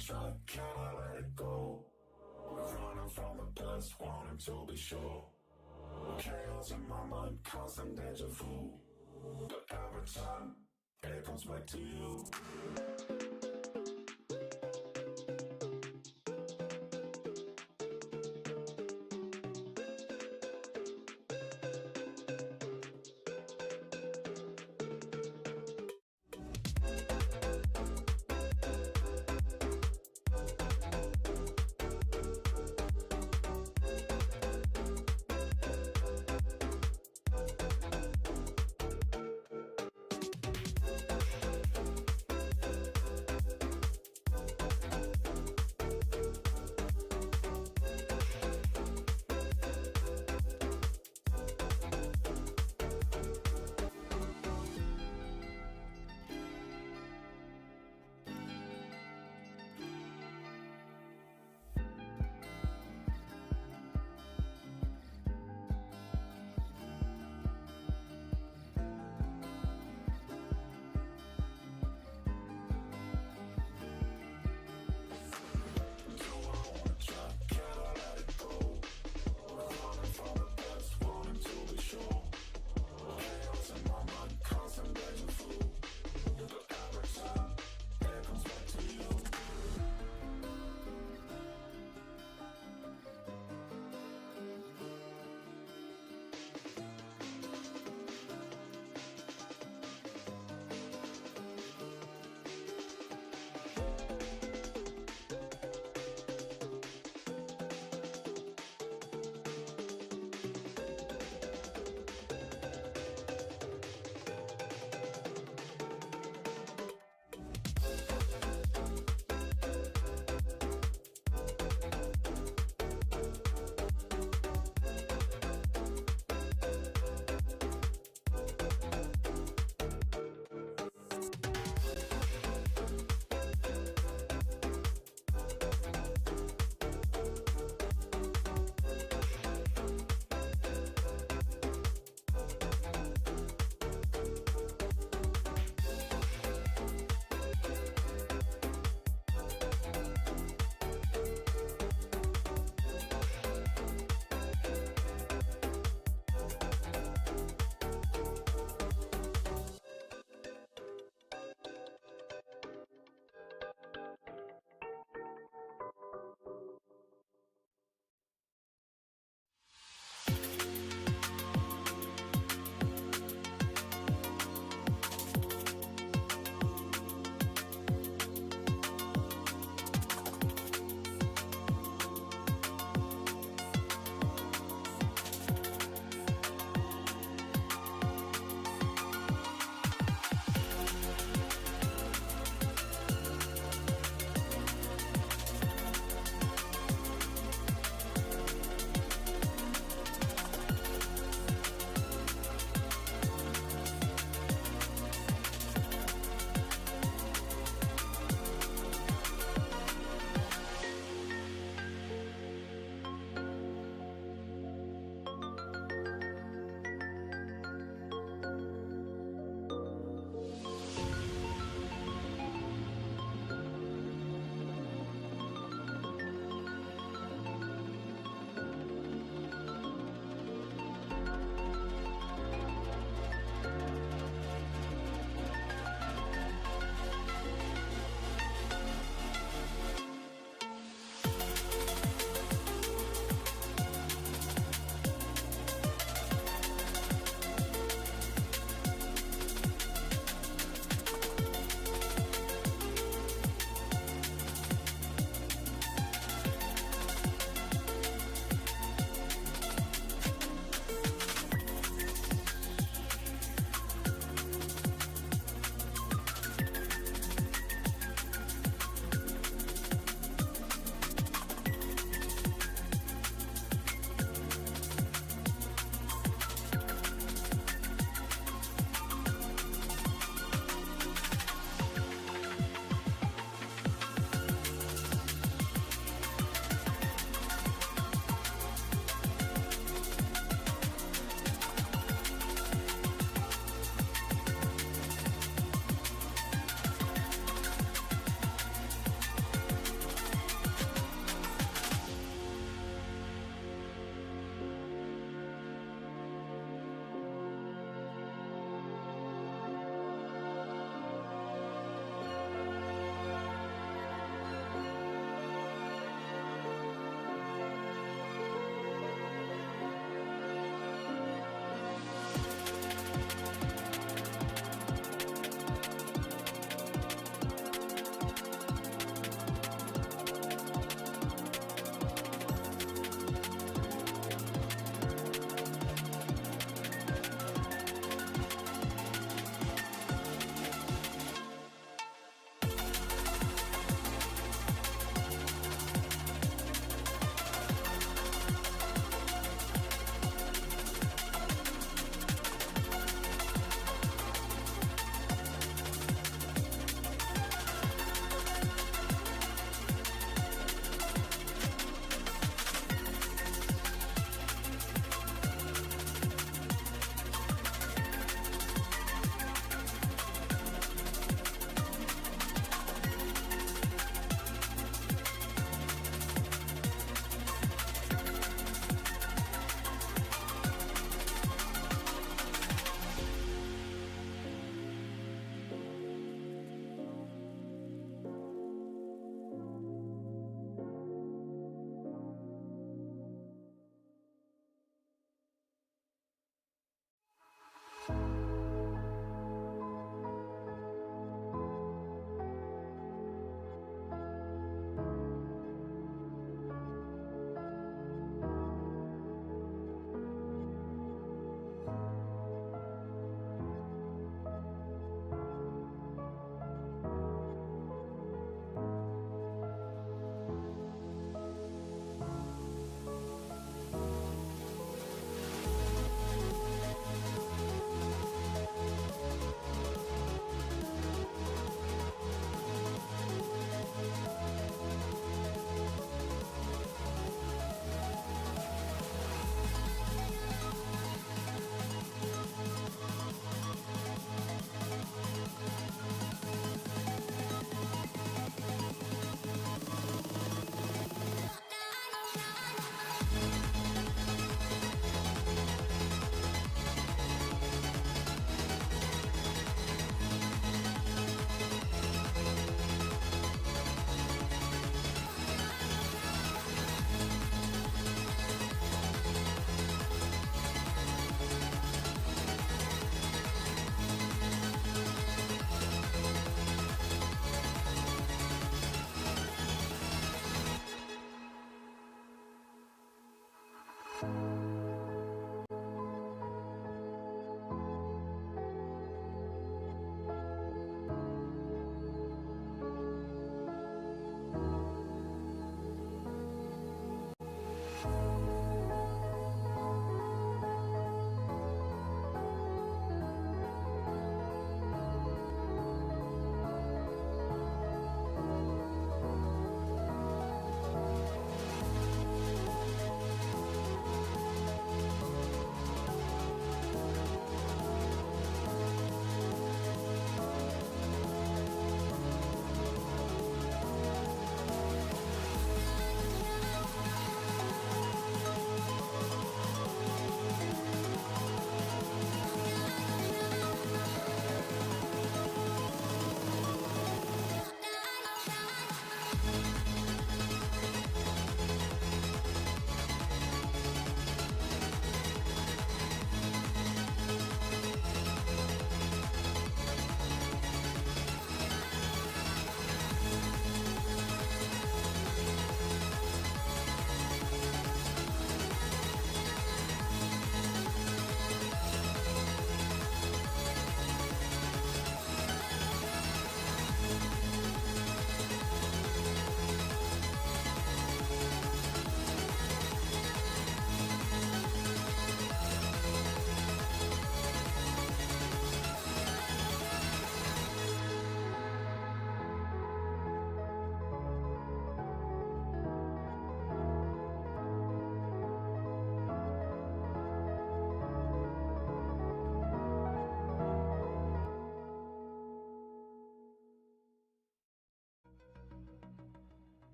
try, can I let it go? We're running from the past, wanting to be sure. Chaos in my mind, constant deja vu. But every time, it comes back to you.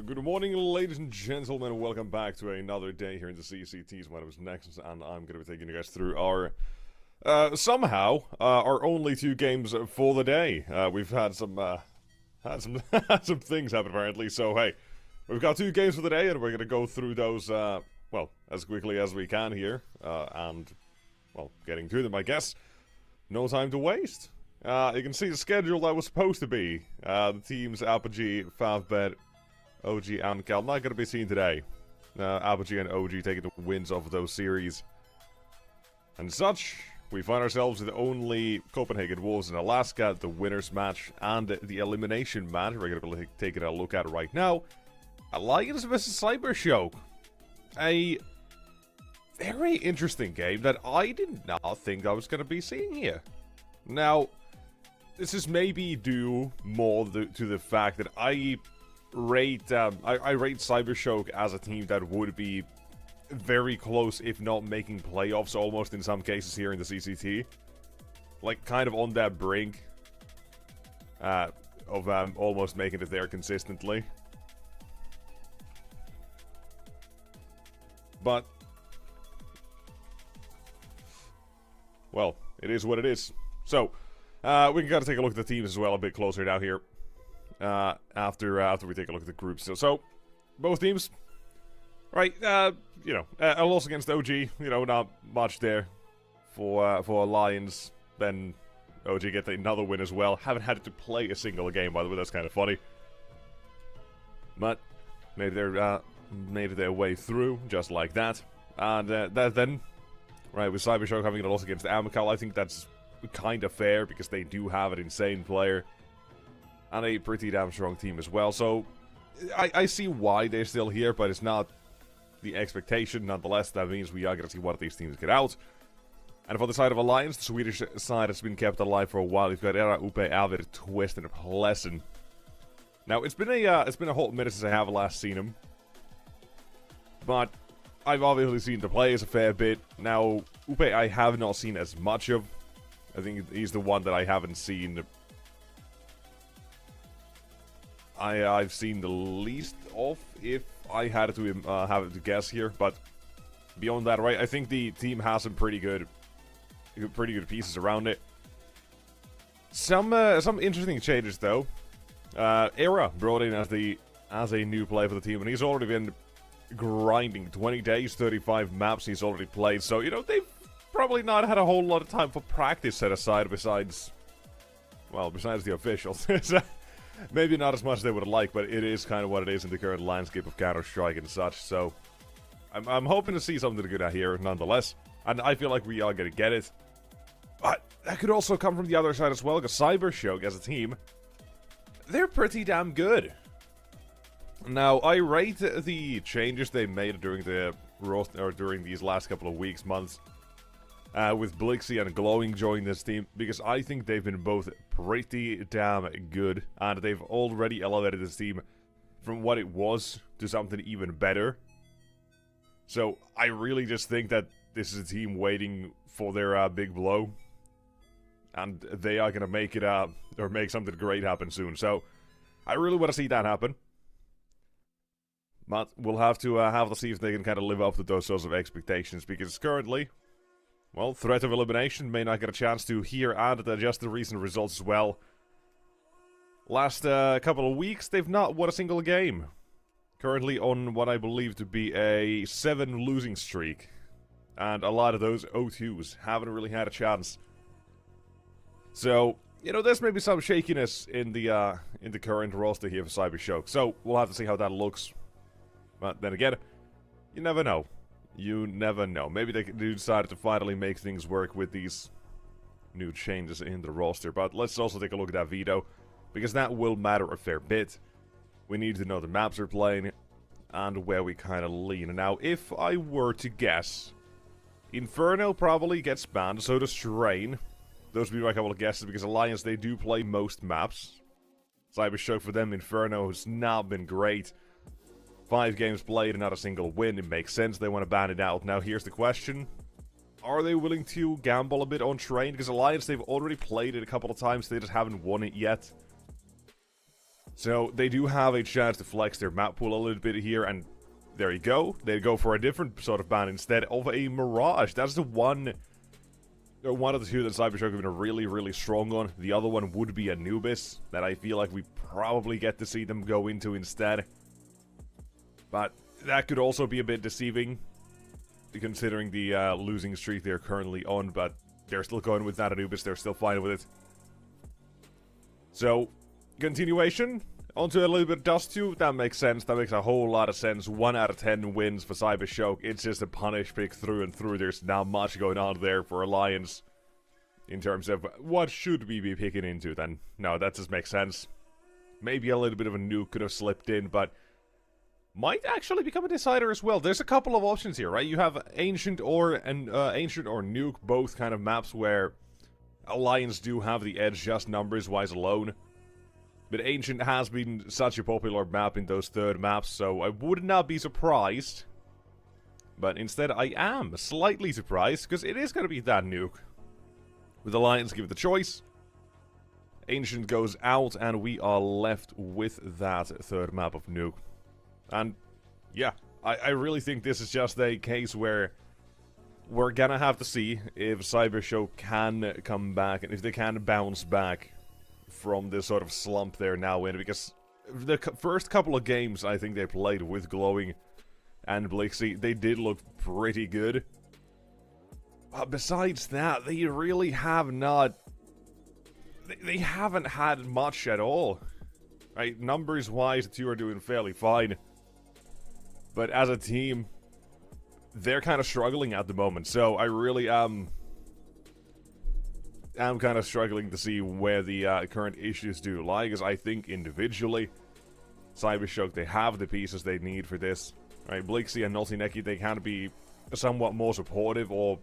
Good morning, ladies and gentlemen. Welcome back to another day here in the CCTs. My name is Nexus, and I'm going to be taking you guys through our, somehow, our only 2 games for the day. We've had some some things happen apparently. So hey, we've got 2 games for the day, and we're going to go through those, well, as quickly as we can here, and well, getting to them, I guess. No time to waste. You can see the schedule that was supposed to be. The teams Apogee, Favbet, OG and Cal not going to be seen today. Apogee and OG taking the wins off of those series. And such, we find ourselves with only Copenhagen Wolves in Alaska, the winners match, and the elimination match we're going to be taking a look at right now. Alliance vs Cybershock. A very interesting game that I did not think I was going to be seeing here. Now, this is maybe due more to the fact that I rate Cybershock as a team that would be very close, if not making playoffs almost in some cases here in the CCT. Like, kind of on that brink of almost making it there consistently. But, well, it is what it is. So, we can kind of take a look at the teams as well a bit closer down here. After we take a look at the groups. So both teams, right, you know, a loss against OG, you know, not much there for Lions. Then OG get another win as well. Haven't had to play a single game, by the way, that's kind of funny. But made their way through, just like that. And then, right, with Cybershock having a loss against Amical, I think that's kind of fair, because they do have an insane player. And a pretty damn strong team as well. So, I see why they're still here, but it's not the expectation. Nonetheless, that means we are going to see one of these teams get out. And for the side of Alliance, the Swedish side has been kept alive for a while. We've got Era, Upe, Avid, Twist, and Pleasant. Now, it's been a whole minute since I have last seen him. But I've obviously seen the players a fair bit. Now, Upe I have not seen as much of. I think he's the one that I haven't seen. I've seen the least of, if I had to have to guess here, but beyond that, right, I think the team has some pretty good pieces around it. Some interesting changes though. Era brought in as a new player for the team, and he's already been grinding 20 days, 35 maps he's already played. So, you know, they've probably not had a whole lot of time for practice set aside besides the officials. Maybe not as much as they would like, but it is kind of what it is in the current landscape of Counter-Strike and such. So, I'm hoping to see something good out here nonetheless. And I feel like we are going to get it. But that could also come from the other side as well, because Cybershock as a team, they're pretty damn good. Now, I rate the changes they made during during these last couple of weeks, months, with Blixie and Glowing joining this team, because I think they've been both pretty damn good, and they've already elevated this team from what it was to something even better. So, I really just think that this is a team waiting for their big blow, and they are going to make it or make something great happen soon. So, I really want to see that happen. But we'll have to see if they can kind of live up to those sorts of expectations, because currently, well, threat of elimination may not get a chance to hear and adjust the recent results as well. Last couple of weeks, they've not won a single game. Currently on what I believe to be a 7 losing streak. And a lot of those 0-2s haven't really had a chance. So, you know, there's maybe some shakiness in the current roster here for Cybershock. So, we'll have to see how that looks. But then again, you never know. You never know. Maybe they decided to finally make things work with these new changes in the roster. But let's also take a look at that veto, because that will matter a fair bit. We need to know the maps we're playing and where we kind of lean. Now, if I were to guess, Inferno probably gets banned, so does Train. Those would be my couple of guesses, because Alliance, they do play most maps. Cybershock, for them, Inferno has not been great. 5 games played and not a single win. It makes sense they want to ban it out. Now, here's the question. Are they willing to gamble a bit on Train? Because Alliance, they've already played it a couple of times. They just haven't won it yet. So, they do have a chance to flex their map pool a little bit here. And there you go. They go for a different sort of ban instead of a Mirage. That's the one of the two that Cybershock have been really, really strong on. The other one would be Anubis, that I feel like we probably get to see them go into instead. But that could also be a bit deceiving, considering the losing streak they're currently on. But they're still going with that Anubis. They're still fine with it. So, continuation. Onto a little bit of Dust 2. That makes sense. That makes a whole lot of sense. 1 out of 10 wins for Cybershock. It's just a punish pick through and through. There's not much going on there for Alliance in terms of what should we be picking into then. No, that just makes sense. Maybe a little bit of a nuke could have slipped in, but might actually become a decider as well. There's a couple of options here, right? You have Ancient or Nuke, both kind of maps where Alliance do have the edge just numbers-wise alone. But Ancient has been such a popular map in those third maps, so I would not be surprised. But instead, I am slightly surprised, because it is going to be that Nuke. With Alliance give it the choice, Ancient goes out, and we are left with that third map of Nuke. And, yeah, I really think this is just a case where we're gonna have to see if Cybershock can come back, and if they can bounce back from this sort of slump they're now in, because the first couple of games I think they played with Glowing and Blixie, they did look pretty good. But besides that, they really have not... They haven't had much at all. Right, numbers-wise, the two are doing fairly fine. But as a team, they're kind of struggling at the moment. So I really am kind of struggling to see where the current issues do lie. Because I think individually, Cybershock, they have the pieces they need for this. Right, Blixie and Noltineki, they can be somewhat more supportive, or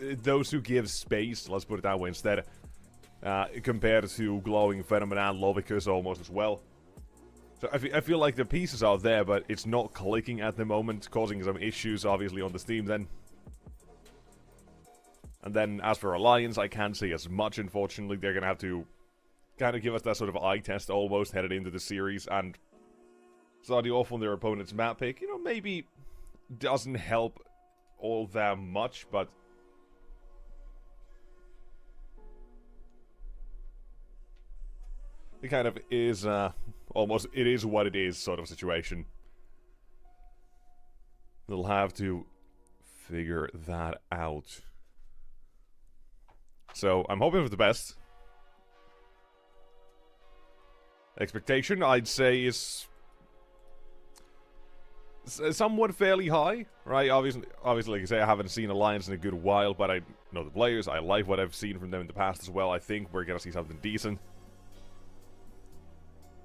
those who give space, let's put it that way instead, compared to Glowing, Phenomenon, and Lovicus almost as well. So I feel like the pieces are there, but it's not clicking at the moment, causing some issues, obviously, on the Steam then. And then, as for Alliance, I can't say as much, unfortunately. They're going to have to kind of give us that sort of eye test almost headed into the series, and starting off on their opponent's map pick, you know, maybe doesn't help all that much, but it kind of is almost it is what it is sort of situation. They'll have to figure that out. So I'm hoping for the best. Expectation, I'd say, is somewhat fairly high, right? Obviously, like I say, I haven't seen Alliance in a good while, but I know the players. I like what I've seen from them in the past as well. I think we're gonna see something decent.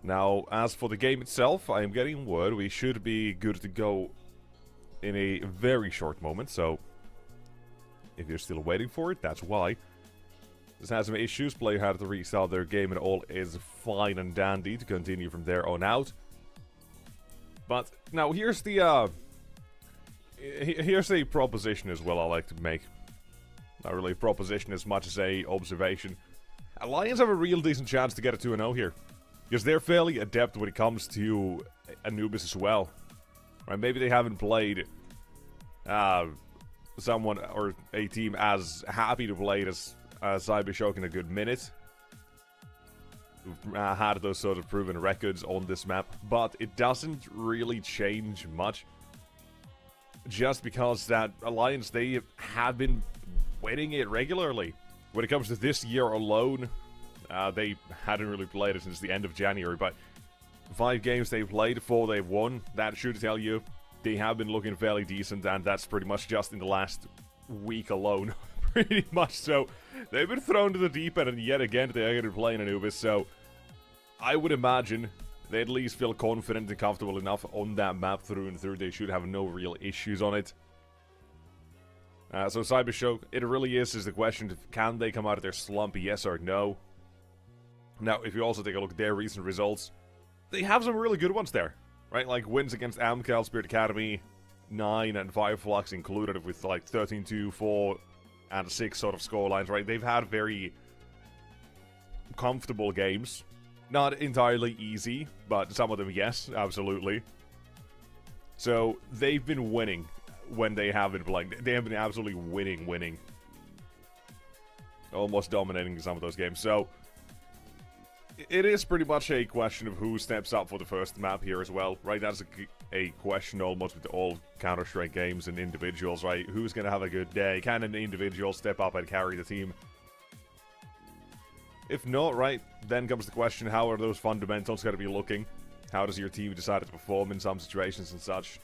Now, as for the game itself, I am getting word we should be good to go in a very short moment, so if you're still waiting for it, that's why. This has some issues, player had to restart their game and all is fine and dandy to continue from there on out. But now here's the here's a proposition as well I like to make. Not really a proposition as much as a observation. Alliance have a real decent chance to get a 2-0 here. Because they're fairly adept when it comes to Anubis as well. Right, maybe they haven't played someone or a team as happy to play it as Cybershock in a good minute. Who've had those sort of proven records on this map, but it doesn't really change much. Just because that Alliance, they have been winning it regularly. When it comes to this year alone, they hadn't really played it since the end of January, but 5 games they've played, 4 they've won. That should tell you they have been looking fairly decent, and that's pretty much just in the last week alone. Pretty much so. They've been thrown to the deep end, and yet again they are going to be playing Anubis, so I would imagine they at least feel confident and comfortable enough on that map through and through. They should have no real issues on it. So Cybershock, it really is the question, can they come out of their slump, yes or no? Now, if you also take a look at their recent results, they have some really good ones there, right? Like wins against Amcal, Spirit Academy, 9 and Fireflux included, with like 13-2, 4 and 6 sort of scorelines, right? They've had very comfortable games. Not entirely easy, but some of them, yes, absolutely. So, they've been winning when they have been playing. They have been absolutely winning. Almost dominating some of those games. So, it is pretty much a question of who steps up for the first map here as well, right? That's a question almost with all Counter-Strike games and individuals, right? Who's going to have a good day? Can an individual step up and carry the team? If not, right, then comes the question, how are those fundamentals going to be looking? How does your team decide to perform in some situations and such?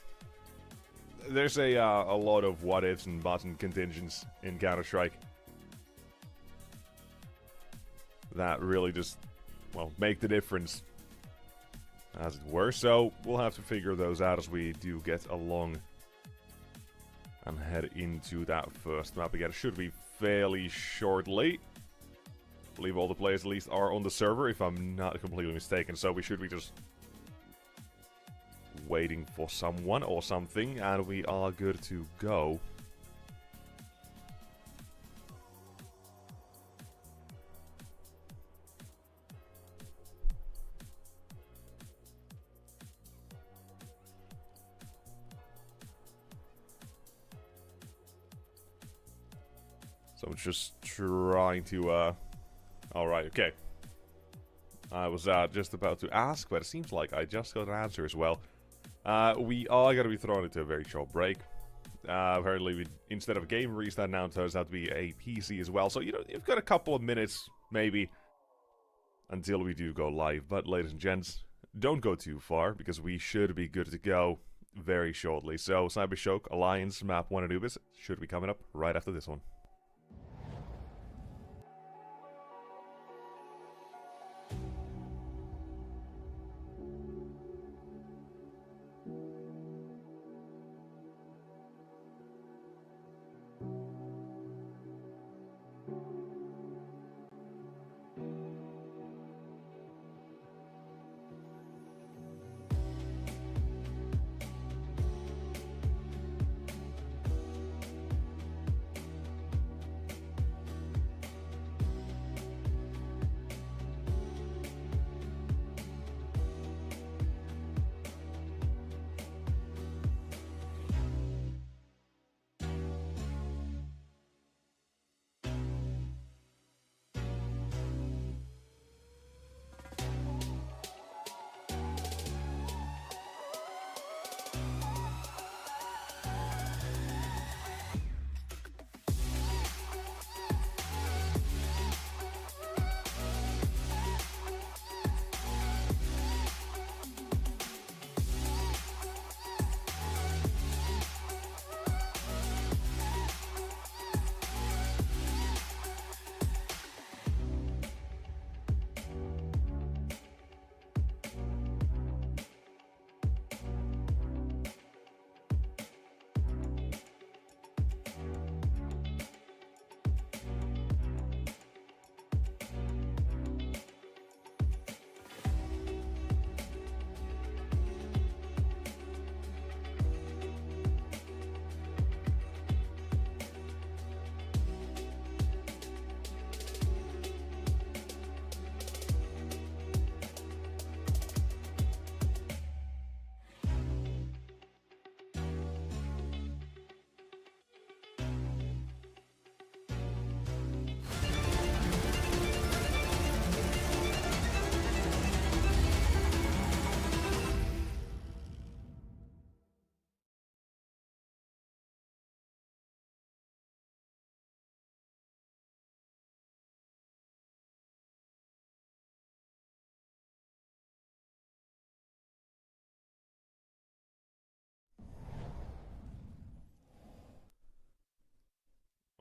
There's a lot of what-ifs and buts and contingents in Counter-Strike that really just, well, make the difference, as it were. So we'll have to figure those out as we do get along and head into that first map again. It should be fairly shortly. I believe all the players at least are on the server, if I'm not completely mistaken. So we should be just waiting for someone or something, and we are good to go. So I'm just trying to, alright, okay. I was just about to ask, but it seems like I just got an answer as well. We are going to be thrown into a very short break. Apparently, instead of a game restart now, it turns out to be a PC as well. So, you know, you've got a couple of minutes, maybe, until we do go live. But, ladies and gents, don't go too far, because we should be good to go very shortly. So, Cybershock Alliance Map 1 Anubis should be coming up right after this one.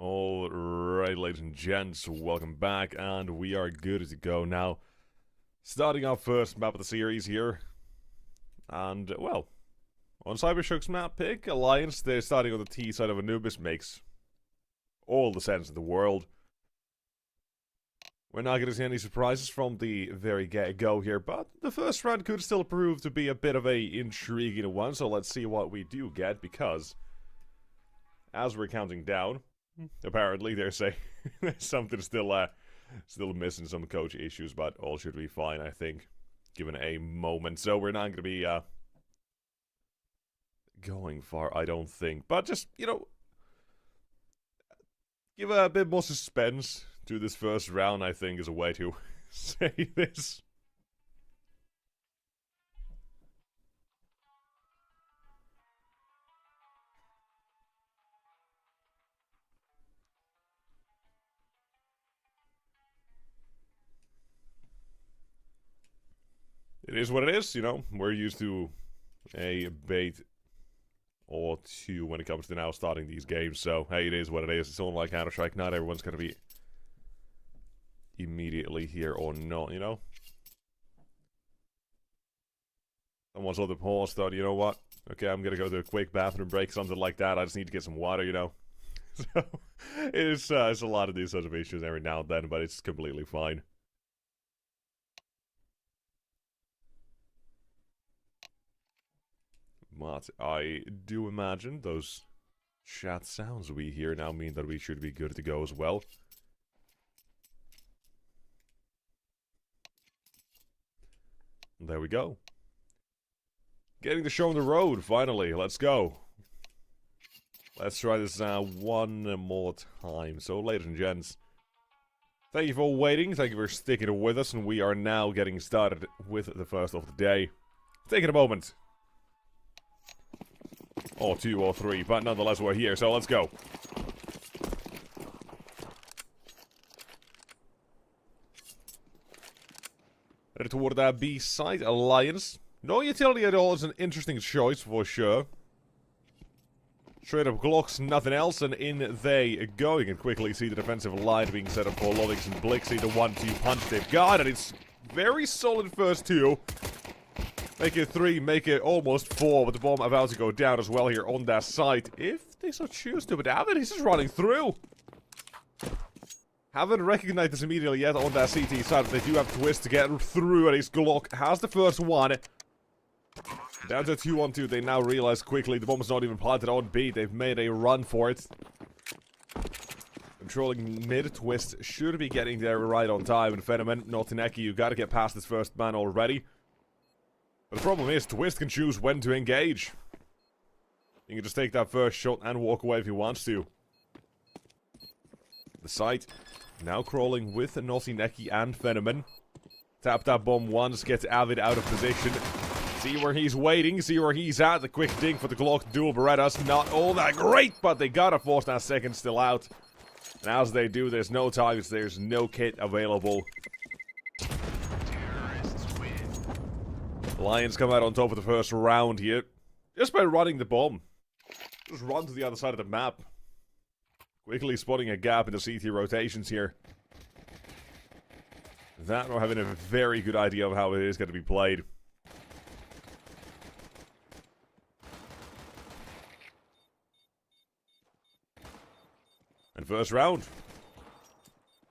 Alright, ladies and gents, welcome back, and we are good to go now. Starting our first map of the series here. And, well, on Cybershock's map pick, Alliance, they're starting on the T side of Anubis, makes all the sense in the world. We're not going to see any surprises from the very get-go here, but the first round could still prove to be a bit of a intriguing one, so let's see what we do get, because as we're counting down, apparently there's something still missing, some coach issues, but all should be fine, I think, given a moment. So we're not going to be going far, I don't think, but just, you know, give a bit more suspense to this first round, I think, is a way to say this. It is what it is, you know. We're used to a bait or two when it comes to now starting these games, so hey, it is what it is. It's all like Counter-Strike. Not everyone's gonna be immediately here or not, you know? Someone's on the pause, thought, you know what? Okay, I'm gonna go to a quick bathroom break, something like that. I just need to get some water, you know? So, it's a lot of these sorts of issues every now and then, but it's completely fine. But I do imagine those chat sounds we hear now mean that we should be good to go as well. There we go. Getting the show on the road, finally. Let's go. Let's try this one more time. So, ladies and gents, thank you for waiting. Thank you for sticking with us. And we are now getting started with the first of the day. Taking a moment. Or two or three, but nonetheless we're here, so let's go. Headed toward that B site, Alliance. No utility at all is an interesting choice for sure. Straight up Glocks, nothing else, and in they go. You can quickly see the defensive line being set up for Lovix and Blixie, the 1-2 punch they've got, and it's very solid first two. Make it 3, make it almost 4, but the bomb about to go down as well here on that site, if they so choose to. But Avid, he's just running through. Haven't recognized this immediately yet on that CT side, but they do have Twist to get through, and his Glock has the first one. Down to 2-on-2, they now realize quickly the bomb's not even planted on B. They've made a run for it. Controlling mid, Twist should be getting there right on time, and Phenomen, Notineki, you gotta get past this first man already. But the problem is, Twist can choose when to engage. You can just take that first shot and walk away if he wants to. The site now crawling with Notineki and Phenomen. Tap that bomb once, gets Avid out of position. See where he's waiting, see where he's at. The quick ding for the Glock dual Berettas. Not all that great, but they gotta force that second still out. And as they do, there's no targets, there's no kit available. Lions come out on top of the first round here. Just by running the bomb. Just run to the other side of the map. Quickly spotting a gap in the CT rotations here. That or having a very good idea of how it is going to be played. And first round.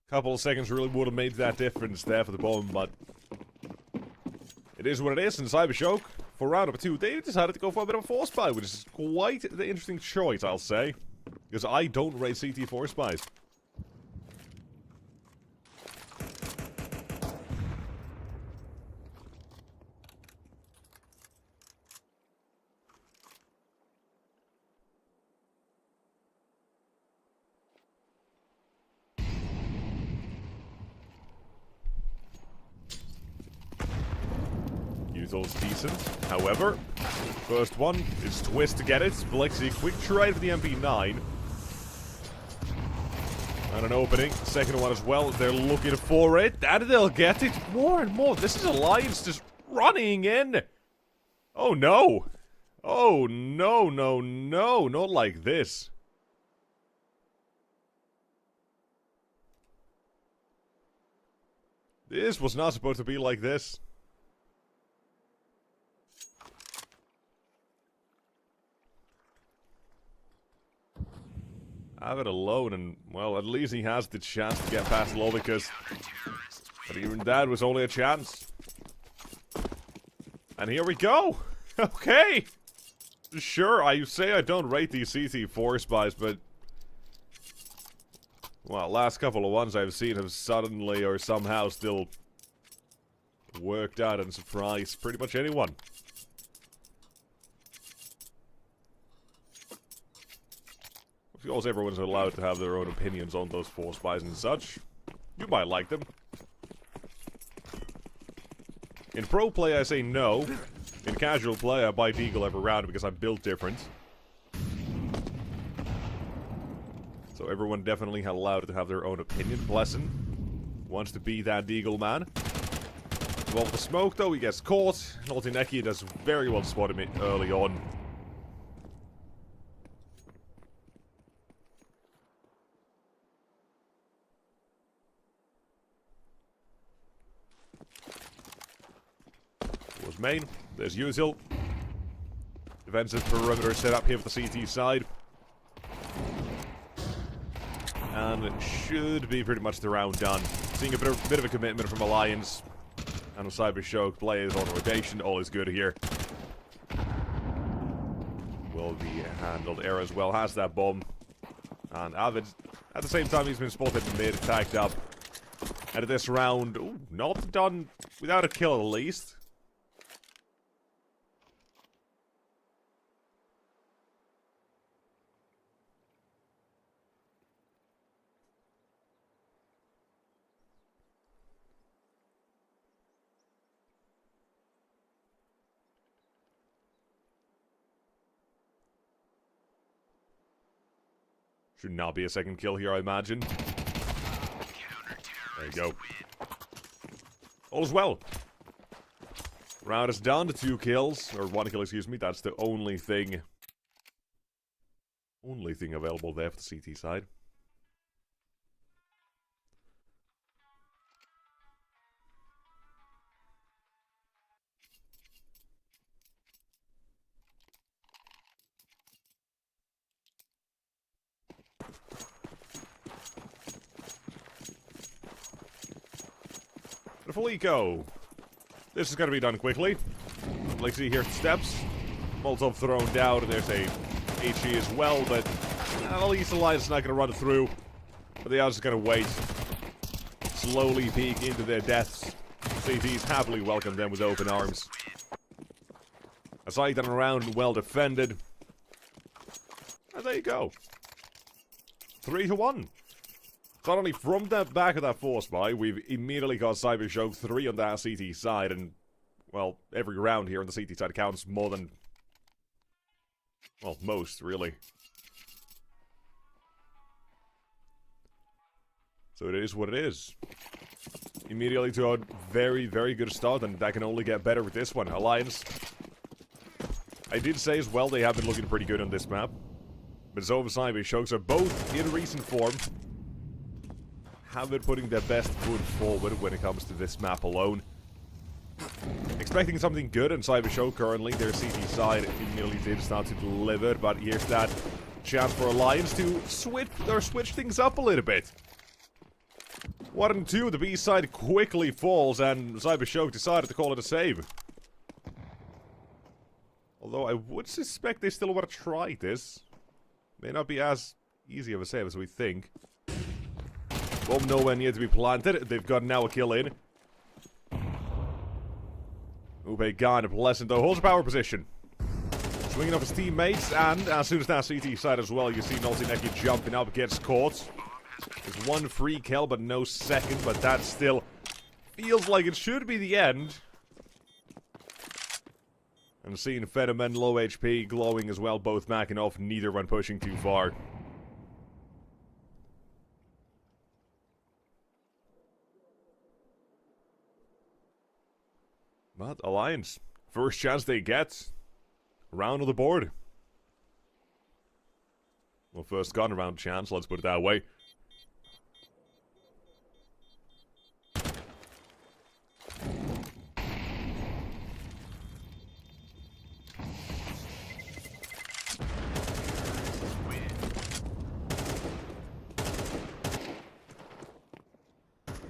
Couple of seconds really would have made that difference there for the bomb, but it is what it is, and Cybershock, for round number 2, they decided to go for a bit of a force buy, which is quite the interesting choice, I'll say. Because I don't rate CT force buys. Util's decent. However, first one is Twist to get it. Blixie, quick trade for the MP9. And an opening. Second one as well. They're looking for it. And they'll get it more and more. This is Alliance just running in. Oh no. Oh no, no, no. Not like this. This was not supposed to be like this. Have it alone, and, well, at least he has the chance to get past Lobicus. But even that was only a chance. And here we go! Okay! Sure, I say I don't rate these CT4 spies, but... well, last couple of ones I've seen have suddenly or somehow still worked out and surprised pretty much anyone. Of course, everyone's allowed to have their own opinions on those 4 spies and such. You might like them. In pro play, I say no. In casual play, I buy Deagle every round because I'm built different. So everyone definitely allowed to have their own opinion. Blessin wants to be that Deagle man. Well, with the smoke, though, he gets caught. Noltineki does very well to spot him early on. Was main. There's Util. Defensive perimeter set up here for the CT side. And it should be pretty much the round done. Seeing a bit of a commitment from Alliance. And Cyber Shock plays on rotation. All is good here. Will be handled. Air as well has that bomb. And Avid, at the same time, he's been spotted mid, tagged up. And at this round, ooh, not done without a kill at least. Should not be a second kill here, I imagine. There you go. All is well. Round is done to 2 kills, or 1 kill, excuse me. That's the only thing available there for the CT side. Felico. This is going to be done quickly. Like, see here, steps. Molotov thrown down, and there's a HE as well, but at least Alliance is not going to run through. But they are just going to wait. Slowly peek into their deaths. CTs happily welcome them with open arms. A site done around and well defended. And there you go. 3-1. Not only from the back of that 4 spy, we've immediately got Cyber Shock 3 on that CT side, and, well, every round here on the CT side counts more than, well, most, really. So it is what it is. Immediately to a very, very good start, and that can only get better with this one. Alliance, I did say as well, they have been looking pretty good on this map. But Zova and Cyber Shocks are both in recent form. Have been putting their best foot forward when it comes to this map alone. Expecting something good, and Cyber Show currently, their CT side immediately did start to deliver, but here's that chance for Alliance to switch things up a little bit. 1 and 2, the B side quickly falls, and Cyber Show decided to call it a save. Although I would suspect they still want to try this. May not be as easy of a save as we think. Bomb nowhere near to be planted. They've got now a kill in. Ube Guard, Pleasant though, holds a power position. Swinging off his teammates, and as soon as that CT side as well, you see Noltineki jumping up, gets caught. There's 1 free kill, but no second, but that still feels like it should be the end. And seeing Fetterman low HP, glowing as well, both backing off, neither one pushing too far. But Alliance, first chance they get. Round on the board. Well, first gun around chance, let's put it that way.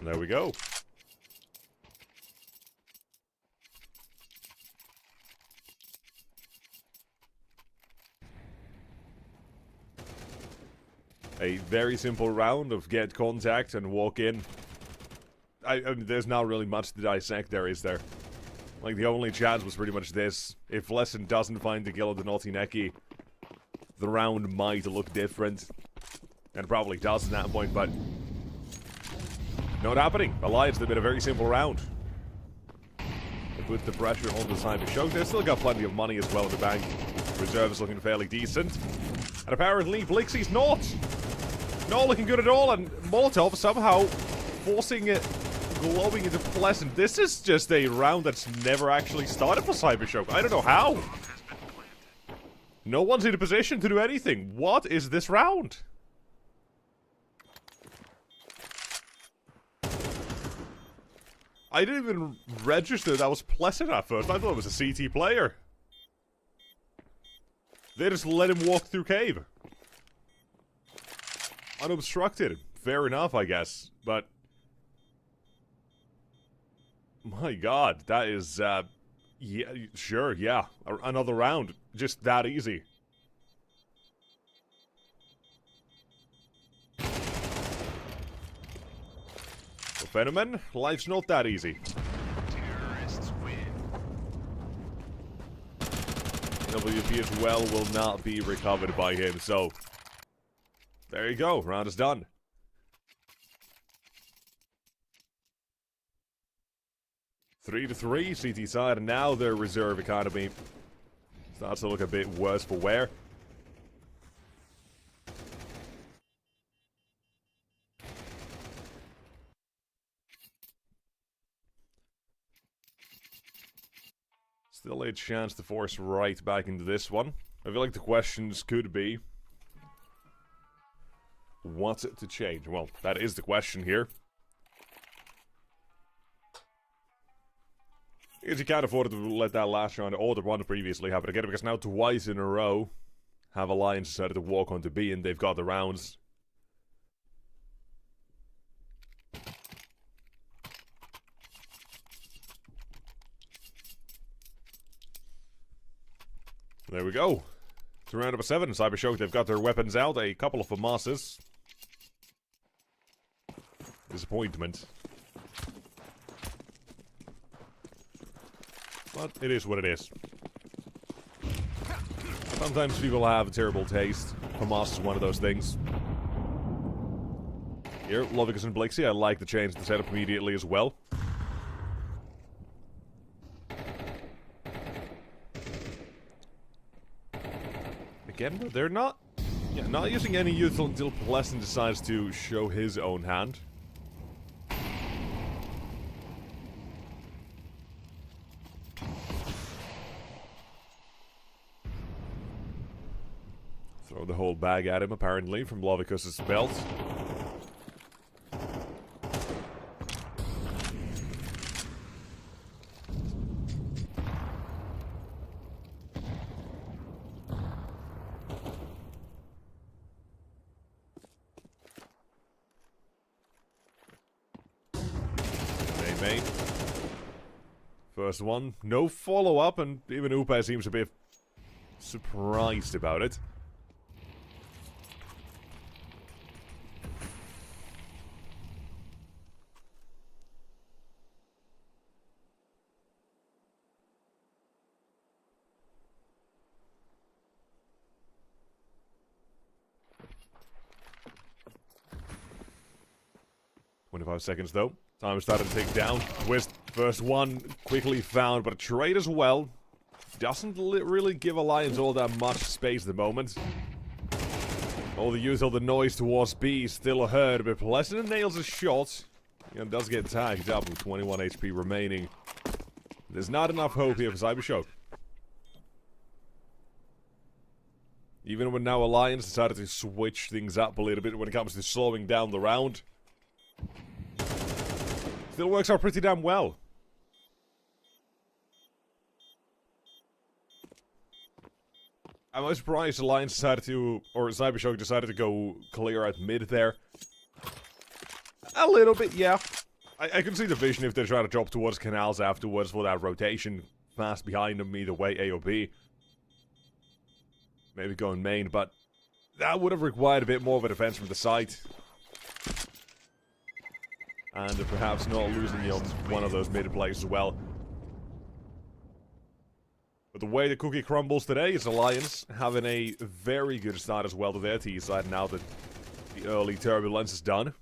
There we go. A very simple round of get contact and walk in. I mean, there's not really much to dissect there, is there? Like, the only chance was pretty much this. If Lesson doesn't find the kill of the Naughty Neki, the round might look different. And it probably does at that point, but... not happening. Alliance, they've been a very simple round. They put the pressure on the Cyber Show. They've still got plenty of money as well in the bank. Reserve is looking fairly decent. And apparently, Blixie's not. Not looking good at all, and Molotov somehow forcing it, glowing into Pleasant. This is just a round that's never actually started for Cybershock. I don't know how. No one's in a position to do anything. What is this round? I didn't even register that was Pleasant at first. I thought it was a CT player. They just let him walk through cave. Unobstructed. Fair enough, I guess. But... my god, that is, yeah, sure, yeah. Another round. Just that easy. Well, Fenomen, life's not that easy. Terrorists win. WP as well will not be recovered by him, so... there you go, round is done. Three to 3, CT side, and now their reserve economy starts to look a bit worse for wear. Still a chance to force right back into this one. I feel like the questions could be... what's it to change? Well, that is the question here. Because you can't afford to let that last round or the one previously happen again, because now twice in a row have Alliance decided to walk onto B and they've got the rounds. There we go. It's round number 7. Cybershock, they've got their weapons out. A couple of FAMASs. Disappointment. But it is what it is. Sometimes people have a terrible taste. FAMAS is one of those things. Here, Lovicus and Blixie, I like the change to the setup immediately as well. Again, they're not... yeah, not using any youth until Pleasant decides to show his own hand. Throw the whole bag at him, apparently, from Lovicus's belt. Mate. First one, no follow-up, and even Upe seems a bit surprised about it. Seconds though. Time started to tick down. Twist, first one, quickly found, but a trade as well. Doesn't really give Alliance all that much space at the moment. All the use of the noise towards B still heard, but Pleasant nails a shot. And does get tagged up with 21 HP remaining. There's not enough hope here for Cybershock. Even when now Alliance decided to switch things up a little bit when it comes to slowing down the round. Still works out pretty damn well. I'm surprised Alliance decided to, or Cybershock decided to go clear at mid there. A little bit, yeah. I can see the vision if they're trying to drop towards canals afterwards for that rotation fast behind them, either way, A or B. Maybe going main, but that would have required a bit more of a defense from the site. And perhaps not losing one of those mid plays as well. But the way the cookie crumbles today is Alliance having a very good start as well to their T side now that the early turbulence is done.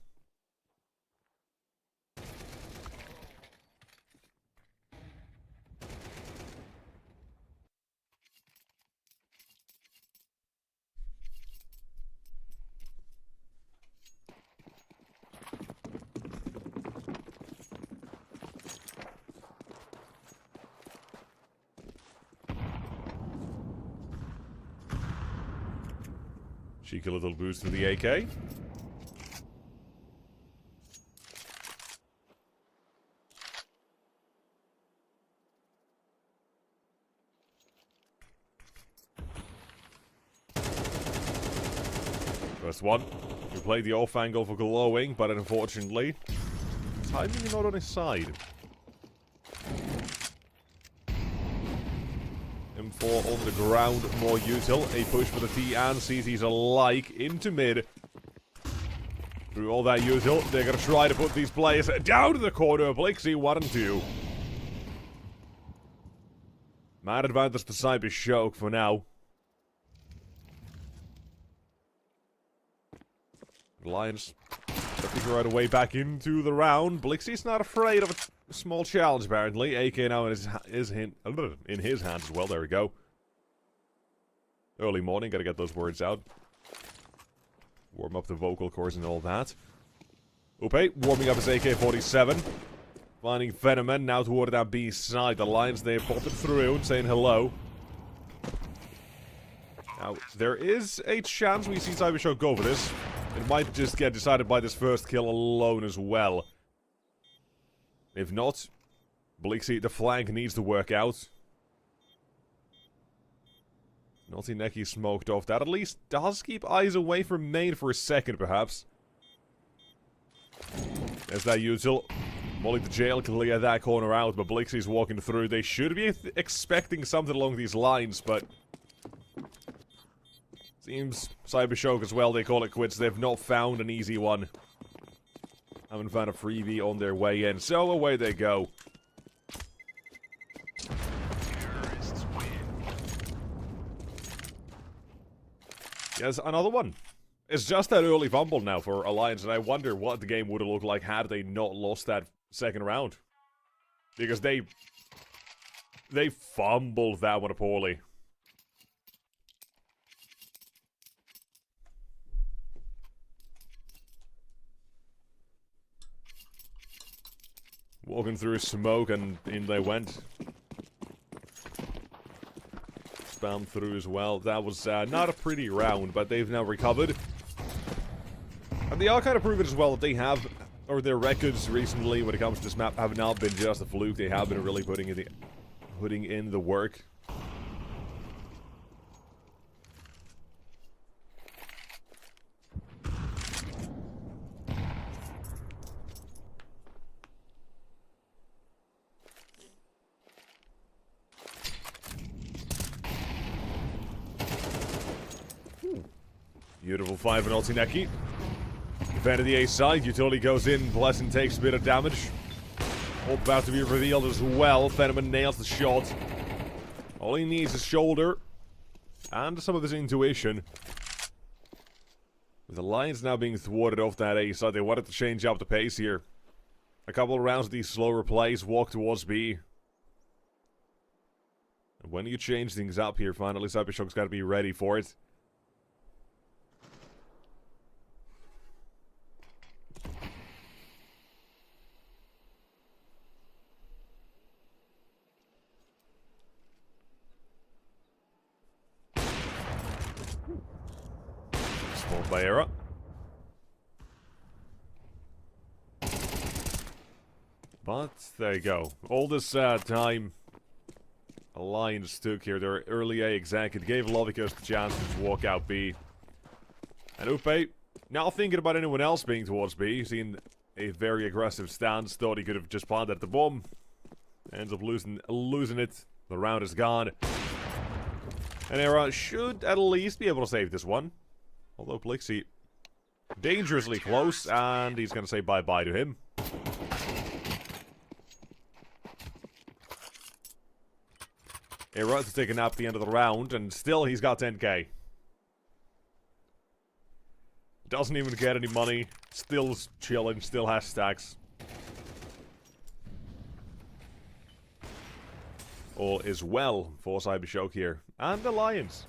Cheeky little boost to the AK. First one. We played the off angle for glowing, but unfortunately, timing is not on his side. M4 on the ground, more util. A push for the T and CTs alike into mid. Through all that util, they're going to try to put these players down to the corner. Blixie 1 and 2. Mad advantage to Cyber Shock for now. Lions figure out a way back into the round. Blixie's not afraid of a small challenge, apparently. AK now in his hands as well. There we go. Early morning, gotta get those words out. Warm up the vocal cords and all that. Upe warming up his AK-47. Finding Phenomen now toward that B side. The Lions, they popped it through and saying hello. Now, there is a chance we see Cybershock go for this. It might just get decided by this first kill alone as well. If not, Blixie, the flank needs to work out. Naughty Neki smoked off. That at least does keep eyes away from main for a second, perhaps. There's that util. Molly to jail, clear that corner out, but Blixie's walking through. They should be expecting something along these lines, but seems Cybershock as well, they call it quits. They've not found an easy one. Haven't found a freebie on their way in, so away they go. Terrorists win. Yes, another one. It's just that early fumble now for Alliance, and I wonder what the game would have looked like had they not lost that second round. Because they fumbled that one poorly. Walking through smoke, and in they went. Spam through as well. That was not a pretty round, but they've now recovered. And they are kind of proven as well that they have, or their records recently when it comes to this map have not been just a fluke. They have been really putting in the work. Beautiful 5 and Ultineki. Defended the A side. Utility goes in. Blessing takes a bit of damage. All about to be revealed as well. Phenomen nails the shot. All he needs is shoulder. And some of his intuition. With the Lions now being thwarted off that A side, they wanted to change up the pace here. A couple of rounds of these slower plays. Walk towards B. And when you change things up here, finally, Cybershock's got to be ready for it. By error. But there you go. All this time Alliance took here, their early A exec, gave Lovikus the chance to walk out B. And Upe, now thinking about anyone else being towards B, seeing a very aggressive stance. Thought he could have just planted the bomb. Ends up losing it. The round is gone. And Era should at least be able to save this one. Although Blixie dangerously close, and he's going to say bye-bye to him. Era to take a nap at the end of the round, and still he's got 10k. Doesn't even get any money. Still chilling, still has stacks. All is well for Cybershock here. And the Lions.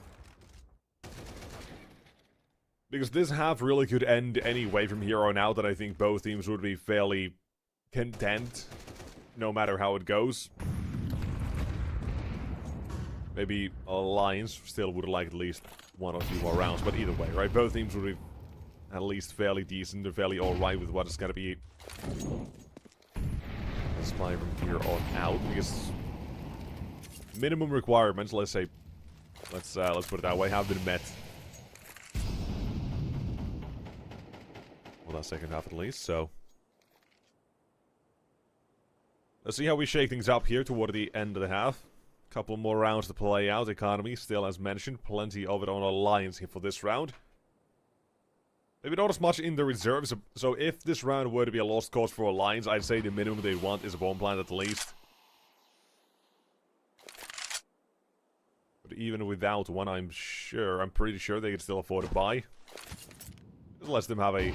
Because this half really could end anyway from here on out, that I think both teams would be fairly content, no matter how it goes. Maybe Lions still would like at least one or two more rounds, but either way, right? Both teams would be at least fairly decent and fairly alright with what it's gonna be. Let's play from here on out, because minimum requirements, let's say, let's put it that way, have been met. Well, that second half at least, so let's see how we shake things up here toward the end of the half. Couple more rounds to play out. Economy still, as mentioned, plenty of it on Alliance here for this round. Maybe not as much in the reserves, so if this round were to be a lost cause for Alliance, I'd say the minimum they want is a bomb plant at least. But even without one, I'm pretty sure they could still afford to buy. Just lets them have a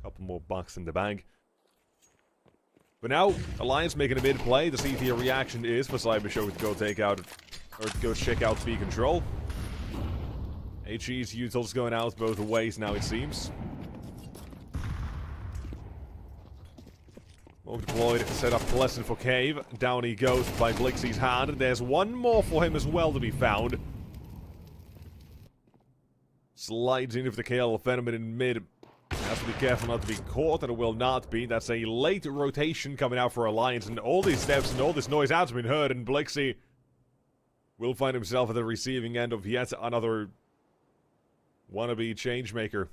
couple more bucks in the bank. But now, Alliance making a mid-play. The CT reaction is for Cybershock to go take out, or to go check out B control. HE's utils going out both ways now, it seems. Smoke deployed, set up Pleasant for Cave. Down he goes by Blixie's hand. There's one more for him as well to be found. Slides in with the KL Phenomenon in mid. Has to be careful not to be caught, and it will not be. That's a late rotation coming out for Alliance, and all these steps and all this noise has been heard, and Blixie will find himself at the receiving end of yet another wannabe changemaker.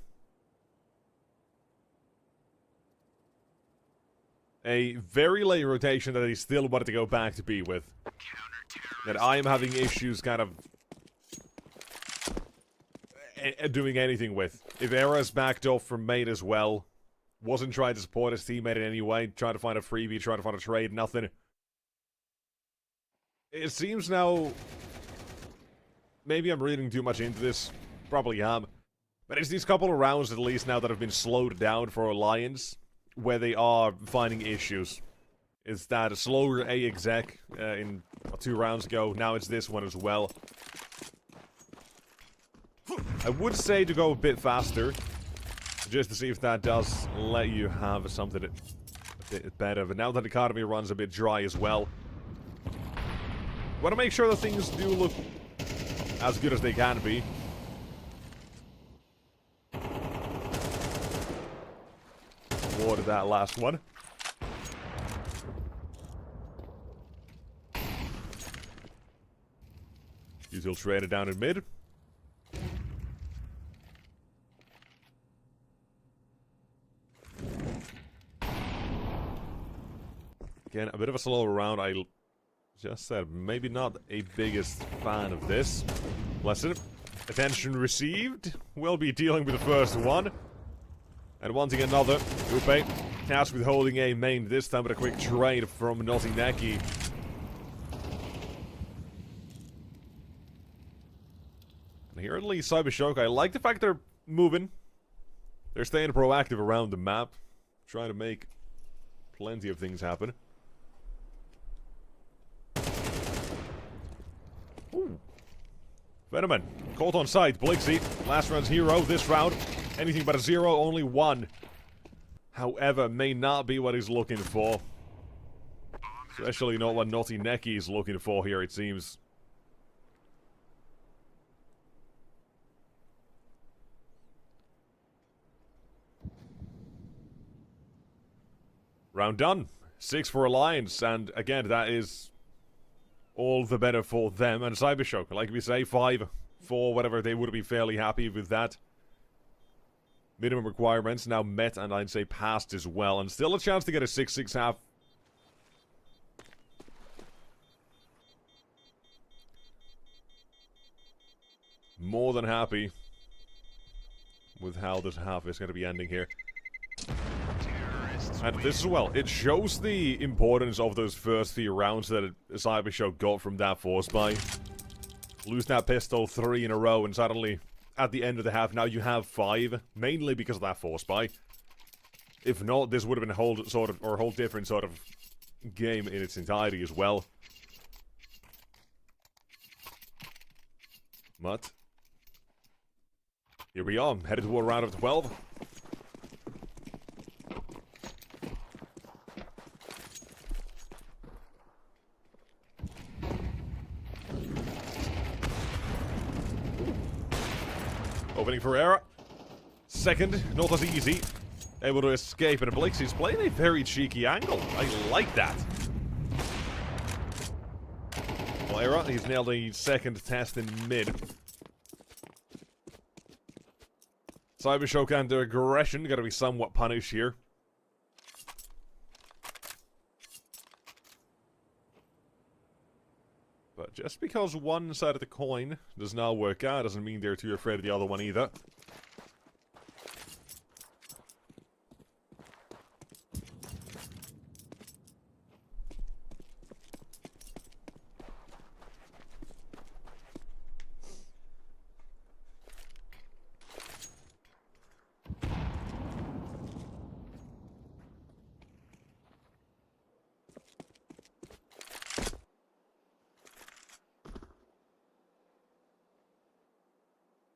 A very late rotation that he still wanted to go back to B with. That I am having issues kind of doing anything with. If Era's backed off from mate as well, wasn't trying to support his teammate in any way, trying to find a freebie, trying to find a trade, nothing. It seems now, maybe I'm reading too much into this, probably am, but it's these couple of rounds at least now that have been slowed down for Alliance, where they are finding issues. It's that a slower A exec in 2 rounds ago, now it's this one as well. I would say to go a bit faster, just to see if that does let you have something a bit better. But now that the economy runs a bit dry as well, want to make sure that things do look as good as they can be. Awarded that last one. Usual trader down in mid. Again, a bit of a slower round. I just said maybe not a biggest fan of this. Blessed. Attention received. We'll be dealing with the first one. And wanting another. Upe tasked with holding a main this time, but a quick trade from Naughty Neki. And here at least Cybershock, I like the fact they're moving. They're staying proactive around the map. Trying to make plenty of things happen. Ooh. Venomman, caught on sight. Blixie, last round's hero. This round, anything but a 0, only 1. However, may not be what he's looking for. Especially not what Naughty Neki is looking for here, it seems. Round done. 6 for Alliance, and again, that is all the better for them and Cybershock. Like we say, 5, 4, whatever, they would be fairly happy with that. minimum requirements now met, and I'd say passed as well. And still a chance to get a 6-6 half. More than happy with how this half is going to be ending here. And this as well, it shows the importance of those first few rounds that Cybershock got from that force buy. Lose that pistol 3 in a row, and suddenly, at the end of the half, now you have 5, mainly because of that force buy. If not, this would have been a whole different sort of game in its entirety as well. But here we are, headed toward a round of 12. Opening for Era. Second, not as easy. Able to escape, and Blixie's playing a very cheeky angle. I like that. Well, Era, he's nailed a second test in mid. Cybershock under aggression, gotta be somewhat punished here. But just because one side of the coin does not work out doesn't mean they're too afraid of the other one either.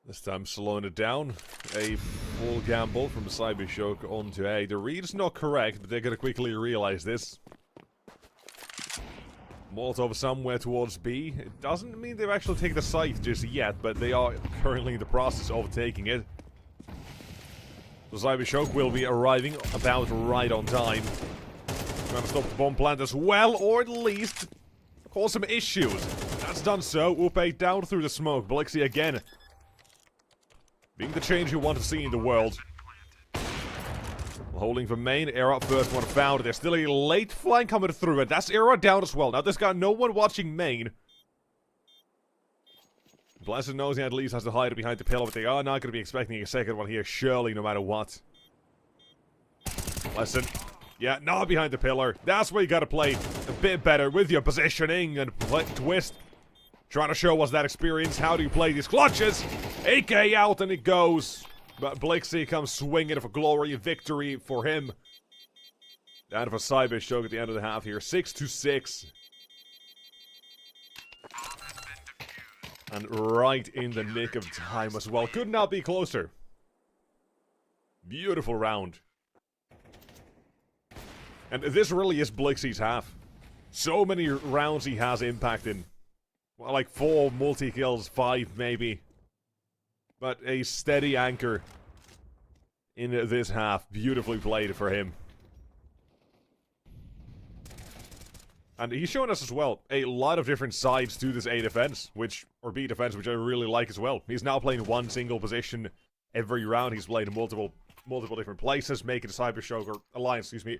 This time slowing it down. A full gamble from Cybershock onto A. The read's not correct, but they're going to quickly realize this. Molotov somewhere towards B. It doesn't mean they've actually taken the site just yet, but they are currently in the process of taking it. So Cybershock will be arriving about right on time. Trying to stop the bomb plant as well, or at least cause some issues. That's done so. Upe down through the smoke. Blixie again. Being the change you want to see in the world. Holding for main. Era first one found. There's still a late flank coming through, and that's Era down as well. Now there's got no one watching main. Blessed knows he at least has to hide behind the pillar, but they are not going to be expecting a second one here, surely, no matter what. Blessed. Yeah, not behind the pillar. That's where you got to play a bit better with your positioning and twist. Trying to show us that experience. How do you play these clutches? AK out, and it goes. But Blixie comes swinging for glory, victory for him. And for Cybershock at the end of the half here. 6-6. And right in the nick of time as well. Could not be closer. Beautiful round. And this really is Blixie's half. So many rounds he has impact in. Well, like 4 multi-kills, 5 maybe. But a steady anchor in this half. Beautifully played for him. And he's shown us as well a lot of different sides to this A defense, or B defense, which I really like as well. He's now playing one single position every round. He's played in multiple different places, making Cybershock, or Alliance, excuse me,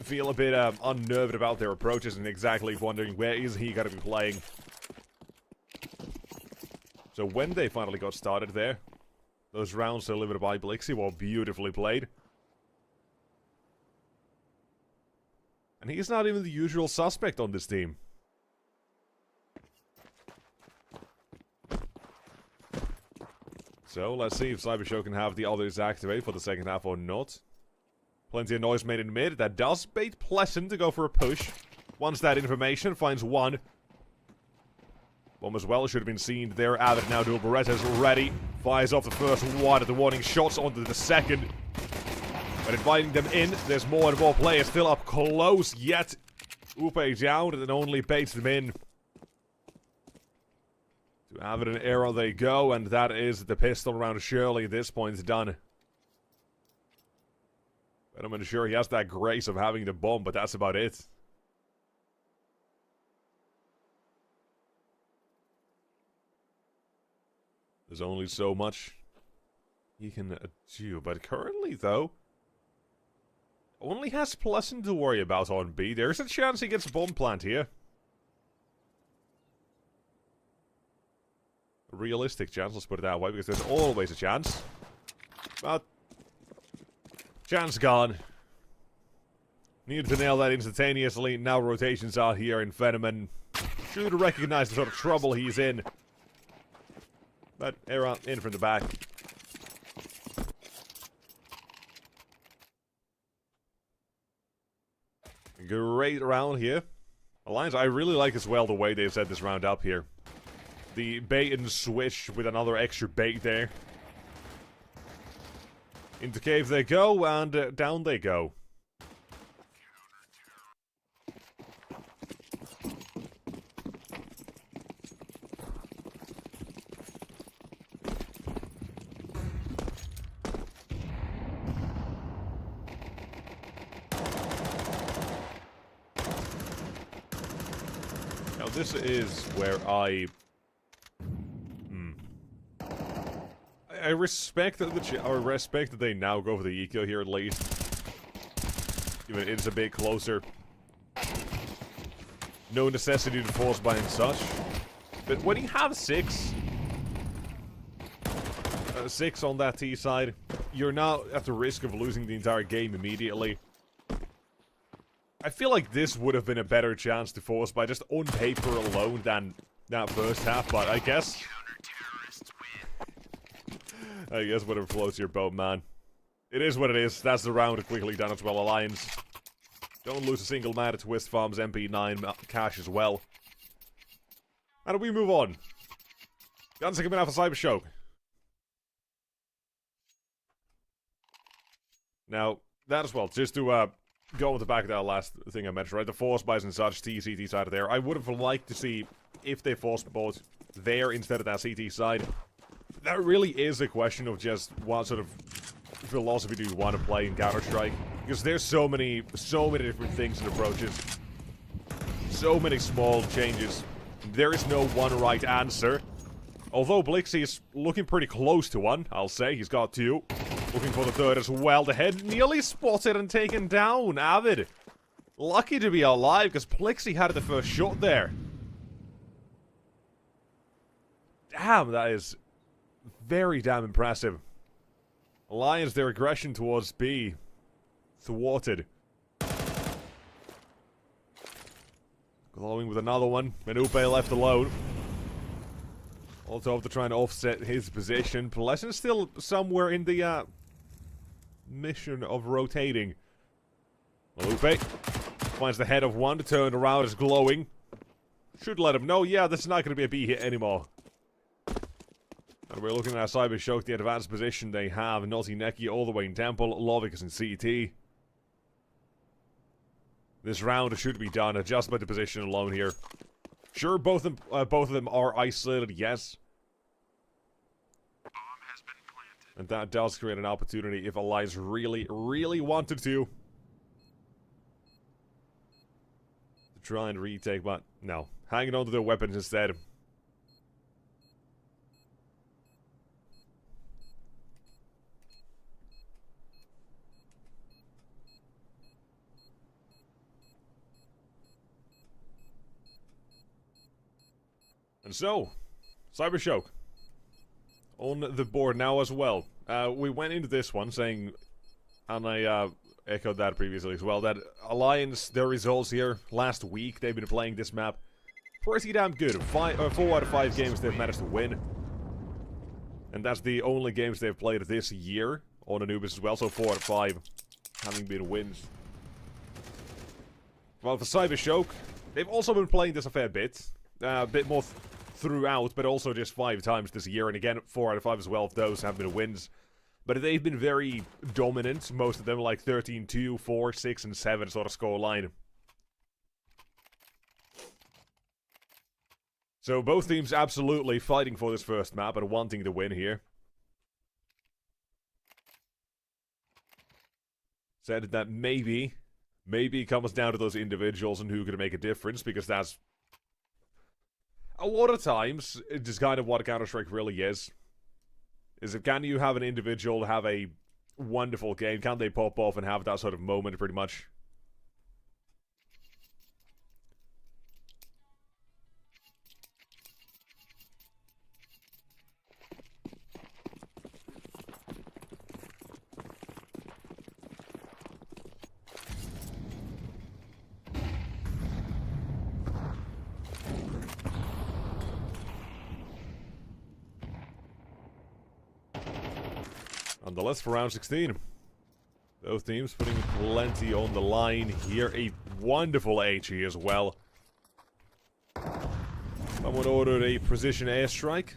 feel a bit unnerved about their approaches and exactly wondering where is he going to be playing. So when they finally got started there, those rounds delivered by Blixie were beautifully played. And he's not even the usual suspect on this team. So let's see if Cybershock can have the others activate for the second half or not. Plenty of noise made in mid. That does bait Pleasant to go for a push. Once that information finds one. Bomb as well should have been seen there. Avid now dual Beretta's ready. Fires off the first one at the warning shots onto the second. But inviting them in, there's more and more players still up close yet. Upe down and only baits them in. To Avid and Arrow they go, and that is the pistol round surely at this point is done. But I'm unsure he has that grace of having the bomb, but that's about it. There's only so much he can do. But currently, though, only has Pleasant to worry about on B. There's a chance he gets a bomb plant here. A realistic chance, let's put it that way, because there's always a chance. But chance gone. Needed to nail that instantaneously. Now rotations are here in Fenneman. Should recognize the sort of trouble he's in. But Era in from the back. Great round here. Alliance, I really like as well the way they've set this round up here. The bait and switch with another extra bait there. Into cave they go, and down they go. Now this is where I respect that I respect that they now go for the eco here at least. Even it's a bit closer. No necessity to force buy and such. But when you have six on that T side, you're now at the risk of losing the entire game immediately. I feel like this would have been a better chance to force by just on paper alone than that first half, but I guess whatever floats your boat, man. It is what it is. That's the round quickly done as well, Alliance. Don't lose a single man at Twist Farms MP9 cash as well. And we move on. Guns coming out for Cyber Show. Now, that as well, just to go on the back of that last thing I mentioned, right? The force buys and such, TCT side of there. I would have liked to see if they forced both there instead of that CT side. That really is a question of just what sort of philosophy do you want to play in Counter-Strike. Because there's so many different things and approaches. So many small changes. There is no one right answer. Although Blixie is looking pretty close to one, I'll say. He's got two. Looking for the third as well. The head nearly spotted and taken down. Avid. Lucky to be alive because Blixie had the first shot there. Damn, that is very damn impressive. Alliance, their aggression towards B thwarted. Glowing with another one. Menupe left alone. Also after trying to offset his position. Pleasant still somewhere in the mission of rotating. Menupe finds the head of one, turned around, is glowing. Should let him know, yeah, this is not going to be a B hit anymore. And we're looking at Cyber Shock, the advanced position they have. Naughty Neki all the way in Temple. Lovic is in CT. This round should be done just by the position alone here. Sure, both of them are isolated, yes. Bomb has been planted. And that does create an opportunity if Alliance really, really wanted to try and retake, but no. Hanging on to their weapons instead. And so, Cyber Shock on the board now as well. We went into this one saying, and I echoed that previously as well, that Alliance, their results here last week, they've been playing this map pretty damn good. 4 out of 5 games they've managed to win. And that's the only games they've played this year on Anubis as well, so 4 out of 5 having been wins. Well, for Cyber Shock, they've also been playing this a fair bit. A bit more throughout, but also just 5 times this year, and again, 4 out of 5 as well, if those have been wins. But they've been very dominant, most of them like 13-2, 4, 6, and 7 sort of score line. So both teams absolutely fighting for this first map and wanting to win here. Said that maybe it comes down to those individuals and who can make a difference, because that's a lot of times, it's just kind of what Counter-Strike really is. Is if can you have an individual have a wonderful game? Can they pop off and have that sort of moment, pretty much? Nonetheless, for round 16, both teams putting plenty on the line here. A wonderful HE as well. Someone ordered a precision airstrike.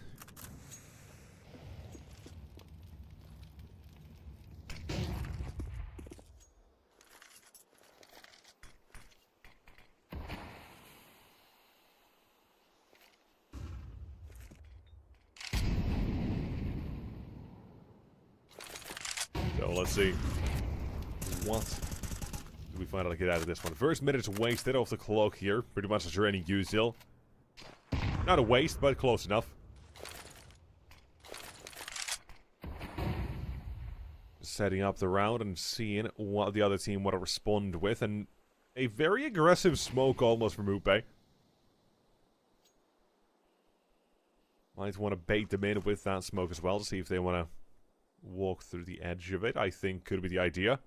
So let's see. What do we find out to get out of this one? First minute's wasted off the clock here. Pretty much as any usual. Not a waste, but close enough. Setting up the round and seeing what the other team want to respond with. And a very aggressive smoke almost from Upe. Might want to bait them in with that smoke as well to see if they want to walk through the edge of it. I think could be the idea.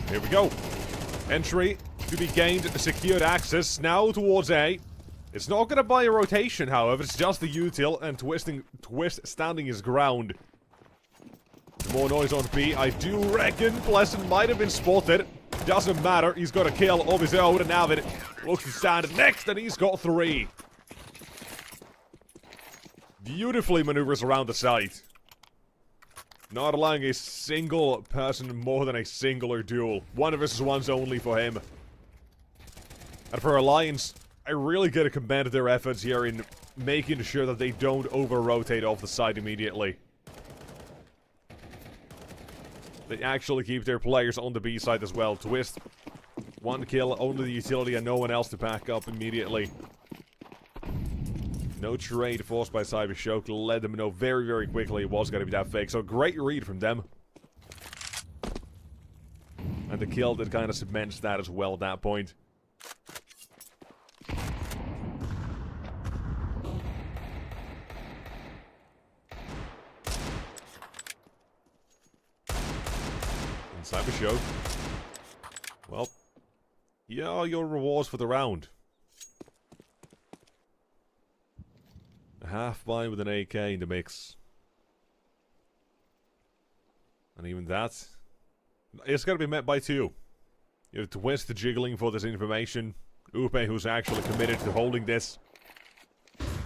Here we go. Entry to be gained, secured access now towards A. It's not going to buy a rotation, however. It's just the util and Twist standing his ground. More noise on B. I do reckon Pleasant might have been spotted. Doesn't matter. He's got a kill of his own, and Navid looks to stand next, and he's got 3. Beautifully maneuvers around the site. Not allowing a single person more than a singular duel. 1 versus 1's only for him. And for Alliance, I really gotta commend their efforts here in making sure that they don't over-rotate off the site immediately. They actually keep their players on the B side as well. Twist, 1 kill, only the utility and no one else to back up immediately. No trade forced by Cybershock led them know very, very quickly it was going to be that fake. So great read from them. And the kill that kind of cements that as well at that point. And Cybershock. Well, here are your rewards for the round. Half buy with an AK in the mix. And even that, it's got to be met by 2. You have Twist jiggling for this information. Upe, who's actually committed to holding this.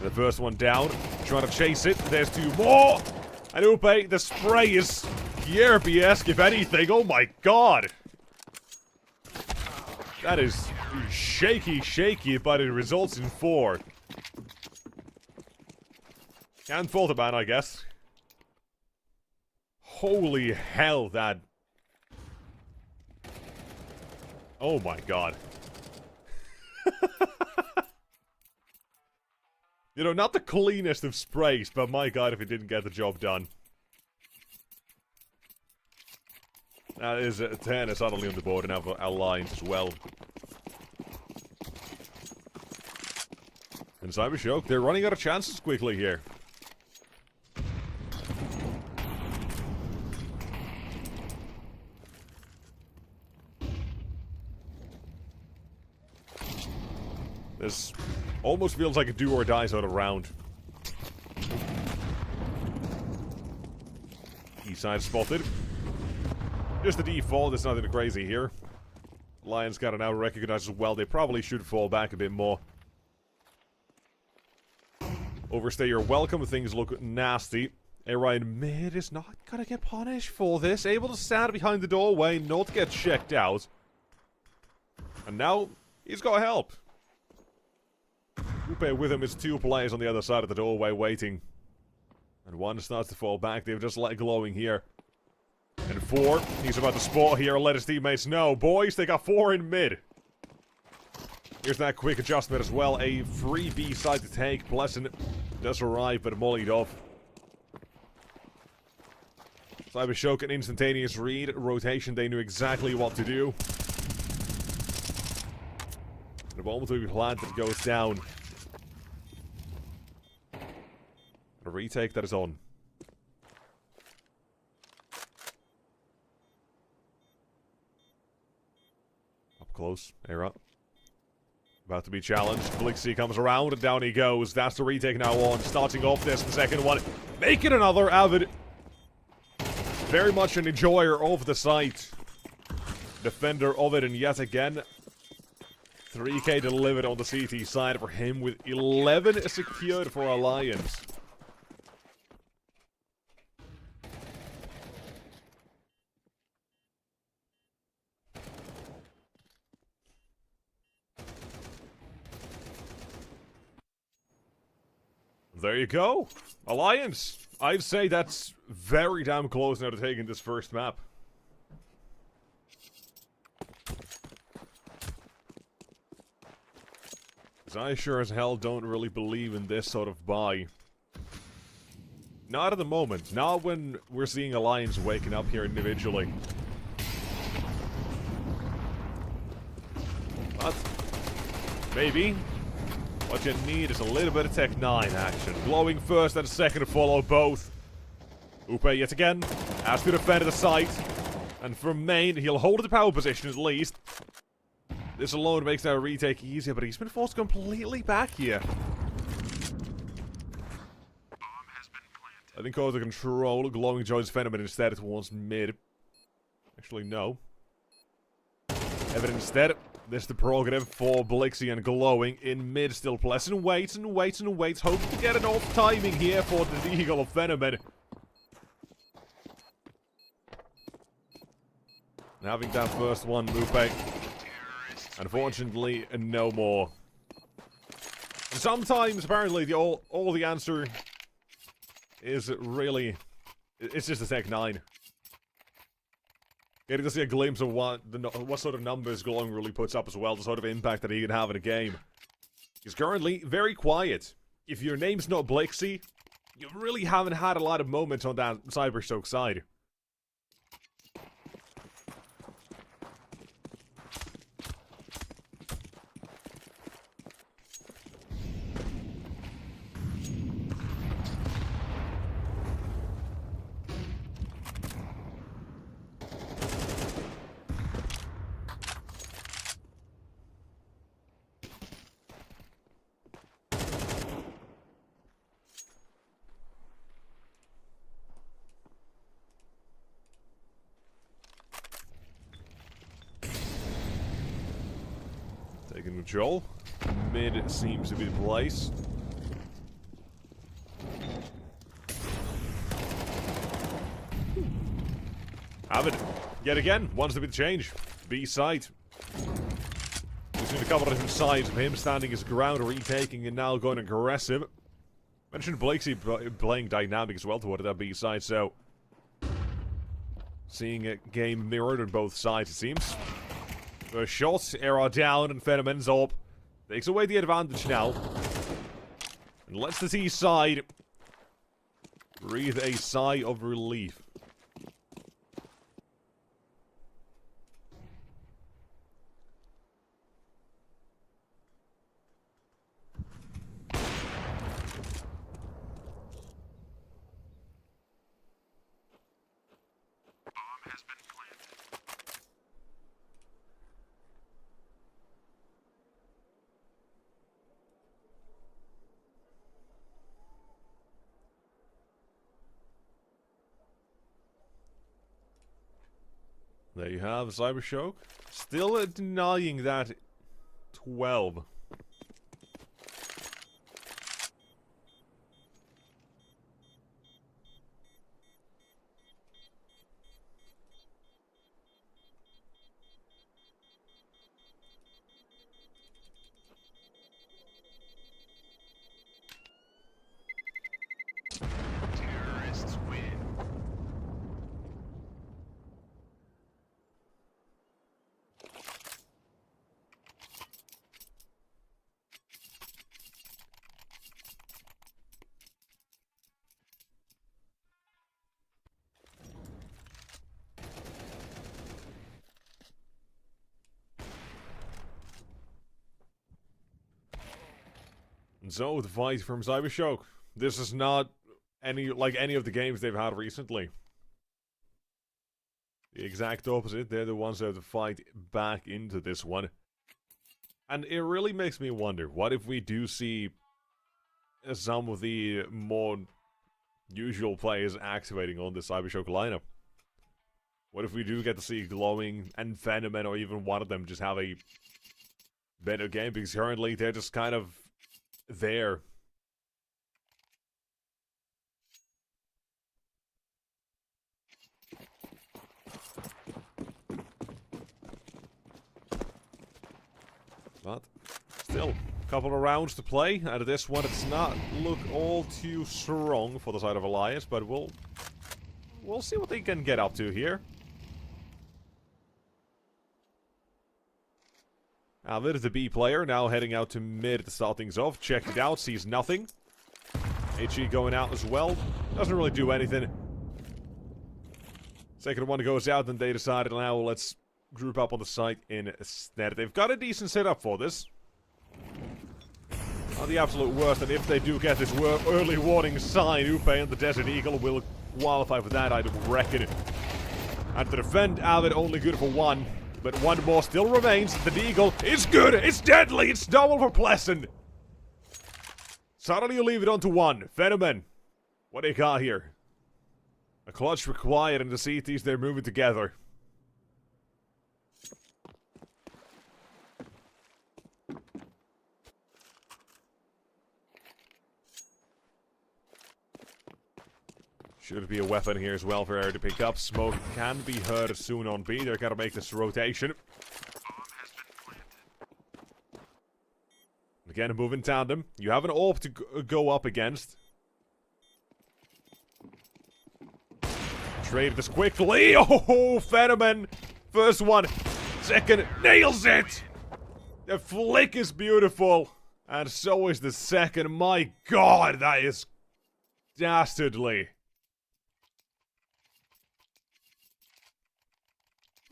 The first one down, trying to chase it. There's 2 more. And Upe, the spray is Kierby-esque, if anything. Oh my god. That is shaky, but it results in 4. And for the ban, I guess. Holy hell, that... Oh my god. You know, not the cleanest of sprays, but my god if it didn't get the job done. That is 10 is suddenly on the board and have Alliance as well. And Cybershock, they're running out of chances quickly here. This almost feels like a do or die sort of round. East side spotted. Just the default, there's nothing crazy here. Lions got to now recognize as well, they probably should fall back a bit more. Overstay, you're welcome, things look nasty. Ryan mid is not gonna get punished for this. Able to stand behind the doorway, not get checked out. And now, he's got help. Upe with him is 2 players on the other side of the doorway waiting. And 1 starts to fall back. They've just let glowing here. And 4, he's about to spot here and let his teammates know. Boys, they got 4 in mid. Here's that quick adjustment as well. A free B side to take. Pleasant does arrive, but mollied off. Cybershock, an instantaneous read. Rotation, they knew exactly what to do. The moment we planted goes down. A retake that is on. Up close. Air up. About to be challenged. Blixie comes around and down he goes. That's the retake now on. Starting off this, the second one. Make it another Avid. Very much an enjoyer of the site. Defender of it, and yet again, 3k delivered on the CT side for him with 11 secured for Alliance. There you go. Alliance. I'd say that's very damn close now to taking this first map. Because I sure as hell don't really believe in this sort of buy. Not at the moment. Not when we're seeing Alliance waking up here individually. But maybe what you need is a little bit of Tech 9 action. Glowing first and second to follow both. Upe yet again has to defend the site. And from main, he'll hold the power position at least. This alone makes that retake easier, but he's been forced completely back here. I think over the control, Glowing joins Phenomen instead towards mid. Actually, no. Evan instead. This is the prerogative for Blixie and Glowing. In mid, still Pleasant waits and waits and waits. Hoping to get an off timing here for the Eagle of Phenomen. And having that first one, Lupe. Unfortunately, no more. Sometimes, apparently, all the answer is really... It's just a Tech 9. Getting to see a glimpse of what sort of numbers Glowing really puts up as well, the sort of impact that he can have in a game. He's currently very quiet. If your name's not Blixie, you really haven't had a lot of moments on that Cybershock side. Taking control. Mid seems to be the place. Avid, yet again, wants to be the change. B side. We've seen a couple of different sides of him standing his ground, retaking, and now going aggressive. Mentioned Blakesy playing dynamic as well toward that B side, so seeing a game mirrored on both sides, it seems. First shot, arrow down, and Phenomen's up. Takes away the advantage now. And lets the T side breathe a sigh of relief. There you have Cybershock. Still denying that 12. Terrorists win. And so, the fight from Cybershock. This is not like any of the games they've had recently. The exact opposite. They're the ones that have to fight back into this one. And it really makes me wonder, what if we do see some of the more usual players activating on the Cybershock lineup? What if we do get to see Glowing and Phenomen, or even one of them just have a better game? Because currently they're just kind of there. But still, a couple of rounds to play. Out of this one, it's not look all too strong for the side of Alliance, but we'll see what they can get up to here. Alvid is the B player, now heading out to mid to start things off. Checked it out, sees nothing. HE going out as well. Doesn't really do anything. Second one goes out, and they decided now let's group up on the site instead. They've got a decent setup for this. Not the absolute worst, and if they do get this early warning sign, Upe and the Desert Eagle will qualify for that, I'd reckon. And to defend, Alvid only good for one. But one more still remains. The Deagle is good. It's deadly. It's double for Pleasant. Suddenly you leave it on to one. Phenomen. What do you got here? A clutch required, and the CTs, they're moving together. Should be a weapon here as well for Air to pick up. Smoke can be heard soon on B. They're gonna make this rotation. Again, move in tandem. You have an AWP to go up against. Trade this quickly. Oh, Phenomen. First one. Second. Nails it. The flick is beautiful. And so is the second. My God, that is dastardly.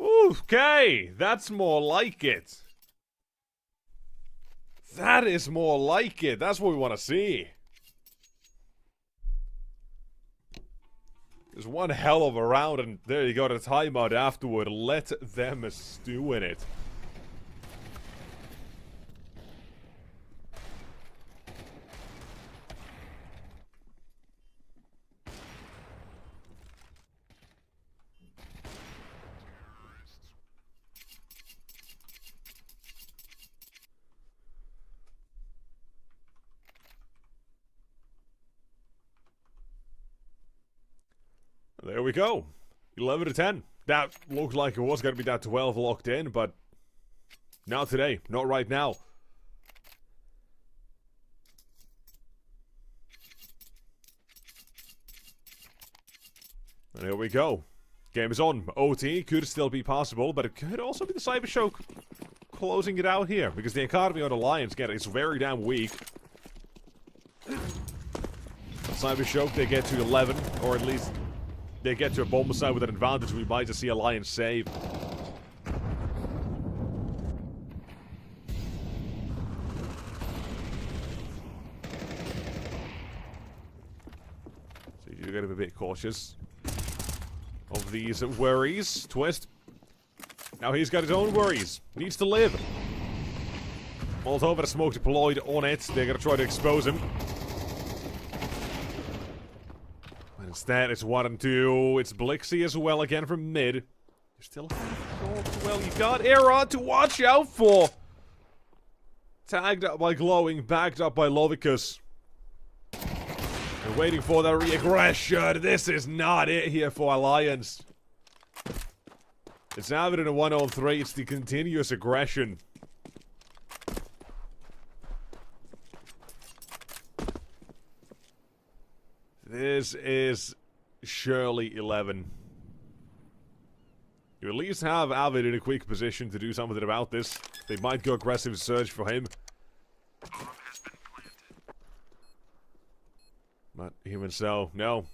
Okay, that's more like it. That is more like it. That's what we want to see. There's one hell of a round, and there you go, the timeout afterward. Let them stew in it. There we go. 11 to 10. That looked like it was going to be that 12 locked in, but not today. Not right now. And here we go. Game is on. OT could still be possible, but it could also be the Cybershock closing it out here, because the Academy on Alliance, again, is very damn weak. Cybershock, they get to 11, or at least they get to a bomber side with an advantage. We might just see Alliance save. So you gotta be a bit cautious of these worries. Twist. Now he's got his own worries. Needs to live. Molotov and a smoke deployed on it. They're gonna try to expose him. Instead, it's 1 and 2. It's Blixie as well again from mid. You still have well, you got Era to watch out for. Tagged up by Glowing, backed up by Lovicus. They're waiting for that re-aggression. This is not it here for Alliance. It's Avid in a 1-on-3. It's the continuous aggression. This is surely 11. You at least have Avid in a quick position to do something about this. They might go aggressive search for him. But even so, no.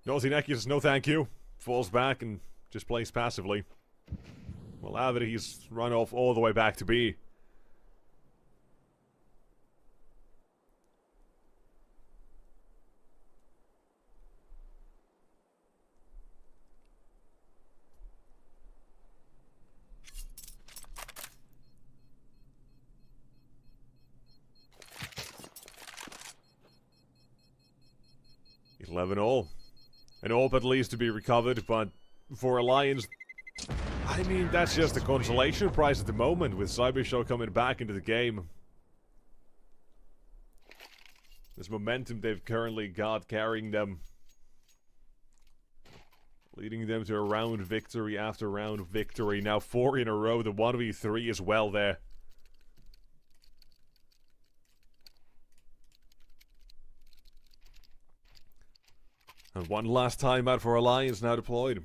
Naughty Nekius, no thank you. Falls back and just plays passively. Well, Avid, he's run off all the way back to B. 11 all. An AWP at least to be recovered, but for Alliance, I mean, that's just a consolation prize at the moment, with Cybershock coming back into the game. This momentum they've currently got carrying them, leading them to a round victory after round victory. Now 4 in a row, the 1v3 as well there. And one last time out for Alliance now deployed.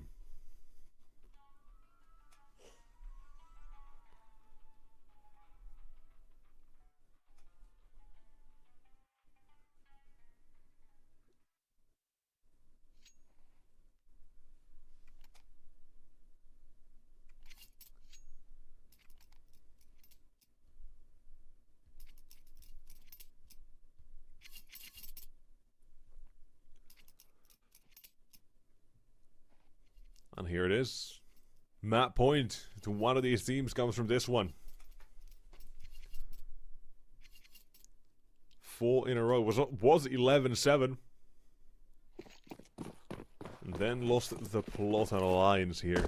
And here it is. Map point to one of these teams comes from this one. 4 in a row. Was 11-7. And then lost the plot on Alliance here.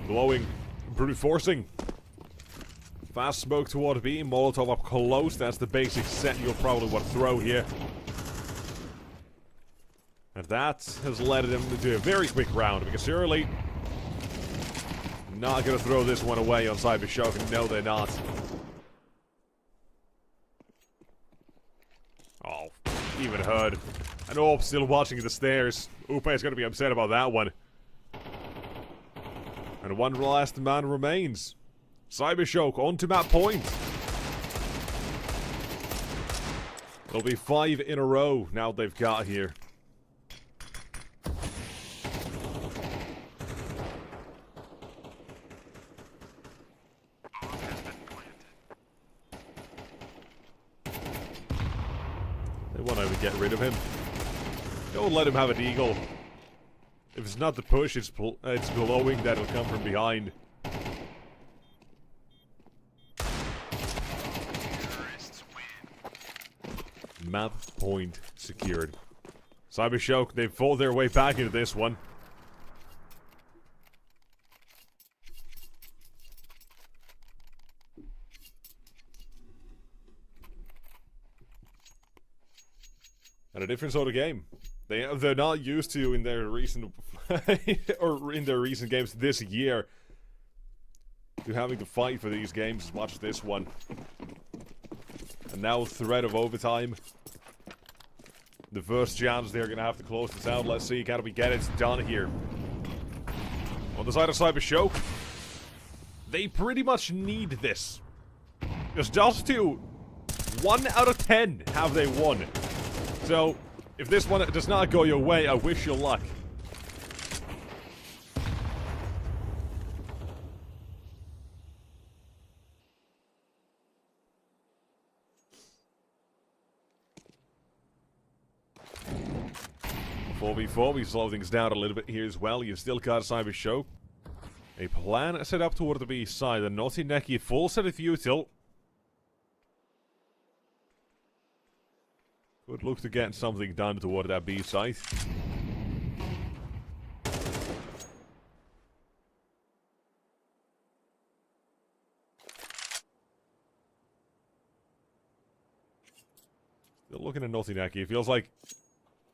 Blowing. Brute forcing. Fast smoke toward B, Molotov up close. That's the basic set you'll probably want to throw here. And that has led them to a very quick round, because surely not going to throw this one away on Cybershock. No, they're not. Oh, even heard. And AWP still watching the stairs. Upe is going to be upset about that one. And one last man remains. Cybershock onto map point. There'll be 5 in a row now they've got here. They want to get rid of him. Don't let him have a deagle. If it's not the push, it's blowing that'll come from behind. Map point secured. Cybershock, they've fought their way back into this one. And a different sort of game. They're not used to in their recent or in their recent games this year to having to fight for these games as much as this one. And now threat of overtime. The first chance they're going to have to close this out. Let's see, can we get it done here? On the side of Cybershock, they pretty much need this. Just to 1 out of 10 have they won. So, if this one does not go your way, I wish you luck. Before we slow things down a little bit here as well, you've still got Cybershock. A plan set up toward the B side. The Naughty Necky full set of util. Could look to get something done toward that B side. Still looking at Naughty Necky. It feels like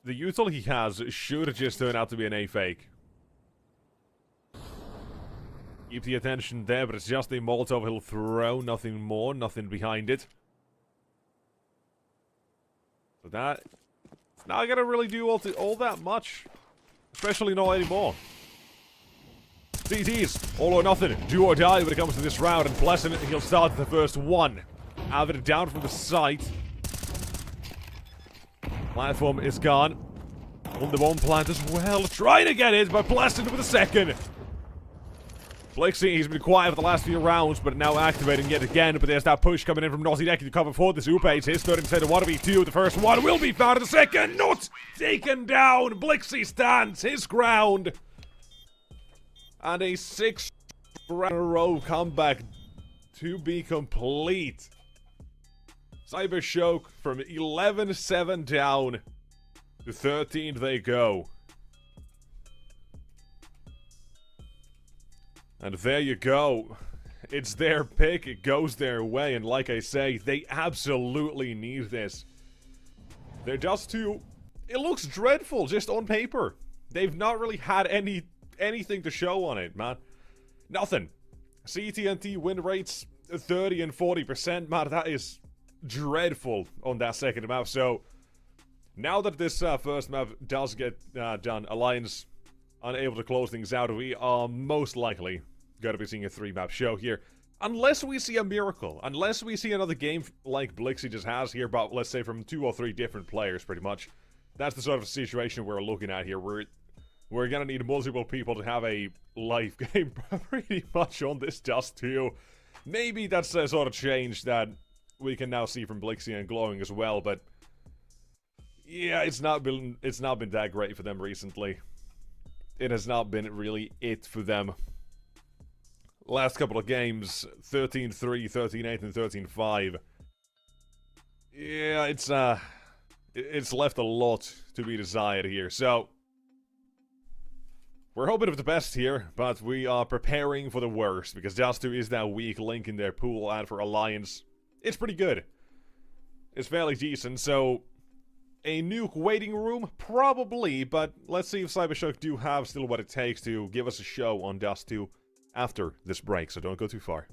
the util he has should just turn out to be an A fake. Keep the attention there, but it's just a Molotov he'll throw. Nothing more, nothing behind it. So that... it's not gonna really do all that much. Especially not anymore. CTs, all or nothing, do or die when it comes to this round. And Pleasant, he'll start the first one. Avid down from the site. Platform is gone. On the bomb plant as well. Trying to get it, but Pleasant with a second. Blixie, he's been quiet for the last few rounds, but now activating yet again. But there's that push coming in from Naughty Necky to cover for this Upe. It's his third instead of 1v2. The first one will be found. The second, not taken down. Blixie stands his ground. And a 6 round in a row comeback to be complete. Cybershock from 11-7 down to 13 they go. And there you go. It's their pick, it goes their way, and like I say, they absolutely need this. They're just too... It looks dreadful just on paper. They've not really had anything to show on it, man. Nothing. CT&T win rates 30 and 40%, man, that is dreadful on that second map. So, now that this first map does get done, Alliance unable to close things out, we are most likely going to be seeing a 3-map show here. Unless we see a miracle. Unless we see another game like Blixie just has here, but let's say from 2 or 3 different players, pretty much. That's the sort of situation we're looking at here. We're going to need multiple people to have a live game pretty much on this Dust 2. Maybe that's a sort of change that we can now see from Blixie and Glowing as well, but yeah, it's not been that great for them recently. It has not been really it for them. Last couple of games, 13-3, 13-8, and 13-5. Yeah, it's left a lot to be desired here. So, we're hoping for the best here, but we are preparing for the worst, because Dust 2 is that weak link in their pool, and for Alliance, it's pretty good. It's fairly decent, so a nuke waiting room? Probably, but let's see if Cybershock do have still what it takes to give us a show on Dust 2 after this break, so don't go too far.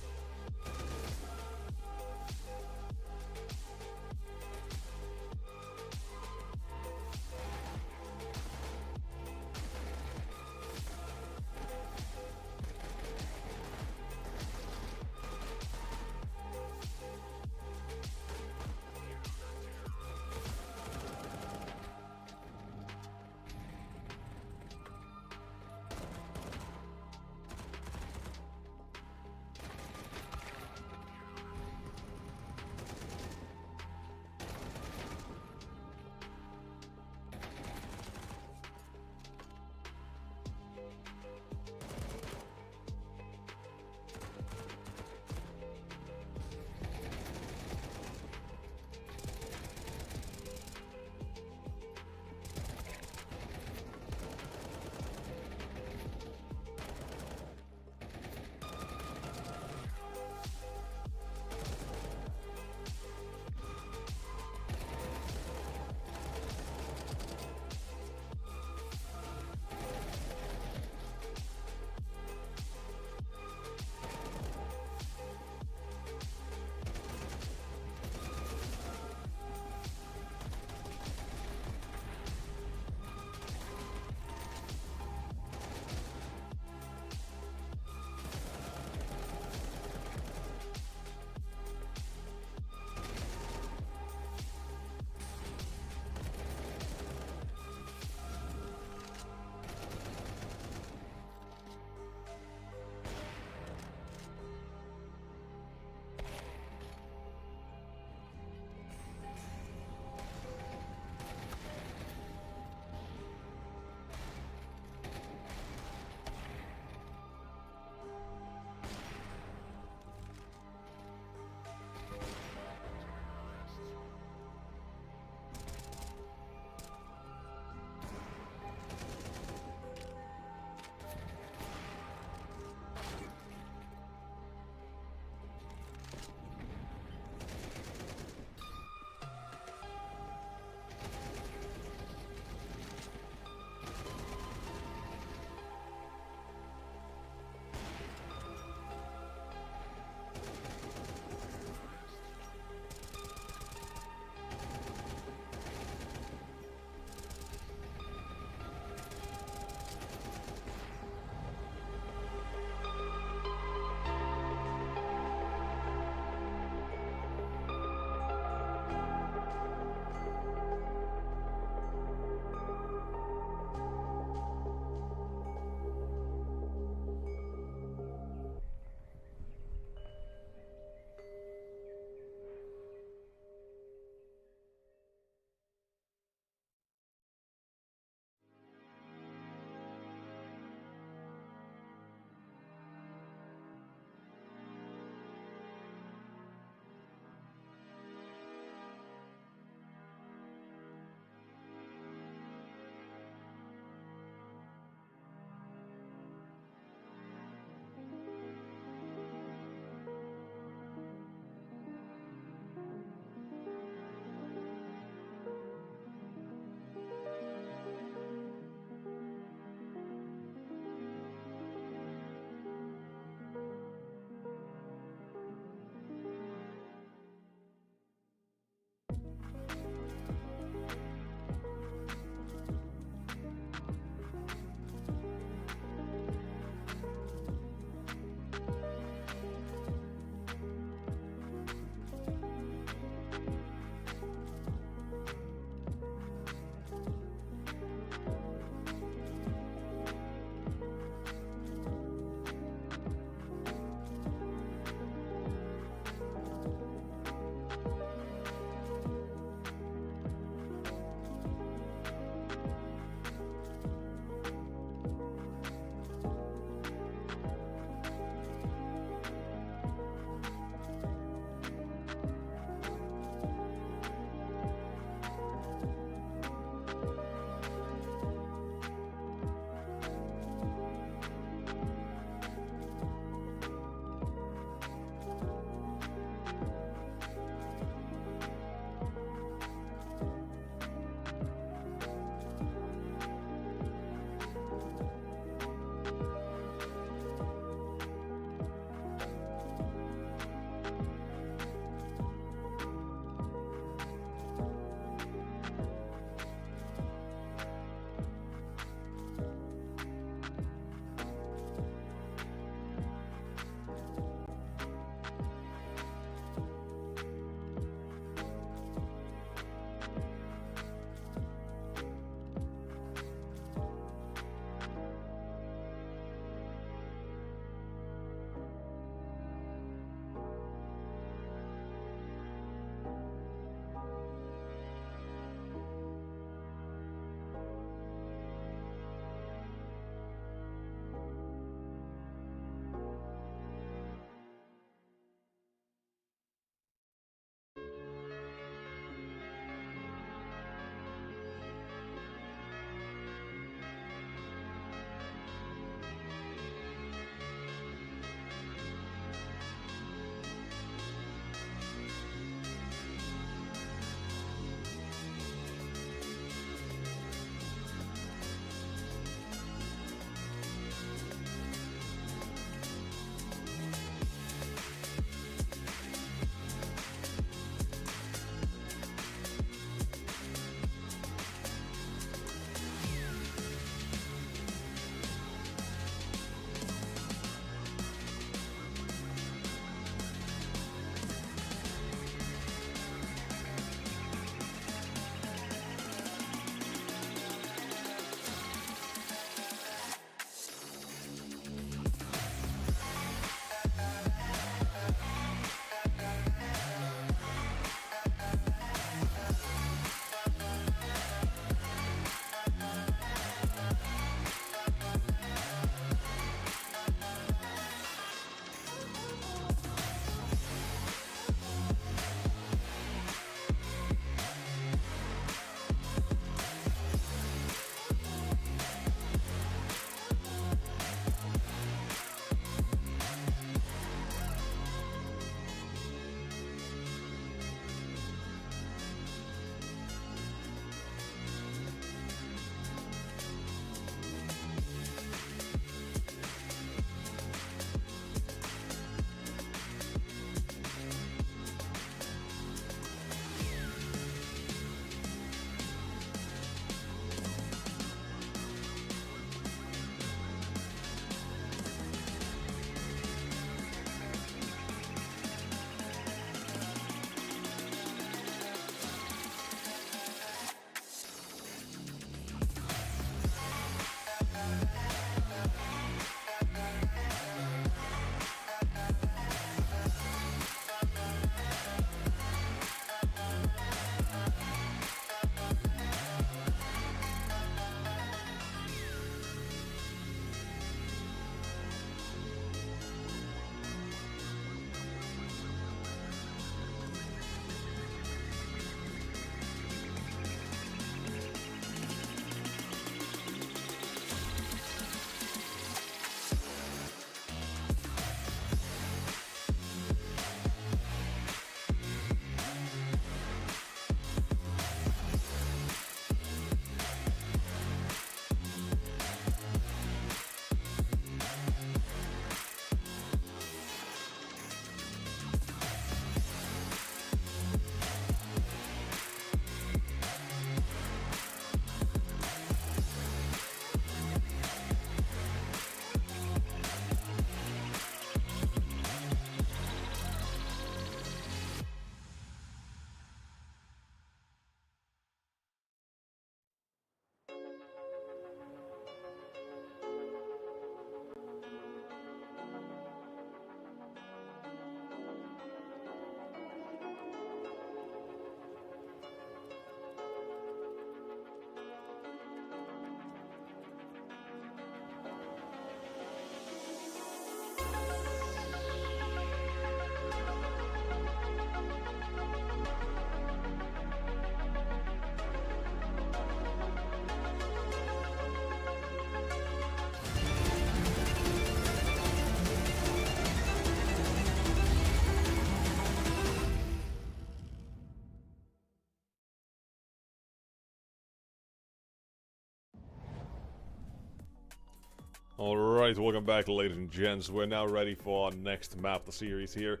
Alright, welcome back, ladies and gents. We're now ready for our next map of the series here.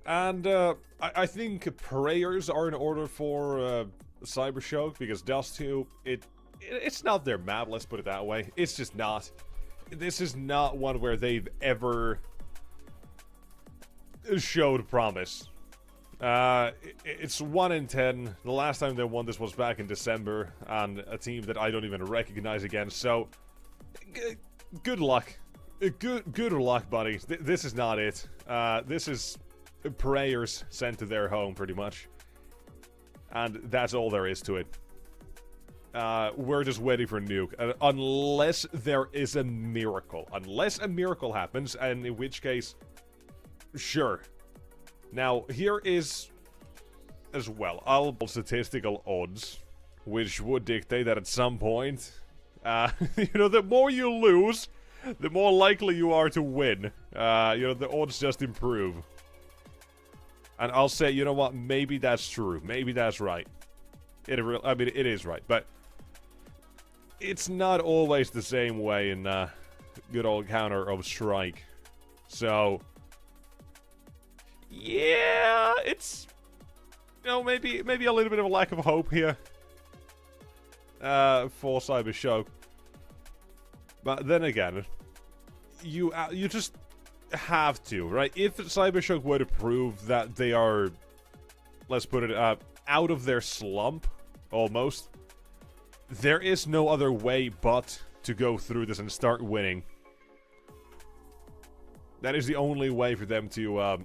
And I think prayers are in order for Cybershock, because Dust 2, it's not their map, let's put it that way. It's just not. This is not one where they've ever showed promise. It's 1 in 10. The last time they won this was back in December, and a team that I don't even recognize again, so good luck. Good luck, buddies. This is not it. This is prayers sent to their home, pretty much. And that's all there is to it. We're just waiting for a nuke. Unless there is a miracle. Unless a miracle happens, and in which case, sure. Now, here is, as well, statistical odds, which would dictate that at some point, you know, the more you lose, the more likely you are to win. You know, the odds just improve. And I'll say, you know what, maybe that's true. Maybe that's right. I mean, it is right, but it's not always the same way in good old Counter of Strike. So, yeah, it's, you know, maybe a little bit of a lack of hope here for Cybershock. But then again, you just have to, right? If Cybershock were to prove that they are, let's put it, out of their slump, almost, there is no other way but to go through this and start winning. That is the only way for them to,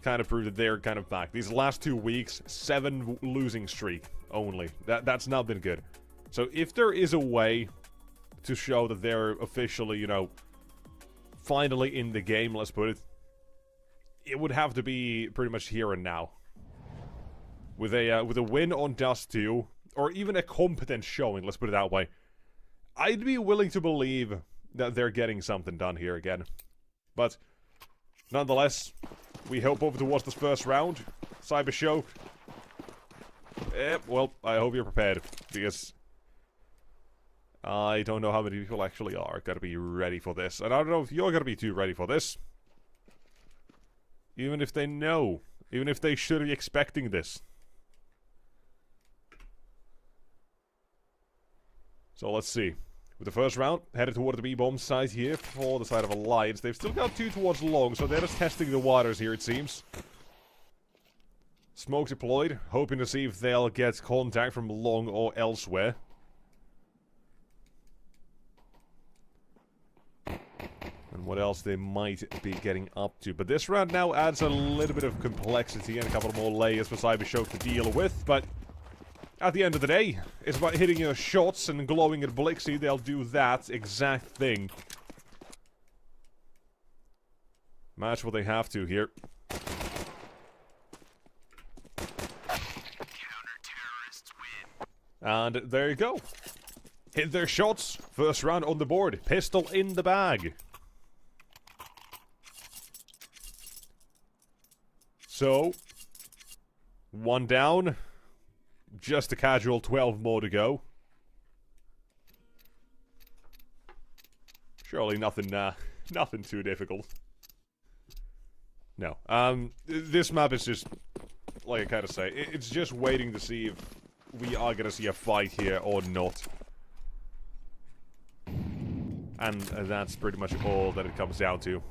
kind of prove that they're kind of back. These last 2 weeks, 7 losing streak only. That's not been good. So if there is a way to show that they're officially, you know, finally in the game, let's put it, it would have to be pretty much here and now. With a win on Dust 2, or even a competent showing, let's put it that way, I'd be willing to believe that they're getting something done here again. But nonetheless, we hope over towards this first round. Cybershock. Well, I hope you're prepared, because I don't know how many people actually are gonna be ready for this. And I don't know if you're gonna be too ready for this. Even if they know. Even if they should be expecting this. So let's see. With the first round, headed toward the B-bomb side here for the side of Alliance. They've still got 2 towards long, so they're just testing the waters here, it seems. Smoke deployed, hoping to see if they'll get contact from long or elsewhere. And what else they might be getting up to. But this round now adds a little bit of complexity and a couple more layers for Cybershock to deal with, but at the end of the day, it's about hitting your shots and glowing at Blixie. They'll do that exact thing. Match what they have to here. Counter-terrorists win. And there you go. Hit their shots. First round on the board. Pistol in the bag. So, 1 down. Just a casual 12 more to go. Surely nothing, nothing too difficult. No. This map is just, like I kind of say, it's just waiting to see if we are gonna see a fight here or not. And that's pretty much all that it comes down to.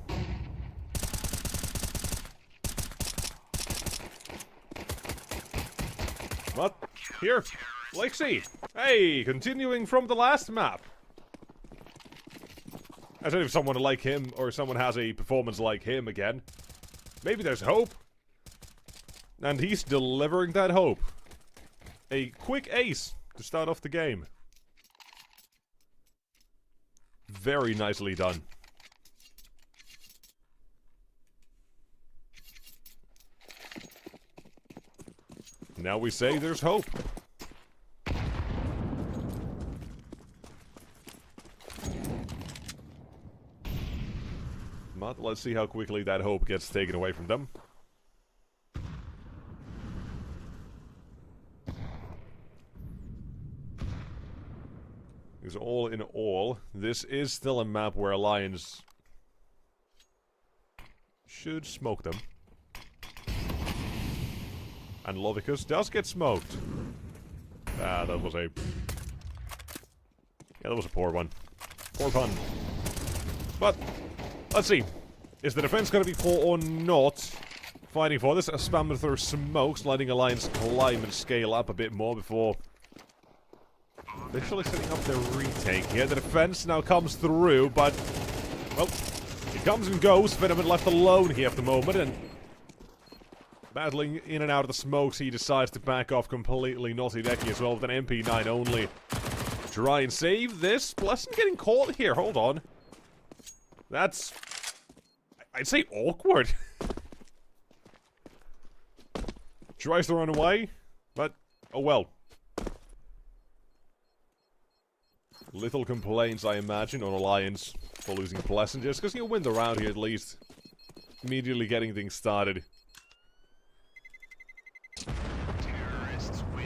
What? Here, Lexi! Hey, continuing from the last map. As if someone like him, or someone has a performance like him again. Maybe there's hope. And he's delivering that hope. A quick ace to start off the game. Very nicely done. Now we say there's hope. But let's see how quickly that hope gets taken away from them. Because all in all, this is still a map where Alliance should smoke them. And Lovicus does get smoked. Ah, that was a... Yeah, that was a poor one. Poor pun. But, let's see. Is the defense going to be full or not? Fighting for this. Spamming through smokes, letting Alliance climb and scale up a bit more before... Officially setting up their retake here. The defense now comes through, but... Well, it comes and goes. Venom left alone here at the moment, and... Battling in and out of the smokes, he decides to back off completely. Naughty Decky as well with an MP9 only. Try and save this. Blessing getting caught here. Hold on. That's... I'd say awkward. Tries to run away, but... Oh well. Little complaints, I imagine, on Alliance for losing Pleasant. Just because he'll win the round here at least. Immediately getting things started. Terrorists win.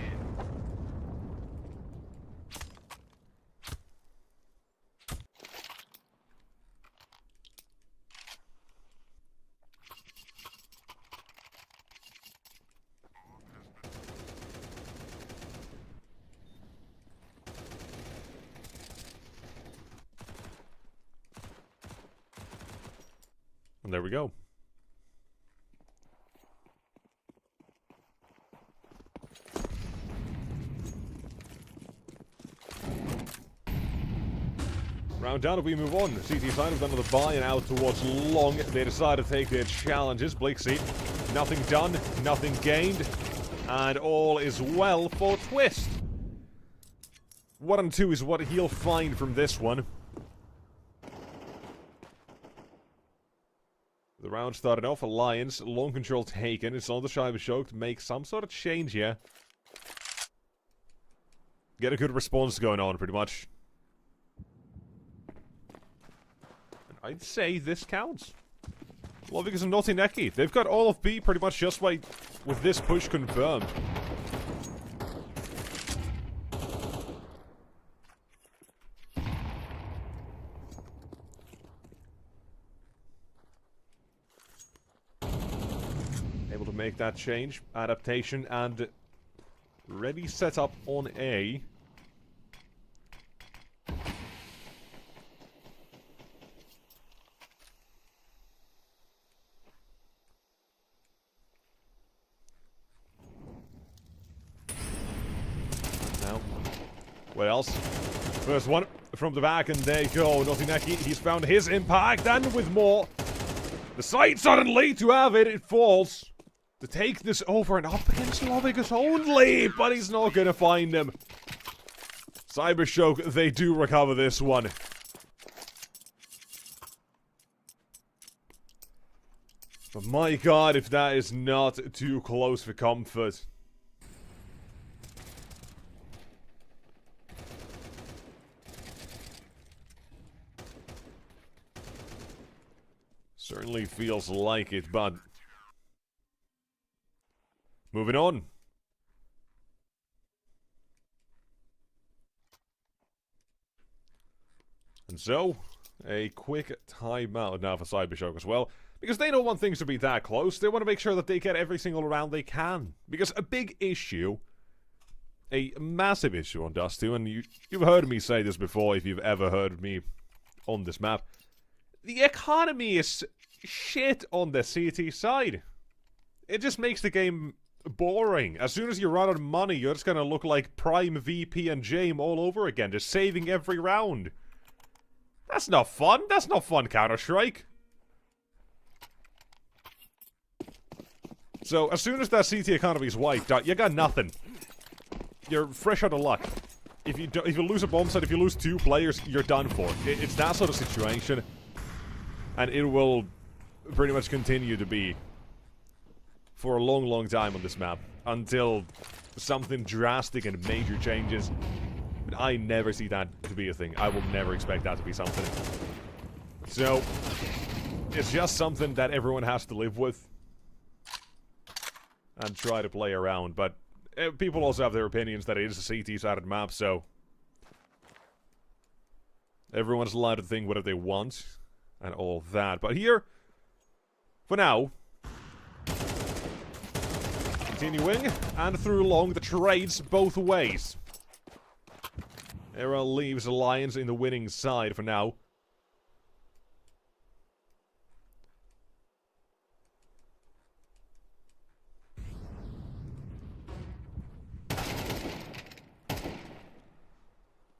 And there we go. Round down, we move on. CT side have done the buy and out towards long. They decide to take their challenges. Blixie, nothing done, nothing gained, and all is well for Twist. 1 and 2 is what he'll find from this one. The round started off, Alliance, long control taken. It's on the Scheibe to make some sort of change here. Get a good response going on, pretty much. And I'd say this counts. Lovicus and Naughty Necky. They've got all of B pretty much just by with this push confirmed. Able to make that change, adaptation, and ready set up on A. Now, what else? First one from the back, and there you go. Naughty Necky, he's found his impact, and with more. The sight suddenly to have it, it falls. To take this over and up against Lovicus only, but he's not gonna find him. Cybershock, they do recover this one. But my god, if that is not too close for comfort. Certainly feels like it, but... Moving on. And so, a quick timeout now for Cybershock as well. Because they don't want things to be that close. They want to make sure that they get every single round they can. Because a big issue, a massive issue on Dust 2, and you've heard me say this before if you've ever heard me on this map. The economy is shit on the CT side. It just makes the game boring. As soon as you run out of money, you're just gonna look like Prime, VP, and Jame all over again, just saving every round. That's not fun. That's not fun, Counter-Strike. So, as soon as that CT economy is wiped out, you got nothing. You're fresh out of luck. If you lose a bomb site, if you lose 2 players, you're done for. It's that sort of situation. And it will pretty much continue to be for a long, long time on this map. Until something drastic and major changes. But I never see that to be a thing. I will never expect that to be something. So, it's just something that everyone has to live with. And try to play around. But people also have their opinions that it is a CT-sided map, so... Everyone's allowed to think whatever they want and all that. But here, for now, continuing and through along the trades both ways. Era leaves Alliance in the winning side for now.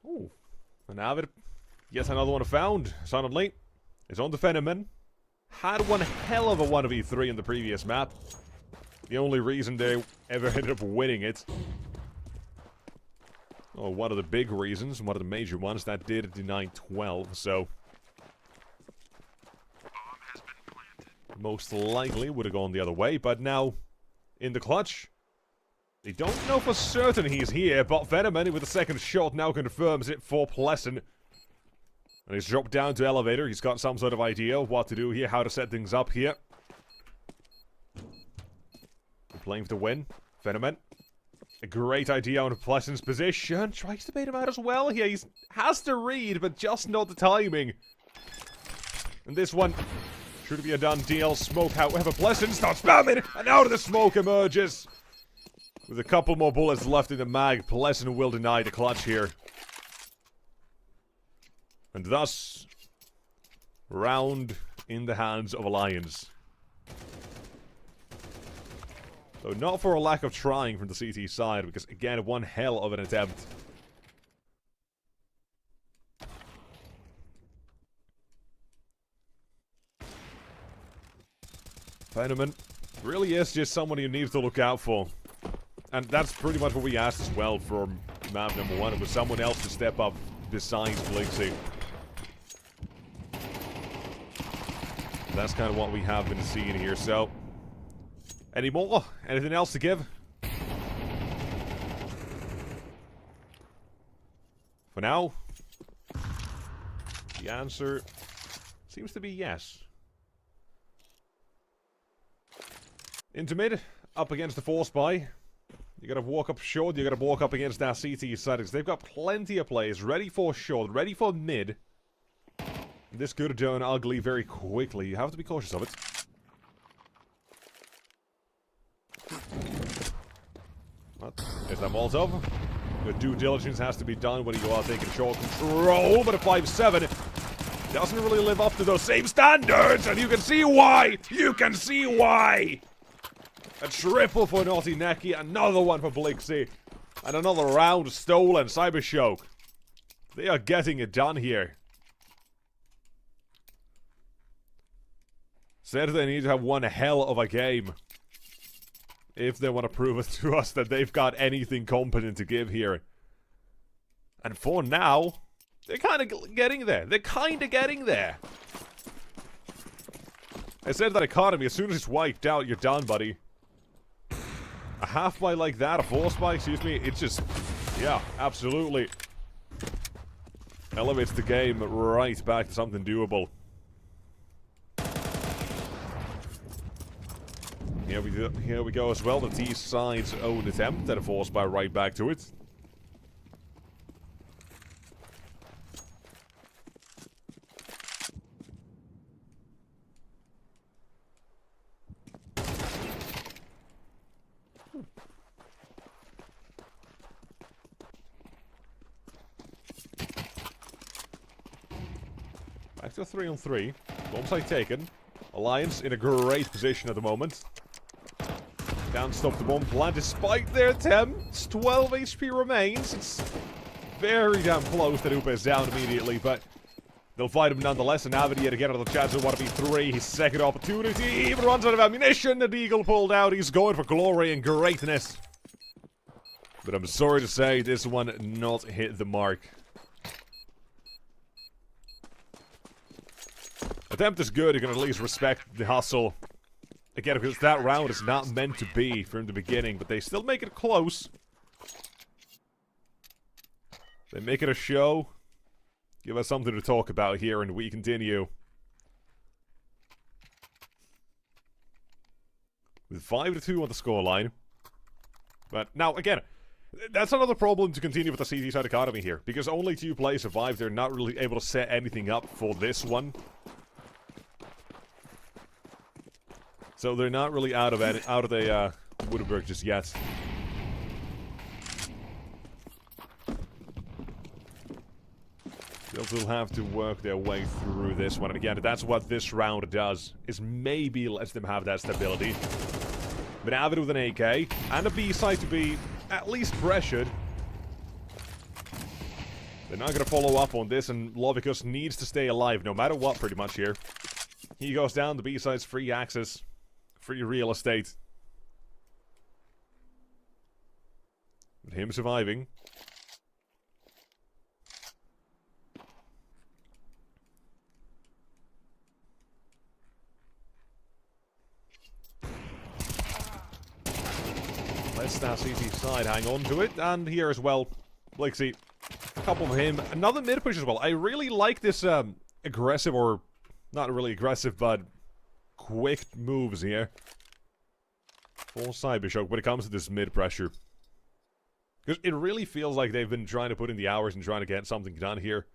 Ooh. And Avid, yet another one found. Suddenly, his own Defenderman had one hell of a 1v3 in the previous map. The only reason they ever ended up winning it. Oh, one of the big reasons, one of the major ones, that did deny 12, so most likely would have gone the other way, but now in the clutch. They don't know for certain he's here, but Venomman with the second shot now confirms it for Pleasant. And he's dropped down to elevator. He's got some sort of idea of what to do here, how to set things up here. Playing for the win. Venomman. A great idea on Pleasant's position. Tries to bait him out as well here. He has to read, but just not the timing. And this one should be a done deal. Smoke, however, Pleasant starts spamming, and out of the smoke emerges. With a couple more bullets left in the mag, Pleasant will deny the clutch here. And thus, round in the hands of Alliance. Though not for a lack of trying from the CT side, because again, one hell of an attempt. Venomman really is just someone you need to look out for. And that's pretty much what we asked as well from map number 1. It was someone else to step up besides Blixie. That's kind of what we have been seeing here, so... Any more? Anything else to give? For now, the answer seems to be yes. Into mid, up against the force buy. You gotta walk up short, you gotta walk up against that CT settings. They've got plenty of players ready for short, ready for mid. This could turn ugly very quickly. You have to be cautious of it. There's that Molotov. Your due diligence has to be done when you are taking short control, but a 5-7 doesn't really live up to those same standards, and you can see why! You can see why! A triple for Naughty Neki, another one for Blixie, and another round stolen. Cybershock. They are getting it done here. Said they need to have one hell of a game if they want to prove it to us that they've got anything competent to give here. And for now, they're kind of getting there. They're kind of getting there. I said that economy, as soon as it's wiped out, you're done, buddy. A half buy like that, a force buy, excuse me, it's just, yeah, absolutely elevates the game right back to something doable. Here we go as well. The T side's own attempt at a force buy right back to it. Back to a 3-on-3. Bomb site taken. Alliance in a great position at the moment. Can't stop the bomb plant despite their attempts. 12 HP remains. It's very damn close that Upa is down immediately, but they'll fight him nonetheless. And Avid yet again another chance of 1v3. His second opportunity. He even runs out of ammunition. The Deagle pulled out. He's going for glory and greatness. But I'm sorry to say, this one not hit the mark. Attempt is good. You can at least respect the hustle. Again, because that round is not meant to be from the beginning, but they still make it close. They make it a show. Give us something to talk about here, and we continue. With 5-2 on the scoreline. But now, again, That's another problem to continue with the CT side economy here, because only 2 players survive. They're not really able to set anything up for this one. So they're not really out of the Woodburg just yet. They'll still have to work their way through this one. And again, that's what this round does, is maybe lets them have that stability. But Avid with an AK, and a B-side to be at least pressured. They're not going to follow up on this, and Lovikus needs to stay alive no matter what, pretty much here. He goes down, the B-side's free access, free real estate. With him surviving. Let's now CT side hang on to it, and here as well, Blixie, a couple of him, another mid push as well. I really like this aggressive, or not really aggressive, but quick moves here for Cybershock when it comes to this mid pressure. Because it really feels like they've been trying to put in the hours and trying to get something done here.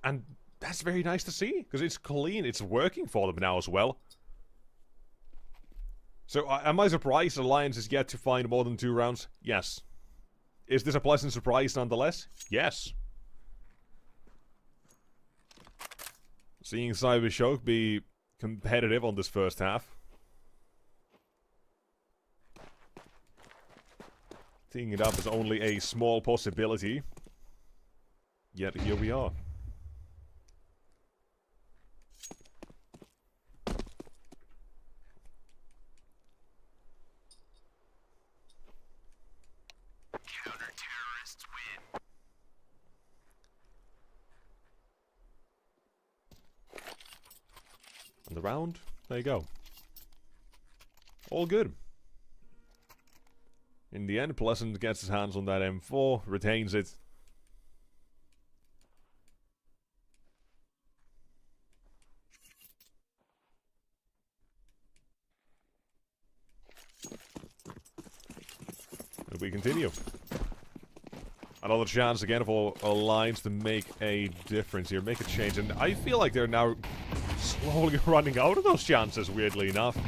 And that's very nice to see, because it's clean, it's working for them now as well. So, am I surprised Alliance is yet to find more than 2 rounds? Yes. Is this a pleasant surprise nonetheless? Yes. Seeing Cybershock be competitive on this first half. Teeing it up is only a small possibility. Yet here we are. Counter-terrorists win. And the round, there you go. All good. In the end, Pleasant gets his hands on that M4, retains it. And we continue. Another chance again for Alliance to make a difference here, make a change. And I feel like they're now slowly running out of those chances, weirdly enough.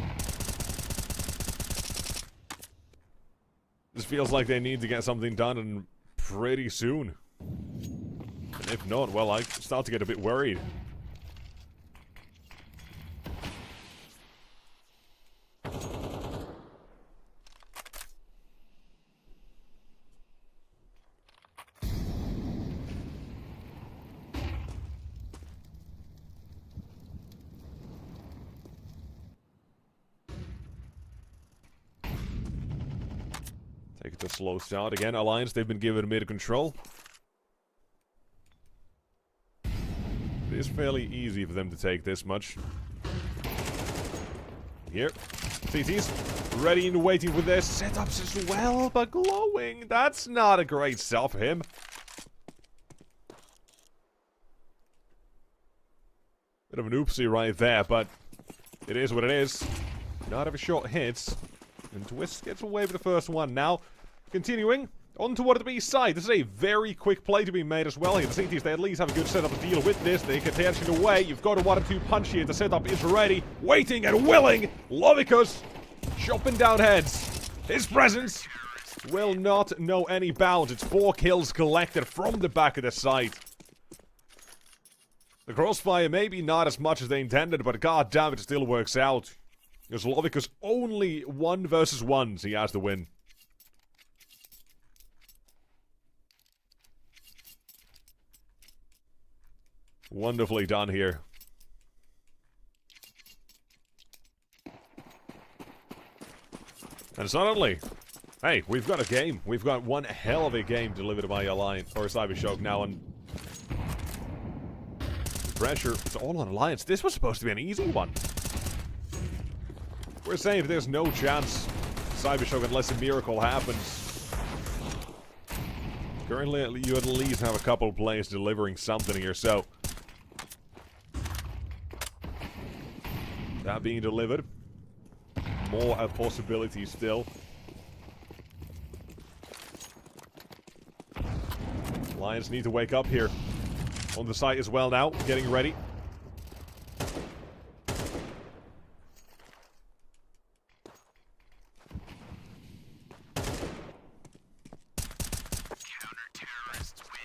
This feels like they need to get something done, and pretty soon. And if not, well, I start to get a bit worried. Take it to slow start again. Alliance, they've been given mid control. It is fairly easy for them to take this much. Here. CT's ready and waiting with their setups as well, but glowing. That's not a great start for him. Bit of an oopsie right there, but it is what it is. Not every shot hits. And Twist gets away with the first one. Now, continuing on toward the B side. This is a very quick play to be made as well here. The CTs, they at least have a good setup to deal with this. They can tear it away. You've got a 1-2 punch here. The setup is ready, waiting and willing. Lovikus chopping down heads. His presence will not know any bounds. It's 4 kills collected from the back of the site. The crossfire maybe not as much as they intended, but god damn it still works out. Because Lovikus only 1 versus 1, so he has the win. Wonderfully done here. And suddenly, hey, we've got a game. We've got one hell of a game delivered by Alliance, or Cybershock now, and the pressure is all on Alliance. This was supposed to be an easy one. We're saying if there's no chance Cybershock unless a miracle happens. Currently, you at least have a couple of players delivering something here, so that being delivered, more a possibility still. Lions need to wake up here. On the site as well now, getting ready.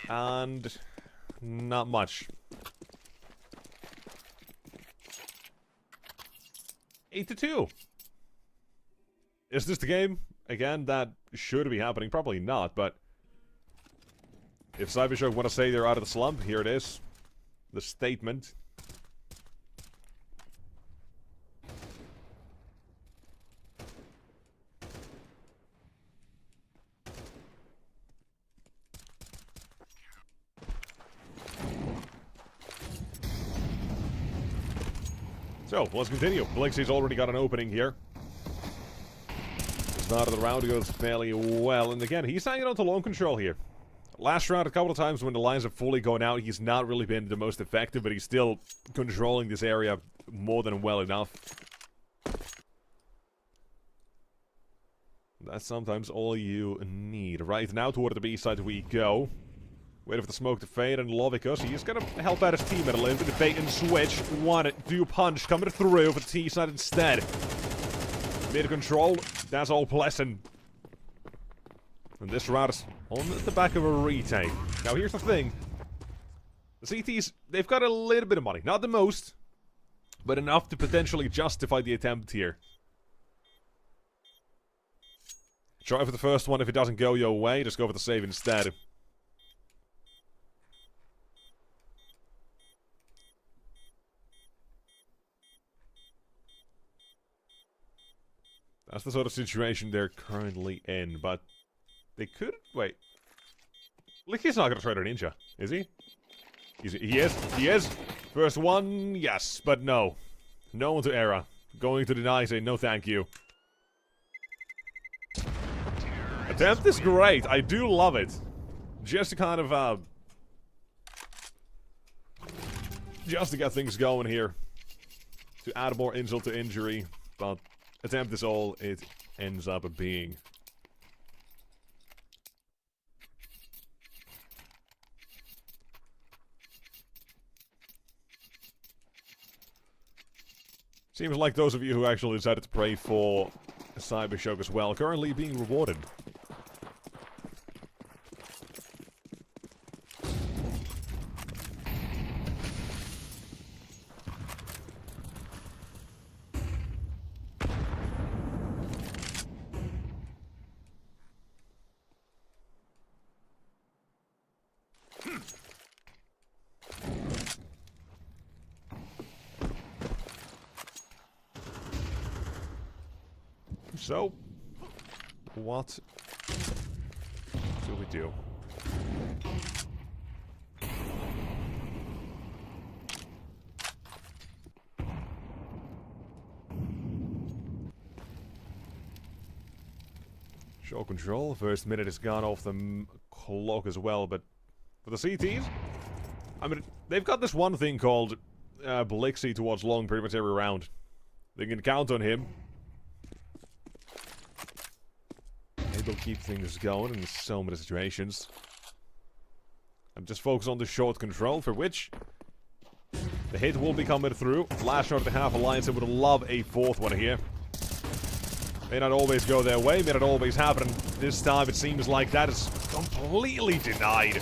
And not much. 8-2. Is this the game? Again, that should be happening. Probably not, but if Cybershock want to say they're out of the slump, here it is. The statement. So, let's continue. Blixie's already got an opening here. The start of the round goes fairly well, and again, he's hanging on to long control here. Last round, a couple of times when the lines have fully gone out, he's not really been the most effective, but he's still controlling this area more than well enough. That's sometimes all you need. Right, now toward the B side we go. Waiting for the smoke to fade, and Lovicus, he's gonna help out his teammate a little bit. The bait and switch. 1-2 punch coming through for the T side instead. Mid control, that's all pleasant. And this round is on the back of a retake. Now here's the thing. The CTs, they've got a little bit of money. Not the most, but enough to potentially justify the attempt here. Try for the first one. If it doesn't go your way, just go for the save instead. That's the sort of situation they're currently in, but they could... Wait. Licky's not gonna try to ninja, is he? He is. He is. First one, yes, but no. No one to Era. Going to deny, say no thank you. Attempt is great. I do love it. Just to kind of, just to get things going here. To add more insult to injury, but... Attempt is all it ends up being. Seems like those of you who actually decided to pray for Cybershock as well, currently being rewarded. So, what do we do? Show control. First minute is gone off the clock as well, but for the CTs, I mean, they've got this one thing called Blixie towards long pretty much every round. They can count on him. They'll keep things going in so many situations. I'm just focused on the short control, for which the hit will be coming through. Last shot of the half alliance, I would love a fourth one here. May not always go their way, may not always happen. This time it seems like that is completely denied.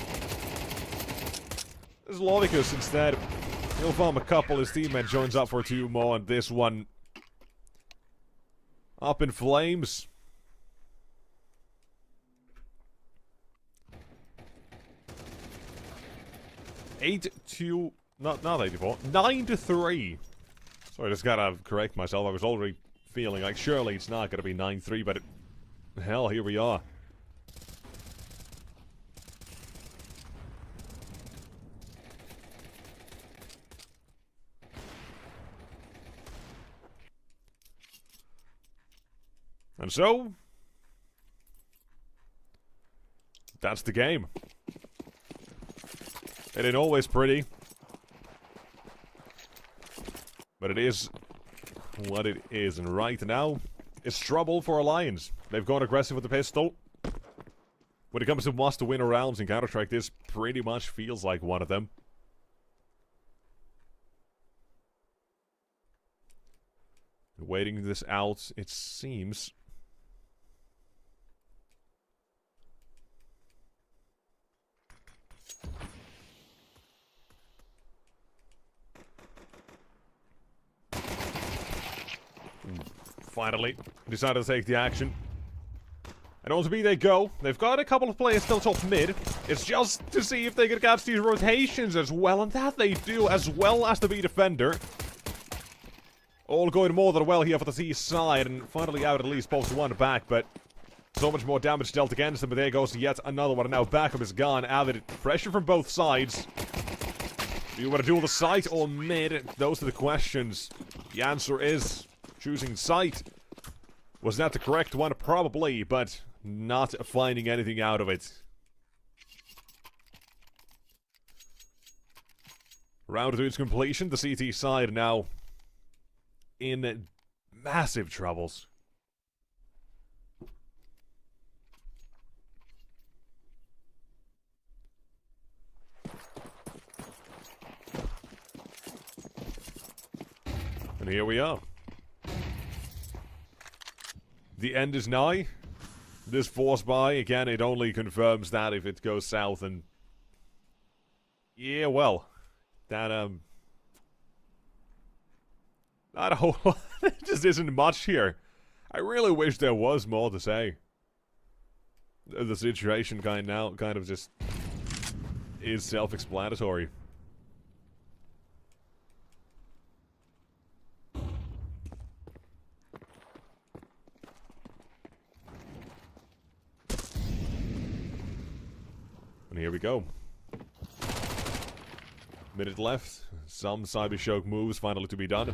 There's Lovicus instead. He'll farm a couple, his teammate joins up for two more, and this one up in flames. 8-2, not 84, 9-3. Sorry, I just gotta correct myself. I was already feeling like surely it's not gonna be 9-3, but hell, here we are. And so, that's the game. It ain't always pretty, but it is what it is. And right now, it's trouble for Alliance. They've gone aggressive with the pistol. When it comes to must-win rounds in Counter-Strike, this pretty much feels like one of them. Waiting this out, it seems. Finally, decided to take the action. And on to B they go. They've got a couple of players still top mid. It's just to see if they can catch these rotations as well, and that they do, as well as the B defender. All going more than well here for the C side, and finally out at least pops one back, but so much more damage dealt against him, but there goes yet another one, and now backup is gone. Added pressure from both sides. Do you want to duel the site or mid? Those are the questions. The answer is choosing site. Was that the correct one? Probably, but not finding anything out of it. Round to its completion, the CT side now in massive troubles. And here we are. The end is nigh. This force buy, again, it only confirms that if it goes south, and yeah, well, that not a whole lot. There just isn't much here. I really wish there was more to say. The situation kind of just is self-explanatory. And here we go. Minute left. Some Cybershock moves finally to be done.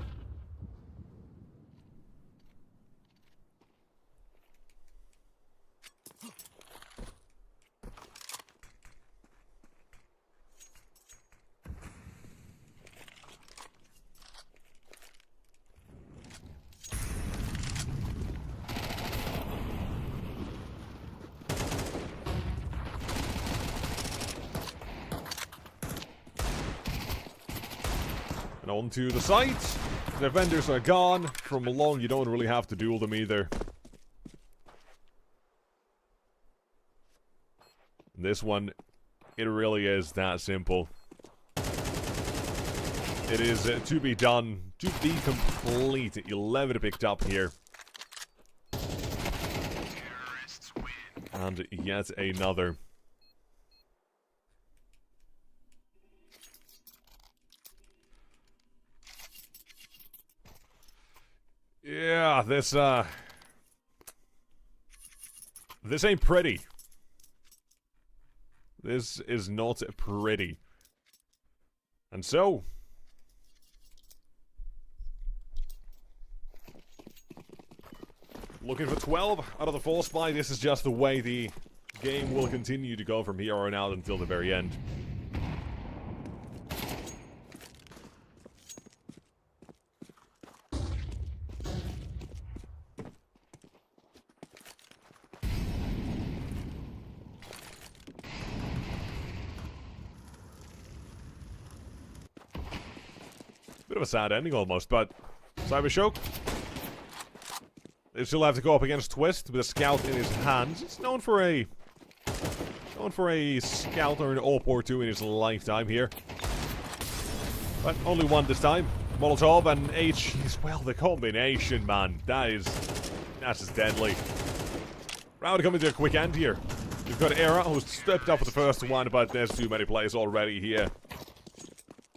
And on to the site. The vendors are gone. From long, you don't really have to duel them either. This one, it really is that simple. It is to be done, to be complete. 11 picked up here. And yet another. Yeah, this ain't pretty. This is not pretty. And so, looking for 12 out of the force buy. This is just the way the game will continue to go from here on out until the very end. Bit of a sad ending almost, but Cybershock, they still have to go up against Twist with a scout in his hands. He's known for a scout or an AWP or two in his lifetime here, but only one this time. Molotov and H is, well, the combination, man, that's just deadly. Round coming to a quick end here. You've got Era, who's stepped up with the first one, but there's too many players already here.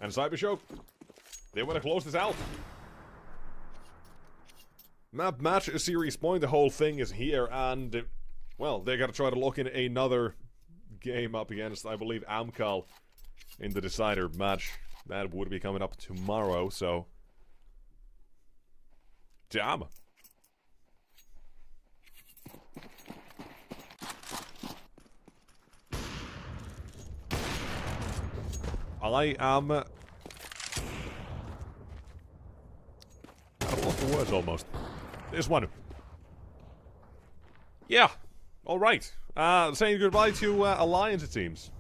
And Cybershock, they want to close this out. Map match series point, the whole thing is here, and, well, they gotta try to lock in another game up against, I believe, Amcal in the decider match. That would be coming up tomorrow, so. Damn. I am. I've lost the words almost. This one. Yeah. Alright. Saying goodbye to Alliance, it seems.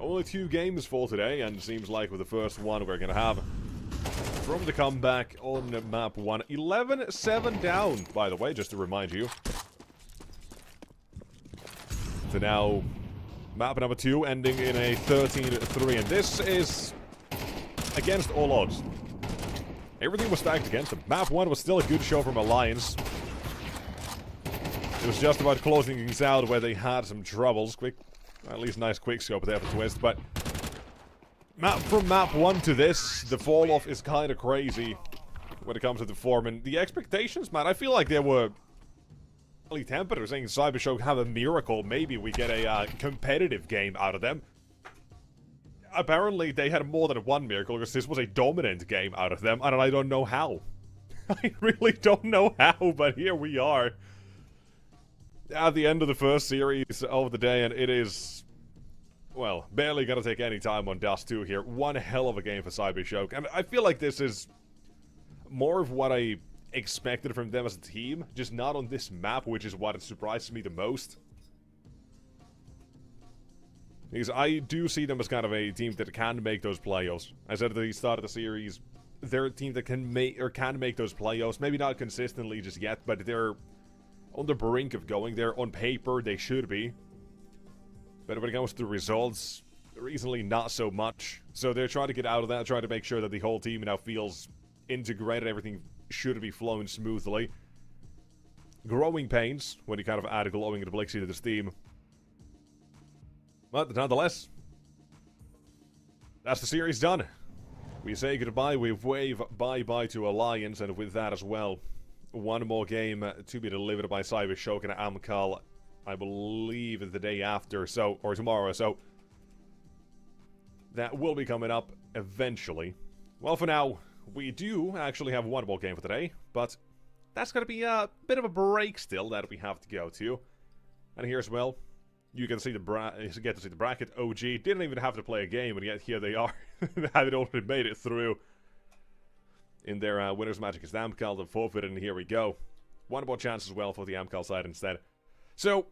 Only 2 games for today, and it seems like with the first one we're gonna have from the comeback on map 1. 11-7 down, by the way, just to remind you. So now, map number 2 ending in a 13-3, and this is against all odds. Everything was stacked against them. Map 1 was still a good show from Alliance. It was just about closing things out where they had some troubles. At least nice quick scope there for Twist, but from map 1 to this, the fall off is kind of crazy when it comes to the form. And the expectations, man, I feel like they were really tempered. They're saying Cybershock have a miracle. Maybe we get a competitive game out of them. Apparently, they had more than one miracle because this was a dominant game out of them, and I don't know how. I really don't know how, but here we are. At the end of the first series of the day, and it is, well, barely gonna take any time on Dust 2 here. One hell of a game for Cybershock, and I feel like this is more of what I expected from them as a team, just not on this map, which is what surprises me the most. Because I do see them as kind of a team that can make those playoffs. I said at the start of the series, they're a team that can make those playoffs. Maybe not consistently just yet, but they're on the brink of going there. On paper, they should be. But when it comes to the results, recently not so much. So they're trying to get out of that, trying to make sure that the whole team now feels integrated, everything should be flowing smoothly. Growing pains when you kind of add Glowing and Blixie to this team. But nonetheless, that's the series done. We say goodbye, we wave bye-bye to Alliance, and with that as well, one more game to be delivered by Cybershock and Amcal, I believe the day after, or tomorrow, so that will be coming up eventually. Well, for now, we do actually have one more game for today, but that's going to be a bit of a break still that we have to go to. And here as well, you can see the bracket. OG didn't even have to play a game, and yet here they are. They had already made it through in their winner's match against Amcal and forfeited, and here we go. One more chance as well for the Amcal side instead. So,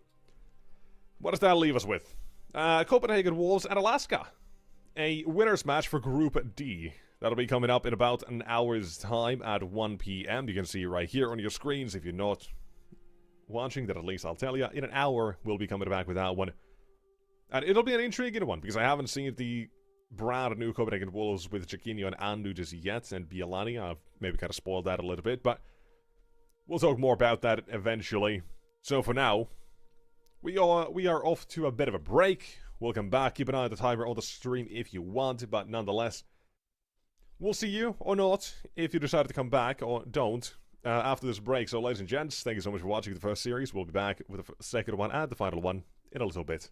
what does that leave us with? Copenhagen Wolves and Alaska. A winner's match for Group D. That'll be coming up in about an hour's time at 1 PM. You can see right here on your screens. If you're not watching that, at least I'll tell you, in an hour we'll be coming back with that one. And it'll be an intriguing one, because I haven't seen the brand new Copenhagen Wolves with Chiquinho and Andu just yet, and Bialani. I've maybe kind of spoiled that a little bit, but we'll talk more about that eventually. So for now, we are off to a bit of a break. We'll come back, keep an eye on the timer on the stream if you want, but nonetheless, we'll see you, or not, if you decide to come back, or don't, after this break. So ladies and gents, thank you so much for watching the first series. We'll be back with the second one and the final one in a little bit.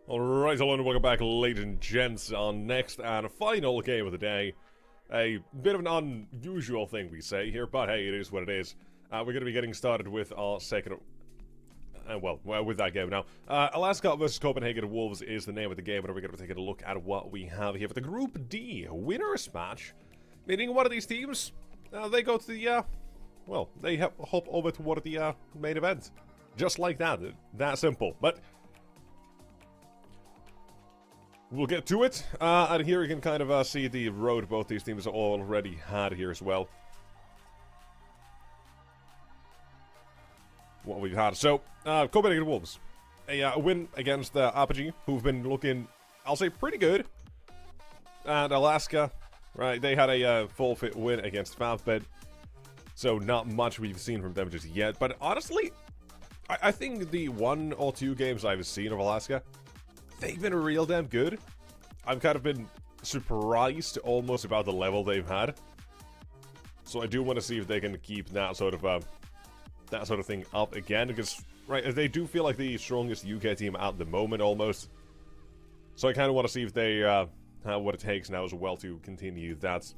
Alright, hello and welcome back, ladies and gents, on next and final game of the day. A bit of an unusual thing we say here, but hey, it is what it is. We're going to be getting started with our second... well, with that game now. Alaska vs Copenhagen Wolves is the name of the game, and we're going to be taking a look at what we have here for the Group D winners match. Meaning one of these teams, they go to the, well, they hop over to one of the main events. Just like that. That simple. But we'll get to it, and here you can kind of see the road both these teams already had here as well. What we've had. So, Copenhagen Wolves. A win against Apogee, who've been looking, I'll say, pretty good. And Alaska, right, they had a full-fit win against Favbed. So, not much we've seen from them just yet. But honestly, I think the 1 or 2 games I've seen of Alaska, they've been real damn good. I've kind of been surprised almost about the level they've had. So I do want to see if they can keep that sort of thing up again, because right, they do feel like the strongest UK team at the moment almost. So I kind of want to see if they have what it takes now as well to continue that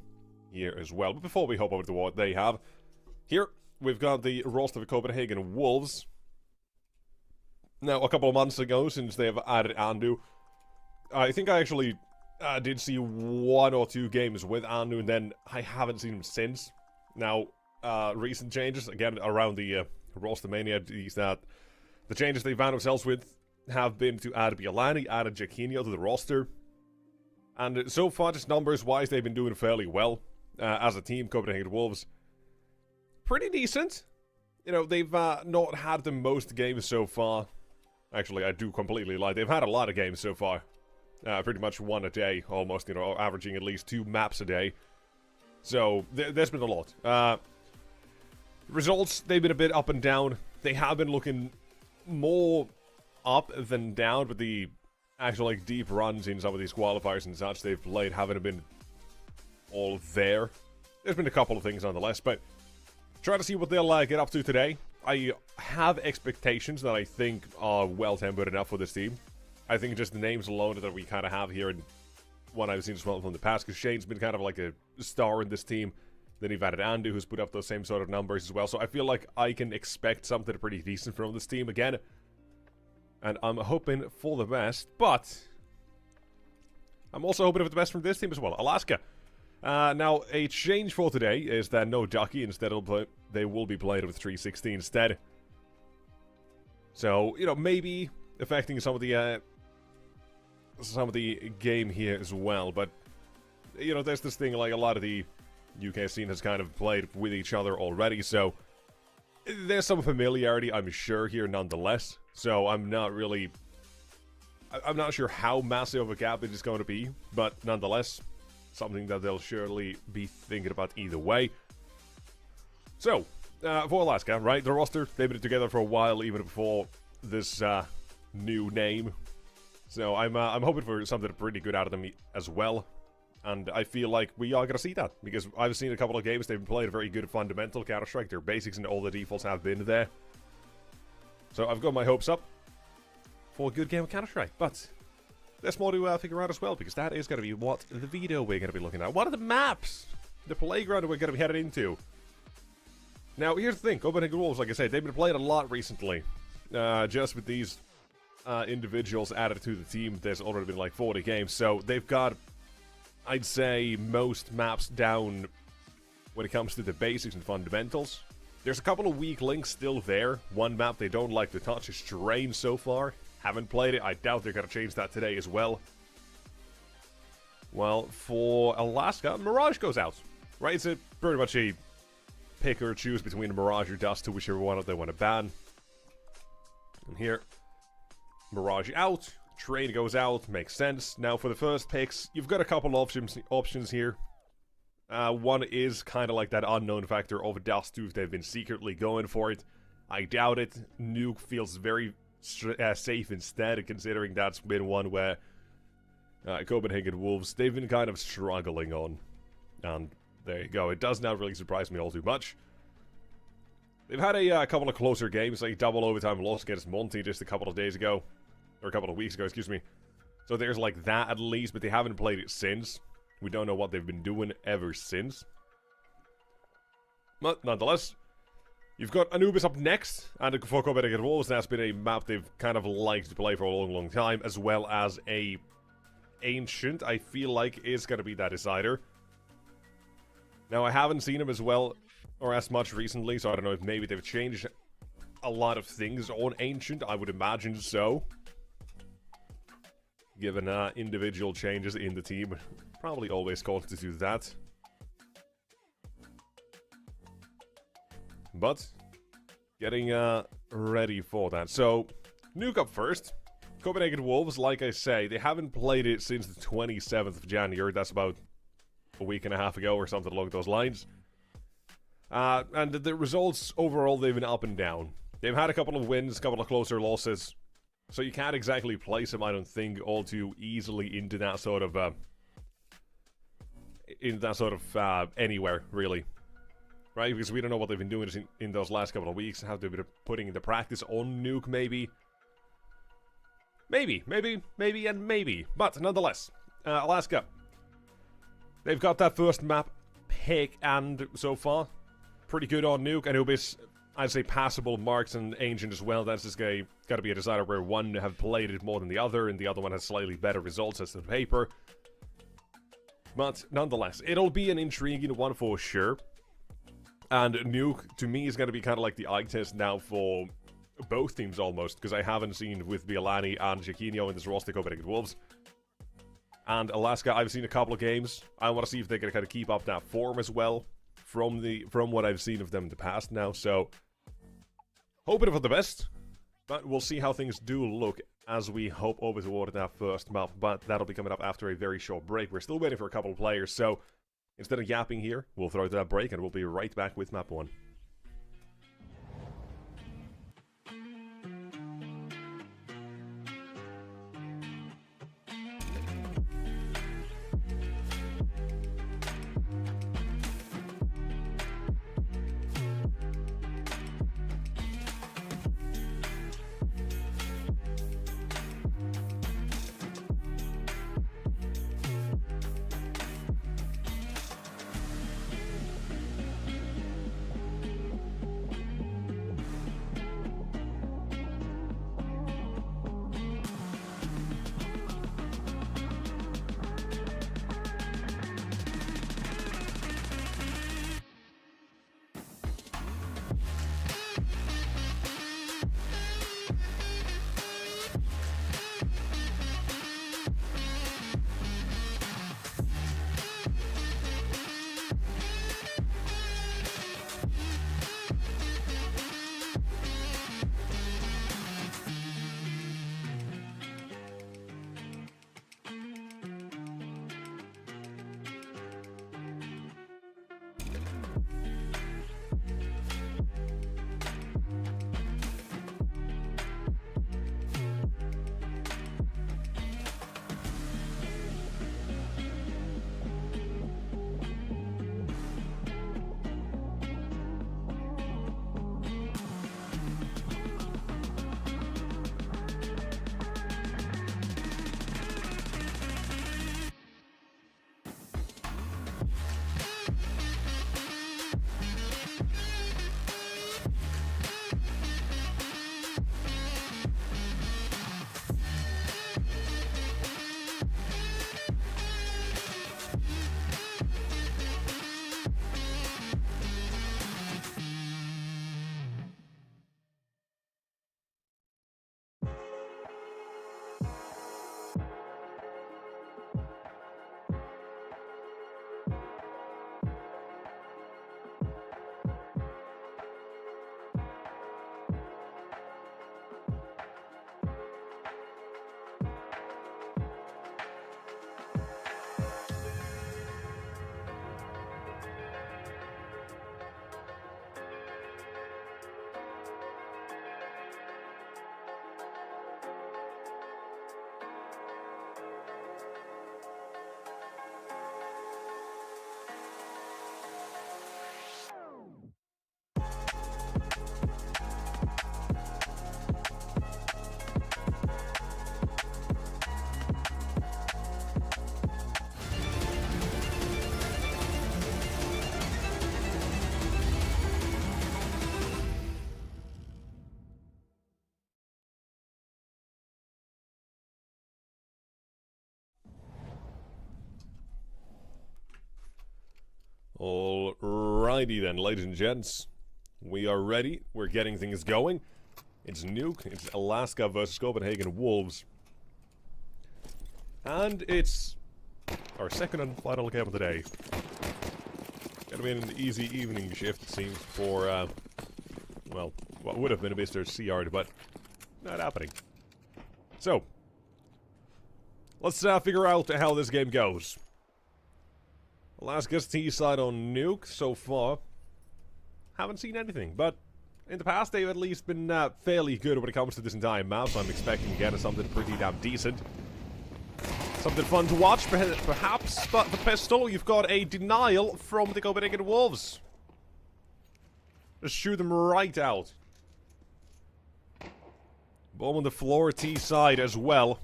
here as well. But before we hop over to what they have, here we've got the roster of Copenhagen Wolves. Now, a couple of months ago, since they have added Andu, I think I actually did see 1 or 2 games with Andu, and then I haven't seen him since. Now, recent changes, again, around the roster mania, is that the changes they found themselves with have been to add Bialani, added Jaquinho to the roster. And so far, just numbers-wise, they've been doing fairly well as a team, Copenhagen Wolves. Pretty decent. You know, they've not had the most games so far. Actually, I do completely lie. They've had a lot of games so far. Pretty much 1 a day, almost, you know, averaging at least 2 maps a day. So, there's been a lot. Results, they've been a bit up and down. They have been looking more up than down, but the actual, like, deep runs in some of these qualifiers and such they've played haven't been all there. There's been a couple of things nonetheless, but try to see what they'll get up to today. I have expectations that I think are well-tempered enough for this team. I think just the names alone that we kind of have here, and one I've seen as well from the past, because Shane's been kind of like a star in this team. Then you've added Andu, who's put up those same sort of numbers as well. So I feel like I can expect something pretty decent from this team again. And I'm hoping for the best, but I'm also hoping for the best from this team as well. Alaska. Now, a change for today is that no Ducky, instead they will be played with 360 instead. So, you know, maybe affecting some of the game here as well. But, you know, there's this thing, like, a lot of the UK scene has kind of played with each other already, so there's some familiarity, I'm sure, here nonetheless. So I'm not sure how massive of a gap it is going to be, but nonetheless, something that they'll surely be thinking about either way. So, for Alaska, right, the roster, they've been together for a while, even before this new name. So I'm hoping for something pretty good out of them as well. And I feel like we are going to see that, because I've seen a couple of games, they've played a very good fundamental Counter-Strike, their basics and all the defaults have been there. So I've got my hopes up for a good game of Counter-Strike, but there's more to figure out as well, because that is going to be what the video we're going to be looking at. What are the maps? The playground we're going to be headed into. Now, here's the thing, Copenhagen Wolves, like I said, they've been playing a lot recently. Just with these individuals added to the team, there's already been like 40 games, so they've got, I'd say, most maps down when it comes to the basics and fundamentals. There's a couple of weak links still there. One map they don't like to touch is Terrain so far. Haven't played it. I doubt they're going to change that today as well. Well, for Alaska, Mirage goes out. Right? It's pretty much a pick or choose between Mirage or Dust to whichever one they want to ban. And here, Mirage out. Terrain goes out. Makes sense. Now, for the first picks, you've got a couple options here. One is kind of like that unknown factor of Dust 2 if they've been secretly going for it. I doubt it. Nuke feels very safe instead, considering that's been one where Copenhagen Wolves, they've been kind of struggling on. And there you go. It does not really surprise me all too much. They've had a couple of closer games, like double overtime loss against Monty just a couple of days ago. Or a couple of weeks ago, excuse me. So there's like that at least, but they haven't played it since. We don't know what they've been doing ever since. But nonetheless, you've got Anubis up next, and for Copenhagen Wolves, that's been a map they've kind of liked to play for a long, long time, as well as a Ancient, I feel like, is going to be that decider. Now, I haven't seen him as well, or as much recently, so I don't know if maybe they've changed a lot of things on Ancient. I would imagine so. Given individual changes in the team, probably always constitute that. But, getting ready for that. So, Nuke up first. Copenhagen Wolves, like I say, they haven't played it since the 27th of January. That's about a week and a half ago or something along those lines. And the results overall, they've been up and down. They've had a couple of wins, a couple of closer losses. So you can't exactly place them, I don't think, all too easily into that sort of anywhere, really. Right? Because we don't know what they've been doing in those last couple of weeks, how they've been putting into practice on Nuke, maybe. Maybe. But nonetheless, Alaska. They've got that first map pick, and so far, pretty good on Nuke. Anubis, I'd say passable. Marks and Ancient as well. That's just got to be a decider where one have played it more than the other, and the other one has slightly better results as the paper. But nonetheless, it'll be an intriguing one for sure. And Nuke, to me, is going to be kind of like the eye test now for both teams almost, because I haven't seen with Bialani and Jaquinho in this roster Copenhagen Wolves. And Alaska, I've seen a couple of games. I want to see if they can kind of keep up that form as well from what I've seen of them in the past now. So, hoping for the best, but we'll see how things do look as we hope over toward that first map. But that'll be coming up after a very short break. We're still waiting for a couple of players, so instead of yapping here, we'll throw to that break and we'll be right back with map 1. Alrighty then, ladies and gents. We are ready. We're getting things going. It's Nuke. It's Alaska versus Copenhagen Wolves. And it's our second and final game of the day. Gonna be an easy evening shift, it seems, for, well, what would have been a Mr. Seayard, but not happening. So, let's figure out how this game goes. Alaska's T-side on Nuke so far. Haven't seen anything, but in the past they've at least been fairly good when it comes to this entire map, so I'm expecting again something pretty damn decent. Something fun to watch, perhaps, but the pistol, you've got a denial from the Copenhagen Wolves. Just shoot them right out. Bomb on the floor, T-side as well.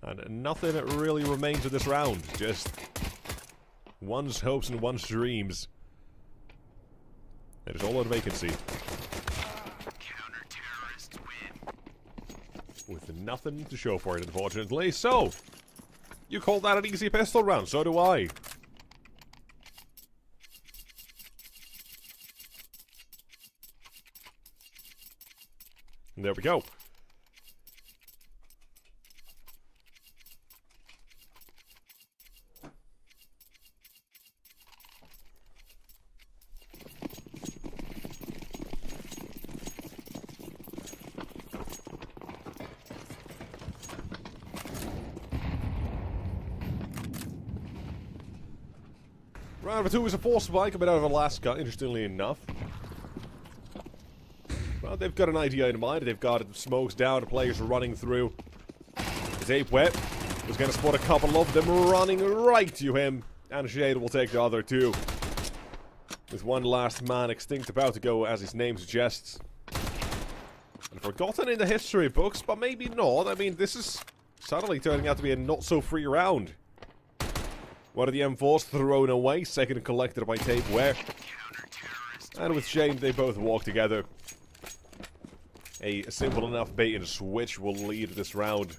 And nothing really remains of this round. Just one's hopes and one's dreams. It is all on vacancy. Counter-terrorists win. With nothing to show for it, unfortunately. So, you call that an easy pistol round, so do I. And there we go. Round number 2 is a force spike coming out of Alaska, interestingly enough. Well, they've got an idea in mind. They've got smokes down, the players running through. His ape web is going to spot a couple of them running right to him. And Shade will take the other two. With one last man extinct about to go, as his name suggests. And forgotten in the history books, but maybe not. I mean, this is suddenly turning out to be a not-so-free round. One of the M4s thrown away, second collected by Tapeware. And with Shane, they both walk together. A simple enough bait and switch will lead this round.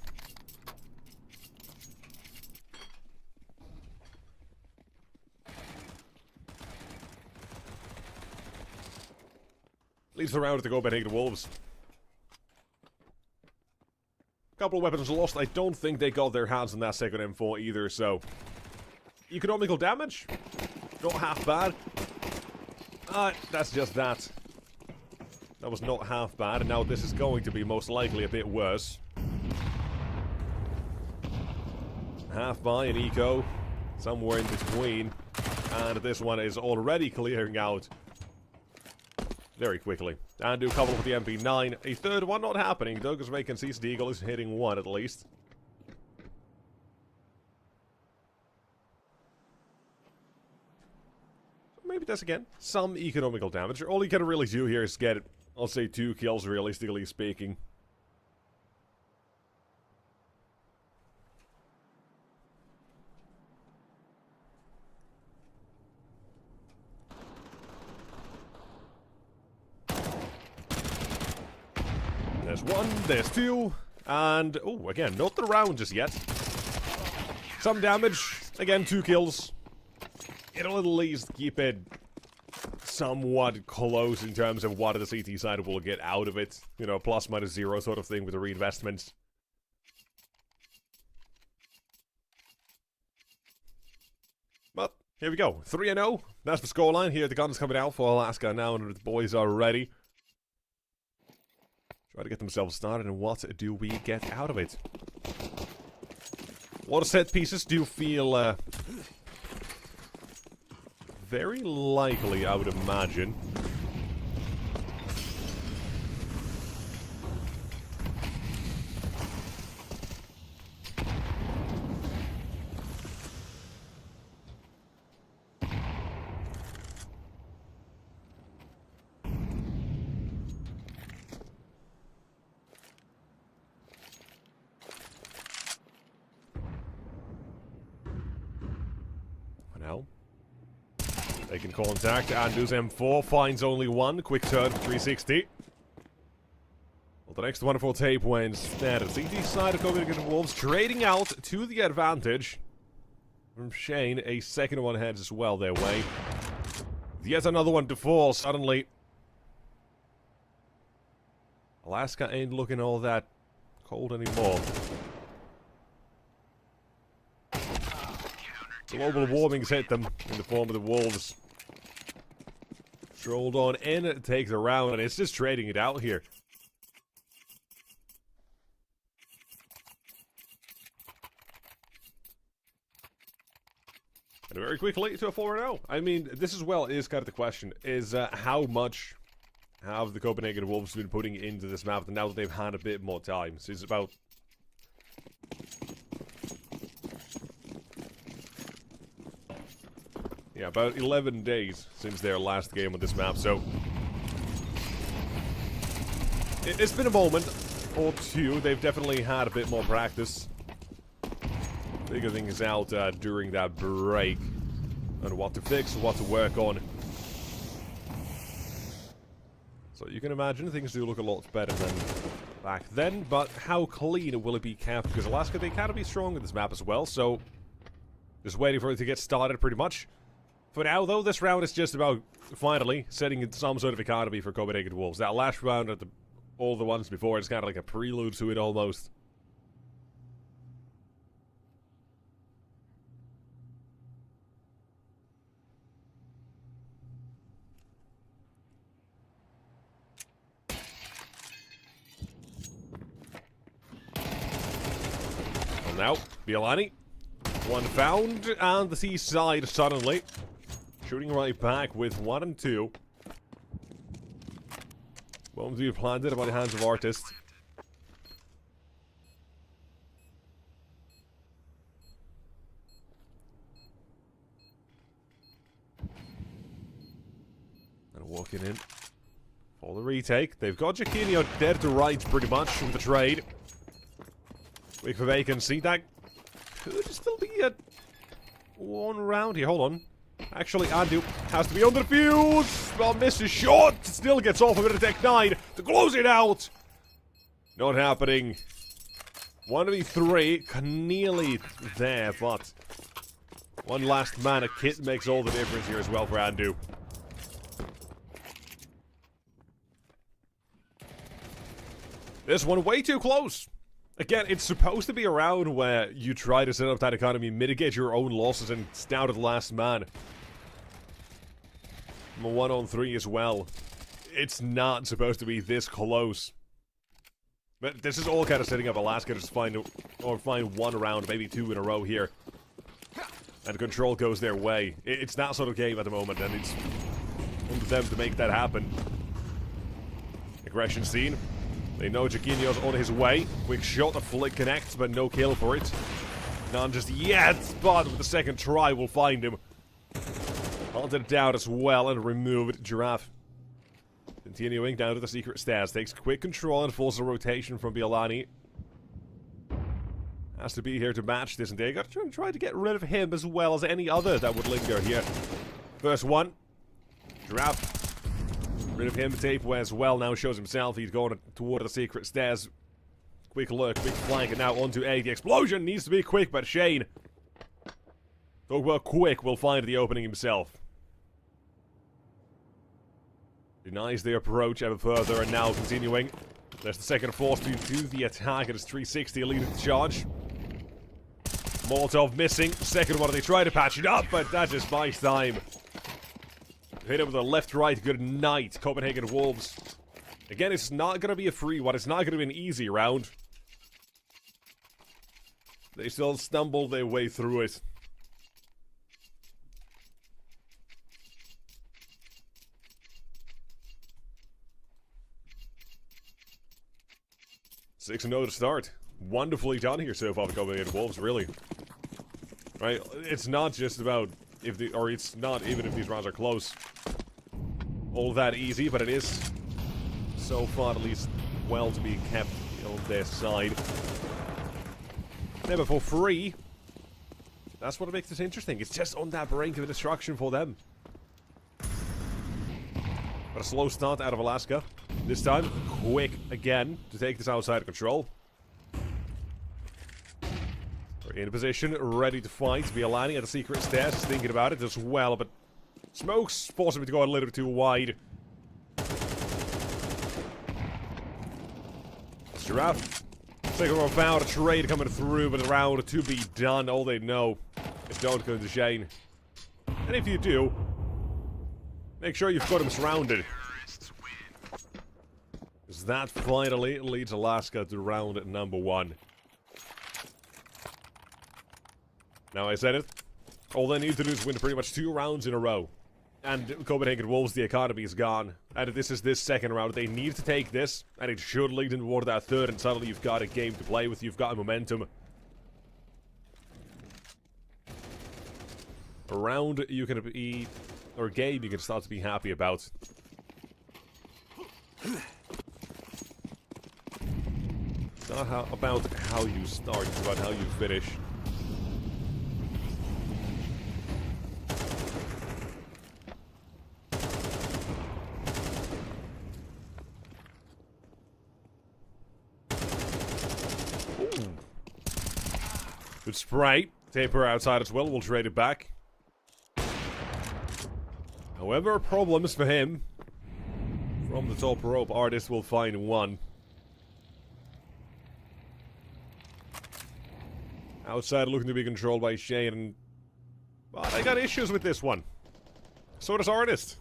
Leads the round to Copenhagen Wolves. Couple of weapons lost. I don't think they got their hands on that second M4 either, so... Economical damage? Not half bad. That's just that. That was not half bad, and now this is going to be most likely a bit worse. Half buy and eco. Somewhere in between. And this one is already clearing out. Very quickly. And do a couple with the MP9. A third one not happening, though, because vacancies. The Eagle is hitting one at least. Maybe that's again some economical damage. All you can really do here is get, I'll say, 2 kills, realistically speaking. There's one, there's two, and oh, again, not the round just yet. Some damage, again, 2 kills. It'll at least keep it somewhat close in terms of what the CT side will get out of it. You know, plus minus 0 sort of thing with the reinvestments. But, here we go. 3-0. That's the scoreline. Here the guns coming out for Alaska now, and the boys are ready. Try to get themselves started, and what do we get out of it? A lot of set pieces do feel, very likely, I would imagine. Now, taking contact, Andrews M4 finds only one, quick turn 360. Well, the next one for Tape wins instead. CT side of Copenhagen Wolves trading out to the advantage. from Shane. A second one heads as well their way. Yet another one to fall suddenly. Alaska ain't looking all that cold anymore. Global warming's hit them in the form of the wolves. Strolled on in, take the round, and it's just trading it out here. And very quickly to a 4-0. I mean, this as well is kind of the question, is how much have the Copenhagen Wolves been putting into this map now that they've had a bit more time? So it's about... yeah, about 11 days since their last game on this map, so... it's been a moment or two. They've definitely had a bit more practice. Figure things out during that break. And what to fix, what to work on. So you can imagine things do look a lot better than back then, but how clean will it be kept? Because Alaska, they can be strong in this map as well, so... just waiting for it to get started pretty much. For now, though, this round is just about, finally, setting some sort of economy for Copenhagen Wolves. That last round at all the ones before is kind of like a prelude to it, almost. Well, now, Bialani. One found, and the seaside suddenly. Shooting right back with 1 and 2. Bombs being planted by the hands of artists. And walking in for the retake. They've got Jaquinho dead to rights pretty much with the trade. Wait for vacancy. That could still be a one round here. Hold on. Actually, Andu has to be under the fuse. Well, misses short. Still gets off of it at Tech 9 to close it out. Not happening. 1v3. Nearly there, but one last mana kit makes all the difference here as well for Andu. This one way too close. Again, it's supposed to be a round where you try to set up that economy, mitigate your own losses, and stout at the last man. 1-on-3 as well. It's not supposed to be this close. But this is all kind of setting up Alaska to just find one round, maybe 2 in a row here. And control goes their way. It's that sort of game at the moment, and it's up to them to make that happen. Aggression seen. They know Jaquinho's on his way. Quick shot, a flick connects, but no kill for it. None just yet, but with the second try, we'll find him. Hunted it down as well and removed Giraffe. Continuing down to the secret stairs. Takes quick control and forces a rotation from Bialani. Has to be here to match this, and they got to try to get rid of him as well as any other that would linger here. First one. Giraffe. Rid of him. Tape as well now shows himself. He's going toward the secret stairs. Quick look, quick flank, and now onto A. The explosion needs to be quick, but Shane, talk about quick, will find the opening himself. Denies the approach ever further, and now continuing. There's the second force to do the attack. It is 360, leading the charge. Molotov missing. Second one, they try to patch it up, but that just buys time. Hit him with a left-right good night, Copenhagen Wolves. Again, it's not going to be a free one. It's not going to be an easy round. They still stumble their way through it. Six and 0 to start. Wonderfully done here so far for Copenhagen Wolves, really. Right? It's not just about if the, or it's not even if these rounds are close, all that easy, but it is so far at least well to be kept on their side. Never for free. That's what makes it interesting. It's just on that brink of destruction for them. But a slow start out of Alaska. This time, quick again to take this outside of control. Very In position, ready to fight. Be landing at the secret stairs, thinking about it as well, but smokes forcing me to go a little bit too wide. Giraffe. Second one found, a trade coming through, but a round to be done. All they know is don't go into Shane. And if you do, make sure you've got him surrounded. Because that finally leads Alaska to round number 1. Now I said it. All they need to do is win pretty much 2 rounds in a row. And Copenhagen Wolves, the economy is gone. And this is this second round. They need to take this, and it should lead them toward that third, and suddenly you've got a game to play with. You've got momentum. A round you can be, or a game you can start to be happy about. It's not about how you start, it's about how you finish. Good spray. Taper outside as well. We'll trade it back. However, problems for him. From the top rope, Artist will find one. Outside looking to be controlled by Shane. And well, they got issues with this one. So does Artist.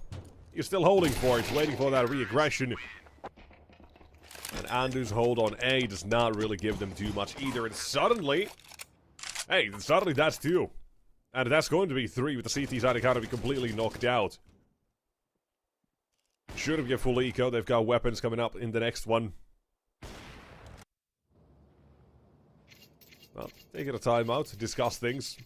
He's still holding for it. Waiting for that re-aggression. And Andu's hold on A does not really give them too much either. And suddenly... Hey, suddenly that's 2. And that's going to be 3 with the CT side economy completely knocked out. Should have get full eco. They've got weapons coming up in the next one. Well, taking a timeout to discuss things.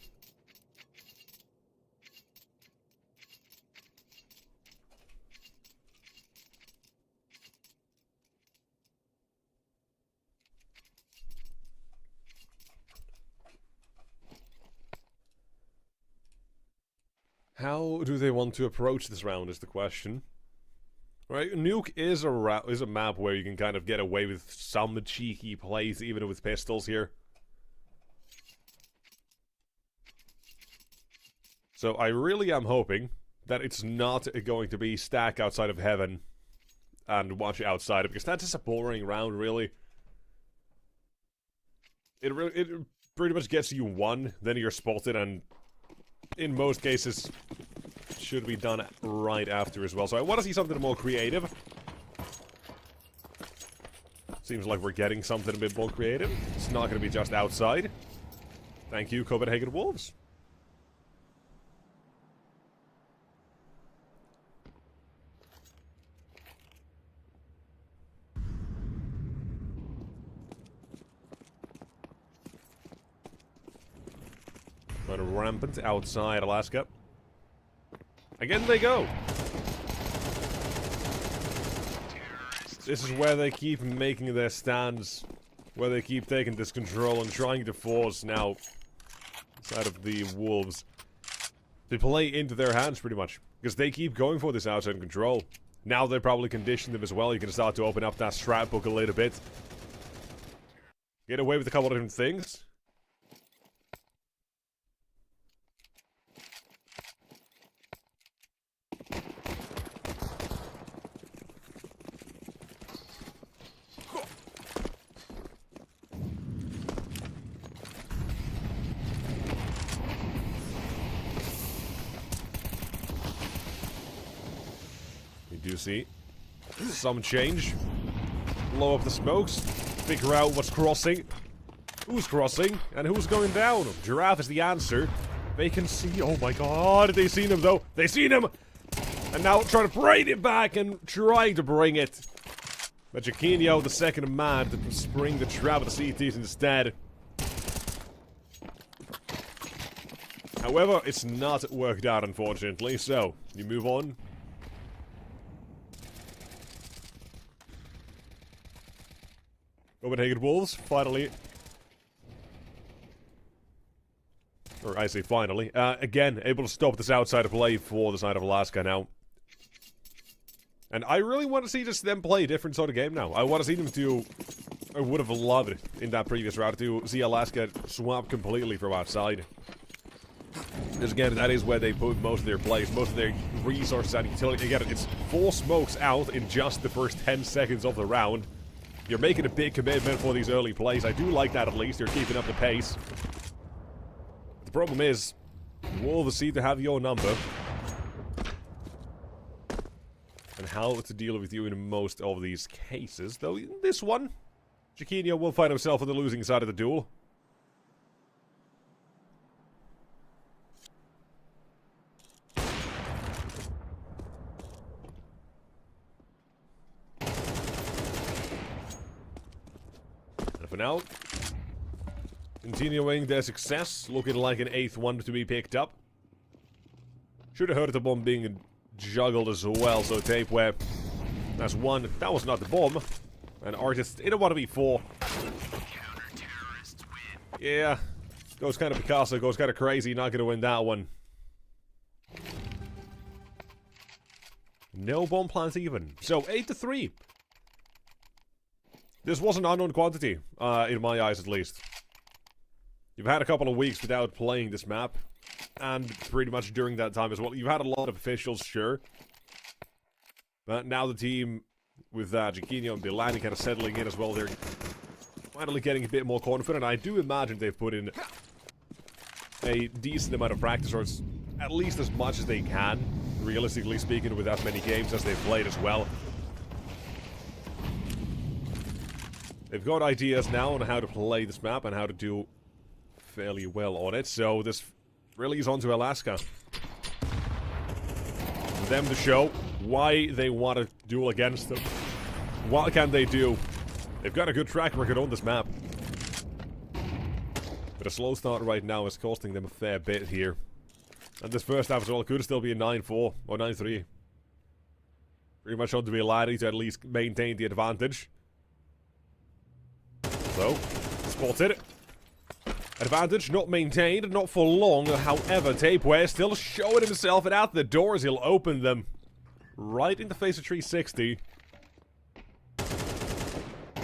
How do they want to approach this round is the question. Right, Nuke is a map where you can kind of get away with some cheeky plays, even with pistols here. So I really am hoping that it's not going to be stack outside of heaven and watch outside, because that's just a boring round, really. It pretty much gets you 1, then you're spotted, and in most cases should be done right after as well. So I want to see something more creative. Seems like we're getting something a bit more creative. It's not going to be just outside. Thank you, Copenhagen Wolves. Going rampant outside Alaska. Again they go. This is where they keep making their stands. Where they keep taking this control and trying to force now side of the Wolves to play into their hands pretty much. Because they keep going for this outside control. Now they're probably conditioned them as well. You can start to open up that strat book a little bit. Get away with a couple of different things. You see some change. Blow up the smokes. Figure out what's crossing. Who's crossing and who's going down. Giraffe is the answer. They can see. Oh my god, they seen him though. They seen him. And now trying to bring it back and trying to bring it. But Jaquinho, the second man, to spring the trap of the CTs instead. However, it's not worked out, unfortunately. So, you move on. Copenhagen Wolves, finally. Or I say finally. Again, able to stop this outside play for the side of Alaska now. And I really want to see just them play a different sort of game now. I want to see them to I would have loved in that previous round to see Alaska swap completely from outside. Because again, that is where they put most of their plays, most of their resources and utility. Again, it's 4 smokes out in just the first 10 seconds of the round. You're making a big commitment for these early plays. I do like that at least. You're keeping up the pace. The problem is, Wolves seem to have your number. And how to deal with you in most of these cases. Though, in this one, Chiquinho will find himself on the losing side of the duel. And for now, continuing their success, looking like an 8th one to be picked up. Should have heard the bomb being juggled as well, so Tapeware. That's one. That was not the bomb. And Artist, it don't want to be 4. Yeah. Goes kind of Picasso, goes kind of crazy, not going to win that one. No bomb plant even. So, 8-3. This was an unknown quantity, in my eyes at least. You've had a couple of weeks without playing this map. And pretty much during that time as well. You've had a lot of officials, sure. But now the team with Chiquinho and Bilani kind of settling in as well. They're finally getting a bit more confident. I do imagine they've put in a decent amount of practice, or it's at least as much as they can, realistically speaking, with as many games as they've played as well. They've got ideas now on how to play this map and how to do fairly well on it. So this really is on to Alaska. For them to show why they want to duel against them. What can they do? They've got a good track record on this map. But a slow start right now is costing them a fair bit here. And this first half as well could still be a 9-4 or 9-3. Pretty much on to Bilani to at least maintain the advantage. So, spotted. Advantage not maintained, not for long. However, Tapeware still showing himself, and out the doors he'll open them. Right in the face of 360.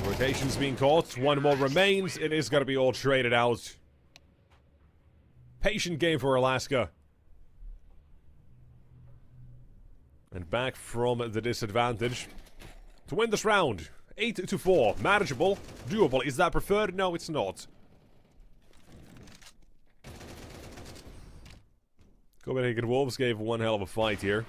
Rotation's being caught. One more remains. It is going to be all traded out. Patient game for Alaska. And back from the disadvantage to win this round. 8-4. Manageable. Doable. Is that preferred? No, it's not. Copenhagen Wolves gave one hell of a fight here.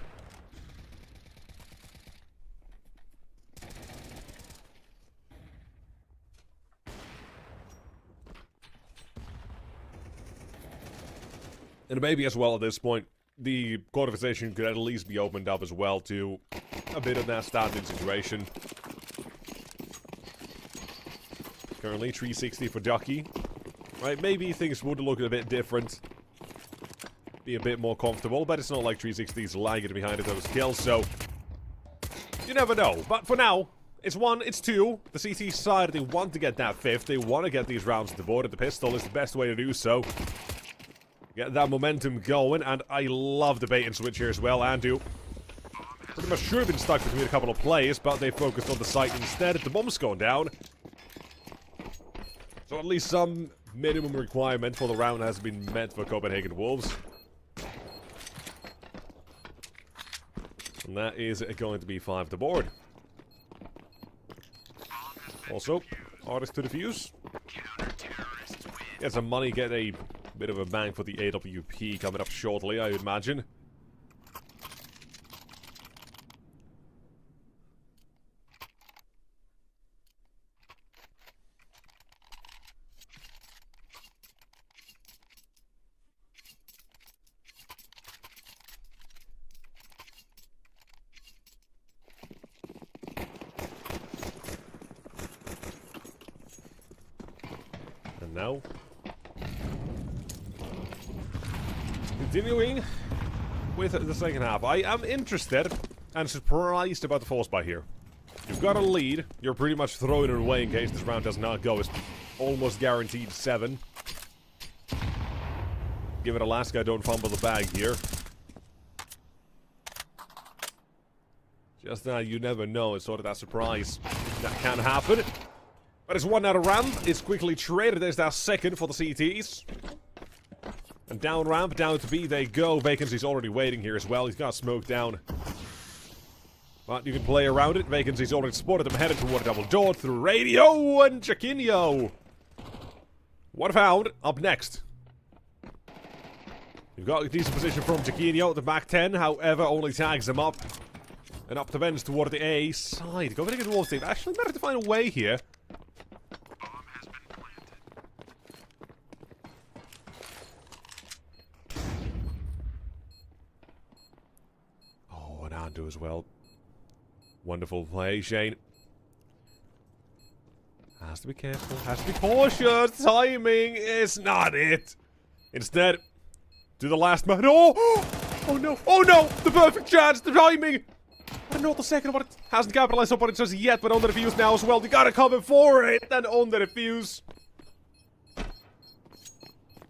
And maybe as well at this point, the conversation could at least be opened up as well to a bit of that standing situation. Currently 360 for Ducky. Right, maybe things would look a bit different. Be a bit more comfortable, but it's not like 360's lagging behind those kills, so you never know. But for now, it's 1, it's 2. The CT side, they want to get that 5th. They want to get these rounds at the board, and the pistol is the best way to do so. Get that momentum going, and I love the bait and switch here as well. Andu pretty much should have been stuck between a couple of players, but they focused on the site instead. The bomb's gone down. So at least some minimum requirement for the round has been met for Copenhagen Wolves. And that is going to be 5 to board. Also, Artist to defuse. Get some money, get a bit of a bang for the AWP coming up shortly, I would imagine. And now, continuing with the second half. I am interested and surprised about the force buy here. You've got a lead. You're pretty much throwing it away in case this round does not go. It's almost guaranteed 7. Give it Alaska. Don't fumble the bag here. Just now, you never know. It's sort of that surprise that can happen. But it's one out of ramp. It's quickly traded. There's that second for the CTs. And down ramp, down to B they go. Vacancy's already waiting here as well. He's got smoked down. But you can play around it. Vacancy's already spotted him headed toward a double door through radio. And Jaquinho. What found up next? You've got a decent position from Jaquinho at the back 10. However, only tags him up. And up to Benz toward the A side. Go for the good wolf team. Actually, better to find a way here. Do as well. Wonderful play, Shane. Has to be careful, has to be cautious. Timing is not it. Instead, do the last man. Oh! Oh no! Oh no! The perfect chance! The timing! I don't know what the second one. It hasn't capitalized upon it just yet, but on the defuse now as well. You gotta cover for it! And on the defuse.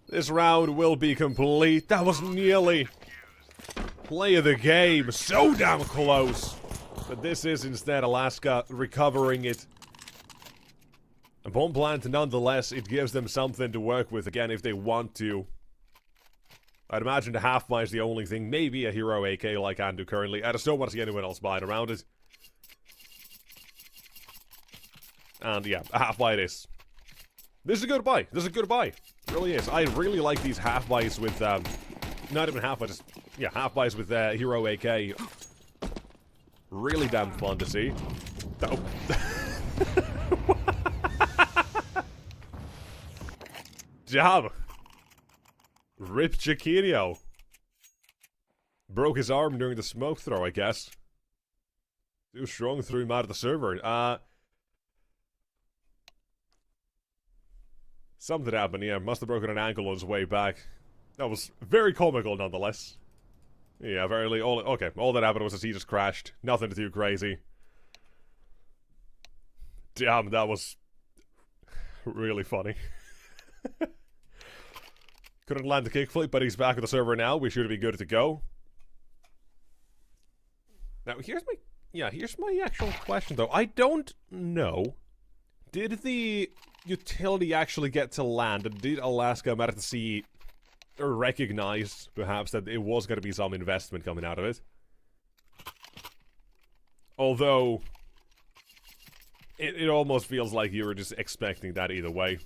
This round will be complete. That was nearly play of the game. So damn close. But this is instead Alaska recovering it. A bomb plant, nonetheless, it gives them something to work with again if they want to. I'd imagine the half-buy is the only thing. Maybe a hero AK like Andu currently. I just don't want to see anyone else buying around it. And yeah, a half-buy it is. This is a good buy. This is a good buy. It really is. I really like these half-buys with, not even half-buy, just, yeah, half-buys with hero AK. Really damn fun to see. Oh. Job. Rip Jaquinho. Broke his arm during the smoke throw, I guess. Too strong, threw him out of the server. Something happened, yeah. Must have broken an ankle on his way back. That was very comical, nonetheless. Yeah, very... okay, all that happened was that he just crashed. Nothing too crazy. Damn, that was really funny. Couldn't land the kickflip, but he's back with the server now. We should be good to go. Now, here's my actual question, though. I don't know. Did the utility actually get to land? And did Alaska Matter to see or recognize, perhaps, that it was going to be some investment coming out of it? Although, it almost feels like you were just expecting that either way.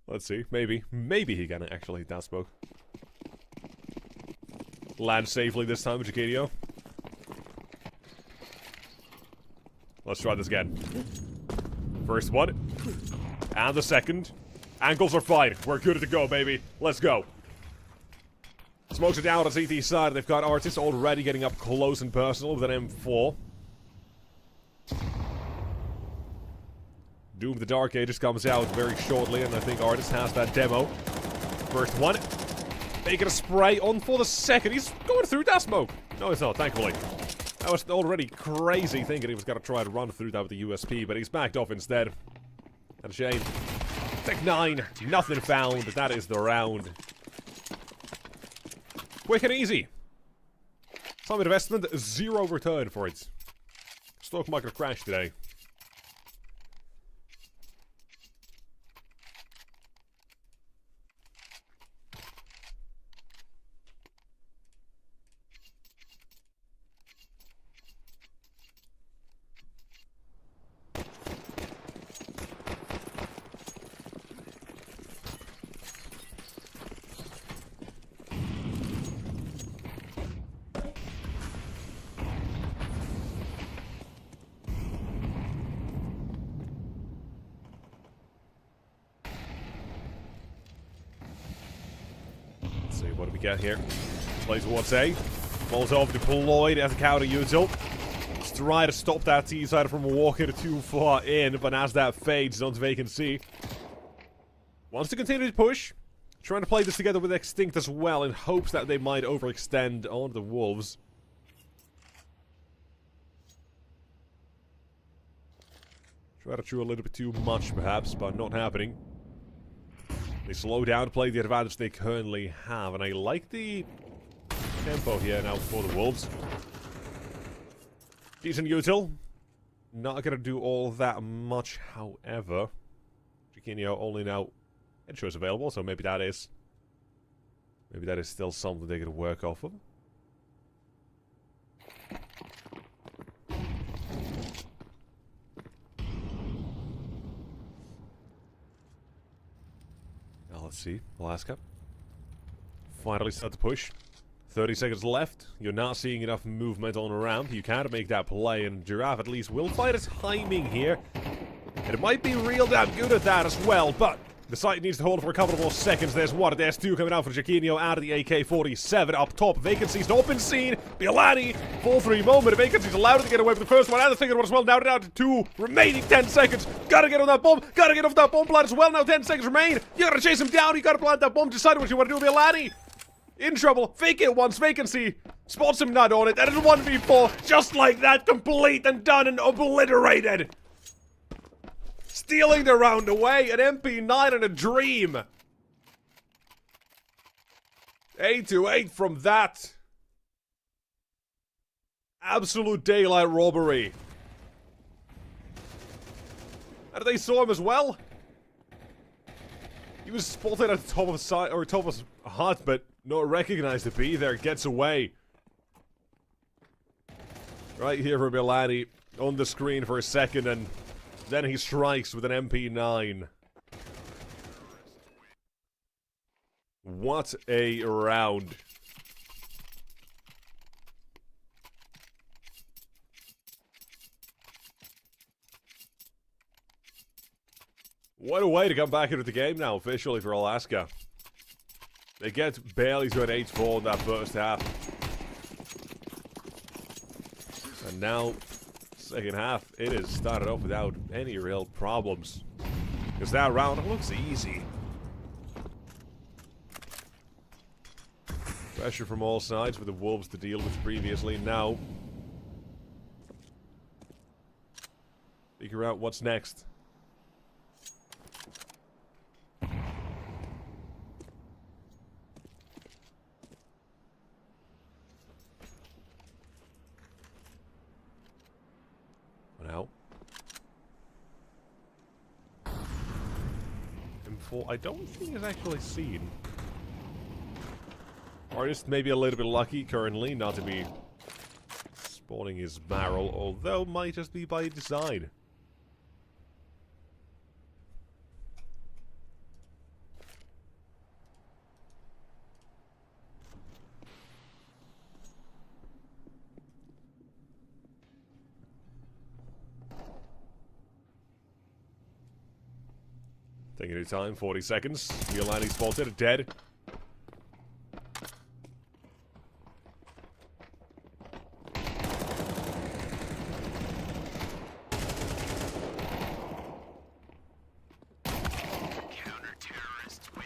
Let's see. Maybe he can actually hit that smoke. Land safely this time with Jaquinho. Let's try this again. First one. And the second. Ankles are fine. We're good to go, baby. Let's go. Smokes are down on CT side. They've got Artis already getting up close and personal with an M4. Doom the Dark Ages comes out very shortly, and I think Artis has that demo. First one. Making a spray on for the second. He's going through that smoke. No, he's not, thankfully. I was already crazy thinking he was going to try to run through that with the USP, but he's backed off instead. And a shame. Tech 9. Nothing found. That is the round. Quick and easy. Some investment, zero return for it. Stock market crash today. What do we get here? Plays towards A. Molotov deployed as a counter util. Let's try to stop that T-side from walking too far in, but as that fades onto vacancy. Wants to continue to push. Trying to play this together with Extinct as well in hopes that they might overextend on the Wolves. Try to chew a little bit too much perhaps, but not happening. They slow down to play the advantage they currently have, and I like the tempo here now for the Wolves. Decent util. Not gonna do all that much, however. Chiquinho only now headshots available, so maybe that is still something they could work off of. Now let's see, Alaska. Finally start to push. 30 seconds left. You're not seeing enough movement on a ramp. You can't make that play, and Giraffe at least will find his timing here. And it might be real damn good at that as well, but the site needs to hold for a couple of more seconds. There's one, there's two coming out for Chiquinho out of the AK-47. Up top, vacancies not been seen. Biolani, 4-3 moment. Vacancies allowed to get away with the first one and the second one as well. Now down to 2 remaining 10 seconds. Gotta get on that bomb. Gotta get off that bomb plant as well. Now 10 seconds remain. You gotta chase him down. You gotta plant that bomb. Decide what you want to do, Biolani. In trouble. Fake it once. Vacancy. Spots him not on it. And it's 1v4. Just like that. Complete and done and obliterated. Stealing the round away. An MP9 and a dream. 8-8 from that. Absolute daylight robbery. And they saw him as well. He was spotted at the top of the side, or top of his hut, but not recognized to be there. Gets away. Right here for Biolani on the screen for a second, and then he strikes with an MP9. What a round. What a way to come back into the game now, officially, for Alaska. They get barely to an 8-4 in that first half. And now, second half, it has started off without any real problems. Because that round looks easy. Pressure from all sides for the Wolves to deal with previously. Now, figure out what's next. Now, M4, I don't think it's actually seen. Artist maybe a little bit lucky currently not to be spawning his barrel, although might just be by design. Taking your time, 40 seconds. Biolani spotted, dead. Counter-terrorists win.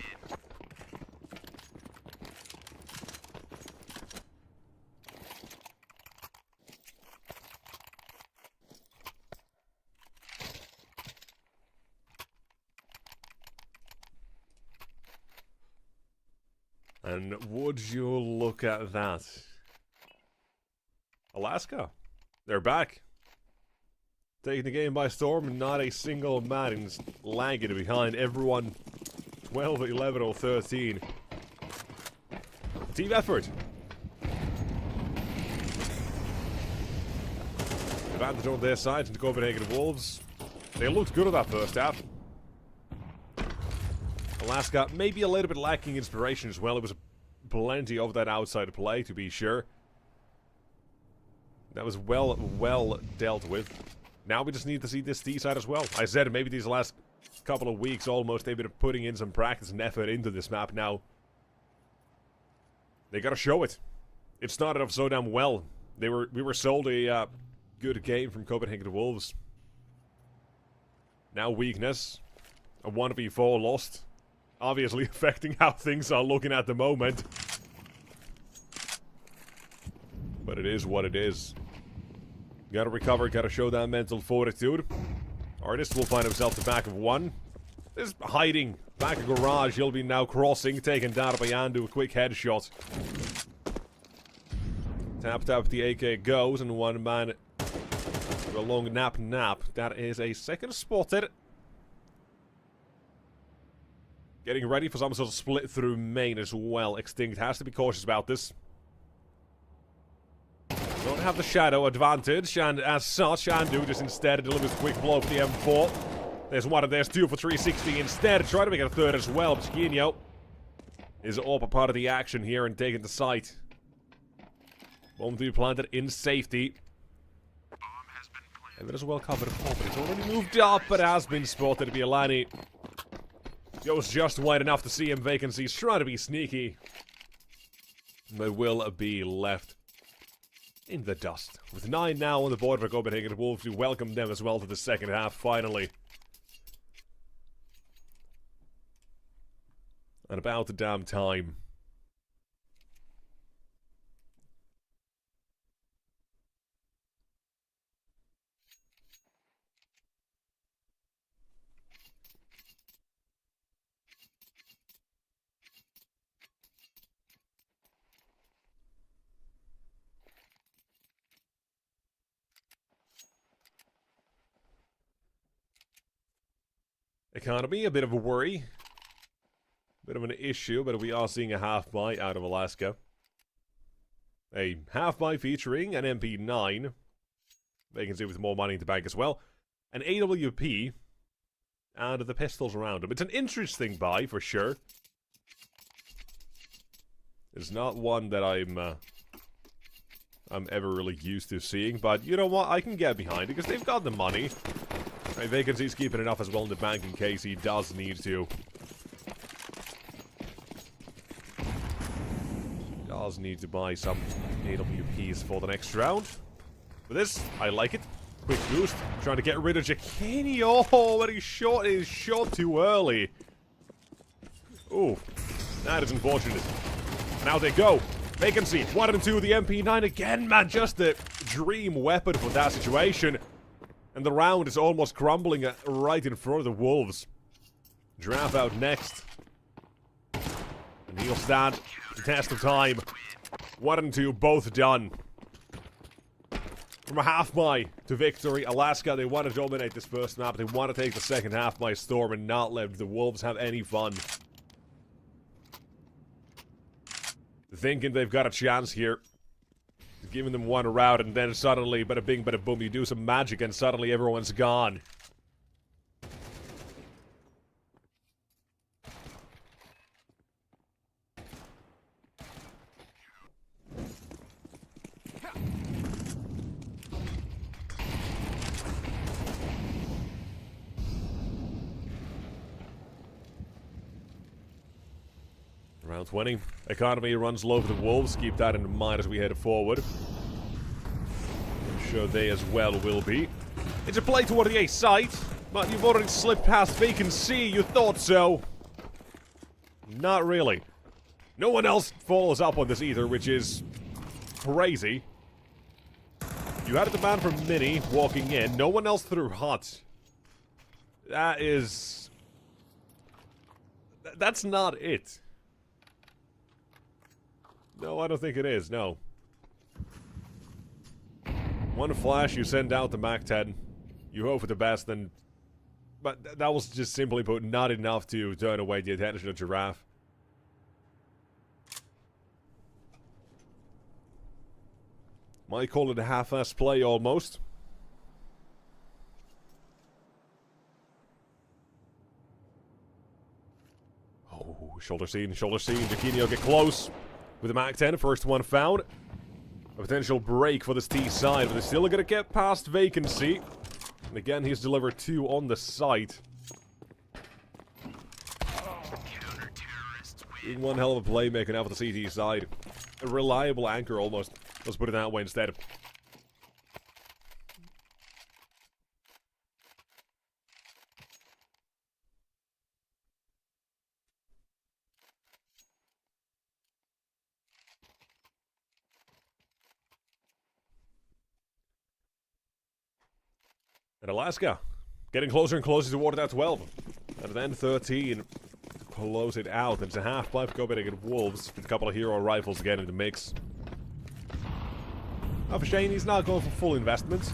And would you look at that? Alaska. They're back. Taking the game by storm, not a single man is lagging behind. Everyone 12, 11, or 13. Team effort. Advantage on their side to the Copenhagen Wolves. They looked good at that first half. Alaska maybe a little bit lacking inspiration as well. It was plenty of that outside play, to be sure. That was well dealt with. Now we just need to see this D side as well. I said maybe these last couple of weeks almost they've been putting in some practice and effort into this map. Now they gotta show it. It started off so damn well. We were sold a good game from Copenhagen Wolves. Now weakness. A 1v4 lost. Obviously affecting how things are looking at the moment. But it is what it is. Gotta recover, gotta show that mental fortitude. Artist will find himself the back of one. Is hiding Back of garage, he'll be now crossing, taken down by Andu, a quick headshot. Tap, the AK goes, and one man with a long nap. That is a second spotted. Getting ready for some sort of split through main as well. Extinct has to be cautious about this. Don't have the shadow advantage, and as such, Andu just instead delivers a quick blow for the M4. There's one, and there's two for 360 instead. Try to make it a third as well. Chiquinho is up a part of the action here and taking the site. Bomb to be planted in safety. And it is well covered up. It's already moved up, but has been spotted. Bielani goes just wide enough to see him. Vacancies trying to be sneaky. They will be left in the dust. With 9 now on the board for Copenhagen Wolves, we welcome them as well to the second half, finally. And about the damn time. Economy, a bit of a worry. Bit of an issue, but we are seeing a half-buy out of Alaska. A half-buy featuring an MP9. Vacancy with more money in the bank as well. An AWP. And the pistols around him. It's an interesting buy, for sure. It's not one that I'm ever really used to seeing, but you know what? I can get behind it, because they've got the money. Right, Vacancy's keeping enough as well in the bank in case he does need to. Does need to buy some AWPs for the next round. For this, I like it. Quick boost. Trying to get rid of Jacquini. Oh, but he shot his shot too early. Ooh, that is unfortunate. And out they go. Vacancy, 1 and 2, the MP9 again, man. Just a dream weapon for that situation. And the round is almost crumbling right in front of the Wolves. Draft out next. And he'll stand the test of time. 1 and 2, both done. From a half-buy to victory, Alaska, they want to dominate this first map. They want to take the second half by storm and not let the Wolves have any fun. Thinking they've got a chance here. Giving them one round, and then suddenly, bada bing, bada boom, you do some magic, and suddenly everyone's gone. Round 20. Economy runs low for the Wolves. Keep that in mind as we head forward. I'm sure they as well will be. It's a play toward the A site, but you've already slipped past Vacancy. You thought so. Not really. No one else follows up on this either, which is crazy. You had a demand from Mini walking in. No one else threw hot. That is... That's not it. No, I don't think it is, no. One flash, you send out the MAC-10. You hope for the best, and... But that was just simply put not enough to turn away the attention of Giraffe. Might call it a half-ass play, almost. Oh, shoulder scene. Jacquinho get close. With the MAC-10, first one found. A potential break for this T side, but they're still going to get past Vacancy. And again, he's delivered 2 on the site. Doing one hell of a play making out for the CT side. A reliable anchor, almost. Let's put it that way instead. And Alaska, getting closer and closer toward that 12. And then 13. close it out. It's a half-life Copenhagen Wolves with a couple of hero rifles again in the mix. For Shane, he's not going for full investment.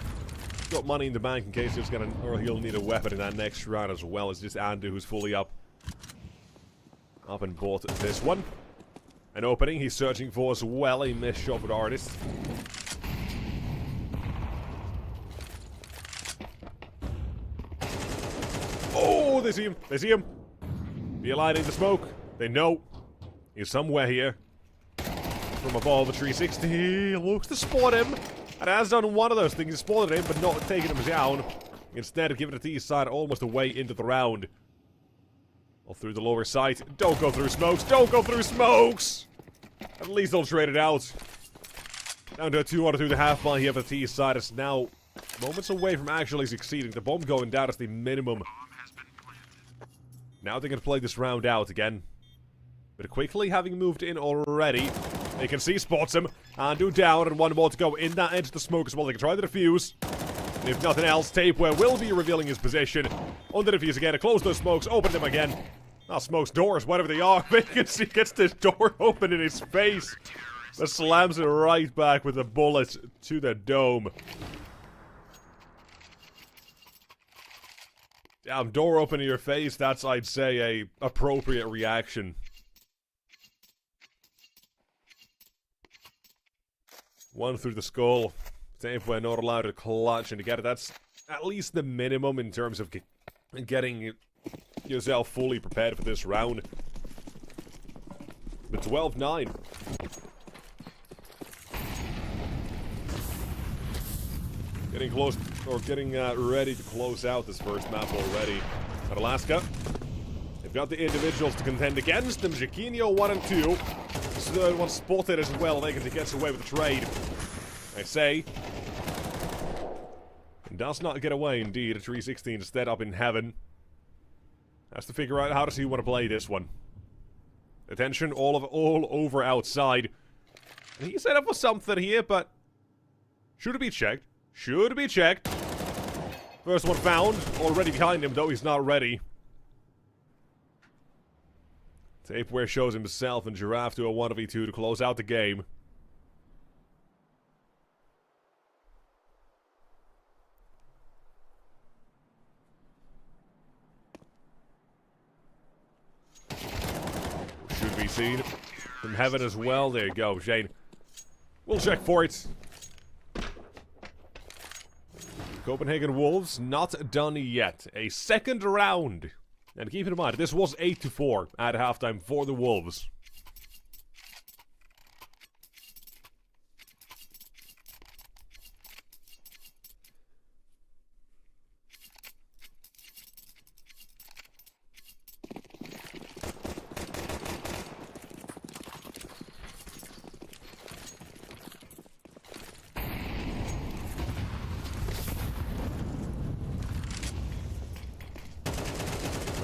Got money in the bank in case he's gonna, or he'll need a weapon in that next round as well. It's just Andu who's fully up and bought this one. An opening he's searching for as well. A missed shot with Artist. Oh, they see him. They see him. Be aligning the smoke. They know he's somewhere here. From above the 360, looks to spot him. And has done one of those things. He spotted him, but not taking him down. Instead of giving it to the east side almost away into the round. All through the lower sight. Don't go through smokes. Don't go through smokes! At least they'll trade it out. Down to a 2-1 through the half mile here for the T side. It's now moments away from actually succeeding. The bomb going down is the minimum. Now they can play this round out again. But quickly, having moved in already, they can see spots him. Andu down and one more to go in that edge of the smoke as well. They can try the defuse. And if nothing else, Tapeware will be revealing his position. On the defuse again, to close those smokes, open them again. Not smokes, doors, whatever they are. Vacancy gets this door open in his face. That slams it right back with a bullet to the dome. Damn, door open in your face, that's, I'd say, a appropriate reaction. One through the skull. Tapeware not allowed to clutch and to get it. That's at least the minimum in terms of getting yourself fully prepared for this round. But 12-9. Getting close, or getting ready to close out this first map already. At Alaska, they've got the individuals to contend against them. Jaquinho 1 and 2. Third one spotted as well. They can get away with the trade. I say. Does not get away indeed. A 316 instead up in heaven. Has to figure out how does he want to play this one. Attention all over outside. And he set up for something here, but should it be checked? Should be checked. First one found. Already behind him, though he's not ready. Tapeware shows himself and Giraffe to a 1v2 to close out the game. Should be seen from heaven as well. There you go, Shane. We'll check for it. Copenhagen Wolves not done yet. A second round. And keep in mind, this was 8-4 at halftime for the Wolves.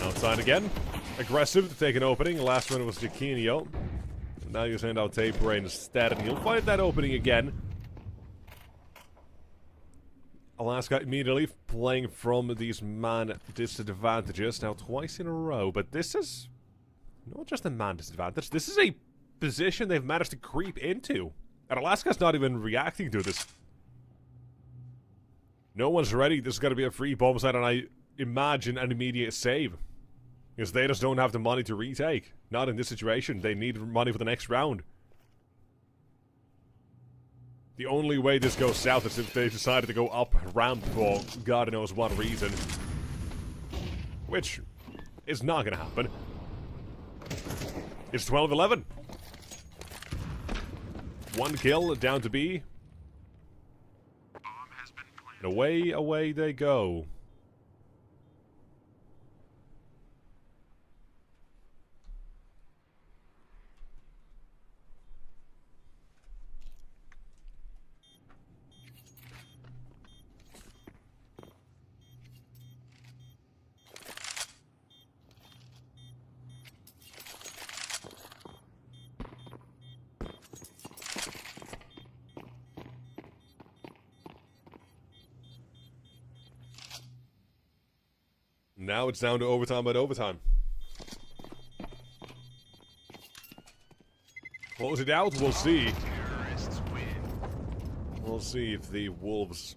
Outside again. Aggressive to take an opening. The last one was Jaquinho. Now you send out Tapeware instead, and he'll find that opening again. Alaska immediately playing from these man disadvantages. Now twice in a row, but this is not just a man disadvantage. This is a position they've managed to creep into. And Alaska's not even reacting to this. No one's ready. This is going to be a free bomb site, and I imagine an immediate save. Because they just don't have the money to retake. Not in this situation. They need money for the next round. The only way this goes south is if they decided to go up ramp for God knows what reason. Which is not going to happen. It's 12-11. One kill down to B. And away they go. Now it's down to overtime, but overtime. close it out. We'll see. Terrorists win. We'll see if the Wolves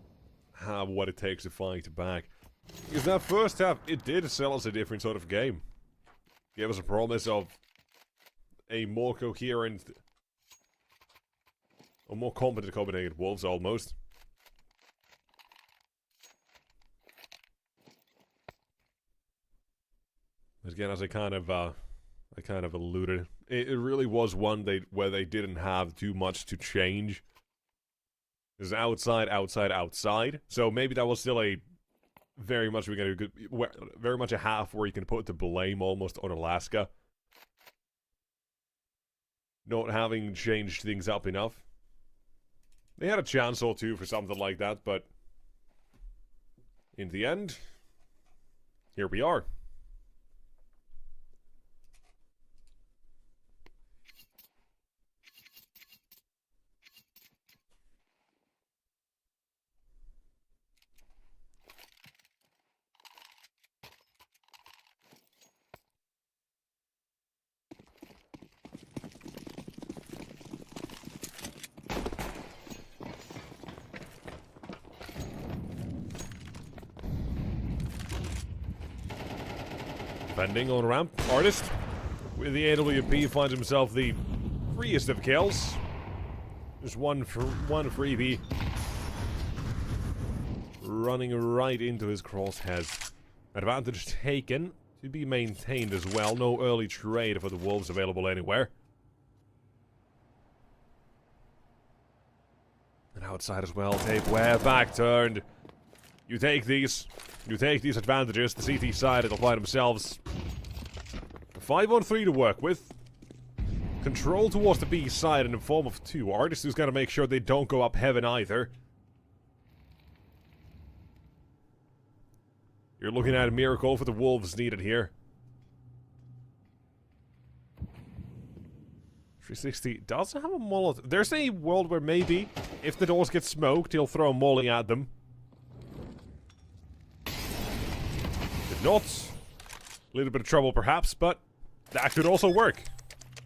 have what it takes to fight back. Because that first half, it did sell us a different sort of game. Gave us a promise of a more coherent, or more competent combinated Wolves, almost. But again, as I kind of alluded, it really was one where they didn't have too much to change. It was outside, outside, outside. So maybe that was still a very much very much a half where you can put the blame almost on Alaska. Not having changed things up enough. They had a chance or two for something like that, but in the end, here we are. Defending on ramp, Artist with the AWP finds himself the freest of kills. Just one freebie running right into his crosshairs. Advantage taken to be maintained as well. No early trade for the Wolves available anywhere. And outside as well, tape where back turned. You take these advantages. The CT side, it'll find themselves 5-on-3 to work with. Control towards the B side in the form of 2. Artist who's got to make sure they don't go up heaven either. You're looking at a miracle for the Wolves needed here. 360 doesn't have a molotov. There's a world where maybe, if the doors get smoked, he'll throw a molly at them. If not, a little bit of trouble perhaps, but that could also work.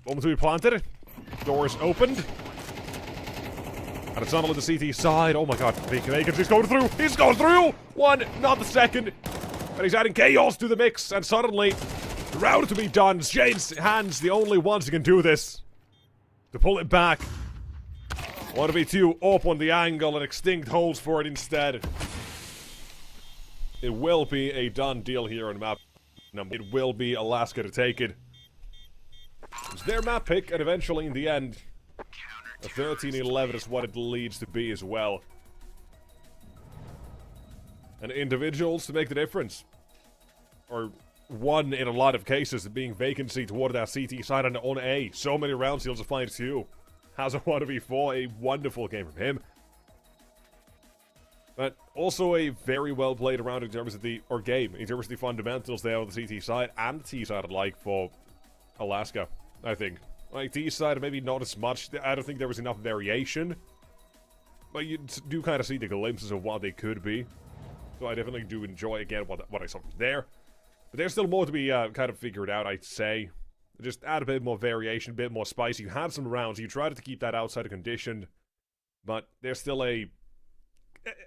Moment to be planted. Doors opened. And it's not on the CT side. Oh my god, he's going through! He's going through! One, not the second. And he's adding chaos to the mix, and suddenly, the round to be done. Shane's hands, the only ones who can do this. To pull it back. 1v2 up on the angle, and Extinct holds for it instead. It will be a done deal here on map. It will be Alaska to take it. It's their map pick, and eventually, in the end, a 13-11 is what it leads to be as well. And individuals to make the difference. Or one in a lot of cases, being vacancy toward that CT side and on A. So many rounds he'll just find 2. Has a 1v4, a wonderful game from him. But also a very well played round in terms of in terms of the fundamentals there on the CT side and the T side alike for Alaska, I think. Like, T side, maybe not as much. I don't think there was enough variation. But you do kind of see the glimpses of what they could be. So I definitely do enjoy, again, what I saw from there. But there's still more to be kind of figured out, I'd say. Just add a bit more variation, a bit more spice. You had some rounds. You tried to keep that outside conditioned. But there's still a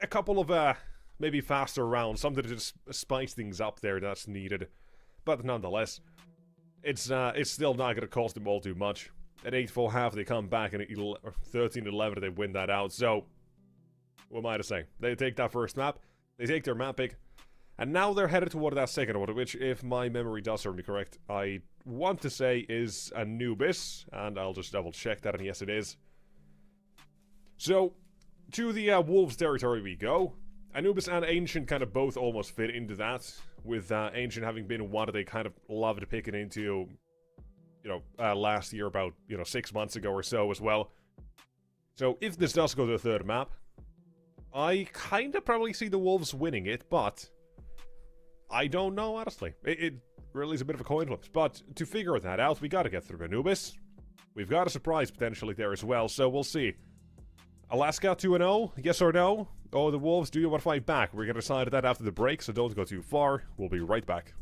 couple of maybe faster rounds. Something to just spice things up there that's needed. But nonetheless, it's still not going to cost them all too much. At 8-4 half, they come back, and at 13-11, they win that out. So, what am I to say? They take that first map. They take their map pick. And now they're headed toward that second order, which, if my memory does serve me correct, I want to say is Anubis. And I'll just double check that, and yes, it is. So, to the Wolves territory we go. Anubis and Ancient kind of both almost fit into that. With Ancient having been one that they kind of loved picking into, last year, about, 6 months ago or so as well. So, if this does go to the third map, I kind of probably see the Wolves winning it, but I don't know, honestly. It really is a bit of a coin flip. But to figure that out, we got to get through Anubis. We've got a surprise potentially there as well, so we'll see. Alaska 2-0, yes or no? Oh, the Wolves, do you want to fight back? We're going to decide that after the break, so don't go too far. We'll be right back.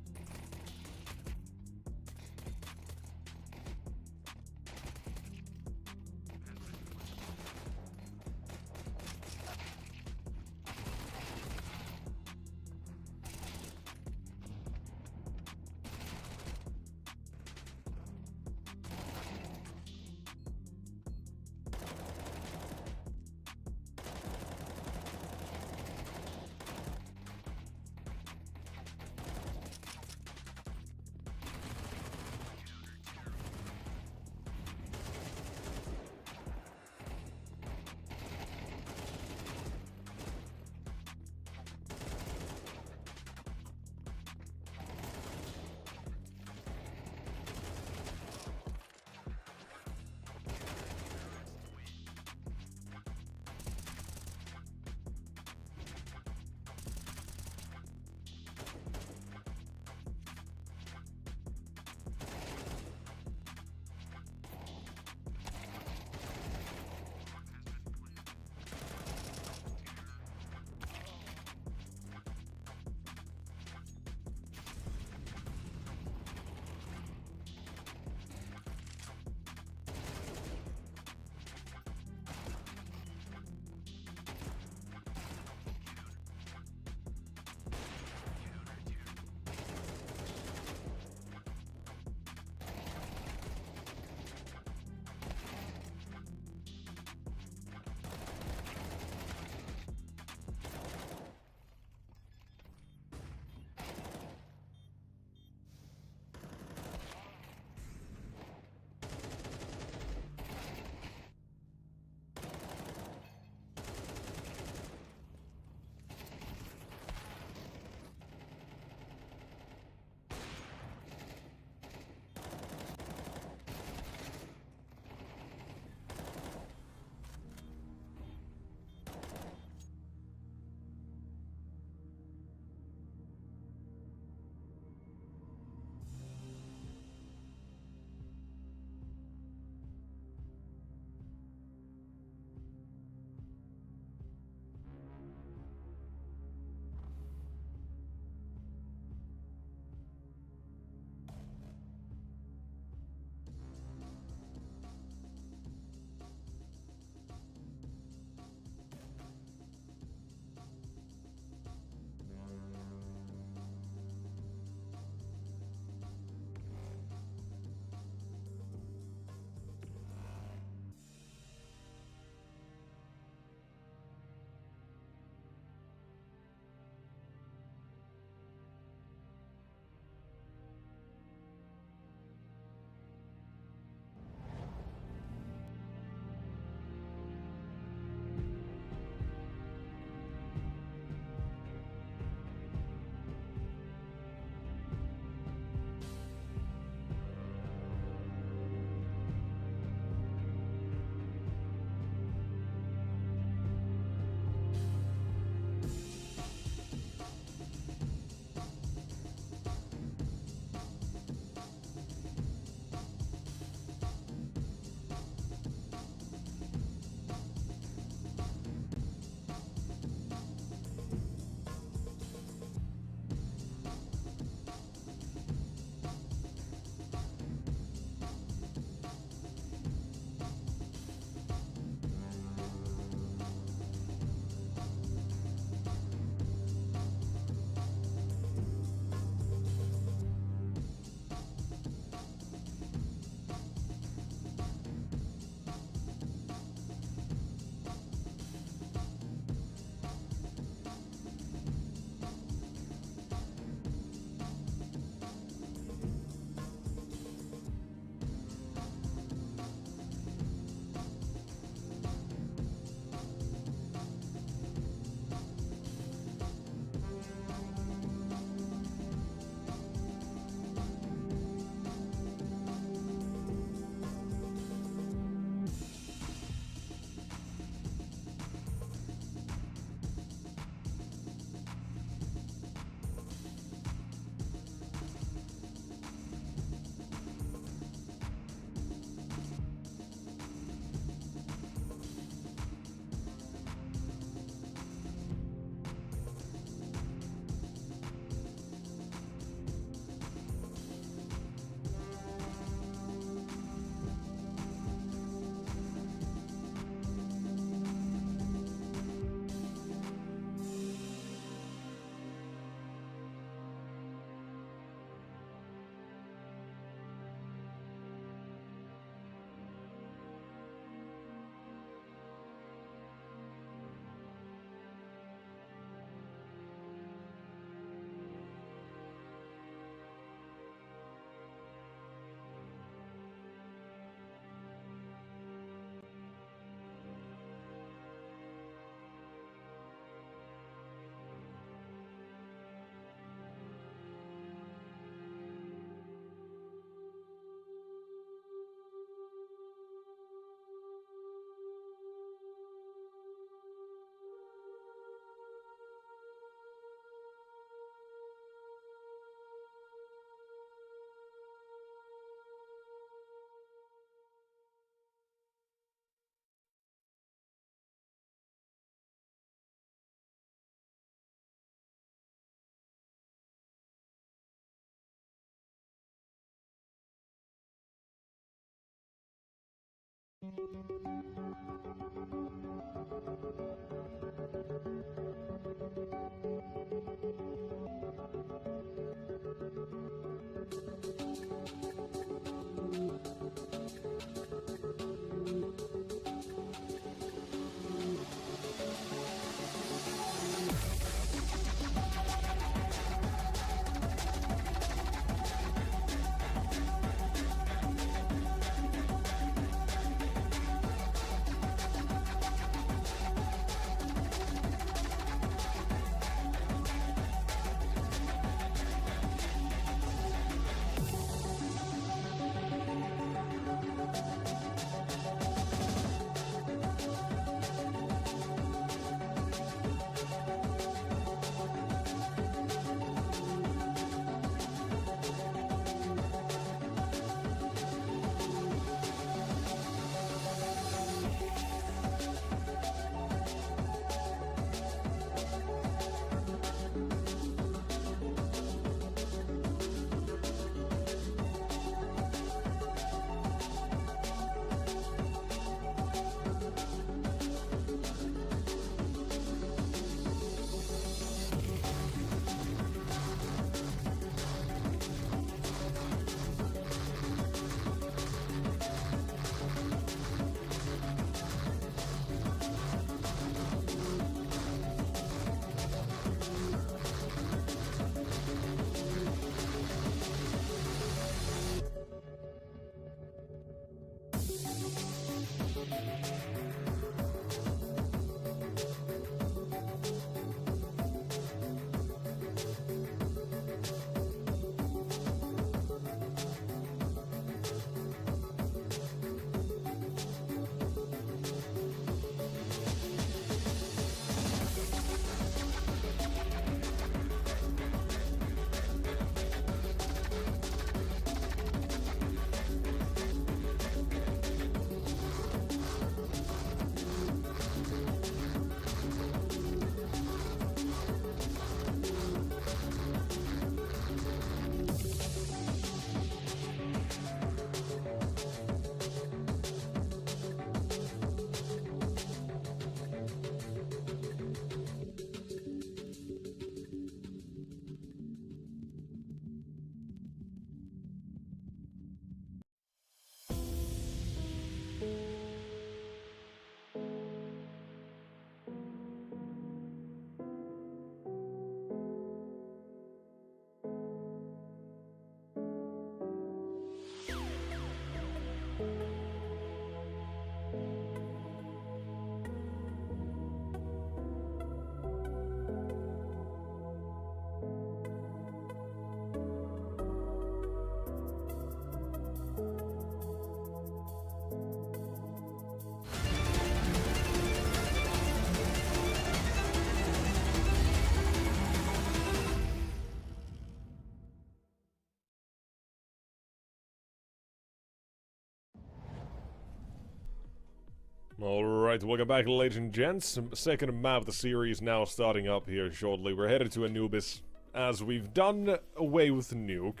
Alright, welcome back, ladies and gents. Second map of the series now starting up here shortly. We're headed to Anubis, as we've done away with Nuke.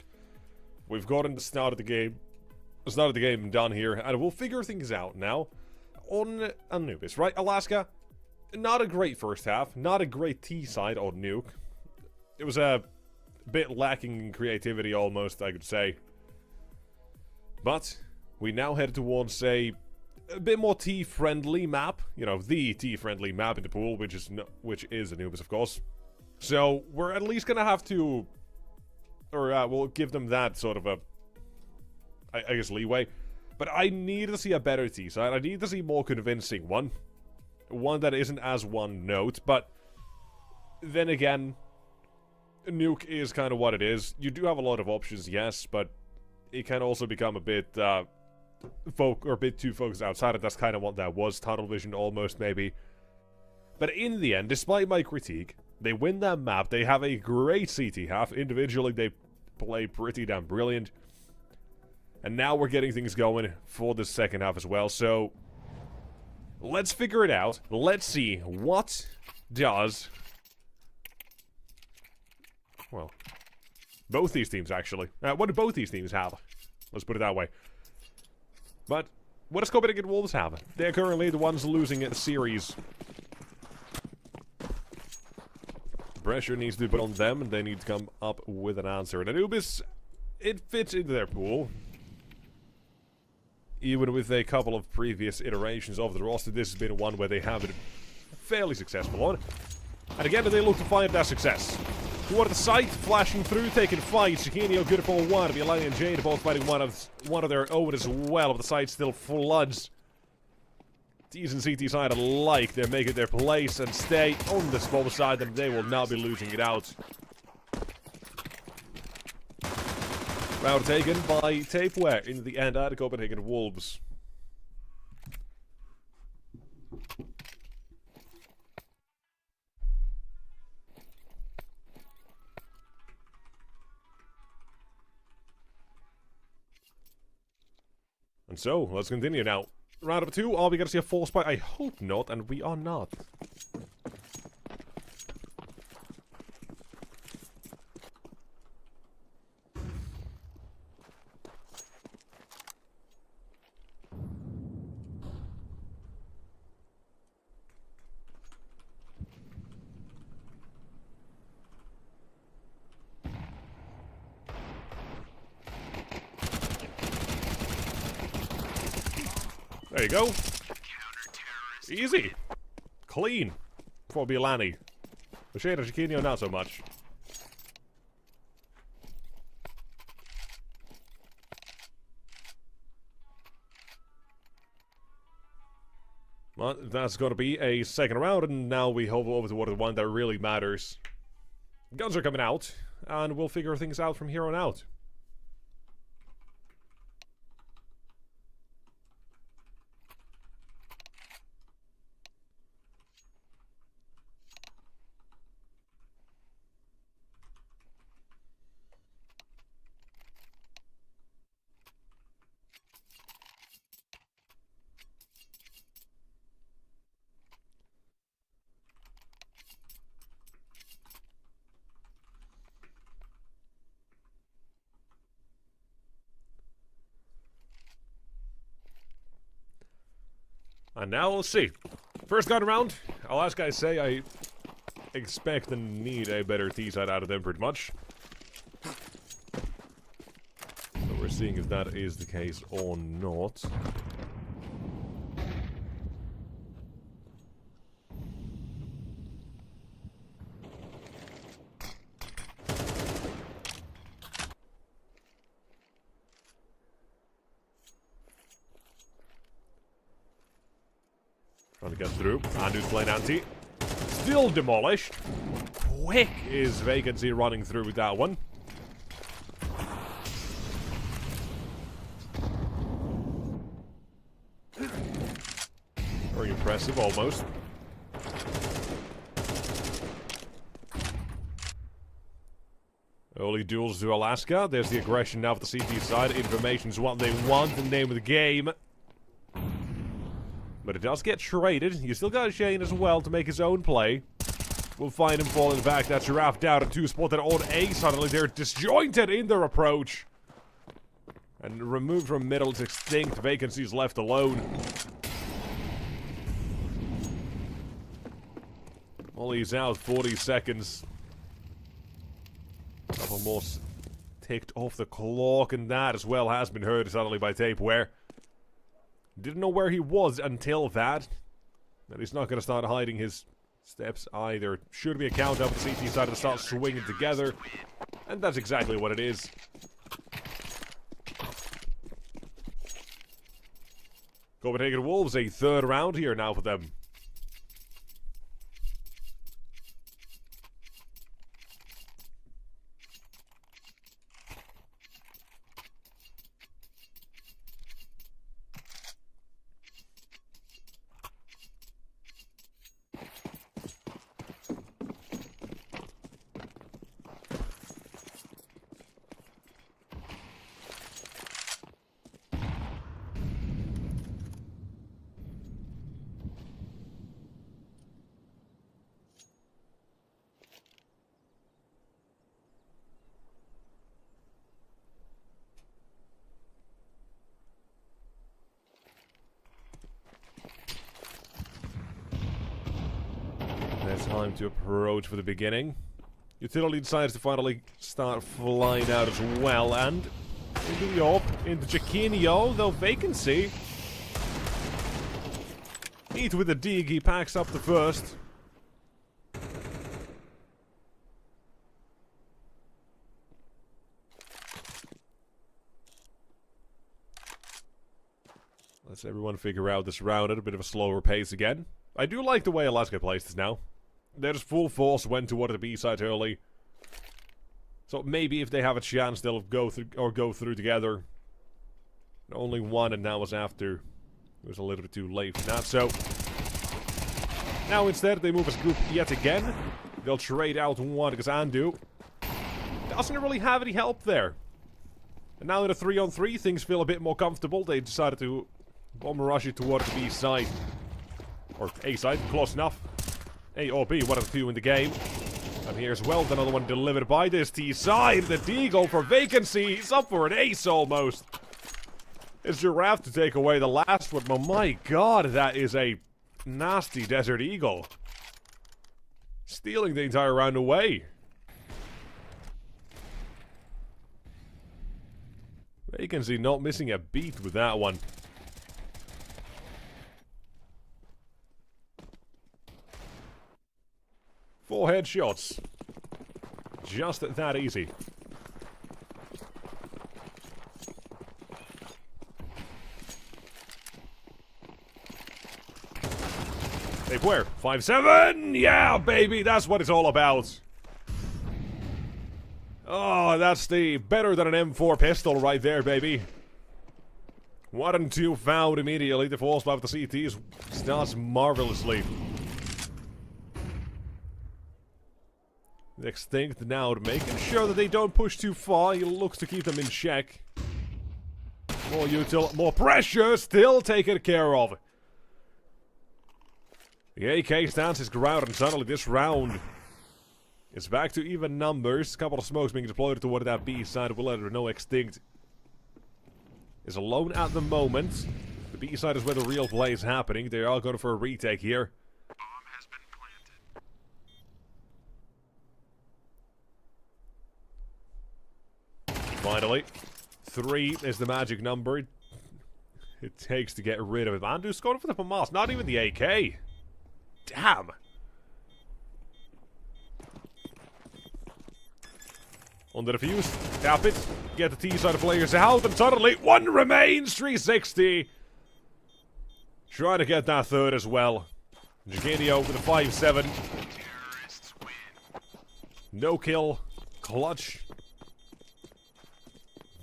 We've gotten the start of the game done here, and we'll figure things out now on Anubis, right? Alaska, not a great first half, not a great T-side on Nuke. It was a bit lacking in creativity almost, I could say. But we now head towards a bit more T-friendly map. You know, the T-friendly map in the pool, which is Anubis, of course. So we're at least gonna have to, or we'll give them that sort of a, I guess, leeway. But I need to see a better T-side. I need to see more convincing one. One that isn't as one note, but then again, Nuke is kind of what it is. You do have a lot of options, yes, but it can also become a bit, a bit too focused outside it. That's kind of what that was. Tunnel vision, almost, maybe. But in the end, despite my critique, they win that map. They have a great CT half. Individually, they play pretty damn brilliant. And now we're getting things going for the second half as well. So, let's figure it out. Let's see what does... Well, both these teams, actually. What do both these teams have? Let's put it that way. But what does Copenhagen Wolves have? They're currently the ones losing a series. Pressure needs to be put on them, and they need to come up with an answer. And Anubis, it fits into their pool. Even with a couple of previous iterations of the roster, this has been one where they have been fairly successful on. And again, they look to find that success. Toward the site, flashing through, taking fights. Chiquinho good for one. Bialani and Jade both fighting one of their own as well. But the site still floods. T's and CT side alike. They're making their place and stay on this bomb side, and they will now be losing it out. Round taken by Tapeware in the end at the Copenhagen Wolves. And so, let's continue now. Round number 2, are we gonna see a full spy? I hope not, and we are not. There you go. Easy. Clean. For Bialani. Machado Chiquinho, not so much. Well, that's going to be a second round, and now we hope over to the one that really matters. Guns are coming out, and we'll figure things out from here on out. And now we'll see. First gun round, I'll ask guys say I expect and need a better T-side out of them pretty much. So we're seeing if that is the case or not. Trying to get through. Andu's playing anti. Still demolished. Quick is Vacancy running through with that one. Very impressive, almost. Early duels to Alaska. There's the aggression now for the CT side. Information's what they want, the name of the game. But it does get traded. You still got Shane as well to make his own play. We'll find him falling back. That Giraffe down at 2, spotted on A. Suddenly they're disjointed in their approach. And removed from middle to extinct. Vacancies left alone. Ollie's out, 40 seconds. Couple more ticked off the clock, and that as well has been heard suddenly by Tapeware. Didn't know where he was until that. And he's not going to start hiding his steps either. Should be a count up. The CT side to start swinging together. And that's exactly what it is. Copenhagen Wolves, a third round here now for them. time to approach for the beginning. Utility decides to finally start flying out as well, and into the AWP, into Chiquinho, though vacancy. Eat with the dig, he packs up the first. Let's everyone figure out this round at a bit of a slower pace again. I do like the way Alaska plays this now. They're just full force went toward the B side early. So maybe if they have a chance, they'll go through together. Only one, and now was after. It was a little bit too late for that. So now instead they move as a group yet again. They'll trade out one because Andu doesn't really have any help there. And now in a 3-on-3, things feel a bit more comfortable. They decided to bomb rush it toward the B side. Or A side, close enough. A or B, one of the two in the game. And here's well another one delivered by this T side. The Deagle for vacancy. He's up for an ace almost. It's Giraffe to take away the last one. But my god, that is a nasty Desert Eagle. Stealing the entire round away. Vacancy not missing a beat with that one. Four headshots. Just that easy. Hey, where? 5-7? Yeah, baby, that's what it's all about. Oh, that's the better than an M4 pistol right there, baby. 1 and 2 found immediately. The false by the CTs starts marvelously. Extinct now to making sure that they don't push too far. He looks to keep them in check. More util, more pressure, still taken care of. The AK stands his ground, and suddenly this round is back to even numbers. A couple of smokes being deployed toward that B side. Will let her know Extinct is alone at the moment. The B side is where the real play is happening. They are going for a retake here. Bomb has been planted. Finally, 3 is the magic number it takes to get rid of him. Andu's going for the FAMAS, not even the AK. Damn. On the defuse, tap it, get the T-side players out, and suddenly 1 remains, 360. Trying to get that third as well. Giganio with a 5-7. Terrorists win. No kill, clutch.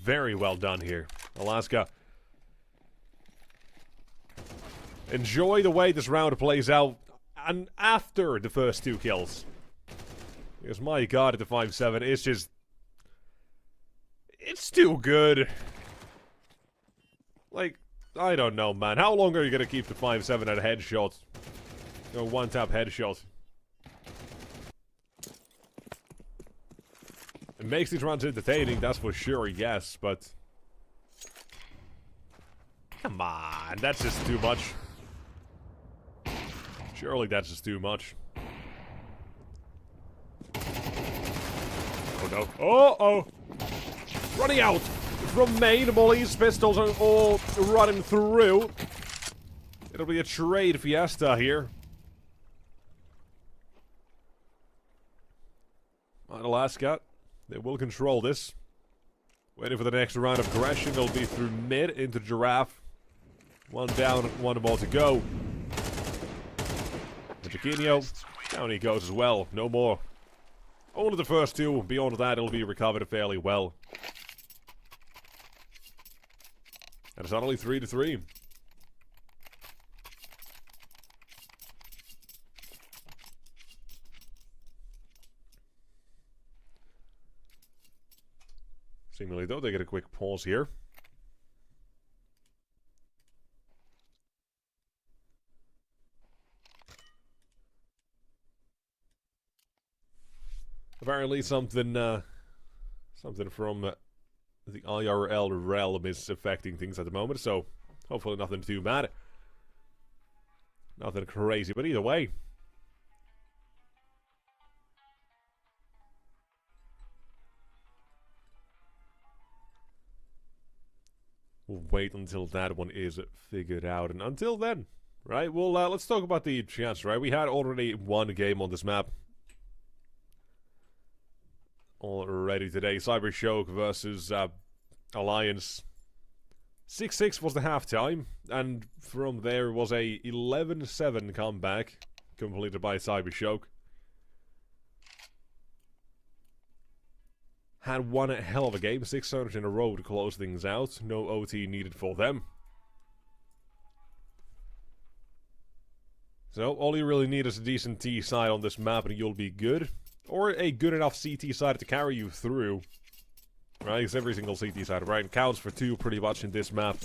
Very well done here, Alaska. Enjoy the way this round plays out, and after the first 2 kills. Because my god, at the 5-7, it's just... it's too good. Like, I don't know, man. How long are you gonna keep the 5-7 at a headshot? No one-tap headshot. It makes these rounds entertaining, that's for sure, yes, but... come on, that's just too much. Surely that's just too much. Oh no. Oh! Running out from main. Molly's pistols are all running through. It'll be a trade fiesta here. Alaska, they will control this. Waiting for the next round of aggression. It'll be through mid into Giraffe. 1 down, 1 more to go. And Chiquinho, down he goes as well. No more. Only the first 2. Beyond that, it'll be recovered fairly well. And it's only 3-3. Seemingly, though, they get a quick pause here. Apparently, something from the IRL realm is affecting things at the moment, so hopefully nothing too bad. Nothing crazy, but either way. we'll wait until that one is figured out. And until then, right, well, let's talk about the chance, right? We had already one game on this map already today. Cybershock versus Alliance. 6-6 was the halftime, and from there was a 11-7 comeback completed by Cybershock. Had one hell of a game, 600 in a row to close things out. No OT needed for them. So all you really need is a decent T side on this map and you'll be good. Or a good enough CT side to carry you through. Right, because every single CT side, right, counts for 2 pretty much in this map.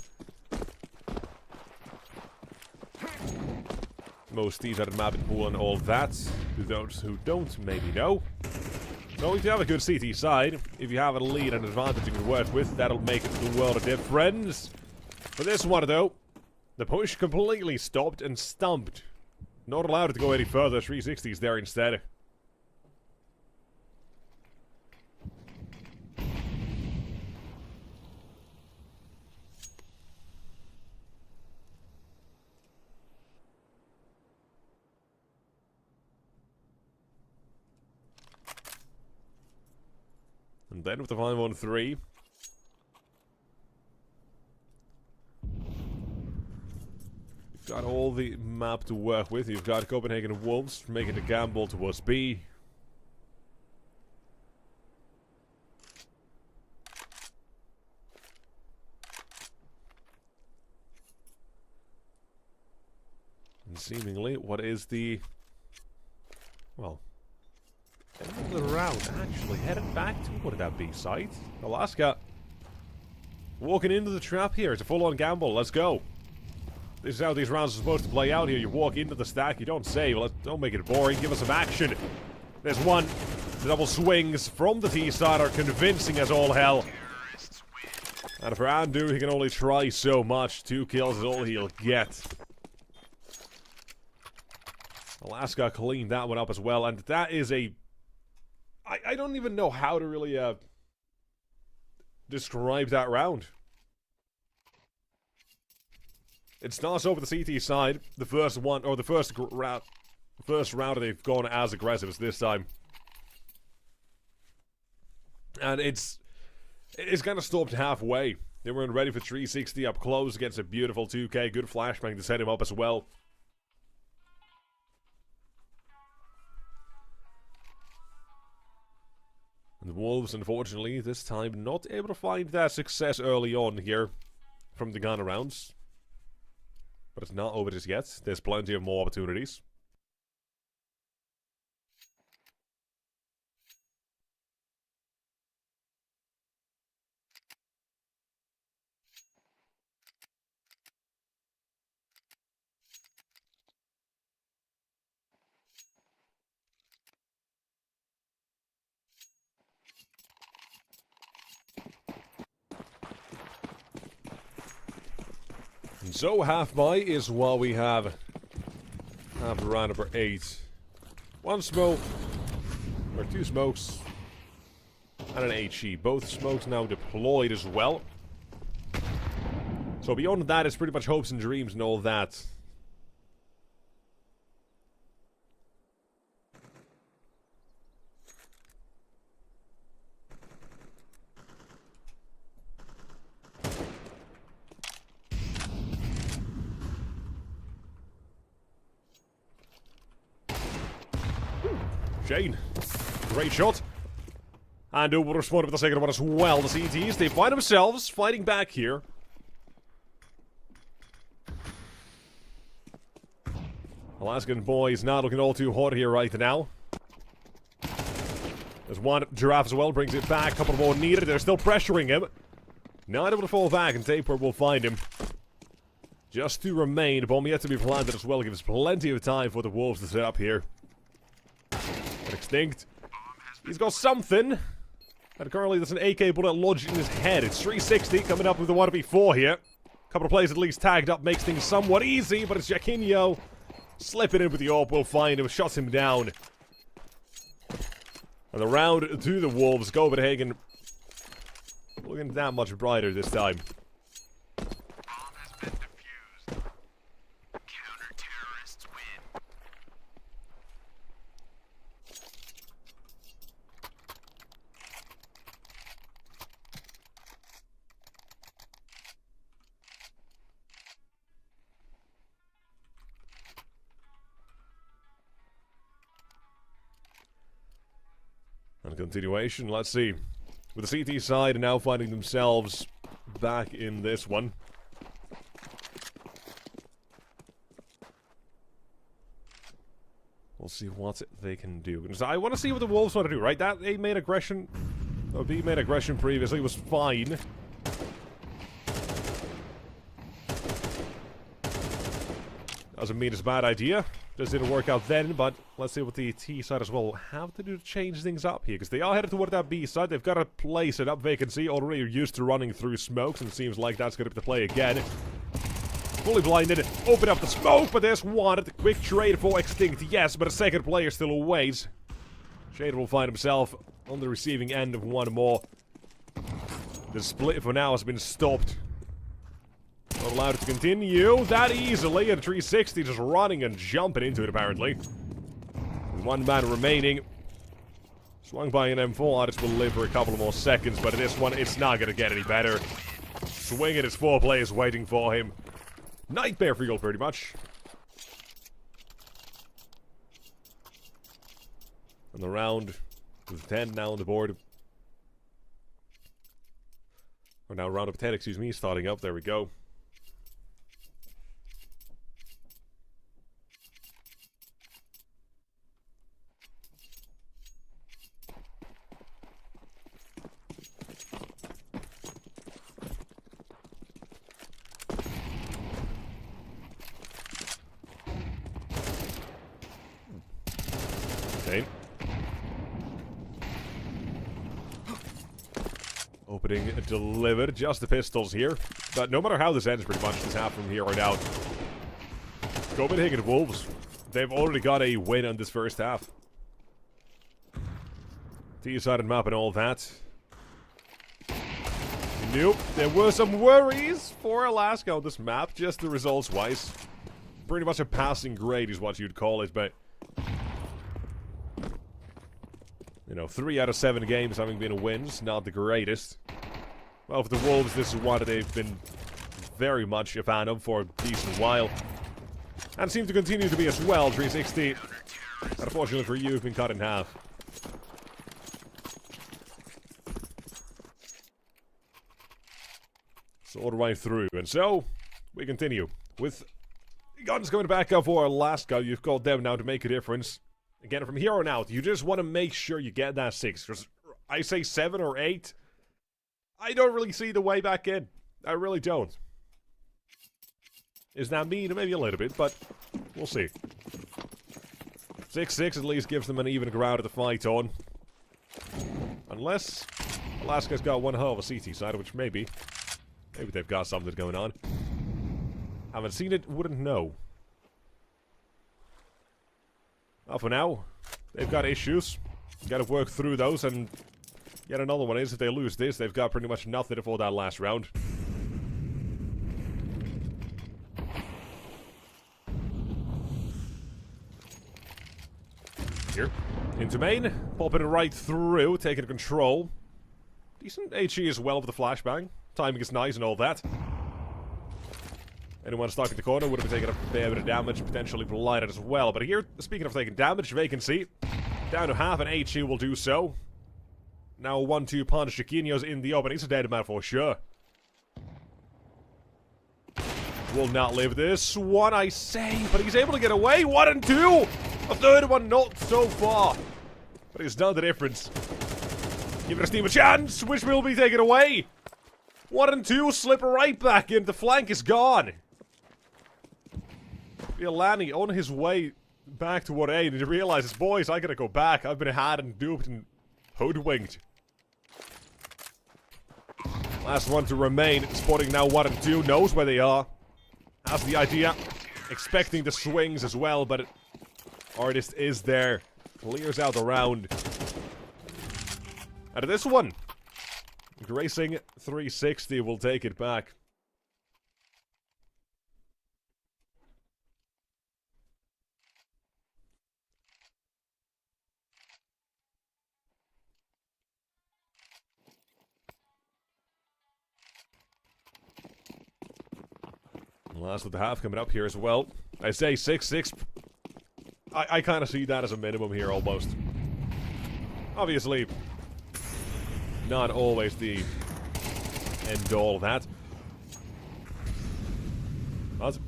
Most T-sided map in pool and all that. To those who don't, maybe know. So if you have a good CT side, if you have a lead and advantage you can work with, that'll make the world of difference. For this one though, the push completely stopped and stumped. Not allowed to go any further, 360s there instead. And then with the 5-on-3. You've got all the map to work with. You've got Copenhagen Wolves making the gamble towards B. And seemingly, what is the... well... end of the round, actually headed back to, what did that be, site? Alaska. Walking into the trap here. It's a full-on gamble. Let's go. This is how these rounds are supposed to play out here. You walk into the stack, you don't save. Don't make it boring. Give us some action. There's one. The double swings from the T side are convincing as all hell. And for Andu, he can only try so much. 2 kills is all he'll get. Alaska cleaned that one up as well. And that is a... I don't even know how to really describe that round. It starts over the CT side. The first one, or the first round they've gone as aggressive as this time. And it's kind of stopped halfway. They weren't ready for 360 up close against a beautiful 2K. Good flashbang to set him up as well. And the Wolves, unfortunately, this time not able to find that success early on here from the gun rounds. But it's not over just yet. There's plenty of more opportunities. And so half by is what we have. After round number 8. 1 smoke, or 2 smokes, and an HE. Both smokes now deployed as well. So beyond that, it's pretty much hopes and dreams and all that. Shane, great shot. And will respond with the second one as well. The CTs, they find themselves fighting back here. Alaskan boys not looking all too hot here right now. There's one giraffe as well, brings it back. A couple more needed. They're still pressuring him. Not able to fall back, and Taper will find him. Just to remain. Bomb yet to be planted as well. Gives plenty of time for the Wolves to set up here. Extinct. He's got something. And currently there's an AK bullet lodged in his head. It's 360 coming up with the 1v4 here. Couple of players at least tagged up makes things somewhat easy, but it's Jaquinho slipping in with the AWP. Will find him, shuts him down. And the round to the Wolves. Copenhagen looking that much brighter this time. continuation. Let's see. With the CT side now finding themselves back in this one. We'll see what they can do. So I want to see what the Wolves want to do, right? That A made aggression, or B made aggression previously was fine. Doesn't mean it's a bad idea. Just didn't work out then, but let's see what the T side as well will have to do to change things up here. Because they are headed toward that B side. They've got a place set up. Vacancy already used to running through smokes, and it seems like that's going to be the play again. Fully blinded. Open up the smoke, but there's one. Quick trade for Extinct, yes, but a second player still awaits. Shader will find himself on the receiving end of one more. The split for now has been stopped. Not allowed to continue that easily, and 360 just running and jumping into it, apparently. With one man remaining. Swung by an M4, artist will live for a couple more seconds, but in this one, it's not going to get any better. Swinging, it's 4 players waiting for him. Nightmare field, pretty much. And the round with 10 now on the board. Or now round of 10, excuse me, starting up. There we go. Okay. Opening delivered. Just the pistols here. But no matter how this ends, pretty much, this half from here on out. Copenhagen Wolves. They've already got a win on this first half. T-sided map and all that. Nope. There were some worries for Alaska on this map, just the results-wise. Pretty much a passing grade is what you'd call it, but... You know, 3 out of 7 games having been wins, not the greatest. Well, for the Wolves, this is one that they've been very much a fan of for a decent while. And seem to continue to be as well. 360, unfortunately for you, have been cut in half. So all the way through. And so, we continue. With guns coming back up for Alaska, you've got them now to make a difference. Again, from here on out, you just want to make sure you get that 6. Because I say 7 or 8. I don't really see the way back in. I really don't. Is that mean? Maybe a little bit, but we'll see. 6-6 at least gives them an even ground to fight on. Unless Alaska's got one hell of a CT side, which maybe they've got something going on. Haven't seen it, wouldn't know. Well, for now, they've got issues. Gotta work through those, and yet another one is, if they lose this, they've got pretty much nothing for that last round. Here. Into main. Popping it right through, taking control. Decent HE as well with the flashbang. Timing is nice and all that. Anyone stuck in the corner would have been taking a fair bit of damage, potentially blinded as well. But here, speaking of taking damage, Vacancy. Down to half, and HE will do so. Now 1-2 punch. Chiquinho's in the open. He's a dead man for sure. Will not live this one, I say. But he's able to get away. 1 and 2. A third one, not so far. But he's done the difference. Giving his team a chance, which will be taken away. 1 and 2, slip right back in. The flank is gone. Ilani on his way back toward A, and he realizes, boys, I gotta go back. I've been had and duped and hoodwinked. Last one to remain. Spotting now 1 and 2. Knows where they are. Has the idea. Expecting the swings as well, but artist is there. Clears out the round. And this one, Gracing 360 will take it back. Last with the half coming up here as well. I say 6-6. I kind of see that as a minimum here almost. Obviously, not always the end all of that. But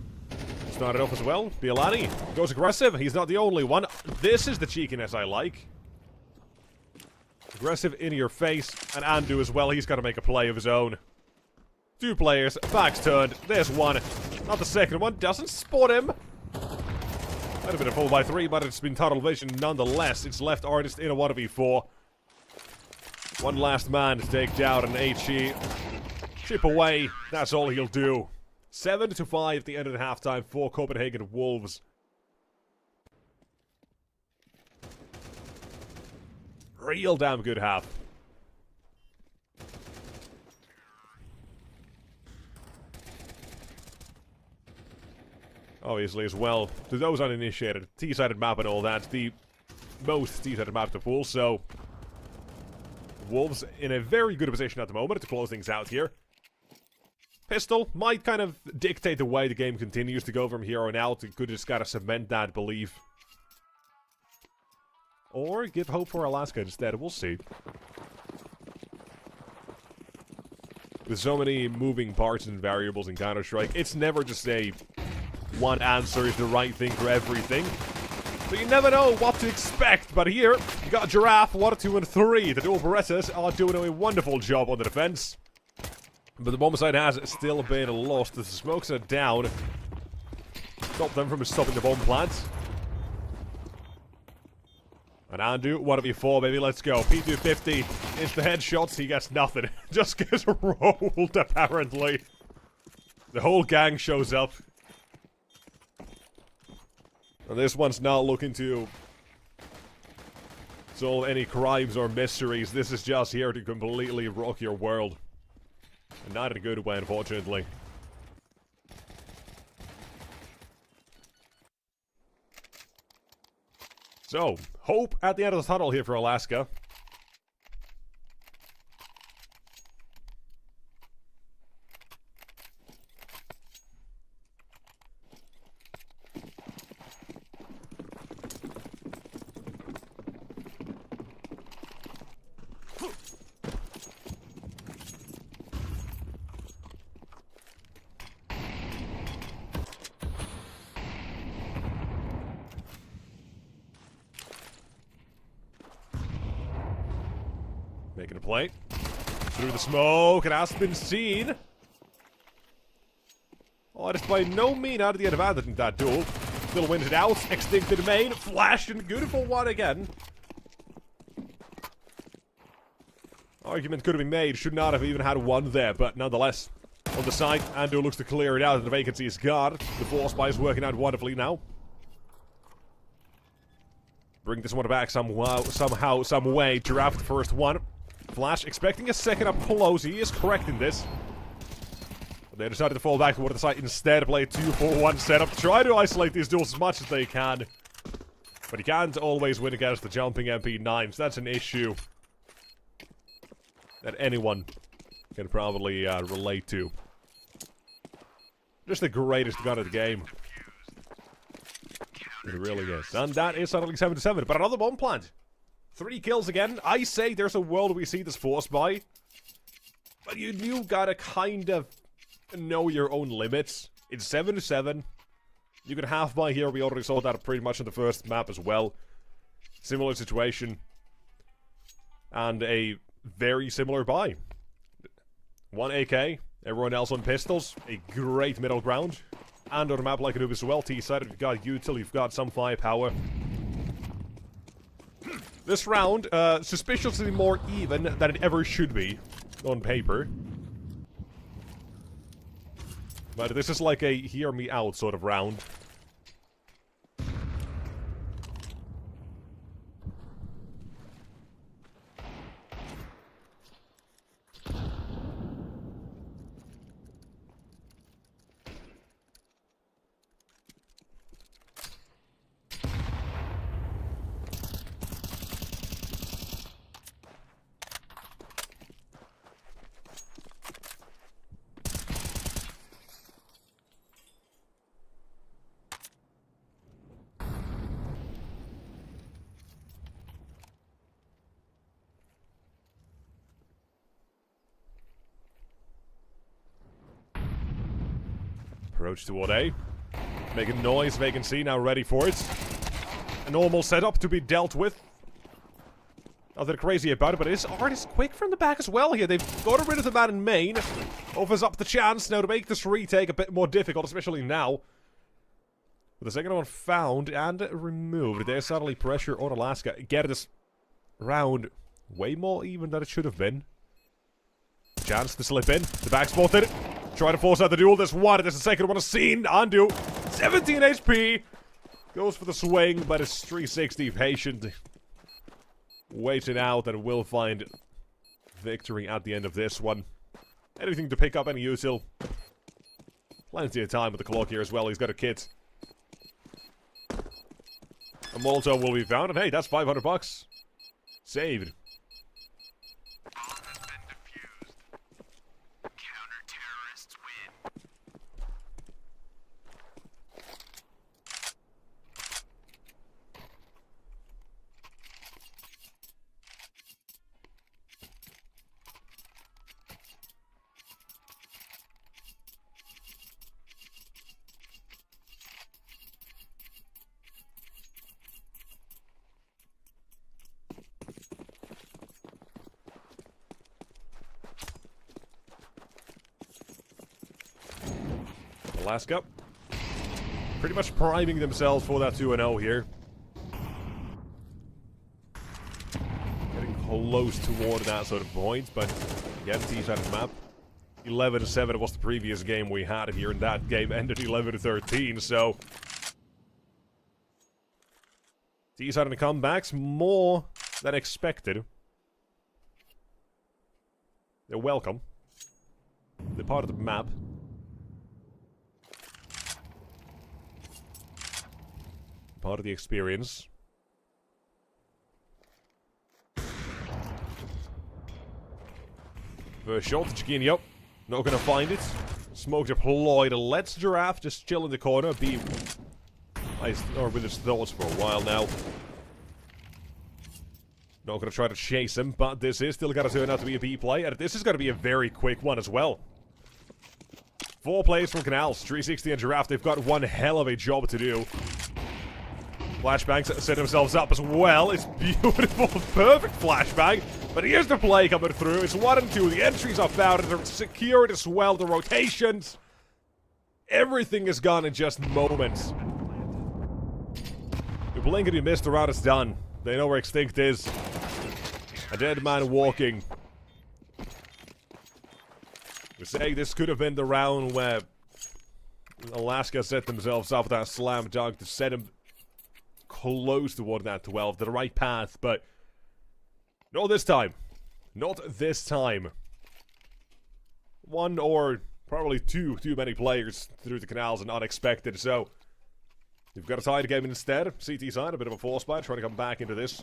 started off as well. Biolani goes aggressive. He's not the only one. This is the cheekiness I like. Aggressive in your face. And Andu as well. He's got to make a play of his own. 2 players. Backs turned. There's one. Not the second one. Doesn't spot him. Might have been a 4x3, but it's been tunnel vision nonetheless. It's left Artist in a 1v4. One last man to take down an HE. Chip away. That's all he'll do. 7-5 at the end of the halftime for Copenhagen Wolves. Real damn good half. Obviously as well, to those uninitiated, T-sided map and all that, the most T-sided map to pull, so Wolves in a very good position at the moment to close things out here. Pistol might kind of dictate the way the game continues to go from here on out. It could just gotta cement that belief. Or give hope for Alaska instead, we'll see. With so many moving parts and variables in Counter-Strike, it's never just a one answer is the right thing for everything. So you never know what to expect, but here, you got Giraffe, 1, 2, and 3. The dual Berettas are doing a wonderful job on the defense. But the bomb side has still been lost. The smokes are down. Stop them from stopping the bomb plant. And Andu, 1v4, baby, let's go. P250, it's the headshots, he gets nothing. Just gets rolled, apparently. The whole gang shows up. And this one's not looking to solve any crimes or mysteries. This is just here to completely rock your world. And not in a good way, unfortunately. So, hope at the end of the tunnel here for Alaska. Making a play. Through the smoke, it has been seen. Oh, it is by no means out of the advantage in that duel. Still wins it out. Extincted main. Flash and good for one again. Argument could have been made. Should not have even had one there, but nonetheless. On the side, Andu looks to clear it out and the vacancy is gone. The force spy is working out wonderfully now. Bring this one back somehow, some way. Giraffe the first one. Flash expecting a second up close. He is correct in this. But they decided to fall back toward the side instead. Play a 2-4-1 setup. Try to isolate these duels as much as they can. But you can't always win against the jumping MP9s. That's an issue that anyone can probably relate to. Just the greatest gun of the game. It really is. And that is suddenly 7-7. But another bomb plant. 3 kills again. I say there's a world we see this force by. But you gotta kind of know your own limits. It's 7-7. You can half buy here. We already saw that pretty much in the first map as well. Similar situation. And a very similar buy. 1 AK. Everyone else on pistols. A great middle ground. And on a map like Anubis as well, T-side, you've got util, you've got some firepower. This round, suspiciously more even than it ever should be, on paper. But this is like a hear me out sort of round. Approach toward A. Making noise, vacancy, now ready for it. A normal setup to be dealt with. Nothing crazy about it, but it is Artist quick from the back as well here. They've got rid of the man in main. Offers up the chance now to make this retake a bit more difficult, especially now. With the second one found and removed. There's suddenly pressure on Alaska. Get this round way more even than it should have been. Chance to slip in. The back spotted. Try to force out the duel. There's one. There's a second one. A scene. Undo. 17 HP. Goes for the swing, but it's 360 patient. Waiting out and will find victory at the end of this one. Anything to pick up, any util. Plenty of time with the clock here as well. He's got a kit. A Molotov will be found, and hey, that's 500 bucks. Saved. Bomb has been defused. Counter-terrorists win. Alaska. Pretty much priming themselves for that 2-0 here. Getting close toward that sort of point, but again, T-sided map. 11-7 was the previous game we had here, and that game ended 11-13, so... T-sided comebacks more than expected. They're welcome. They're part of the map. Part of the experience. First shot, Chiquinho. Not gonna find it. Smoke deployed. Let's Giraffe just chill in the corner. Be or with his thoughts for a while now. Not gonna try to chase him, but this is still gonna turn out to be a B play, and this is gonna be a very quick one as well. 4 plays from Canals, 360 and Giraffe. They've got one hell of a job to do. Flashbangs set themselves up as well. It's beautiful, perfect flashbang. But here's the play coming through. It's 1 and 2. The entries are found. They're secured as well. The rotations. Everything is gone in just moments. You blink and you miss, the round is done. They know where Extinct is. A dead man walking. We say this could have been the round where Alaska set themselves up with that slam dunk to set him close toward that 12, the right path, but not this time. Not this time. 1 or probably too many players through the canals and unexpected, so you've got a tied game instead. CT side, a bit of a force fight, trying to come back into this.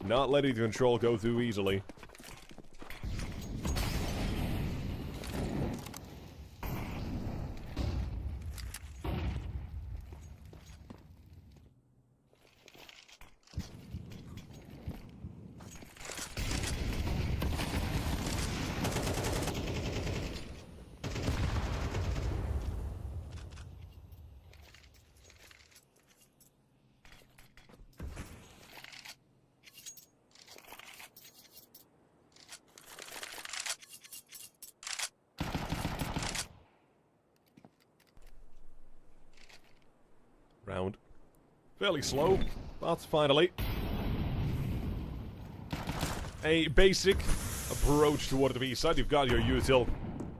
Not letting the control go too easily. Round. Fairly slow, but finally. A basic approach toward the B side. You've got your util,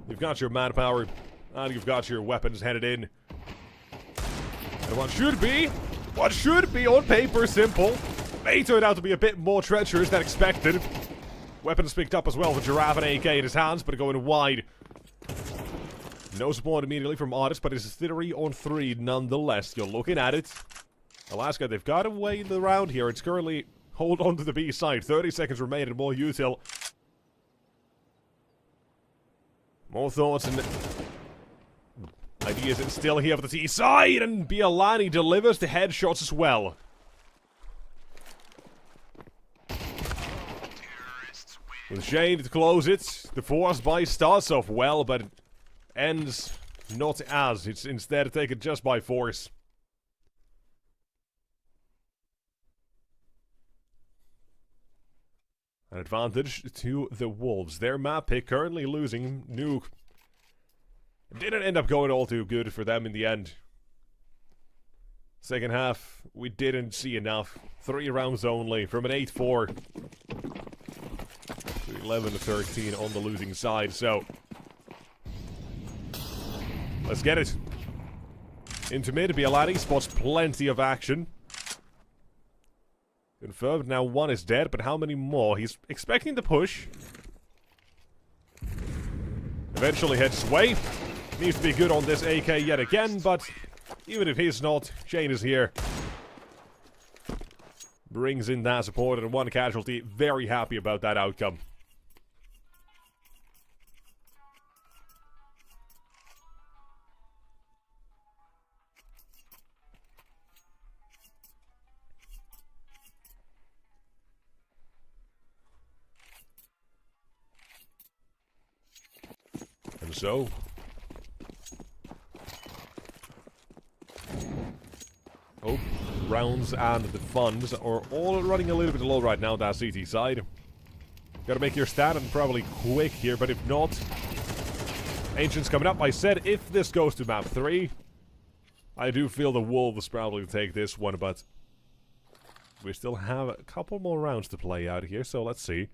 you've got your manpower, and you've got your weapons headed in. And what should be on paper simple, may turn out to be a bit more treacherous than expected. Weapons picked up as well with Giraffe and AK in his hands, but going wide. No support immediately from Artist, but it's 3-on-3 nonetheless. You're looking at it. Alaska, they've got away in the round here. It's currently hold on to the B side. 30 seconds remain and more util. More thoughts and ideas still here for the T side, and Bialani delivers the headshots as well. With Shane to close it, the force buy starts off well, but ends not as. It's instead taken just by force. An advantage to the Wolves. Their map pick currently losing Nuke. Didn't end up going all too good for them in the end. Second half, we didn't see enough. 3 rounds only from an 8-4 to 11-13 on the losing side, so let's get it. Into mid, Bialati spots plenty of action. Confirmed, now 1 is dead, but how many more? He's expecting to push. Eventually heads his way. Needs to be good on this AK yet again, but even if he's not, Shane is here. Brings in that support and 1 casualty. Very happy about that outcome. And so hope, rounds, and the funds are all running a little bit low right now, that CT side. Gotta make your stand and probably quick here, but if not, Ancient's coming up. I said if this goes to map 3, I do feel the Wolves probably take this one, but we still have a couple more rounds to play out here, so let's see.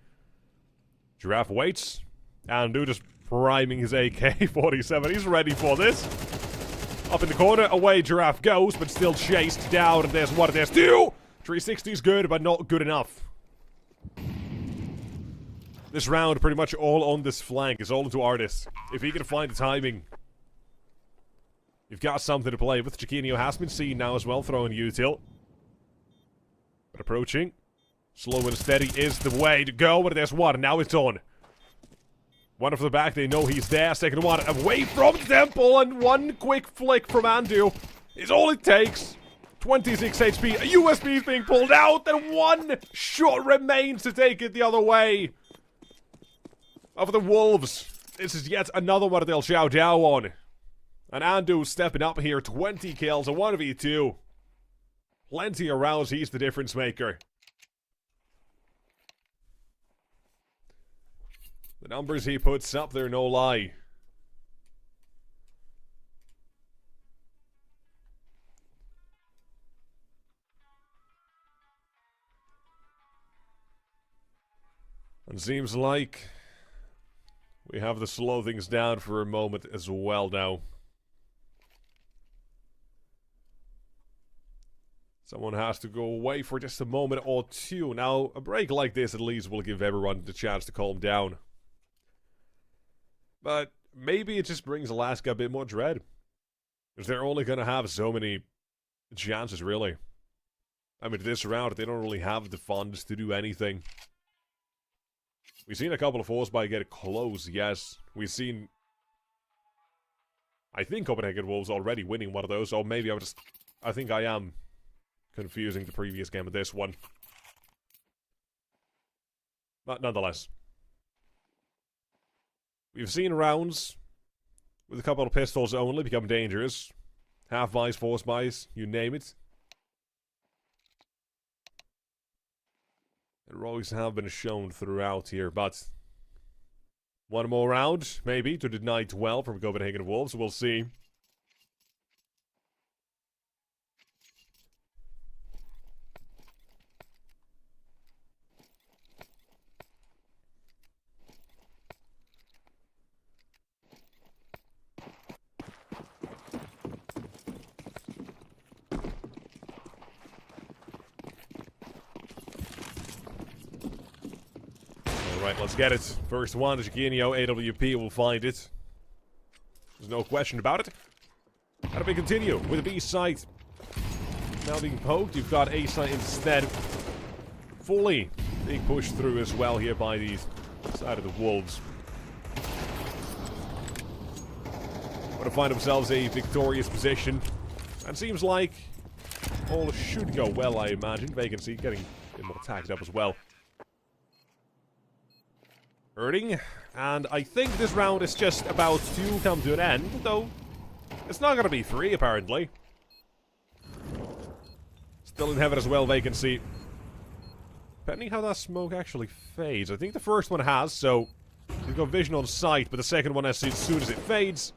Giraffe waits, and dude just priming his AK-47. He's ready for this. Up in the corner, away Giraffe goes, but still chased down, and there's 1, and there's 2! 360's good, but not good enough. This round, pretty much all on this flank, is all into Artis. If he can find the timing, you've got something to play with. Chiquinho has been seen now as well, throwing util. But approaching. Slow and steady is the way to go, but there's 1, and now it's on. 1 off the back, they know he's there. Second 1, away from Temple, and 1 quick flick from Andu is all it takes. 26 HP, a USB is being pulled out, and 1 shot remains to take it the other way. Of the Wolves, this is yet another one they'll chow down on. And Andu stepping up here, 20 kills, a 1v2. Plenty of rounds, he's the difference maker. The numbers he puts up, they're no lie. And seems like we have to slow things down for a moment as well now. Someone has to go away for just a moment or 2. Now, a break like this at least will give everyone the chance to calm down. But maybe it just brings Alaska a bit more dread. Because they're only going to have so many chances, really. I mean, this round, they don't really have the funds to do anything. We've seen a couple of Forcebuy get close, yes. We've seen, I think Copenhagen Wolves already winning one of those, or maybe I think I am confusing the previous game with this one. But nonetheless. We've seen rounds with a couple of pistols only become dangerous. Half-buys, force-buys, you name it. Heroics have been shown throughout here, but 1 more round, maybe, to deny 12 from Copenhagen Wolves. We'll see. Alright, let's get it. First one, Chiquinho, AWP will find it. There's no question about it. How do we continue with the B site? Now being poked, you've got A site instead. Fully being pushed through as well here by the side of the Wolves. Want to find themselves a victorious position. And seems like all should go well, I imagine. Vacancy getting more tagged up as well. Hurting, and I think this round is just about to come to an end, though it's not gonna be free, apparently. Still in heaven as well, vacancy. Depending how that smoke actually fades. I think the first one has, so you've got vision on sight, but the second one, as soon as it fades,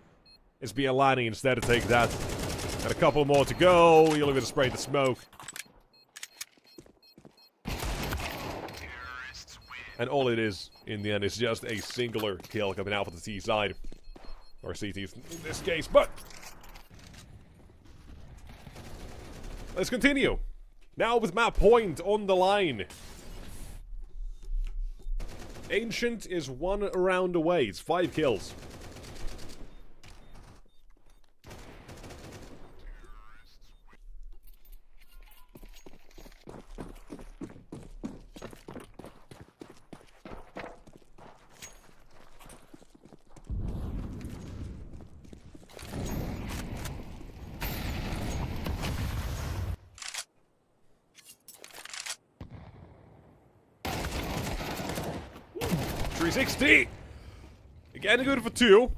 it's Bialani instead to take that. And a couple more to go. You'll even spray the smoke. And all it is, in the end, is just a singular kill coming out for the T side. Or CTs in this case, but let's continue. Now with map point on the line. Ancient is 1 round away. It's 5 kills. .360! Again, good for 2.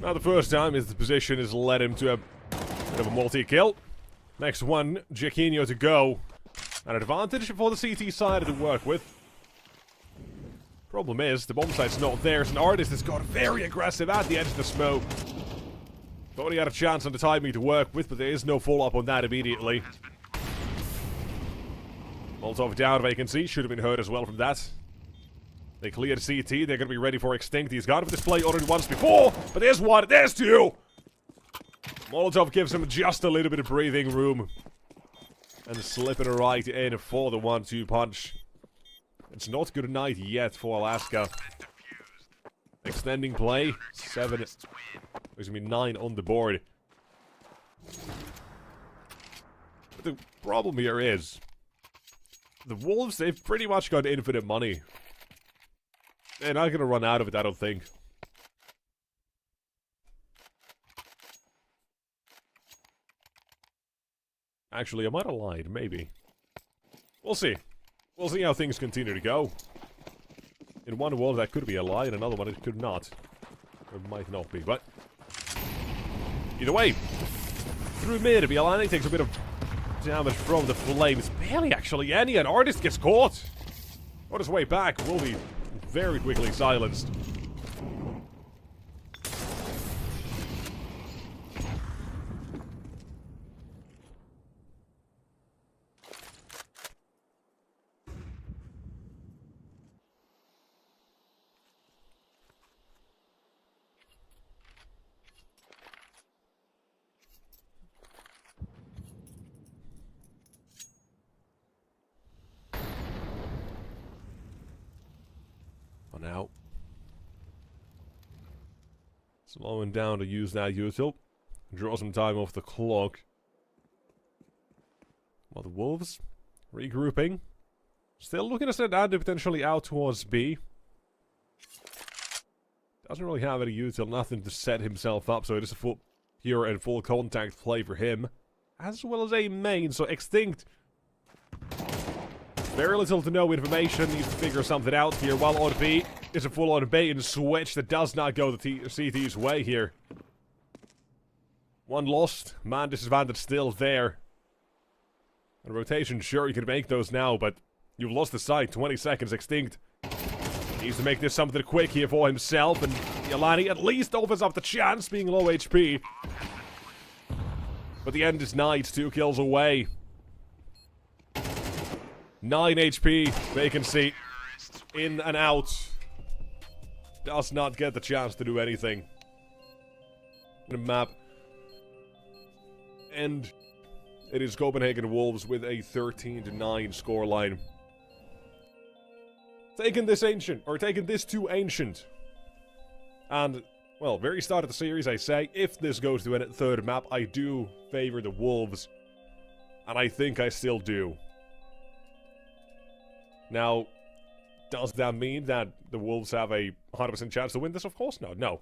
Now the first time his position has led him to a bit of a multi-kill. Next one, Giacchino to go. An advantage for the CT side to work with. Problem is, the bomb site's not there. It's an artist that's got very aggressive at the edge of the smoke. Thought he had a chance on the timing to work with, but there is no follow-up on that immediately. Molotov down, vacancy. Should have been hurt as well from that. They cleared CT. They're going to be ready for Extinct. He's got him display already once before, but there's one. There's 2. Molotov gives him just a little bit of breathing room. And slipping right in for the 1-2 punch. It's not good night yet for Alaska. Extending play. 7. There's going to be 9 on the board. But the problem here is the Wolves, they've pretty much got infinite money. They're not going to run out of it, I don't think. Actually, I might have lied. Maybe. We'll see. We'll see how things continue to go. In one world, that could be a lie. In another one, it could not. Or it might not be, but either way, through mid, Bialani takes a bit of damage from the flames. Barely, actually, any. An artist gets caught. On his way back, will be very quickly silenced. Now, slowing down to use that util. Draw some time off the clock. While the Wolves regrouping. Still looking to send Andy potentially out towards B. Doesn't really have any util, nothing to set himself up, so it is a full pure and full contact play for him. As well as a main, so Extinct. Very little to no information, needs to figure something out here, while on B is a full-on bait and switch that does not go the CT's way here. One lost, man disadvantage still there. And rotation, sure, you can make those now, but you've lost the sight, 20 seconds, Extinct. Needs to make this something quick here for himself, and Yalani at least offers up the chance, being low HP. But the end is night, 2 kills away. 9 HP, vacancy, in and out. Does not get the chance to do anything. The map. And it is Copenhagen Wolves with a 13-9 scoreline. Taking this Ancient, or taking this to Ancient. And, well, very start of the series I say, if this goes to a third map, I do favor the Wolves. And I think I still do. Now, does that mean that the Wolves have a 100% chance to win this? Of course not. No.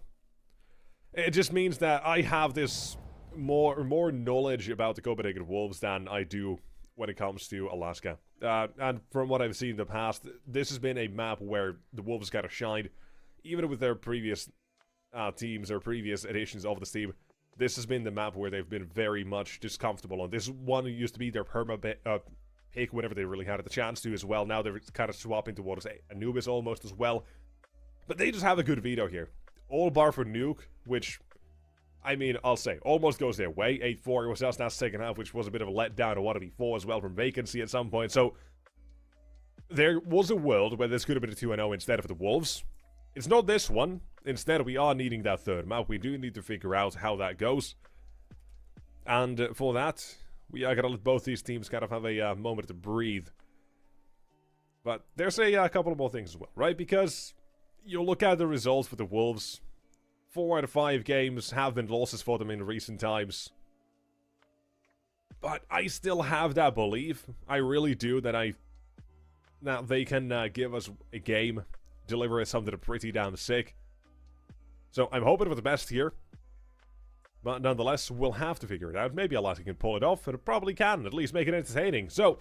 It just means that I have this more knowledge about the Copenhagen Wolves than I do when it comes to Alaska. And from what I've seen in the past, this has been a map where the Wolves got to shine. Even with their previous teams or previous editions of this team, this has been the map where they've been very much just comfortable on. This one used to be their pick whenever they really had the chance to as well. Now they're kind of swapping to what is Anubis almost as well. But they just have a good veto here. All bar for Nuke, which, I mean, I'll say, almost goes their way. 8-4 was just that second half, which was a bit of a letdown to 1-4 as well from Vacancy at some point. So there was a world where this could have been a 2-0 instead of the Wolves. It's not this one. Instead, we are needing that third map. We do need to figure out how that goes. And for that, we are going to let both these teams kind of have a moment to breathe. But there's a couple of more things as well, right? Because you look at the results for the Wolves. 4 out of 5 games have been losses for them in recent times. But I still have that belief. I really do that they can give us a game, deliver us something pretty damn sick. So I'm hoping for the best here. But nonetheless, we'll have to figure it out. Maybe Alaska can pull it off, and it probably can, at least make it entertaining. So,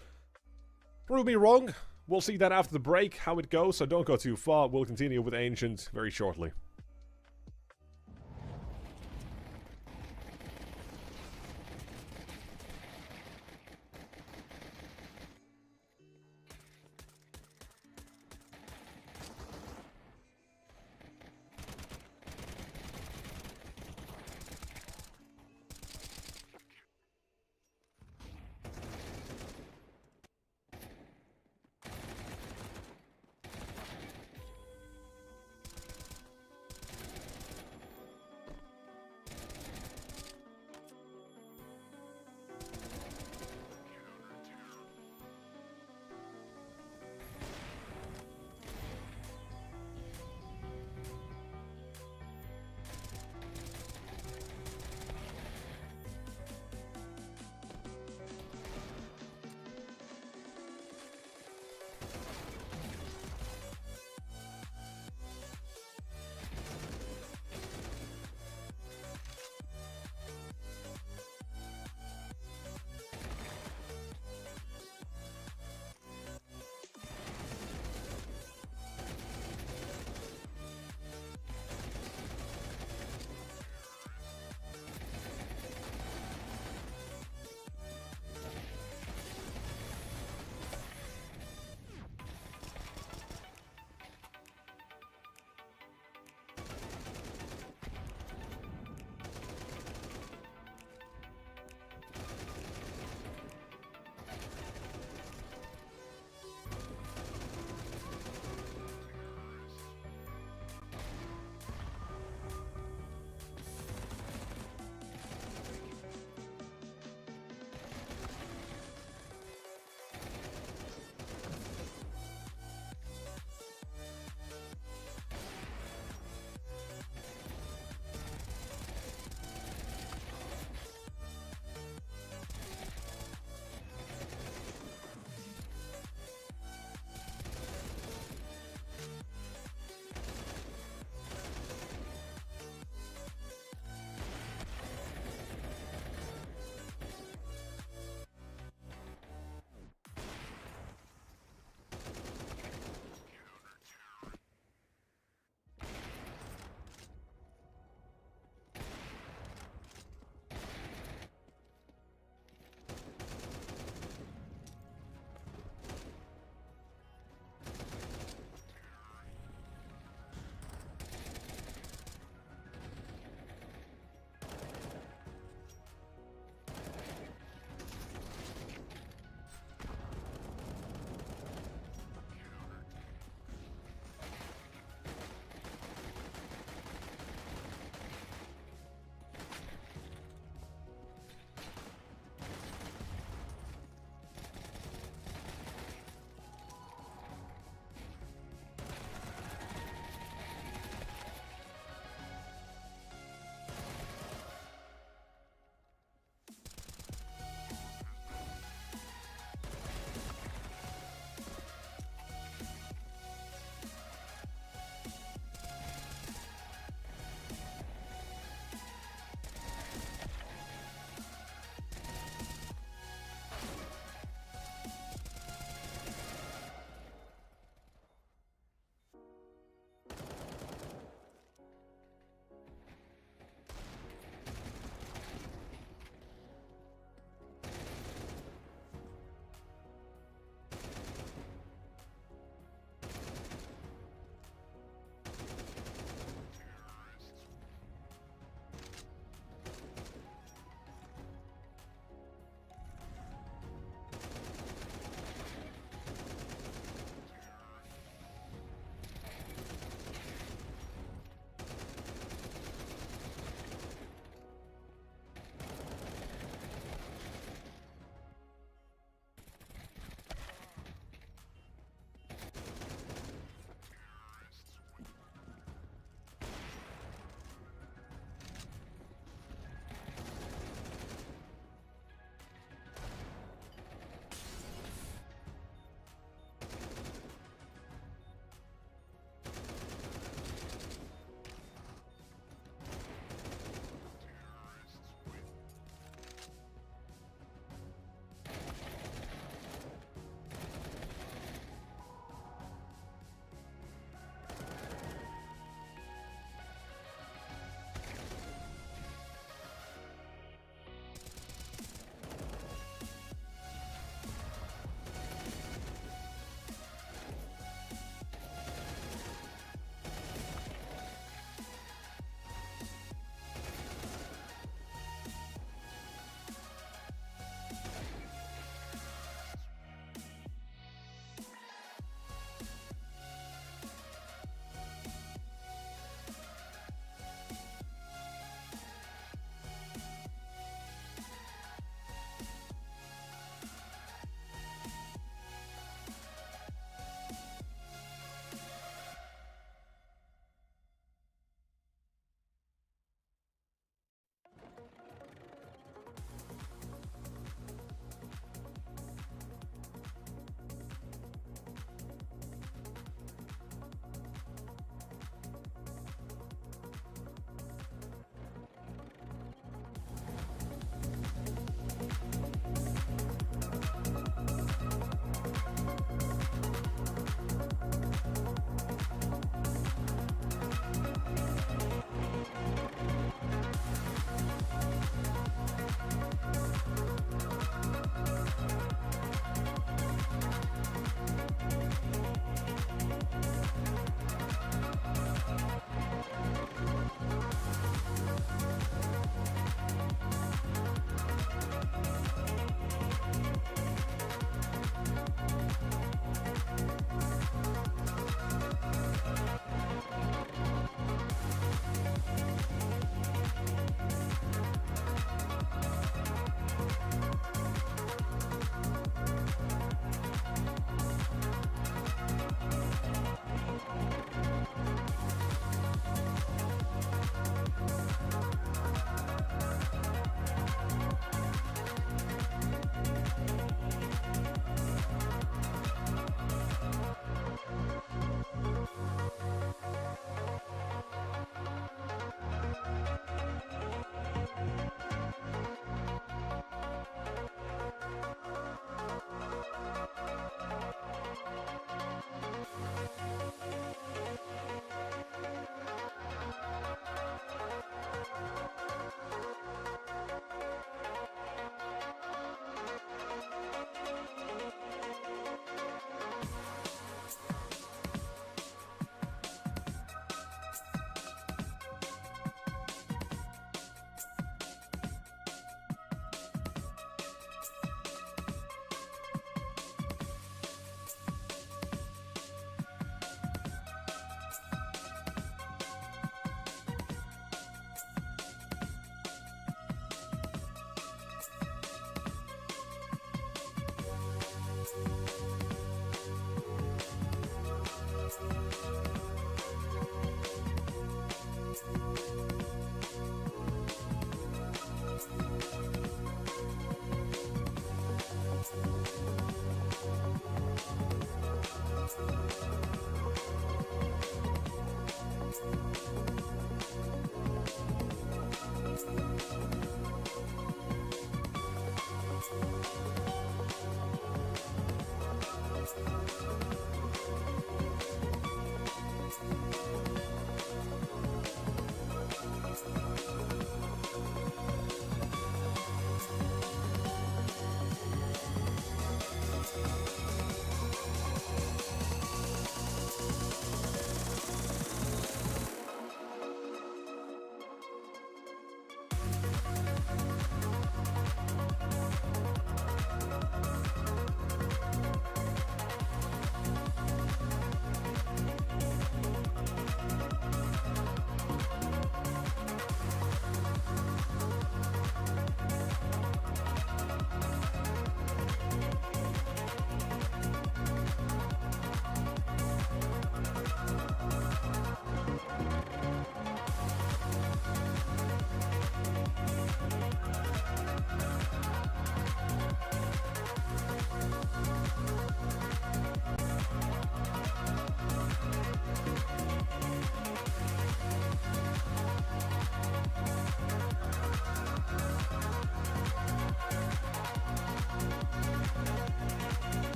prove me wrong. We'll see that after the break, how it goes, so don't go too far. We'll continue with Ancient very shortly.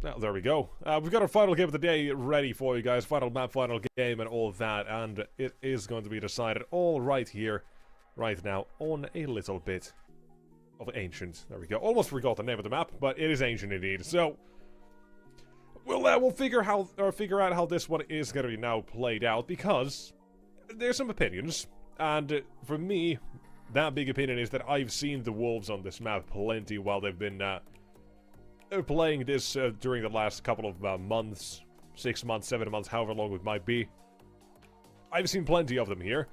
Now, there we go. We've got our final game of the day ready for you guys. Final map, final game, and all of that. And it is going to be decided all right here, right now, on a little bit of Ancient. There we go. Almost forgot the name of the map, but it is Ancient indeed. So, we'll figure out how this one is going to be now played out, because there's some opinions. And for me, that big opinion is that I've seen the wolves on this map plenty while they've been playing this during the last couple of months, 6 months, 7 months, however long it might be. I've seen plenty of them here,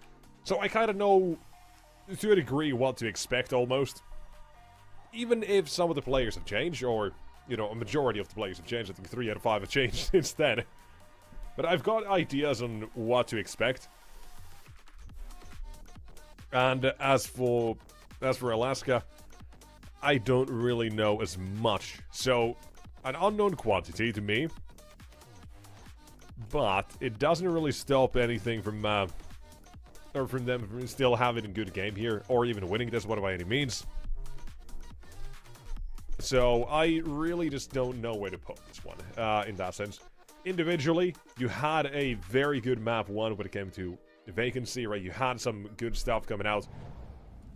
so I kind of know, to a degree, what to expect, almost. Even if some of the players have changed, or, you know, a majority of the players have changed. I think 3 out of 5 have changed since then. But I've got ideas on what to expect. And as for Alaska, I don't really know as much. So, an unknown quantity to me. But it doesn't really stop anything from them from still having a good game here, or even winning this one by any means. So, I really just don't know where to put this one, in that sense. Individually, you had a very good map one when it came to Vacancy, right? You had some good stuff coming out.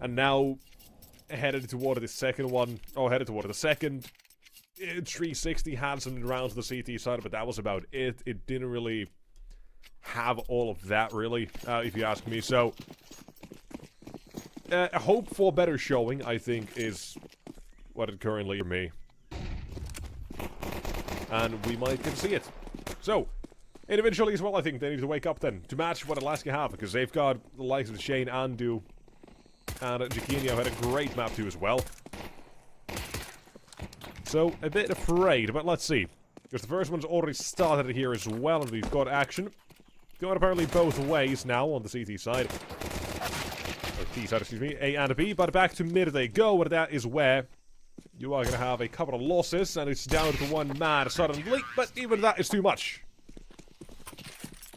And now, headed toward the second one, headed toward the second. 360 had some rounds on the CT side, but that was about it. It didn't really have all of that, really, if you ask me. So, a hope for better showing, I think, is what it currently for me. And we might get to see it. So, individually as well, I think they need to wake up then to match what Alaska have, because they've got the likes of Shane, Andu, and Jaquinho had a great map too as well. So, a bit afraid, but let's see. Because the first one's already started here as well, and we've got action. Going apparently both ways now on the CT side. Or T side, excuse me. A and B, but back to mid they go, and that is where you are going to have a couple of losses, and it's down to one man suddenly, but even that is too much.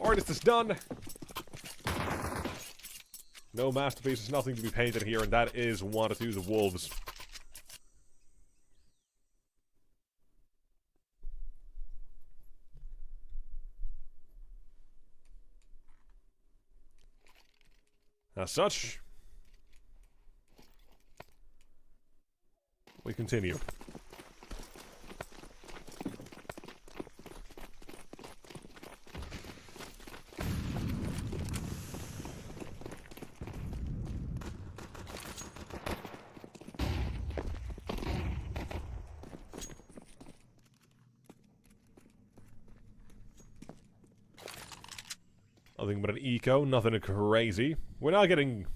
Artist is done. No masterpieces, nothing to be painted here, and that is one or two the wolves. As such, we continue. Nothing but an eco, nothing crazy. We're not getting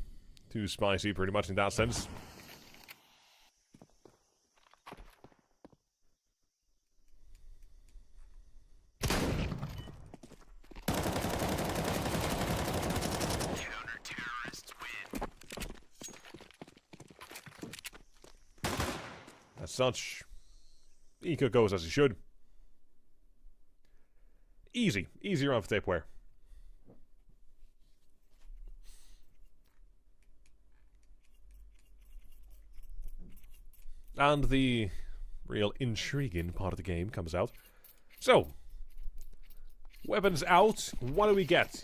too spicy, pretty much, in that sense. Counter-terrorists win. As such, eco goes as it should. Easy. Easy round for Tapeware. And the real intriguing part of the game comes out. So, weapons out. What do we get?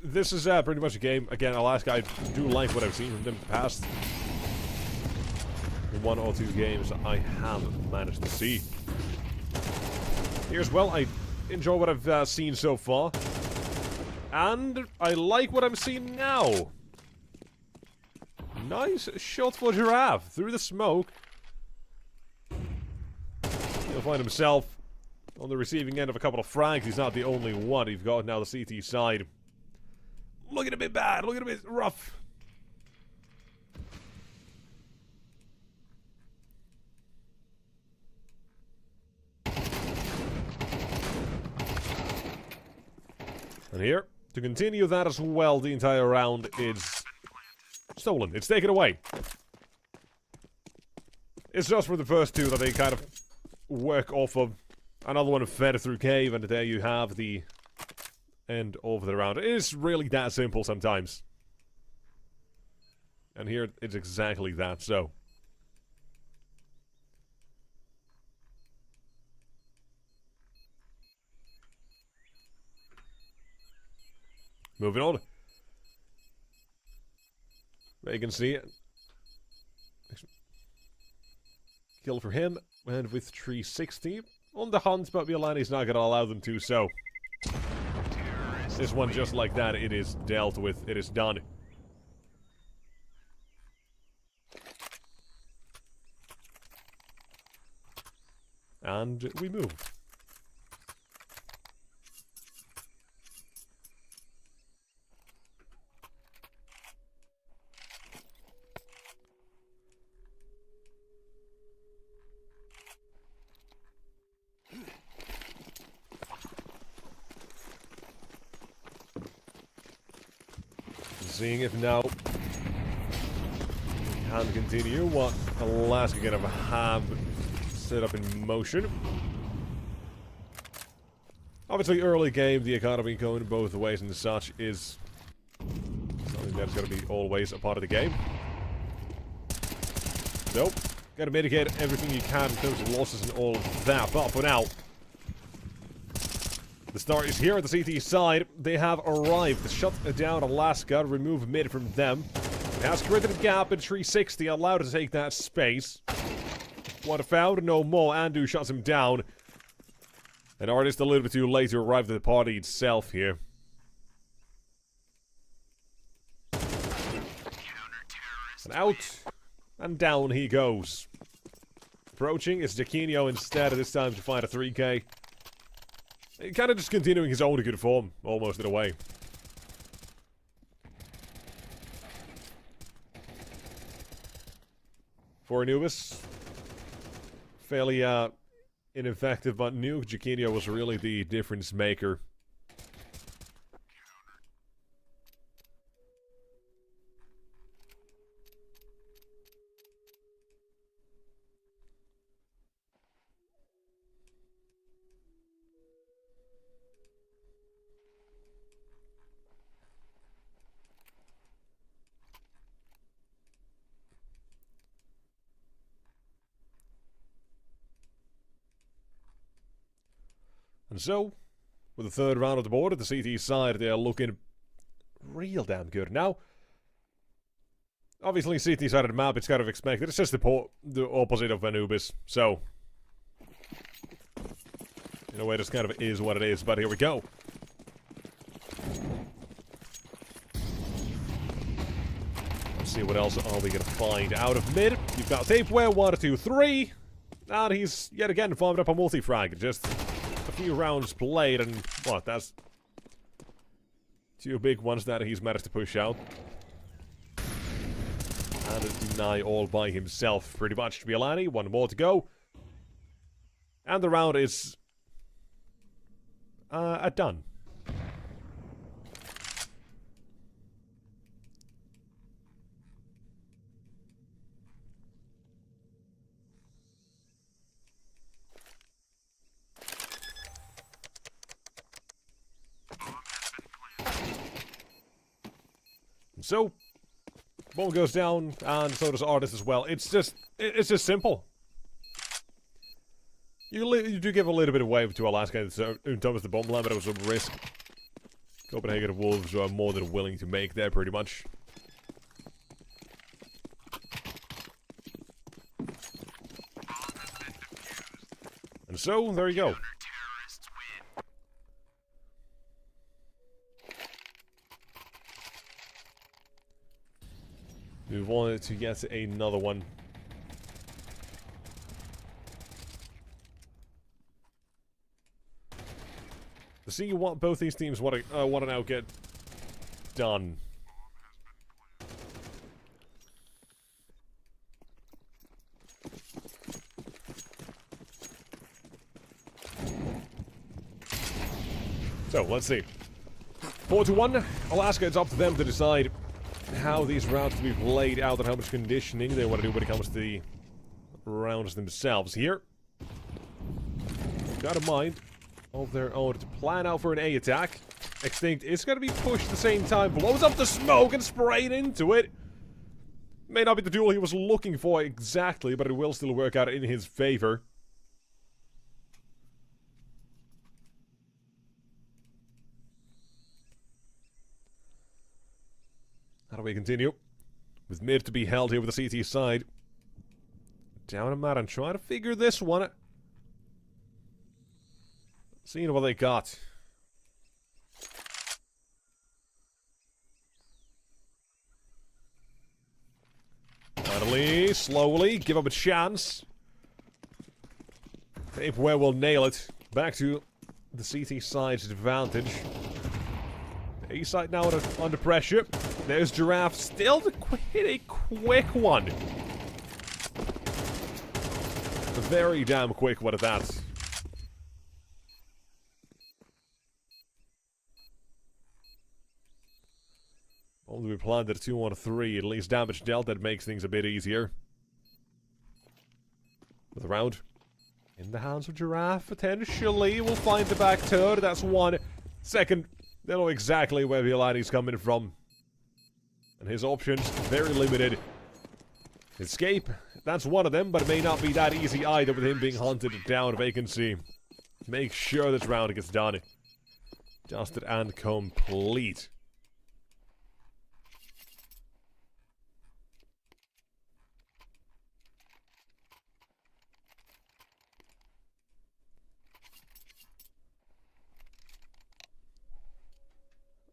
This is pretty much a game. Again, Alaska, I do like what I've seen from them in the past. In 1 or 2 games I have managed to see. Here's, well, I enjoy what I've seen so far. And I like what I'm seeing now. Nice shot for Giraffe through the smoke. He'll find himself on the receiving end of a couple of frags. He's not the only one. He's got now the CT side. Looking a bit bad. Looking a bit rough. And here, to continue that as well, the entire round is stolen. It's taken away. It's just for the first two that they kind of work off of. Another one fed through cave, and there you have the end of the round. It is really that simple sometimes. And here, it's exactly that, so. Moving on. Vacancy. Kill for him. And with 360. On the hunt, but Milani's not going to allow them to, so... This one, just like that, it is dealt with. It is done. And we move. Seeing if now we can continue what Alaska kind of have set up in motion. Obviously, early game, the economy going both ways and such is something that's going to be always a part of the game. So, got to mitigate everything you can in terms of losses and all of that. But for now, the start is here at the CT side. They have arrived to shut down Alaska, remove mid from them. It has created a gap in 360, allowed to take that space. What found? No more. Andu shuts him down. An artist a little bit too late to arrive at the party itself here. And out. And down he goes. Approaching is Jaquinho instead, this time to find a 3K. Kind of just continuing his own good form, almost in a way. For Anubis, fairly ineffective, but Nuke Jaquinho was really the difference maker. And so, with the third round of the board at the CT side, they are looking real damn good. Now, obviously CT side of the map, it's kind of expected. It's just the opposite of Anubis, so... in a way, this kind of is what it is, but here we go. Let's see what else are we going to find out of mid. You've got Tapeware, 1, 2, 3. And he's, yet again, farmed up a multi-frag. Just a few rounds played, and what, that's 2 big ones that he's managed to push out. And deny all by himself, pretty much. Milani, 1 more to go. And the round is... done. So, bomb goes down, and so does Artist as well. It's just simple. You do give a little bit of wave to Alaska in terms of the bomb line, but it was a risk Copenhagen Wolves are more than willing to make there, pretty much. And so, there you go. Move on to get another one. To see what both these teams want to now get done. So let's see. 4-1. Alaska, it's up to them to decide how these rounds to be played out and how much conditioning they want to do when it comes to the rounds themselves. Here, got a mind of their own to plan out for an A attack. Extinct is going to be pushed at the same time, blows up the smoke and sprayed into it. May not be the duel he was looking for exactly, but it will still work out in his favor. And we continue. With mid to be held here with the CT side. Down a mat and trying to figure this one. Seeing what they got. Finally, slowly, give up a chance. Tapeware will nail it. Back to the CT side's advantage. A side now under pressure. There's Giraffe still to hit a quick one. A very damn quick one at that. Only we planted 2-1-3, at least damage dealt, that makes things a bit easier. With the round in the hands of Giraffe, potentially we'll find the back third. That's 1 second. They know exactly where Violani's coming from. And his options, very limited. Escape, that's one of them, but it may not be that easy either with him being hunted down. Vacancy. Make sure this round gets done. Dusted and complete.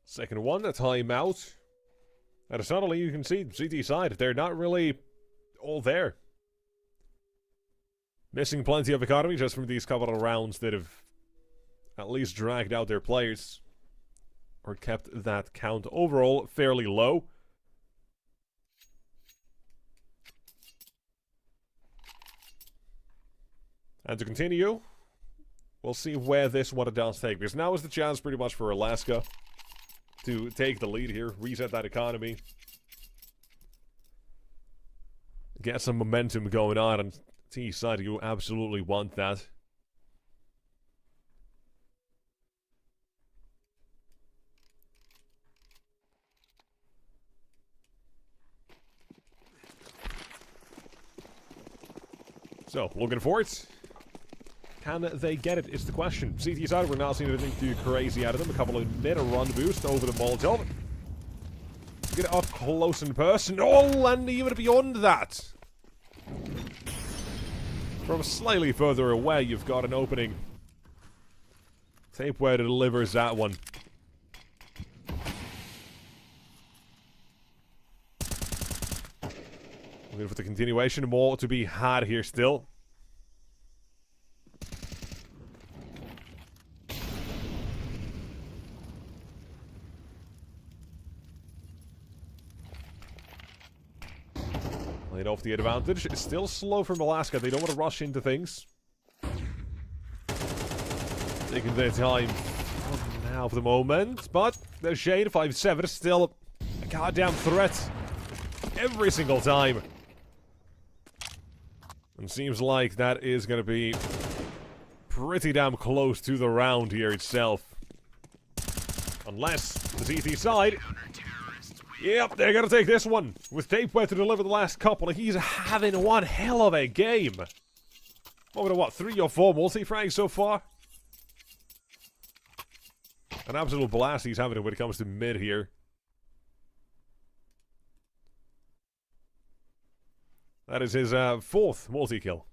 Second one, a timeout. And suddenly you can see CT side, they're not really all there. Missing plenty of economy just from these couple of rounds that have at least dragged out their players. Or kept that count overall fairly low. And to continue, we'll see where this one does take. Because now is the chance pretty much for Alaska to take the lead here, reset that economy. Get some momentum going on, and T side, you absolutely want that. So, looking for it. Can they get it, is the question. CT side, we're not seeing anything too crazy out of them. A couple of minute run boost over the Molotov. Get up close and personal. Oh, and even beyond that. From slightly further away, you've got an opening. Tapeware delivers that one. Looking for the continuation. More to be had here still. Played off the advantage. It's still slow from Alaska. They don't want to rush into things. Taking their time now for the moment. But there's Shade, 5-7. Still a goddamn threat every single time. And seems like that is going to be pretty damn close to the round here itself. Unless the CT side... Yep, they're going to take this one. With Tapeware to deliver the last couple. He's having one hell of a game. Over to what, 3 or 4 multi-frags so far? An absolute blast he's having when it comes to mid here. That is his 4th multi-kill.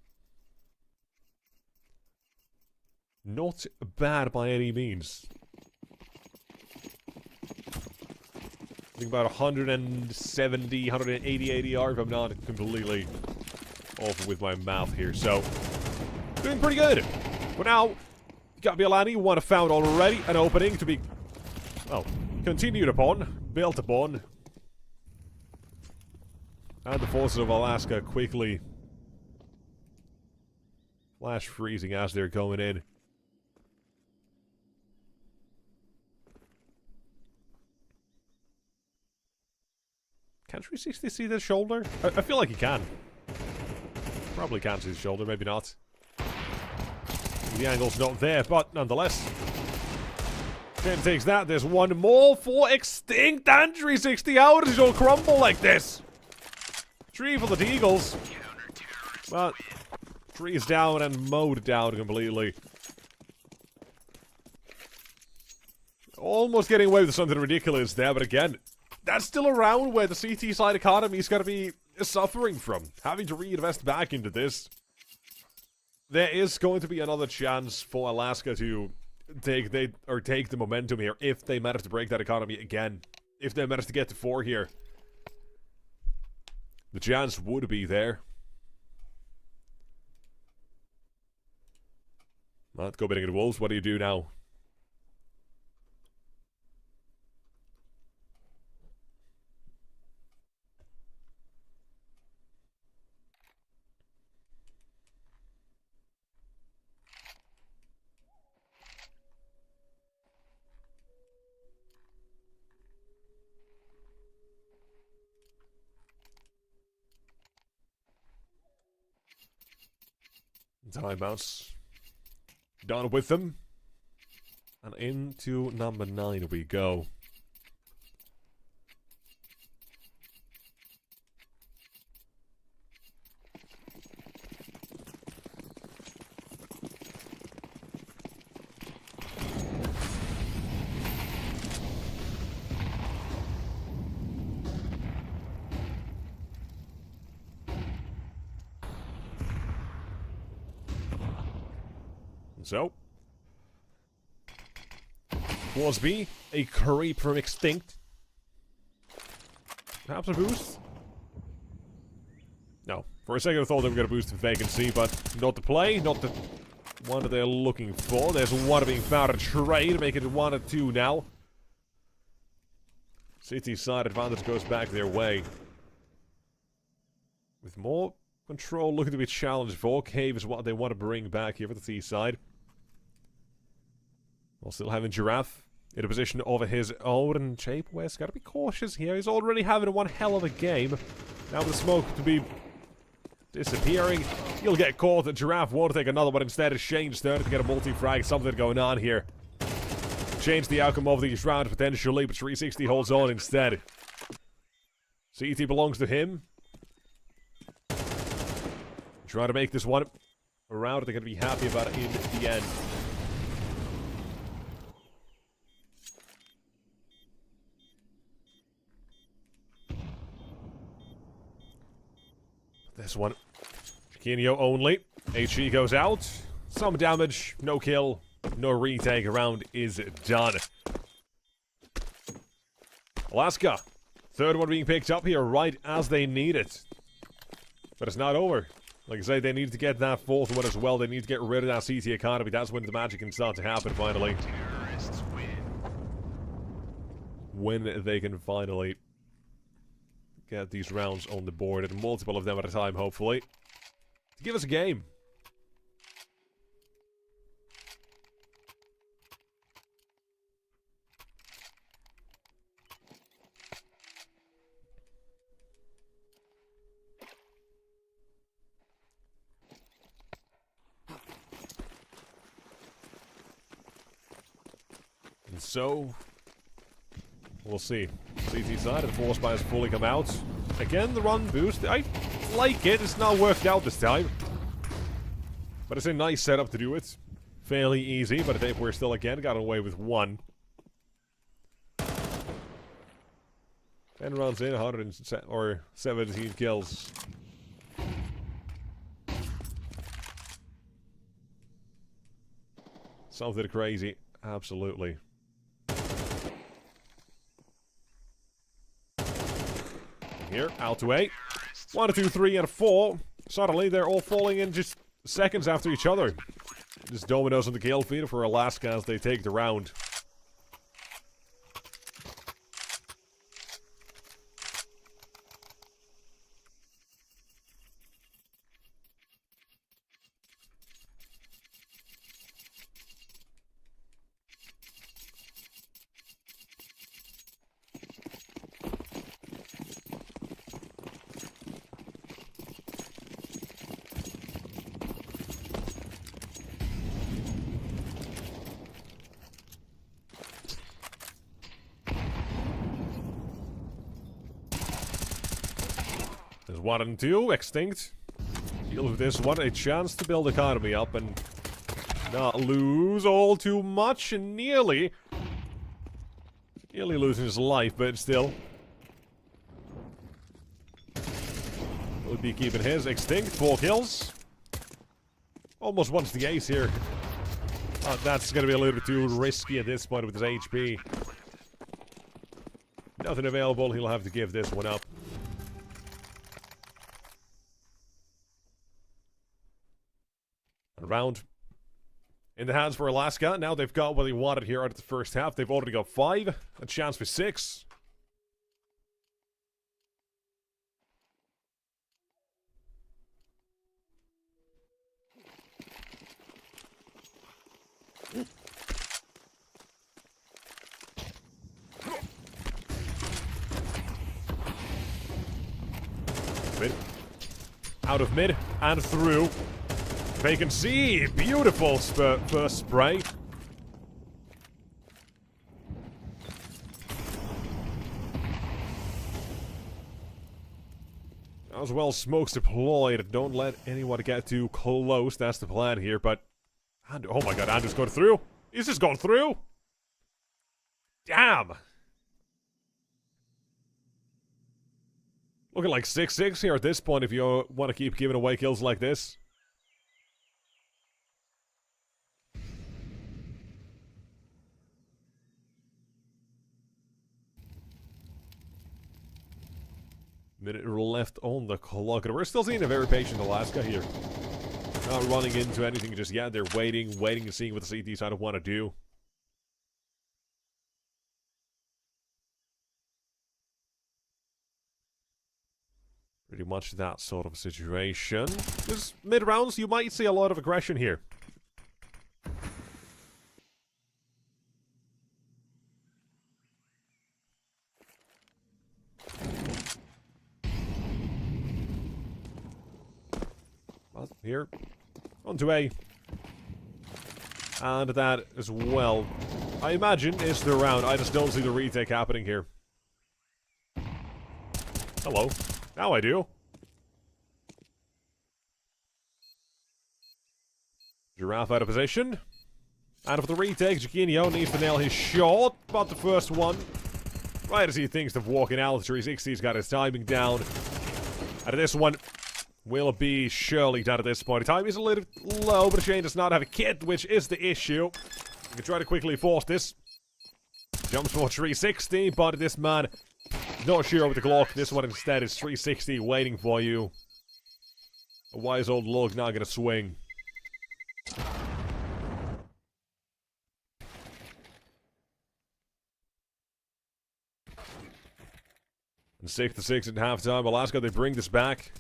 Not bad by any means. I think about 170, 180 ADR if I'm not completely off with my mouth here. So, doing pretty good. But now, got Bialani, one found already. An opening to be, well, continued upon, built upon. And the forces of Alaska quickly flash freezing as they're going in. Can 360 see the shoulder? I feel like he can. Probably can see the shoulder, maybe not. The angle's not there, but nonetheless. 10 takes that. There's one more for Extinct, and 360. How does it all crumble like this? 3 for the Eagles. But 3 is down and mowed down completely. Almost getting away with something ridiculous there, but again, that's still around where the CT side economy is going to be suffering from. Having to reinvest back into this. There is going to be another chance for Alaska to take the momentum here if they manage to break that economy again. If they manage to get to 4 here. The chance would be there. Let's go bidding at the Wolves. What do you do now? Timeouts. Done with them. And into number 9 we go. So, Wasby, a creep from Extinct. Perhaps a boost? No. For a second I thought they were going to boost the vacancy, but not the play, not the one that they're looking for. There's one being found in trade, make it 1-2 now. City side advantage goes back their way. With more control looking to be challenged, Volcave is what they want to bring back here for the T side. While still having Giraffe in a position over his own, and Chapeway's got to be cautious here. He's already having one hell of a game. Now the smoke to be disappearing. He'll get caught. The Giraffe won't take another one. Instead, it's Shane's turn to get a multi-frag. Something going on here. Change the outcome of these rounds potentially, but 360 holds on instead. CT belongs to him. Try to make this one a round they're going to be happy about it in the end. This one. Chiquinho only. HE goes out. Some damage. No kill. No retake. Round is done. Alaska. Third one being picked up here right as they need it. But it's not over. Like I say, they need to get that fourth one as well. They need to get rid of that CT economy. That's when the magic can start to happen finally. Terrorists win. When they can finally get these rounds on the board, and multiple of them at a time, hopefully. To give us a game. And so, we'll see. CT side, the force buy has fully come out. Again, the run boost. I like it. It's not worked out this time. But it's a nice setup to do it. Fairly easy, but I think we're still again got away with 1. 10 runs in, 117 kills. Something crazy. Absolutely. Here, out to 8. 1, 2, 3, and 4. Suddenly, they're all falling in just seconds after each other. Just dominoes on the kill feed for Alaska as they take the round. There's 1 and 2, Extinct. Deal with this one, a chance to build economy up and not lose all too much, and nearly losing his life, but still. Will be keeping his extinct. 4 kills. Almost wants the ace here. That's going to be a little bit too risky at this point with his HP. Nothing available. He'll have to give this one up. Round in the hands for Alaska. Now they've got what they wanted here out of the first half. They've already got 5. A chance for 6. Mid. Out of mid and through. Vacancy! Beautiful first spray. As well, smokes deployed. Don't let anyone get too close. That's the plan here, but... oh my god, Andrew's going through. He's just gone through. Damn! Looking like 6-6 here at this point if you want to keep giving away kills like this. Minute left on the clock. And we're still seeing a very patient Alaska here. Not running into anything just yet. They're waiting and seeing what the CT side want to do. Pretty much that sort of situation. This mid-rounds, you might see a lot of aggression here. Well, here. On to A. And that as well. I imagine is the round. I just don't see the retake happening here. Hello. Now I do. Giraffe out of position. And for the retake, Jaquinho needs to nail his shot. But the first one, right as he thinks of walking out, 360's got his timing down. And this one will be surely done at this point. Time is a little low, but Shane does not have a kit, which is the issue. You can try to quickly force this. Jumps for 360, but this man... not sure with the Glock. This one instead is 360 waiting for you. A wise old lug not gonna swing. And 6-6 at halftime. Alaska, they bring this back.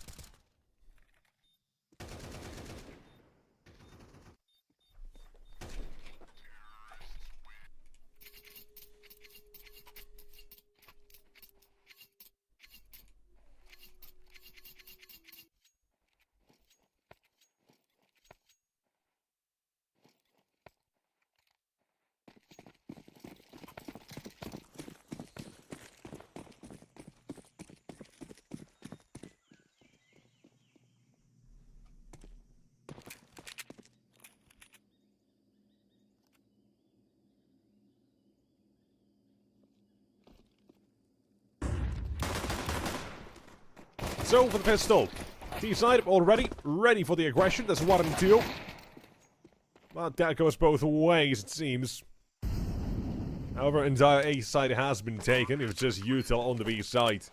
So, for the pistol. T-side already ready for the aggression. That's 1 and 2. Well, that goes both ways, it seems. However, entire A side has been taken. It's just util on the B side.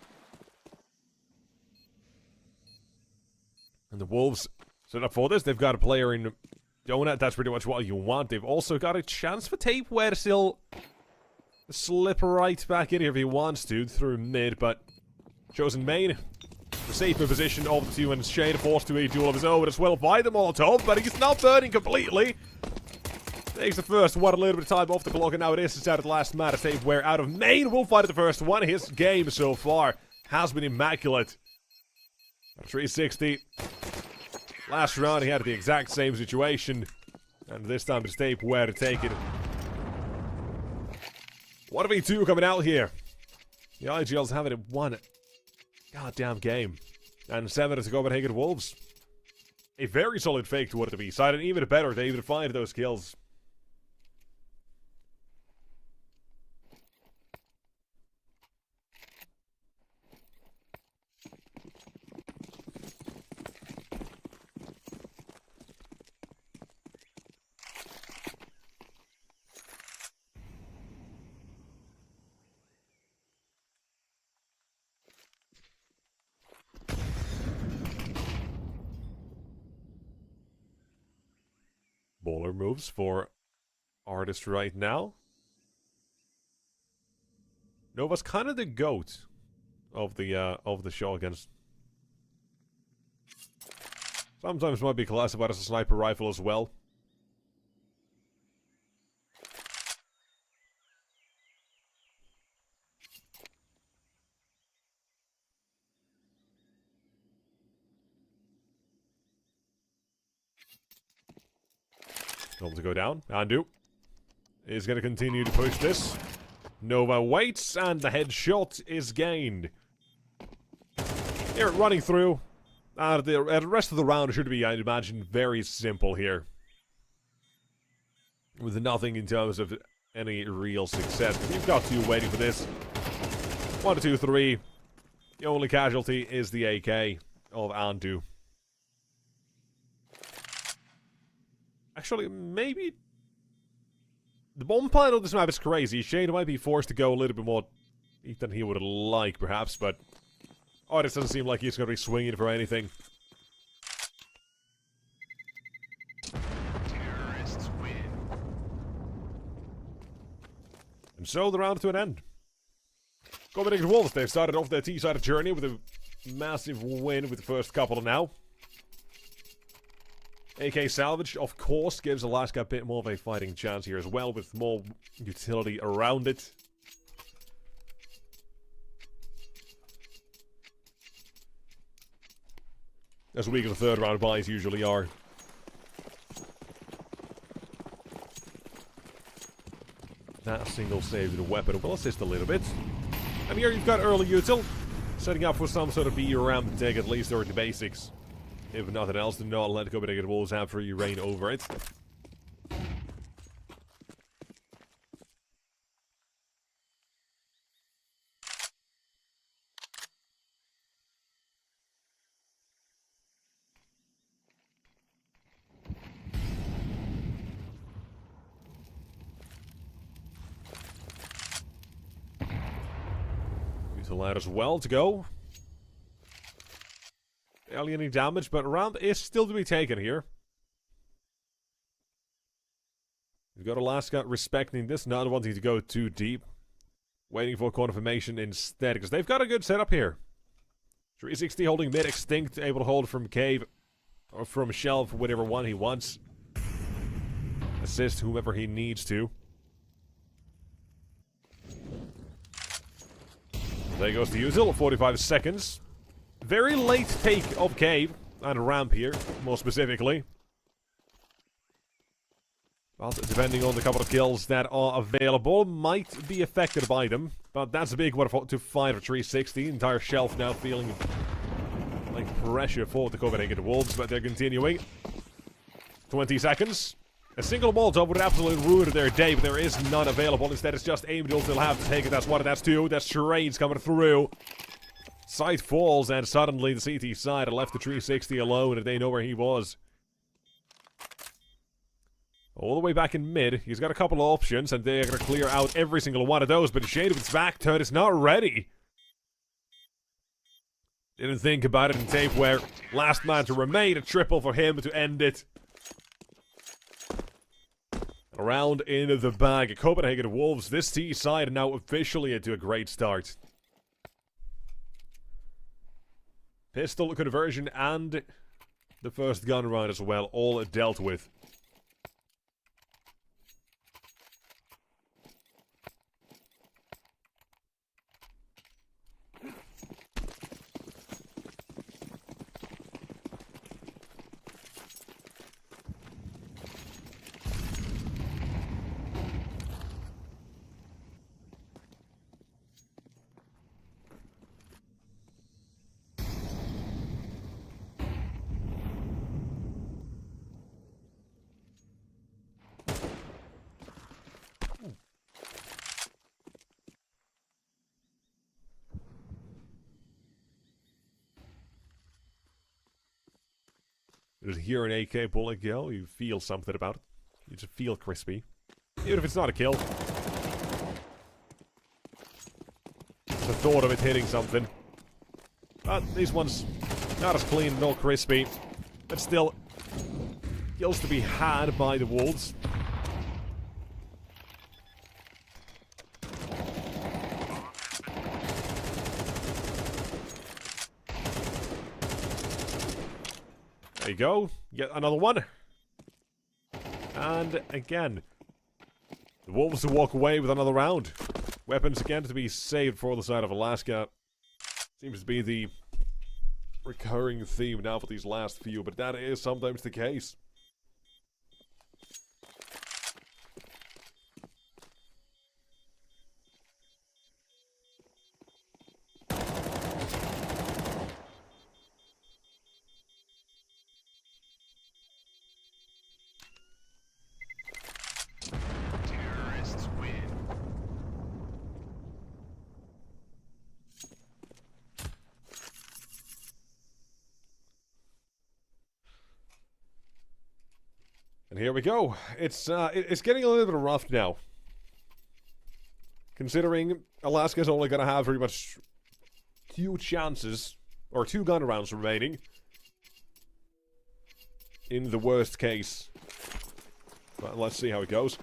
And the Wolves set up for this. They've got a player in Donut. That's pretty much what you want. They've also got a chance for tape where to still slip right back in here if he wants to through mid, but chosen main. The safer position of the two, and Shade forced to a duel of his own as well by the Molotov, but he's not burning completely. Takes the first one, a little bit of time off the clock, and now it is just out of the last matter save where out of main will fight at the first one. His game so far has been immaculate. 360. Last round he had the exact same situation, and this time it's tape where to take it. 1v2 coming out here. The IGL's having it one goddamn game. And 7 to Copenhagen Wolves. A very solid fake toward the B side, and even better, they even find those kills. Cooler moves for Artist right now. Nova's kind of the GOAT of the shotguns. Sometimes might be classified as a sniper rifle as well. Able to go down. Andu is going to continue to push this. Nova waits, and the headshot is gained. Here, running through. The rest of the round should be, I'd imagine, very simple here. With nothing in terms of any real success. But you've got two waiting for this. 1, 2, 3. The only casualty is the AK of Andu. Actually, maybe... The bomb plant on this map is crazy. Shane might be forced to go a little bit more than he would like, perhaps, but... Oh, this doesn't seem like he's going to be swinging for anything. Terrorists win. And so the round to an end. Copenhagen Wolves, they've started off their T-sided journey with a massive win with the first couple now. AK salvage, of course, gives Alaska a bit more of a fighting chance here as well, with more utility around it. As weak as the third round buys usually are. That single save with a weapon will assist a little bit. And here you've got early util, setting up for some sort of B-ram to take at least over the basics. If nothing else, do not let Copenhagen Wolves have free reign over it. Util as well to go. Barely any damage, but a round is still to be taken here. We've got Alaska respecting this, not wanting to go too deep. Waiting for confirmation instead, because they've got a good setup here. 360 holding mid, Extinct able to hold from cave, or from shelf, whatever one he wants. Assist whomever he needs to. There goes the util, 45 seconds. Very late take of cave and ramp here, more specifically. Well, depending on the couple of kills that are available, might be affected by them. But that's a big one to fight for 360. Entire shelf now feeling like pressure for the Copenhagen Wolves, but they're continuing. 20 seconds. A single Molotov would absolutely ruin their day, but there is none available. Instead, it's just Aimdul they'll have to take it. That's one, that's two. That's Charades coming through. Sight falls, and suddenly the CT side left the 360 alone, and they know where he was. All the way back in mid, he's got a couple of options, and they're going to clear out every single one of those, but Shade of its back turn is not ready. Didn't think about it in tape where last man to remain, a triple for him to end it. Around in the bag, Copenhagen Wolves, this T side now officially into a great start. Pistol conversion and the first gun round as well, all dealt with. Just hear an AK bullet go, you feel something about it. You just feel crispy. Even if it's not a kill. The thought of it hitting something. But these ones, not as clean nor crispy. But still, kills to be had by the wolves. There you go. Get another one. And again, the wolves to walk away with another round. Weapons again to be saved for the side of Alaska. Seems to be the recurring theme now for these last few, but that is sometimes the case. Terrorists win. And here we go. It's getting a little bit rough now. Considering Alaska's only going to have pretty much 2 chances, or 2 gun rounds remaining. In the worst case. But let's see how it goes.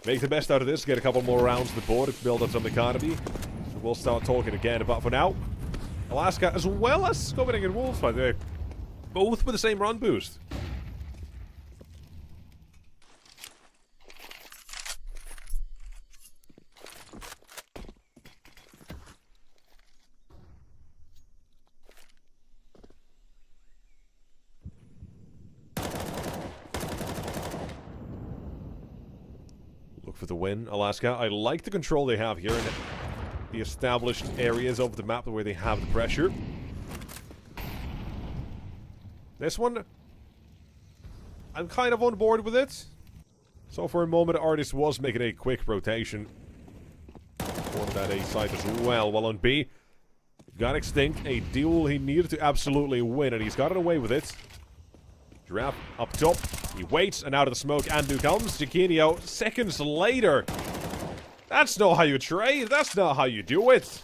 Make the best out of this, get a couple more rounds on the board, build up some economy. So we'll start talking again, but for now, Alaska as well as Copenhagen and Wolves, by the way. Both with the same run boost. Look for the win, Alaska. I like the control they have here in the established areas of the map where they have the pressure. This one, I'm kind of on board with it. So for a moment, Artist was making a quick rotation. On that A side as well. While on B, got Extinct, a duel he needed to absolutely win, and he's got it away with it. Giraffe up top. He waits, and out of the smoke, Andu comes. Chiquinho, seconds later. That's not how you trade. That's not how you do it.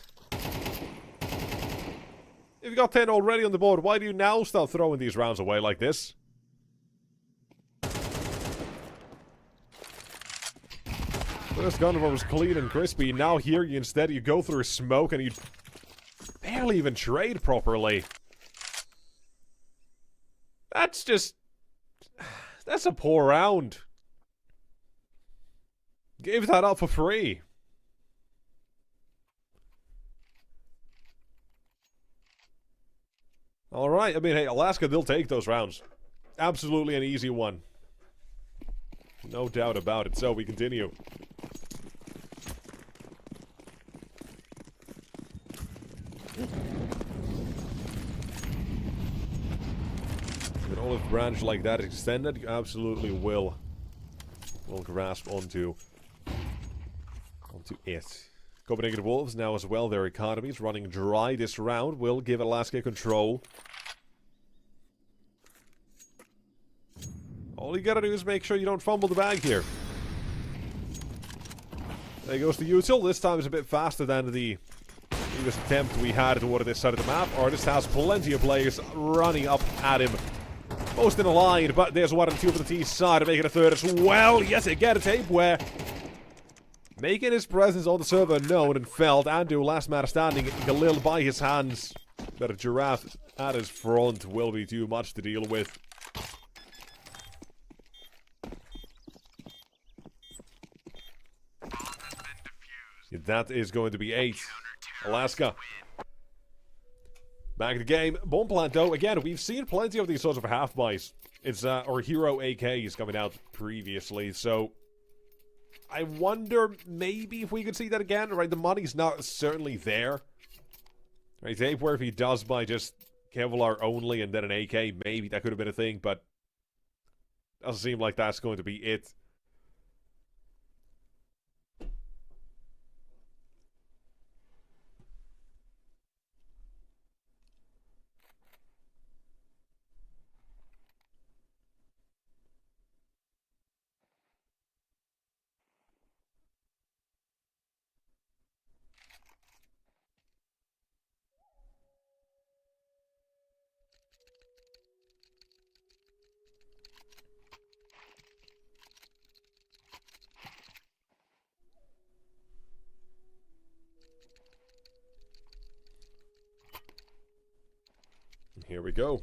If you got 10 already on the board, why do you now start throwing these rounds away like this? First gun was clean and crispy. Now here, instead, you go through smoke, and you barely even trade properly. That's just... That's a poor round. Gave that up for free. Alright, I mean, hey, Alaska, they'll take those rounds. Absolutely an easy one. No doubt about it. So, we continue. An olive branch like that extended, you absolutely will grasp onto it. Copenhagen Wolves now as well, their economy is running dry this round, will give Alaska control. All you gotta do is make sure you don't fumble the bag here. There goes the util. This time is a bit faster than the previous attempt we had toward this side of the map. Artist has plenty of players running up at him. Most in a line, but there's 1 and 2 for the T side to make it a third as well. Yes, again, a tape where making his presence on the server known and felt. Andu, last man standing, Galil by his hands. But a Giraffe at his front will be too much to deal with. That is going to be 8. Alaska. Back in the game. Bomb plant, though. Again, we've seen plenty of these sorts of half-buys. It's, or hero AKs coming out previously, so I wonder maybe if we could see that again. Right, the money's not certainly there. Right, tape where if he does buy just Kevlar only and then an AK, maybe that could have been a thing, but doesn't seem like that's going to be it. Here we go.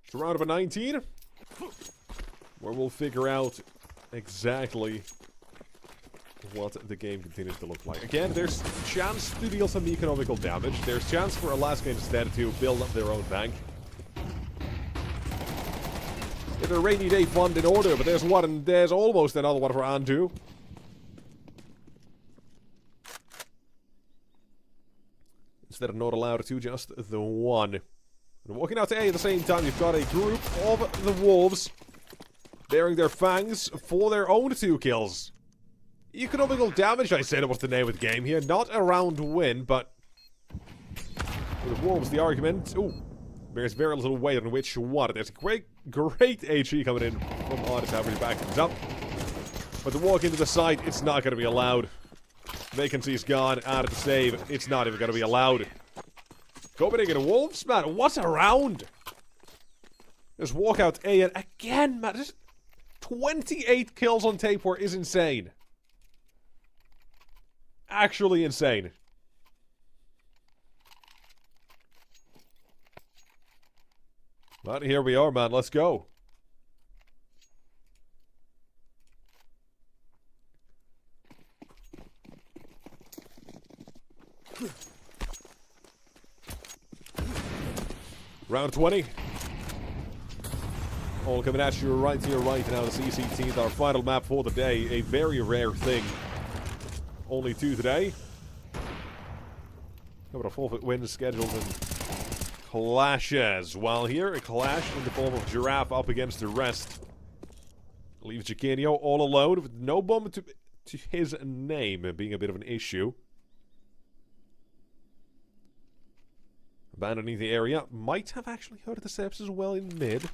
It's round number 19. Where we'll figure out exactly what the game continues to look like. Again, there's chance to deal some economical damage. There's chance for Alaska instead to build up their own bank. Get a rainy day fund in order, but there's one and there's almost another one for Andu. Instead of not allowed to, just the one. And walking out to A at the same time, you've got a group of the wolves bearing their fangs for their own 2 kills. Economical damage, I said, was the name of the game here. Not a round win, but for the wolves, the argument. Ooh, there's very little weight on which one. There's a great HE coming in from Artis having back things up. But to walk into the site, it's not going to be allowed. Vacancy's gone, out of the save. It's not even going to be allowed. Copenhagen Wolves, man, what's around? Just walk out A and again, man. Just 28 kills on tape for is insane. Actually insane. But here we are, man. Let's go. Round 20. All coming at you right to your right now. The CCT is our final map for the day. A very rare thing. Only 2 today. Got a forfeit win scheduled and clashes. While here, a clash in the form of Giraffe up against the rest. Leaves Chiquinho all alone with no bomb to his name being a bit of an issue. Abandoning the area. Might have actually heard the steps as well in mid.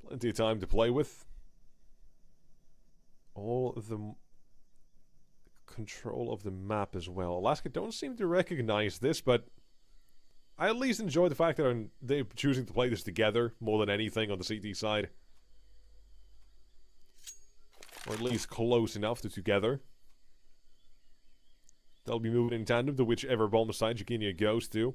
Plenty of time to play with. All of the control of the map as well. Alaska don't seem to recognize this, but I at least enjoy the fact that they're choosing to play this together more than anything on the CT side. Or at least close enough to together. They'll be moving in tandem to whichever bomb side Chiquinho goes to.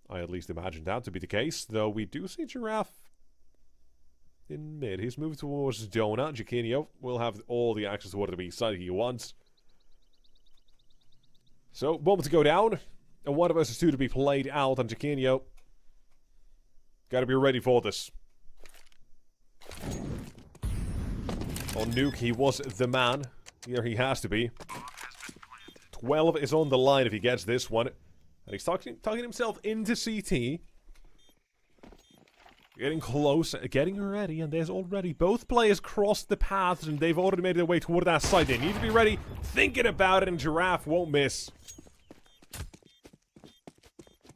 I at least imagine that to be the case, though we do see Giraffe in mid. He's moved towards Donut. Chiquinho will have all the access to what the B side he wants. So, bomb to go down, and one of us is 2 to be played out, and Chiquinho gotta be ready for this. On Nuke, he was the man. Here he has to be. 12 is on the line if he gets this one. And he's talking himself into CT. Getting close, getting ready, and there's already both players crossed the paths, and they've already made their way toward that side. They need to be ready, thinking about it, and Giraffe won't miss.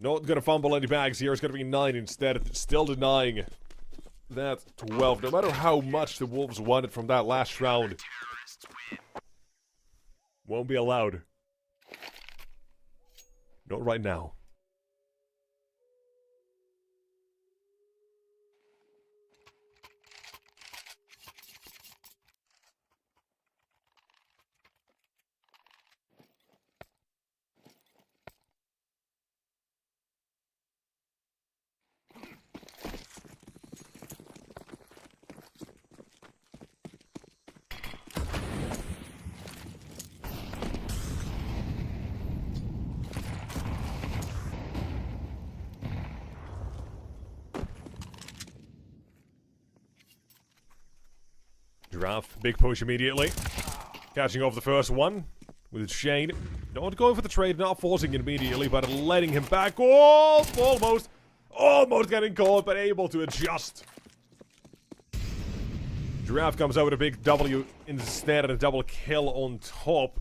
Not gonna fumble any bags here, it's gonna be 9 instead, still denying that 12. No matter how much the Wolves wanted from that last round, won't be allowed. Not right now. Giraffe, big push immediately. Catching off the first one with Shane. Not going for the trade, not forcing it immediately, but letting him back. Oh, almost getting caught, but able to adjust. Giraffe comes out with a big W instead and a double kill on top.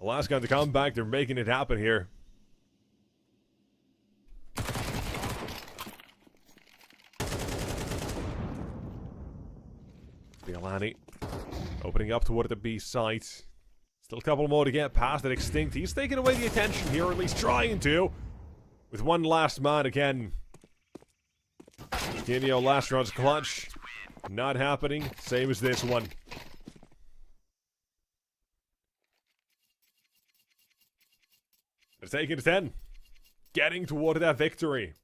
Alaska to come back, they're making it happen here. Bialani opening up toward the B site. Still a couple more to get past that extinct. He's taking away the attention here, or at least trying to. With one last man again. Kenio last round's clutch. Not happening. Same as this one. They're taking to 10. Getting toward that victory.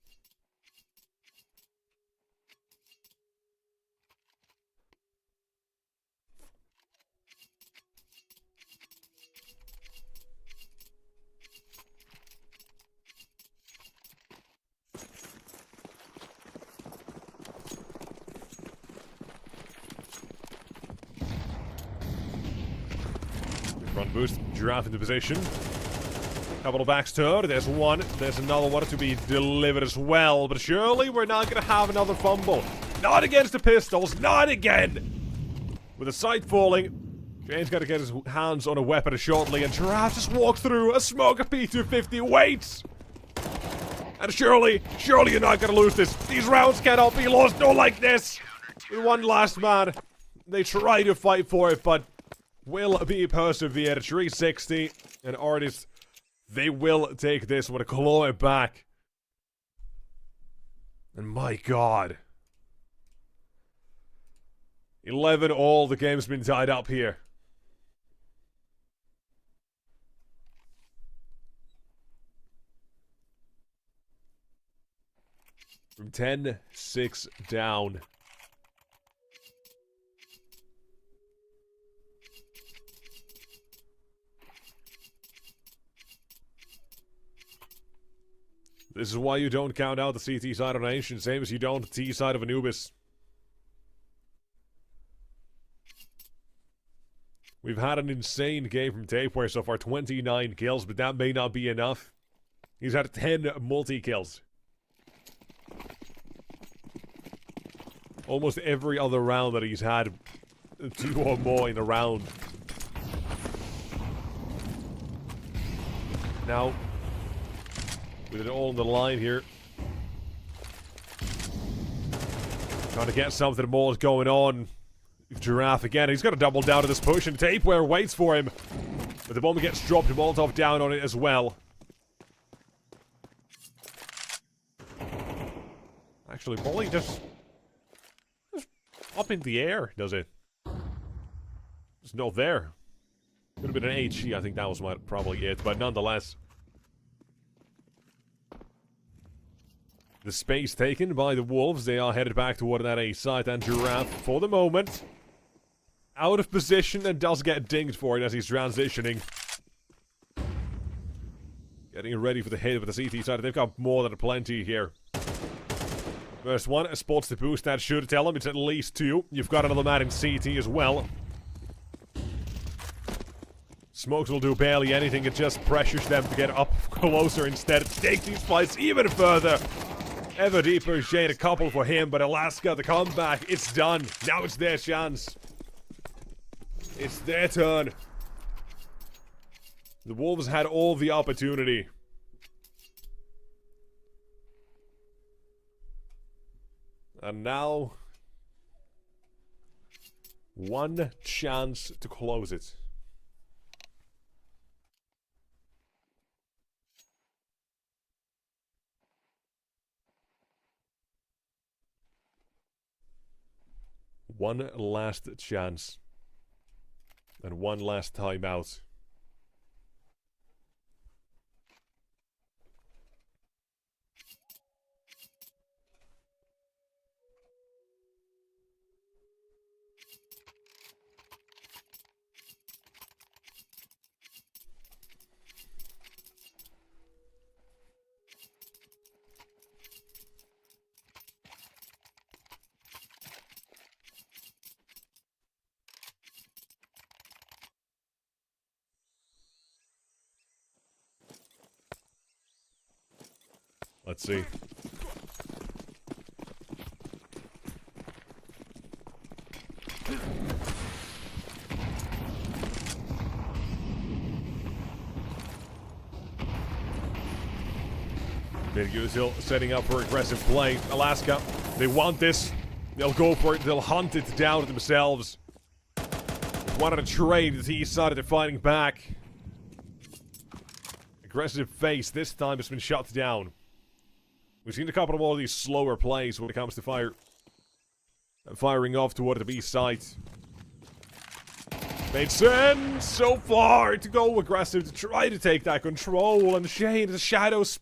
Front boost, Giraffe into position. Couple of backs turned. There's one. There's another one to be delivered as well. But surely we're not going to have another fumble. Not against the Pistols. Not again. With the sight falling, Jane's got to get his hands on a weapon shortly. And Giraffe just walks through a smoke of P250. Waits. And surely you're not going to lose this. These rounds cannot be lost. No like this. With one last man. They try to fight for it, but will be persevered. 360. And Artist, they will take this with a claw it back. And my god. 11 all, the game's been tied up here. From 10-6 down. This is why you don't count out the CT side of Nation, same as you don't the T side of Anubis. We've had an insane game from Tapeware so far, 29 kills, but that may not be enough. He's had 10 multi-kills. Almost every other round that he's had 2 or more in a round. Now, with it all on the line here. Trying to get something more is going on. Giraffe again. He's got to double down to this push, and Tapeware waits for him. But the bomb gets dropped, Molotov down on it as well. Actually, Bolly just up in the air, does it? It's not there. Could have been an HE, I think that was probably it, but nonetheless. The space taken by the Wolves. They are headed back toward that A site, and Giraffe, for the moment, out of position and does get dinged for it as he's transitioning. Getting ready for the hit with the CT side. They've got more than plenty here. First one spots the boost. That should tell him it's at least 2. You've got another man in CT as well. Smokes will do barely anything. It just pressures them to get up closer instead. Take these fights even further. Ever deeper shade, a couple for him, but Alaska, the comeback, it's done. Now it's their chance. It's their turn. The Wolves had all the opportunity. And now, one chance to close it. One last chance. And one last timeout. Let's see. Big Usil setting up for aggressive play. Alaska, they want this. They'll go for it. They'll hunt it down themselves. Wanted to trade as he started fighting back. Aggressive face. This time it's been shut down. We've seen a couple of more of these slower plays when it comes to firing off toward the B site. Made sense so far to go aggressive to try to take that control, and Shane, the Shadow's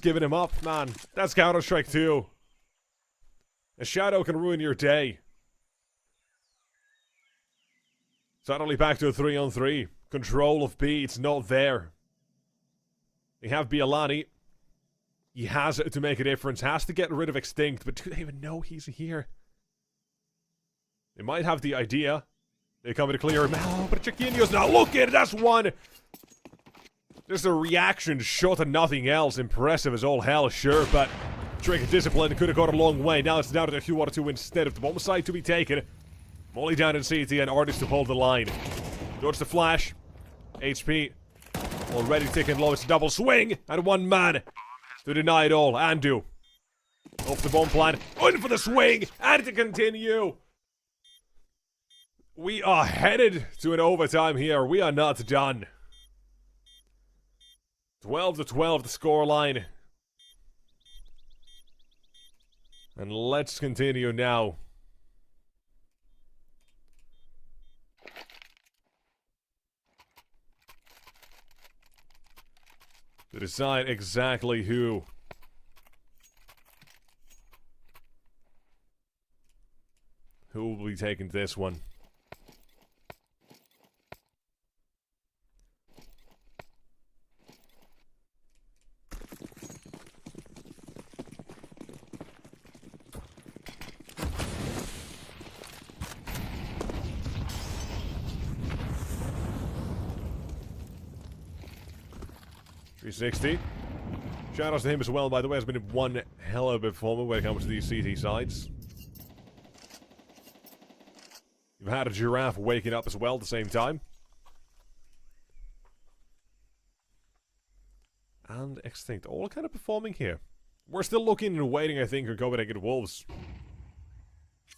giving him up, man. That's Counter-Strike 2. A Shadow can ruin your day. Suddenly back to a 3-on-3. Control of B, it's not there. They have Bialani. He has to make a difference. Has to get rid of Extinct, but do they even know he's here? They might have the idea. They come to clear him. Oh, but Chiquinho's now looking. That's one. Just a reaction shot and nothing else. Impressive as all hell, sure, but Trick Discipline could have got a long way. Now it's down to the 2-2 instead of the bomb side to be taken. Molly down in CT and Artist to hold the line. Dodge the flash. HP already ticking low. It's a double swing and one man to deny it all. Andu off the bomb plan. In for the swing and to continue. We are headed to an overtime here. We are not done. 12-12 the scoreline. And let's continue now. To decide exactly who will be taking this one. .360. Shout out to him as well, by the way. Has been one hell of a performer when it comes to these CT sides. You've had a Giraffe waking up as well at the same time. And Extinct, all kind of performing here. We're still looking and waiting, I think, for Copenhagen Wolves.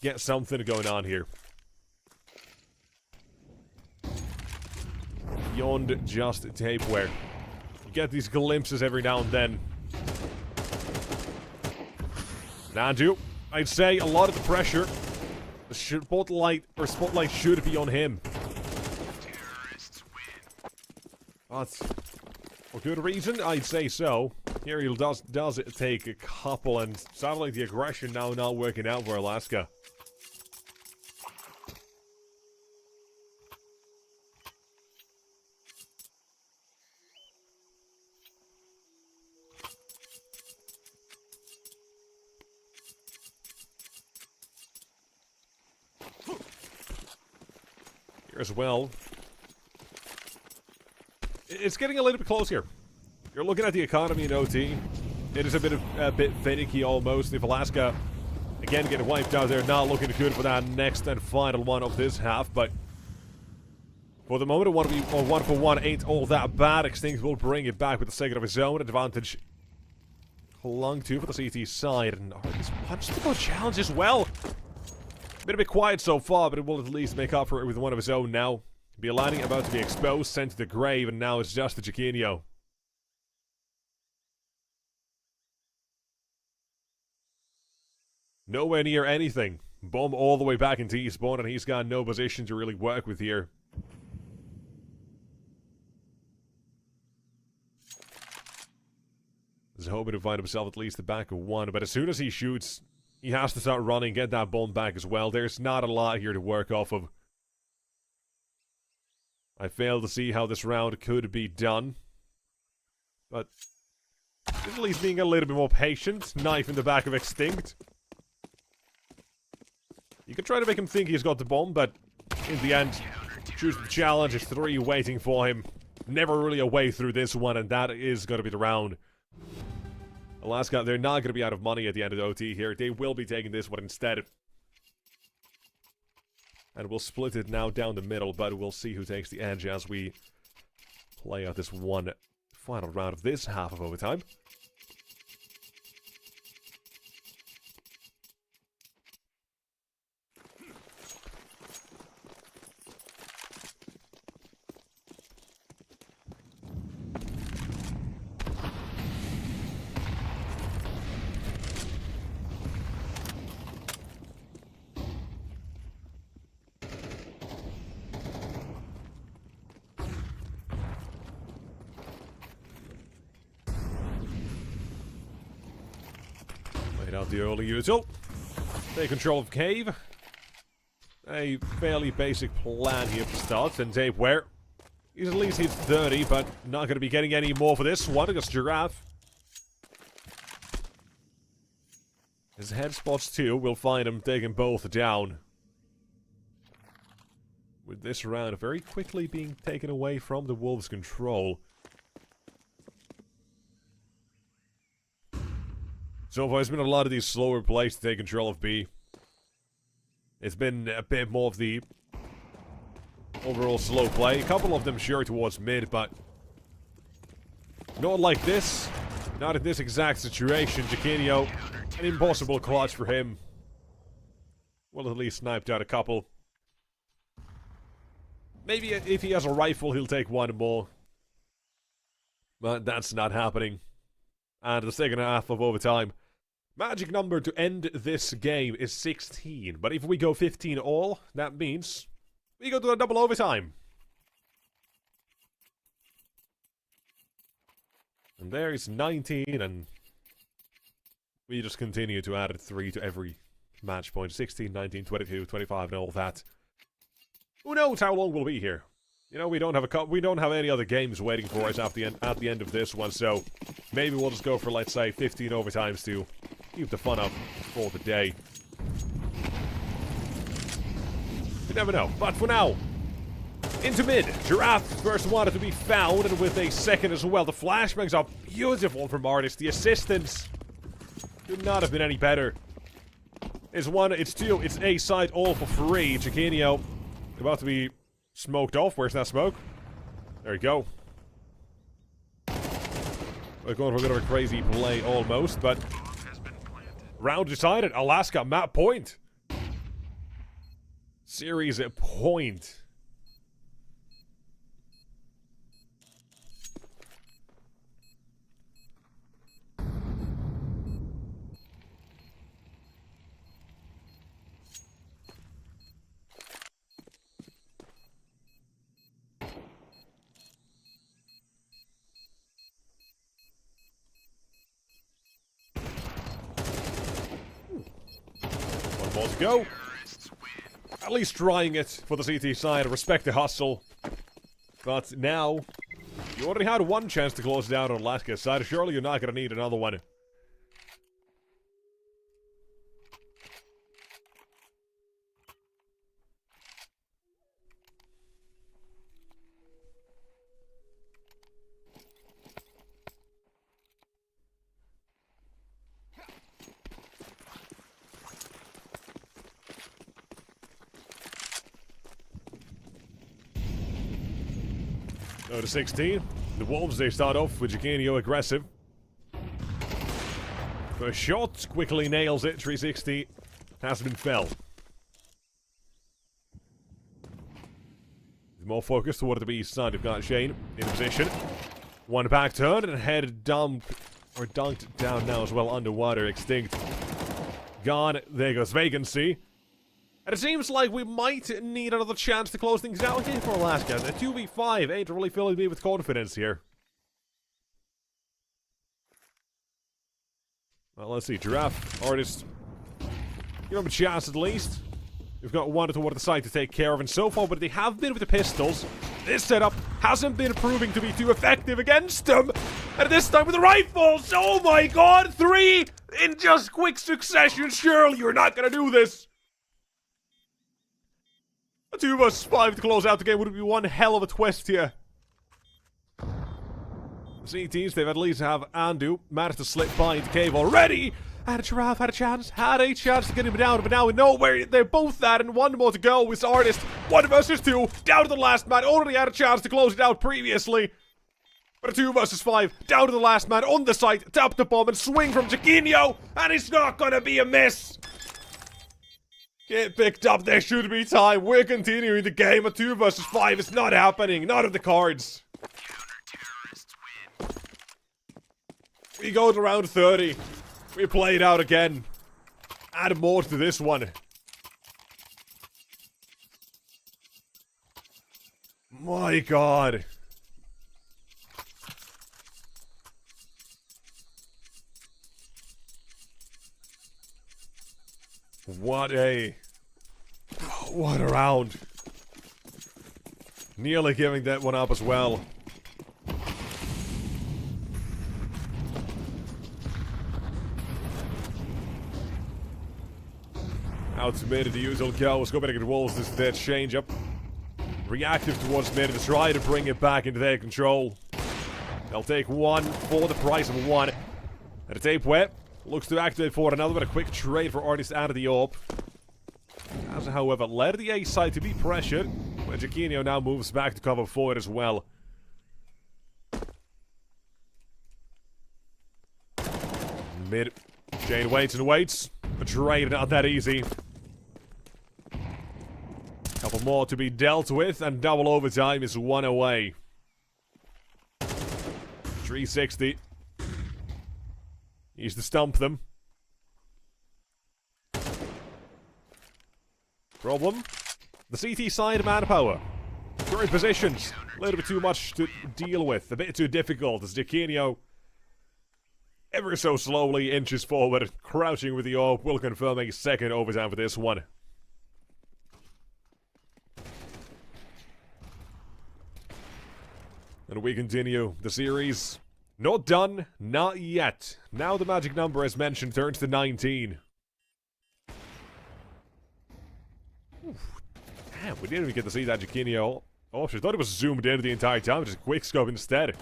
Get something going on here. Beyond just tapeware. Get these glimpses every now and then. Nandu, I'd say a lot of the pressure, the spotlight should be on him. But for good reason, I'd say so. Here he does take a couple, and sounds like the aggression now not working out for Alaska. As well. It's getting a little bit close here. You're looking at the economy in OT. It is a bit finicky almost. If Alaska again get wiped out, they're not looking good for that next and final one of this half. But for the moment, a 1-for-1 ain't all that bad. Extinct will bring it back with the second of his own advantage. Clung to for the CT side, and this punch to go challenge as well. Been a bit quiet so far, but it will at least make up for it with one of his own now. Bialani about to be exposed, sent to the grave, and now it's just the Chiquinho. Nowhere near anything. Bomb all the way back into T-spawn, and he's got no position to really work with here. He's hoping to find himself at least the back of one, but as soon as he shoots, he has to start running, get that bomb back as well. There's not a lot here to work off of. I fail to see how this round could be done. But at least being a little bit more patient. Knife in the back of Extinct. You can try to make him think he's got the bomb, but in the end, choose the challenge. There's 3 waiting for him. Never really a way through this one, and that is going to be the round. Alaska, they're not going to be out of money at the end of the OT here. They will be taking this one instead. And we'll split it now down the middle, but we'll see who takes the edge as we play out this one final round of this half of overtime. Get out the early util. Take control of cave. A fairly basic plan here to start. And tape where he's at least hit 30, but not going to be getting any more for this one against Giraffe. His head spots too. We'll find him taking both down. With this round very quickly being taken away from the Wolves' control. So far, it's been a lot of these slower plays to take control of B. It's been a bit more of the overall slow play. A couple of them sure towards mid, but not like this. Not in this exact situation. Jaquinho, an impossible clutch for him. Well, at least sniped out a couple. Maybe if he has a rifle, he'll take one more. But that's not happening. And the second half of overtime. Magic number to end this game is 16. But if we go 15 all, that means we go to a double overtime. And there is 19, and we just continue to add 3 to every match point. 16, 19, 22, 25, and all that. Who knows how long we'll be here? You know, we don't have any other games waiting for us at the end of this one, so maybe we'll just go for, let's say, 15 overtimes to keep the fun up for the day. You never know. But for now, into mid. Giraffe first wanted to be found, and with a second as well. The flashbangs are beautiful from Artist. The assistance could not have been any better. It's 1, it's 2, it's A side all for free. Jaquinho about to be smoked off. Where's that smoke? There we go. We're going for a bit of a crazy play almost, but round decided. Alaska map point. Series at point. More to go. At least trying it for the CT side. Respect the hustle. But now, you already had one chance to close down on Alaska's side. Surely you're not going to need another one. Go to 16. The Wolves, they start off with Jaquinho aggressive. First shot, quickly nails it. 360 has been fell. More focused toward the B side. We've got Shane in position. One back turn and head dumped or dunked down now as well. Underwater, extinct. Gone. There goes vacancy. And it seems like we might need another chance to close things out here for Alaska. A 2v5 ain't really filling me with confidence here. Well, let's see. Giraffe, Artist. Give him a chance at least. We've got one toward the side to take care of, and so far, but they have been with the pistols. This setup hasn't been proving to be too effective against them. And this time with the rifles! Oh my god! 3 in just quick succession! Surely you're not gonna do this! A 2 vs 5 to close out the game would be one hell of a twist here. The CTs, they've at least have Andu managed to slip by into cave already. And Giraffe had a chance to get him down, but now we know where they're both at, and one more to go with Artist. 1 vs 2, down to the last man, already had a chance to close it out previously. But a 2 vs 5, down to the last man on the site, tap the bomb and swing from Jaquinho, and it's not gonna be a miss. Get picked up, there should be time. We're continuing the game. A 2 vs 5 is not happening, not of the cards. We go to round 30. We play it out again. Add more to this one. My god. What a round. Nearly giving that one up as well. Out to mid, the usual go. Let's go back against Wolves. This is their change up. Reactive towards mid to try to bring it back into their control. They'll take one for the price of one. And a tape wet. Looks to activate for another, but a quick trade for Artist out of the AWP. Has, however, led the A side to be pressured. Where Jaquinho now moves back to cover forward as well. Mid. Jane waits and waits. A trade not that easy. Couple more to be dealt with, and double overtime is one away. 360. He's to stump them. Problem? The CT side manpower. Current positions. A little bit too much to deal with. A bit too difficult as Jaquinho ever so slowly inches forward, crouching with the AWP. Will confirm a second overtime for this one. And we continue the series. Not done, not yet. Now the magic number, as mentioned, turns to 19. Oof. Damn, we didn't even get to see that Jaquinho. Oh, she thought it was zoomed in the entire time, just a quick scope instead.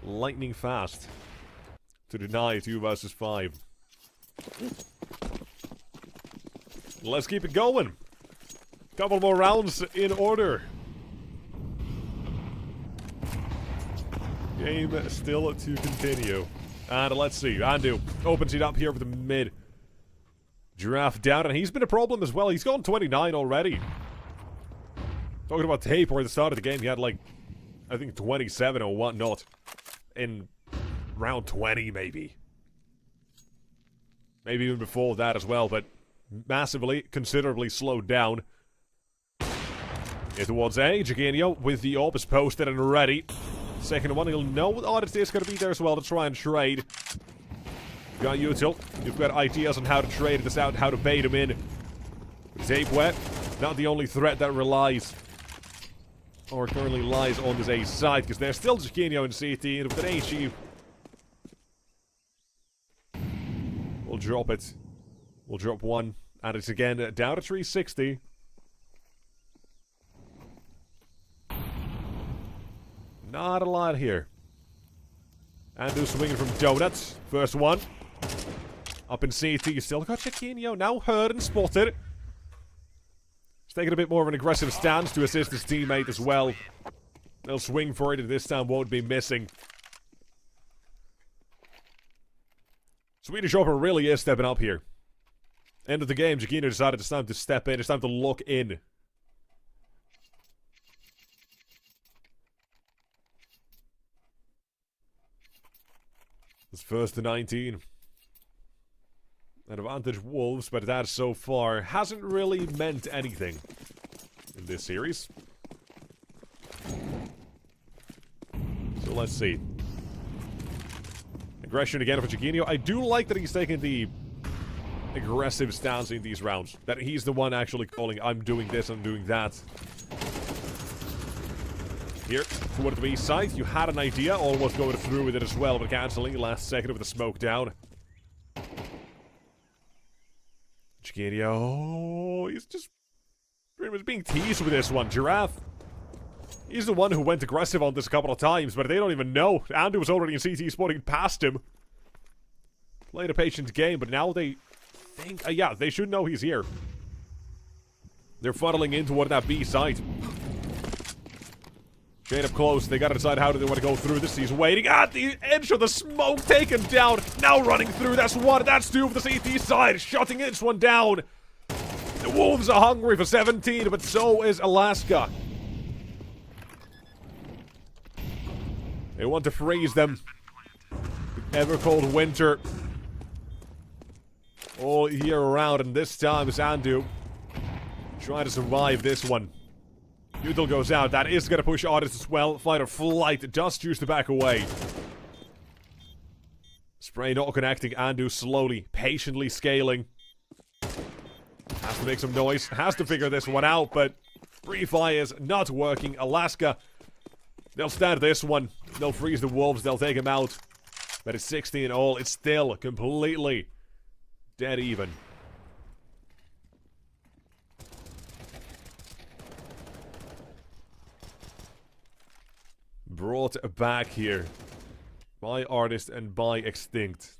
Lightning fast. To deny 2 versus 5. Let's keep it going. Couple more rounds in order. Game still to continue. And let's see. Andu opens it up here for the mid. Giraffe down, and he's been a problem as well. He's gone 29 already. Talking about tape, where at the start of the game he had like, I think 27 or whatnot. In round 20 maybe. Maybe even before that as well, but massively, considerably slowed down. Here towards A, Jaquinho with the AWP is posted and ready. Second one, he'll know what Artist is going to be there as well to try and trade. You've got Util. You've got ideas on how to trade this out, how to bait him in. Tape wet. Not the only threat that relies, or currently lies on this A side, because there's still Jaquinho in CT, and with an HE, we'll drop it. We'll drop one, and it's again down to 360. Not a lot here. Andu swinging from Donuts. First one. Up in CT. You still got Jaquinho. Now heard and spotted. He's taking a bit more of an aggressive stance to assist his teammate as well. They'll swing for it, and this time won't be missing. Swedish Opera really is stepping up here. End of the game, Jaquinho decided it's time to step in. It's time to lock in. It's first to 19. An advantage Wolves, but that so far hasn't really meant anything in this series. So let's see. Aggression again for Jaquinho. I do like that he's taking the aggressive stance in these rounds. That he's the one actually calling, I'm doing this, I'm doing that. Here, toward the B side, you had an idea, almost going through with it as well, but cancelling last second with the smoke down. Jaquinho, he's just pretty much being teased with this one. Giraffe, he's the one who went aggressive on this a couple of times, but they don't even know. Andu was already in CT spotting past him. Played a patient game, but now they think, yeah, they should know he's here. They're funneling in toward that B side. Shade up close. They gotta decide how do they want to go through this. He's waiting at the edge of the smoke. Taken down. Now running through. That's one. That's two for the CT side. Shutting this one down. The Wolves are hungry for 17, but so is Alaska. They want to freeze them. The ever-cold winter. All year round, and this time is Andu trying to survive this one. Util goes out. That is going to push Artist as well. Fight or flight does choose to back away. Spray not connecting. Andu slowly, patiently scaling. Has to make some noise. Has to figure this one out, but free fire is not working. Alaska, they'll stand this one. They'll freeze the wolves. They'll take him out. But it's 16 all. It's still completely dead even. Brought back here by Artist and by Extinct.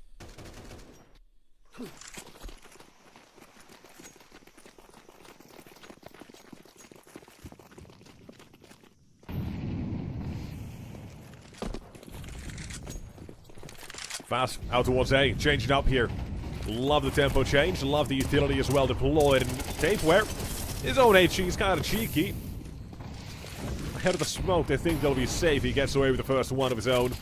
Fast out towards A, changing up here. Love the tempo change, love the utility as well deployed. And Tapeware, his own HE is kind of cheeky. Ahead of the smoke, they think they'll be safe. He gets away with the first one of his own.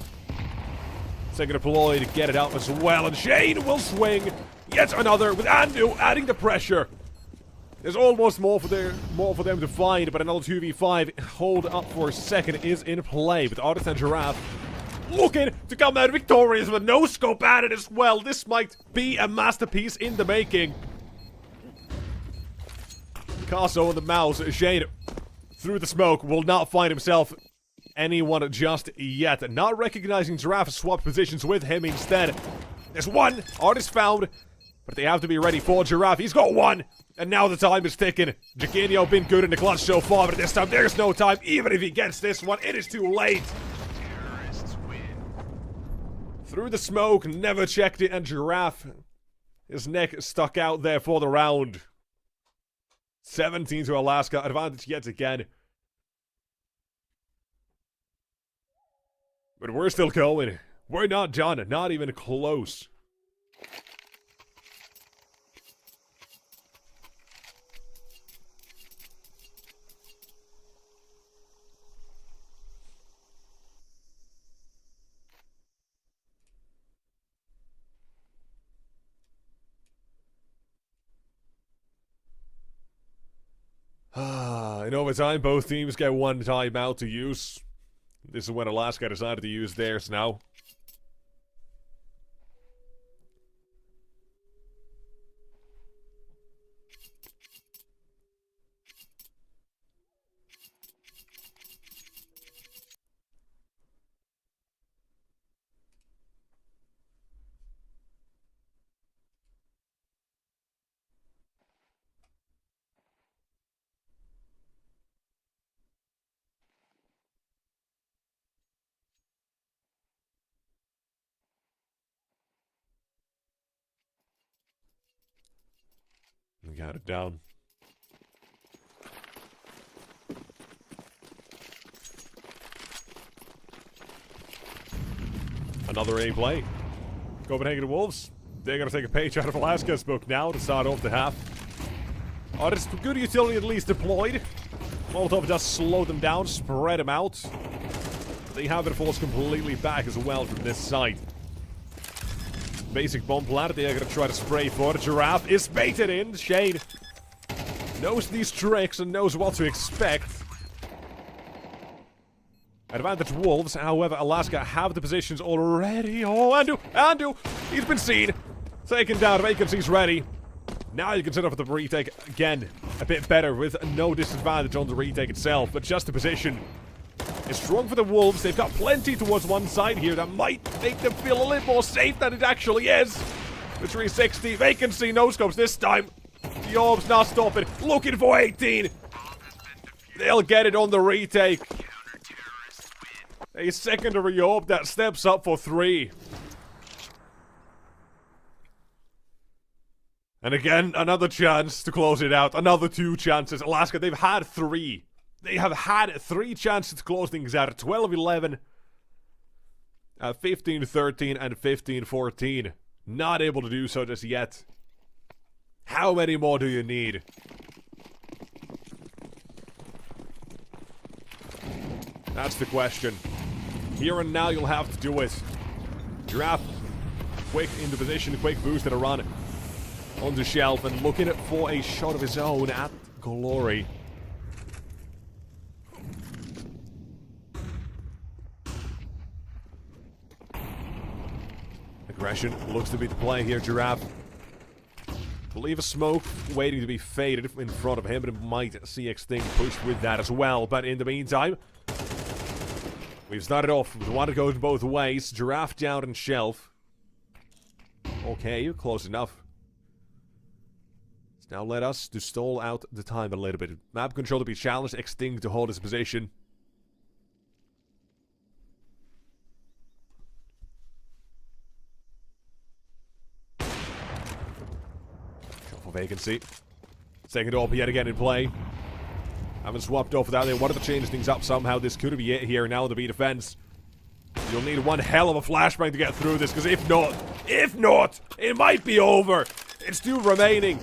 Second deploy to get it out as well. And Shane will swing yet another with Andu adding the pressure. There's almost more for them to find, but another 2v5 hold up for a second is in play with Artist and Giraffe looking to come out victorious with no scope added as well. This might be a masterpiece in the making. Picasso on the mouse. Shane through the smoke will not find himself anyone just yet. Not recognizing Giraffe, swapped positions with him instead. There's one. Artist found, but they have to be ready for Giraffe. He's got one. And now the time is ticking. Jaquinho been good in the clutch so far, but this time there's no time. Even if he gets this one, it is too late. Through the smoke, never checked it, and Giraffe, his neck stuck out there for the round. 17 to Alaska, advantage yet again. But we're still going. We're not done, not even close. In overtime, both teams get one timeout to use. This is when Alaska decided to use theirs now. We got it down. Another A play. Copenhagen Wolves. They're going to take a page out of Alaska's book now to start off the half. Oh, there's good utility at least deployed. Molotov does slow them down, spread them out. They have their force completely back as well from this side. Basic bomb planted. They're going to try to spray for the Giraffe. Is baited in. Shane knows these tricks and knows what to expect. Advantage Wolves. However, Alaska have the positions already. Oh, Andu! He's been seen. Taken down. Vacancy's ready. Now you can set up for the retake again. A bit better with no disadvantage on the retake itself, but just the position. It's strong for the Wolves. They've got plenty towards one side here that might make them feel a little more safe than it actually is. The 360, vacancy, no scopes this time. The Orb's not stopping. Looking for 18. They'll get it on the retake. A secondary Orb that steps up for 3. And again, another chance to close it out. Another 2 chances. Alaska, they've had 3. They have had 3 chances to close things out. 12-11, 15-13, and 15-14. Not able to do so just yet. How many more do you need? That's the question. Here and now you'll have to do it. Giraffe, quick into position, quick boost and a run onto shelf, and looking for a shot of his own at Glory. Aggression looks to be the play here, Giraffe. Believe a smoke waiting to be faded in front of him, but it might see Extinct push with that as well. But in the meantime, we've started off. We want to go both ways. Giraffe down and Shelf. Okay, close enough. It's now led us to stall out the time a little bit. Map control to be challenged. Extinct to hold his position. Vacancy. Second up yet again in play. Haven't swapped off that. They wanted to change things up somehow. This could be it here now, the B defense. You'll need one hell of a flashbang to get through this, because if not, it might be over. It's 2 remaining.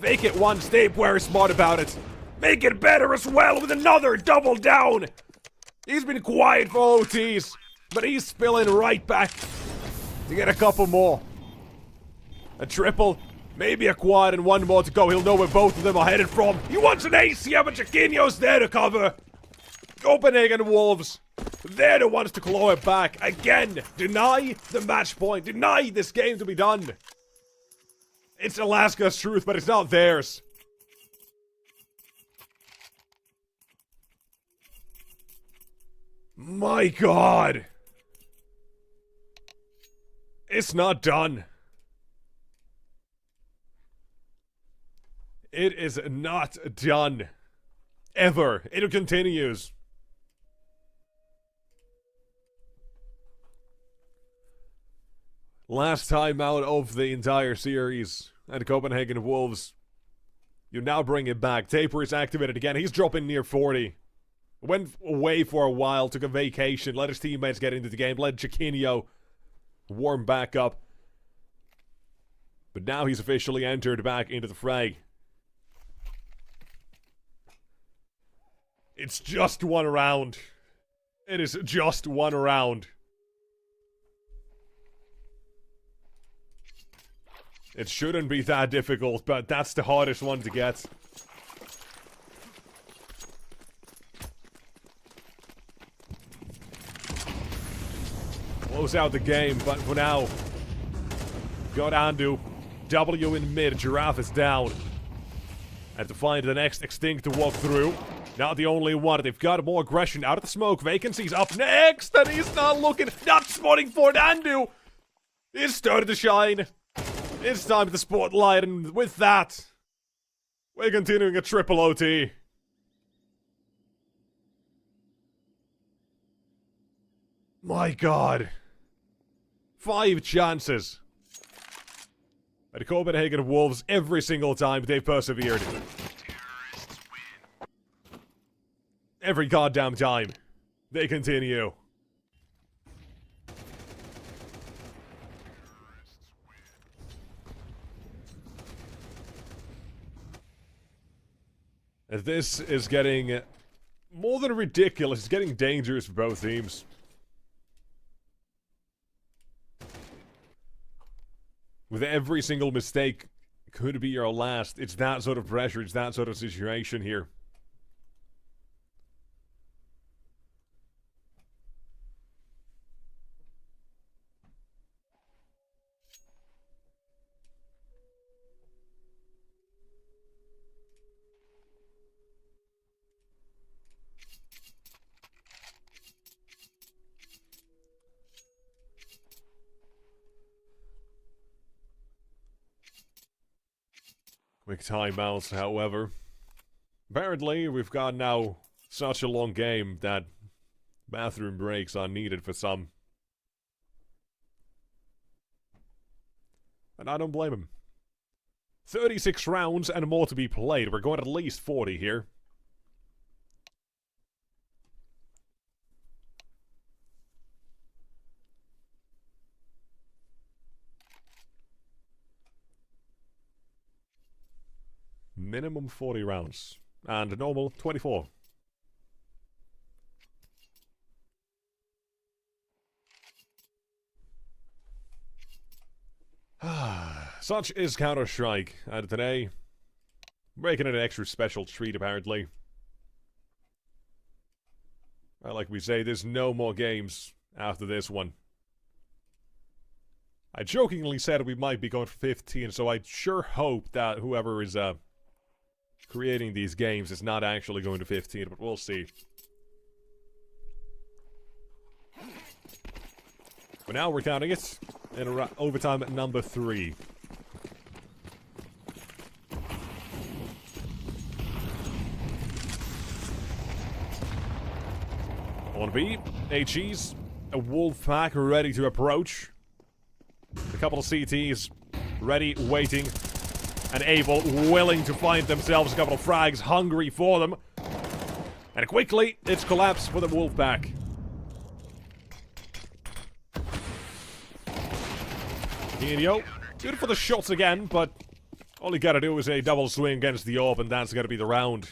Make it one, stay very smart about it. Make it better as well with another double down. He's been quiet for OTs, but he's spilling right back to get a couple more. A triple. Maybe a quad and one more to go. He'll know where both of them are headed from. He wants an ace here, but Chiquinho's there to cover. Copenhagen Wolves. They're the ones to claw it back. Again, deny the match point. Deny this game to be done. It's Alaska's truth, but it's not theirs. My God. It's not done. It is not done. Ever. It continues. Last time out of the entire series. And Copenhagen Wolves. You now bring it back. Taper is activated again. He's dropping near 40. Went away for a while. Took a vacation. Let his teammates get into the game. Let Chiquinho warm back up. But now he's officially entered back into the fray. It's just one round. It is just one round. It shouldn't be that difficult, but that's the hardest one to get. Close out the game, but for now, got Andu. W in mid, Giraffe is down. Have to find the next Extinct to walk through. Not the only one. They've got more aggression out of the smoke. Vacancy's up next, and he's not looking, not spotting for Andu. It's started to shine. It's time for the spotlight, and with that, we're continuing a triple OT. My God. 5 chances. By the Copenhagen Wolves every single time they've persevered. Every goddamn time. They continue. This is getting more than ridiculous. It's getting dangerous for both teams. With every single mistake could be your last. It's that sort of pressure. It's that sort of situation here. Quick timeouts, however. Apparently, we've got now such a long game that bathroom breaks are needed for some. And I don't blame him. 36 rounds and more to be played. We're going at least 40 here. Minimum 40 rounds. And normal 24. Such is Counter-Strike. And today, making it an extra special treat apparently. Like we say, there's no more games after this one. I jokingly said we might be going for 15, so I sure hope that whoever is creating these games is not actually going to 15, but we'll see. But now we're counting it in overtime at number 3. On B, HE's a wolf pack ready to approach. A couple of CTs ready, waiting, and able, willing to find themselves a couple of frags, hungry for them. And quickly, it's collapsed for the wolf pack. Genio, good for the shots again, but all you gotta do is a double swing against the orb, and that's gonna be the round.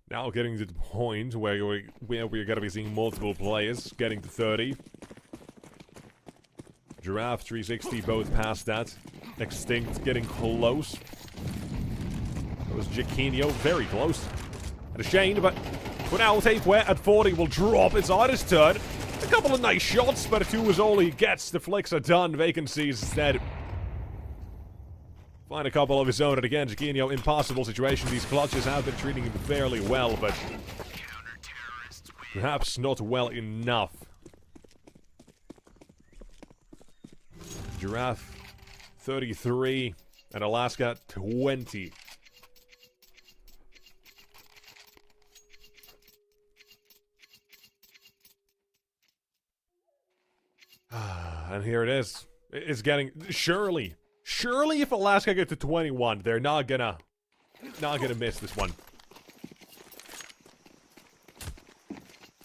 Now getting to the point where we're gonna be seeing multiple players getting to 30. Giraffe, 360, both past that. Extinct getting close. That was Jaquinho, very close. And a Shane, but for now, Tapeware at 40 will drop. It's Art's turn. A couple of nice shots, but 2 is all he gets. The flicks are done. Vacancies instead. Find a couple of his own, and again, Jaquinho, impossible situation. These clutches have been treating him fairly well, but perhaps not well enough. Giraffe, 33, and Alaska, 20. And here it is. It's getting... Surely if Alaska get to 21, they're not gonna miss this one.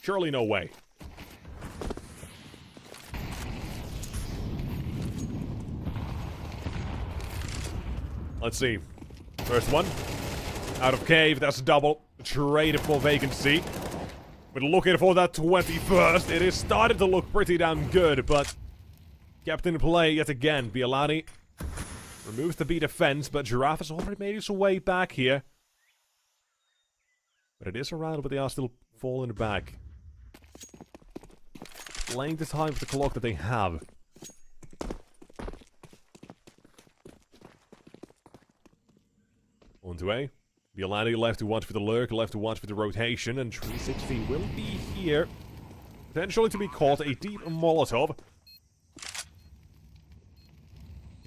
Surely no way. Let's see. First one. Out of cave, that's a double. Traded for vacancy. But looking for that 21st, it is starting to look pretty damn good, but kept in play yet again. Bialani removes the B defense, but Giraffe has already made his way back here. But it is a round, but they are still falling back. Playing the time with the clock that they have. On to A. Bialani left to watch for the lurk, left to watch for the rotation, and 360 will be here. Potentially to be caught. A deep Molotov.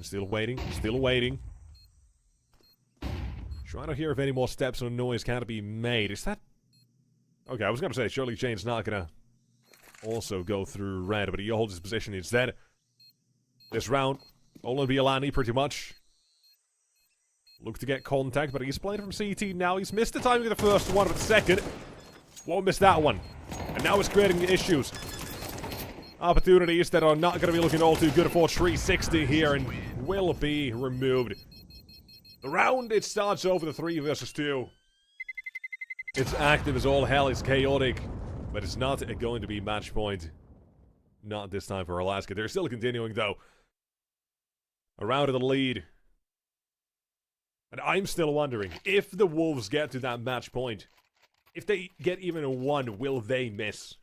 Still waiting, still waiting. Trying to hear if any more steps or noise can be made. Is that... Okay, I was gonna say, surely Shane's not gonna also go through red, but he holds his position instead. This round, Olan Bialani pretty much. Look to get contact, but he's playing from CT now. He's missed the timing of the first one, but the second won't miss that one. And now it's creating issues. Opportunities that are not going to be looking all too good for 360 here and will be removed. The round, it starts over the 3 versus 2. It's active as all hell, it's chaotic, but it's not going to be match point. Not this time for Alaska. They're still continuing though. A round of the lead. And I'm still wondering, if the Wolves get to that match point, if they get even a 1, will they miss?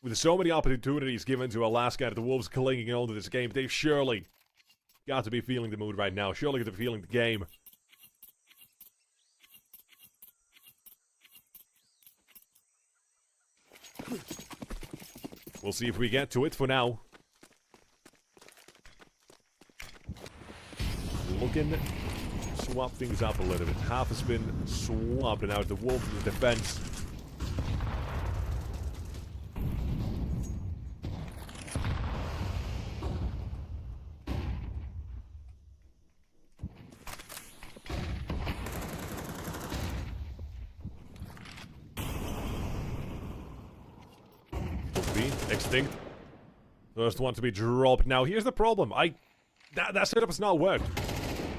With so many opportunities given to Alaska and the Wolves clinging on to this game, they've surely got to be feeling the mood right now. Surely got to be feeling the game. We'll see if we get to it for now. Looking to swap things up a little bit. Half has been swapped, and now the Wolves in the defense. Extinct. First one to be dropped. Now, here's the problem. That setup has not worked.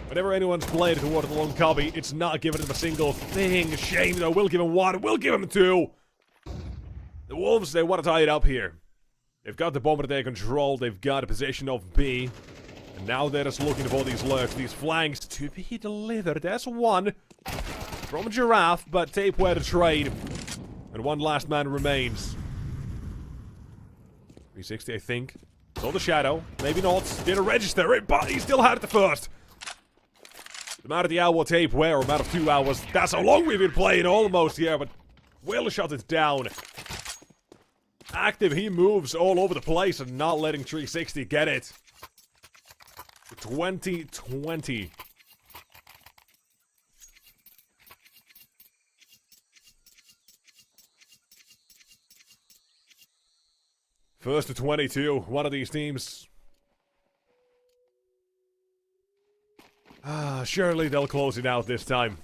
Whenever anyone's played toward the long cubby, it's not giving them a single thing. Shame, though. We'll give him 1. We'll give him 2. The Wolves, they want to tie it up here. They've got the bomb under their control. They've got a position of B. And now they're just looking for these lurks, these flanks to be delivered. There's one from Giraffe, but Tapeware to trade. And one last man remains. 360, I think. Saw the shadow. Maybe not. Didn't register it, but he still had it the first. No matter the hour Tapeware, or matter of 2 hours, that's how long we've been playing almost here, but Will shut it down. Active, he moves all over the place and not letting 360 get it. 2020. First to 22, one of these teams. Surely they'll close it out this time.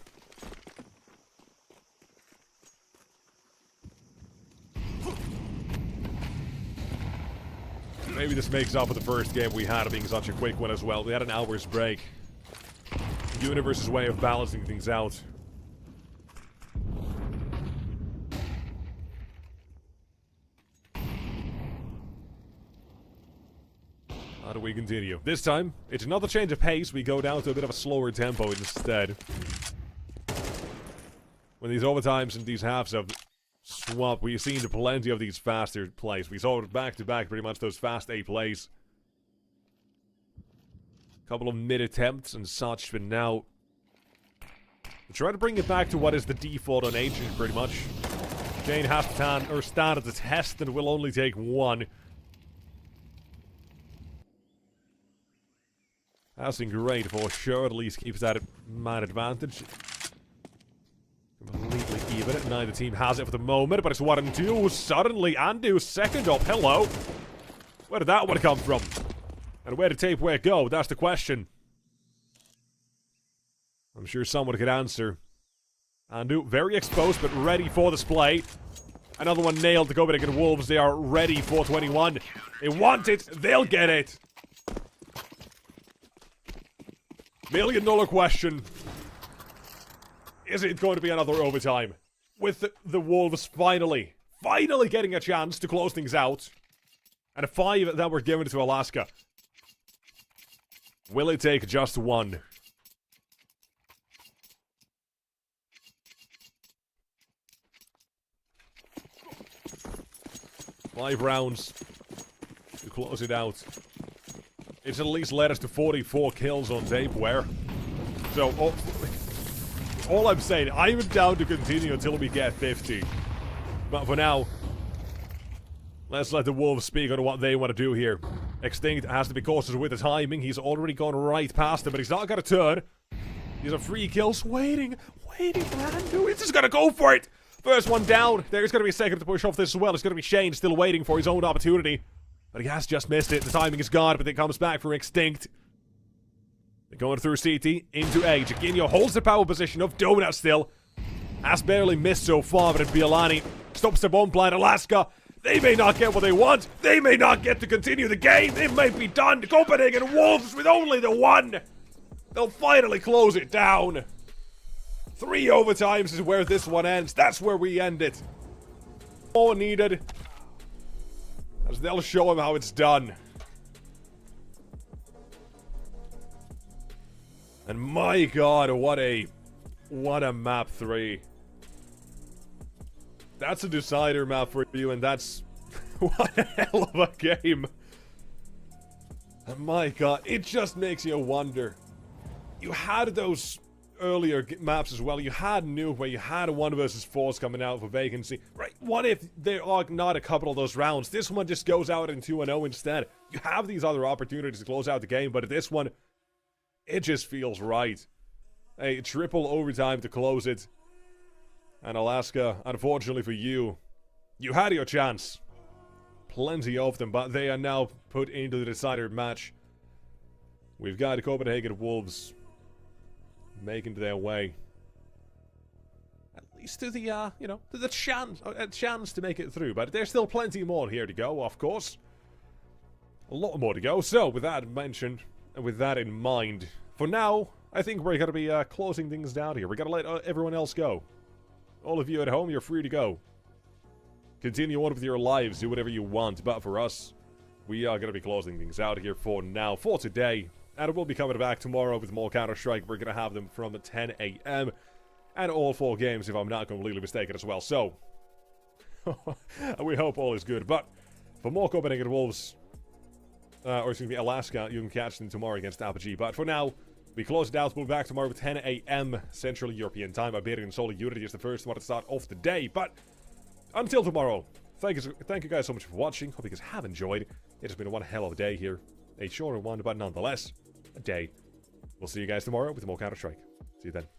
Maybe this makes up for the first game we had being such a quick one as well. We had an hour's break. Universe's way of balancing things out. How do we continue? This time, it's another change of pace. We go down to a bit of a slower tempo instead. When these overtimes and these halves have swapped, we've seen plenty of these faster plays. We saw it back-to-back, pretty much those fast A plays. Couple of mid-attempts and such, but now we try to bring it back to what is the default on Ancient, pretty much. Jane has to stand at the test and will only take one. That's been great for sure. At least keeps that man advantage. Completely even it. Neither team has it for the moment, but it's 1 and 2. Suddenly, Andu's second up. Hello. Where did that one come from? And where did Tapeware go? That's the question. I'm sure someone could answer. Andu, very exposed, but ready for display. Another one nailed to go back at Wolves. They are ready for 21. They want it. They'll get it. $1 million question. Is it going to be another overtime? With the Wolves finally getting a chance to close things out. And a 5 that were given to Alaska. Will it take just one? Five rounds to close it out. It's at least led us to 44 kills on Tapeware. So, all I'm saying, I'm down to continue until we get 50. But for now, let's let the Wolves speak on what they want to do here. Extinct has to be cautious with the timing. He's already gone right past him, but he's not going to turn. He's a free kills, waiting for Andu. He's just going to go for it. First one down. There's going to be a second to push off this as well. It's going to be Shane still waiting for his own opportunity. But he has just missed it. The timing is gone, but it comes back from Extinct. They're going through CT into A. Jaquinho holds the power position of Donut still. Has barely missed so far, but Biolani stops the bomb plant. Alaska, they may not get what they want. They may not get to continue the game. They may be done. Copenhagen Wolves with only the one. They'll finally close it down. 3 overtimes is where this one ends. That's where we end it. All needed. As they'll show him how it's done. And my god, what a map 3. That's a decider map for you, and that's what a hell of a game. And my god, it just makes you wonder. You had those earlier maps as well. You had Nuke where you had a 1 versus 4s coming out for vacancy. Right, what if there are not a couple of those rounds? This one just goes out in 2-0 instead. You have these other opportunities to close out the game, but this one, it just feels right. A triple overtime to close it. And Alaska, unfortunately for you, you had your chance. Plenty of them, but they are now put into the decider match. We've got the Copenhagen Wolves making their way. At least to the, to the chance to make it through. But there's still plenty more here to go, of course. A lot more to go. So, with that mentioned, and with that in mind, for now, I think we're going to be closing things down here. We're going to let everyone else go. All of you at home, you're free to go. continue on with your lives, do whatever you want. But for us, we are going to be closing things out here for now, for today. And we'll be coming back tomorrow with more Counter-Strike. We're going to have them from 10 a.m. and all 4 games, if I'm not completely mistaken as well. So, we hope all is good. But for more Copenhagen Wolves, or excuse me, Alaska, you can catch them tomorrow against Apogee. But for now, we close it out. We'll be back tomorrow with 10 a.m. Central European Time. Iberian Solar Unity is the first one to start off the day. But until tomorrow, thank you guys so much for watching. Hope you guys have enjoyed. It has been one hell of a day here. A shorter one, but nonetheless, a day. We'll see you guys tomorrow with more Counter-Strike. See you then.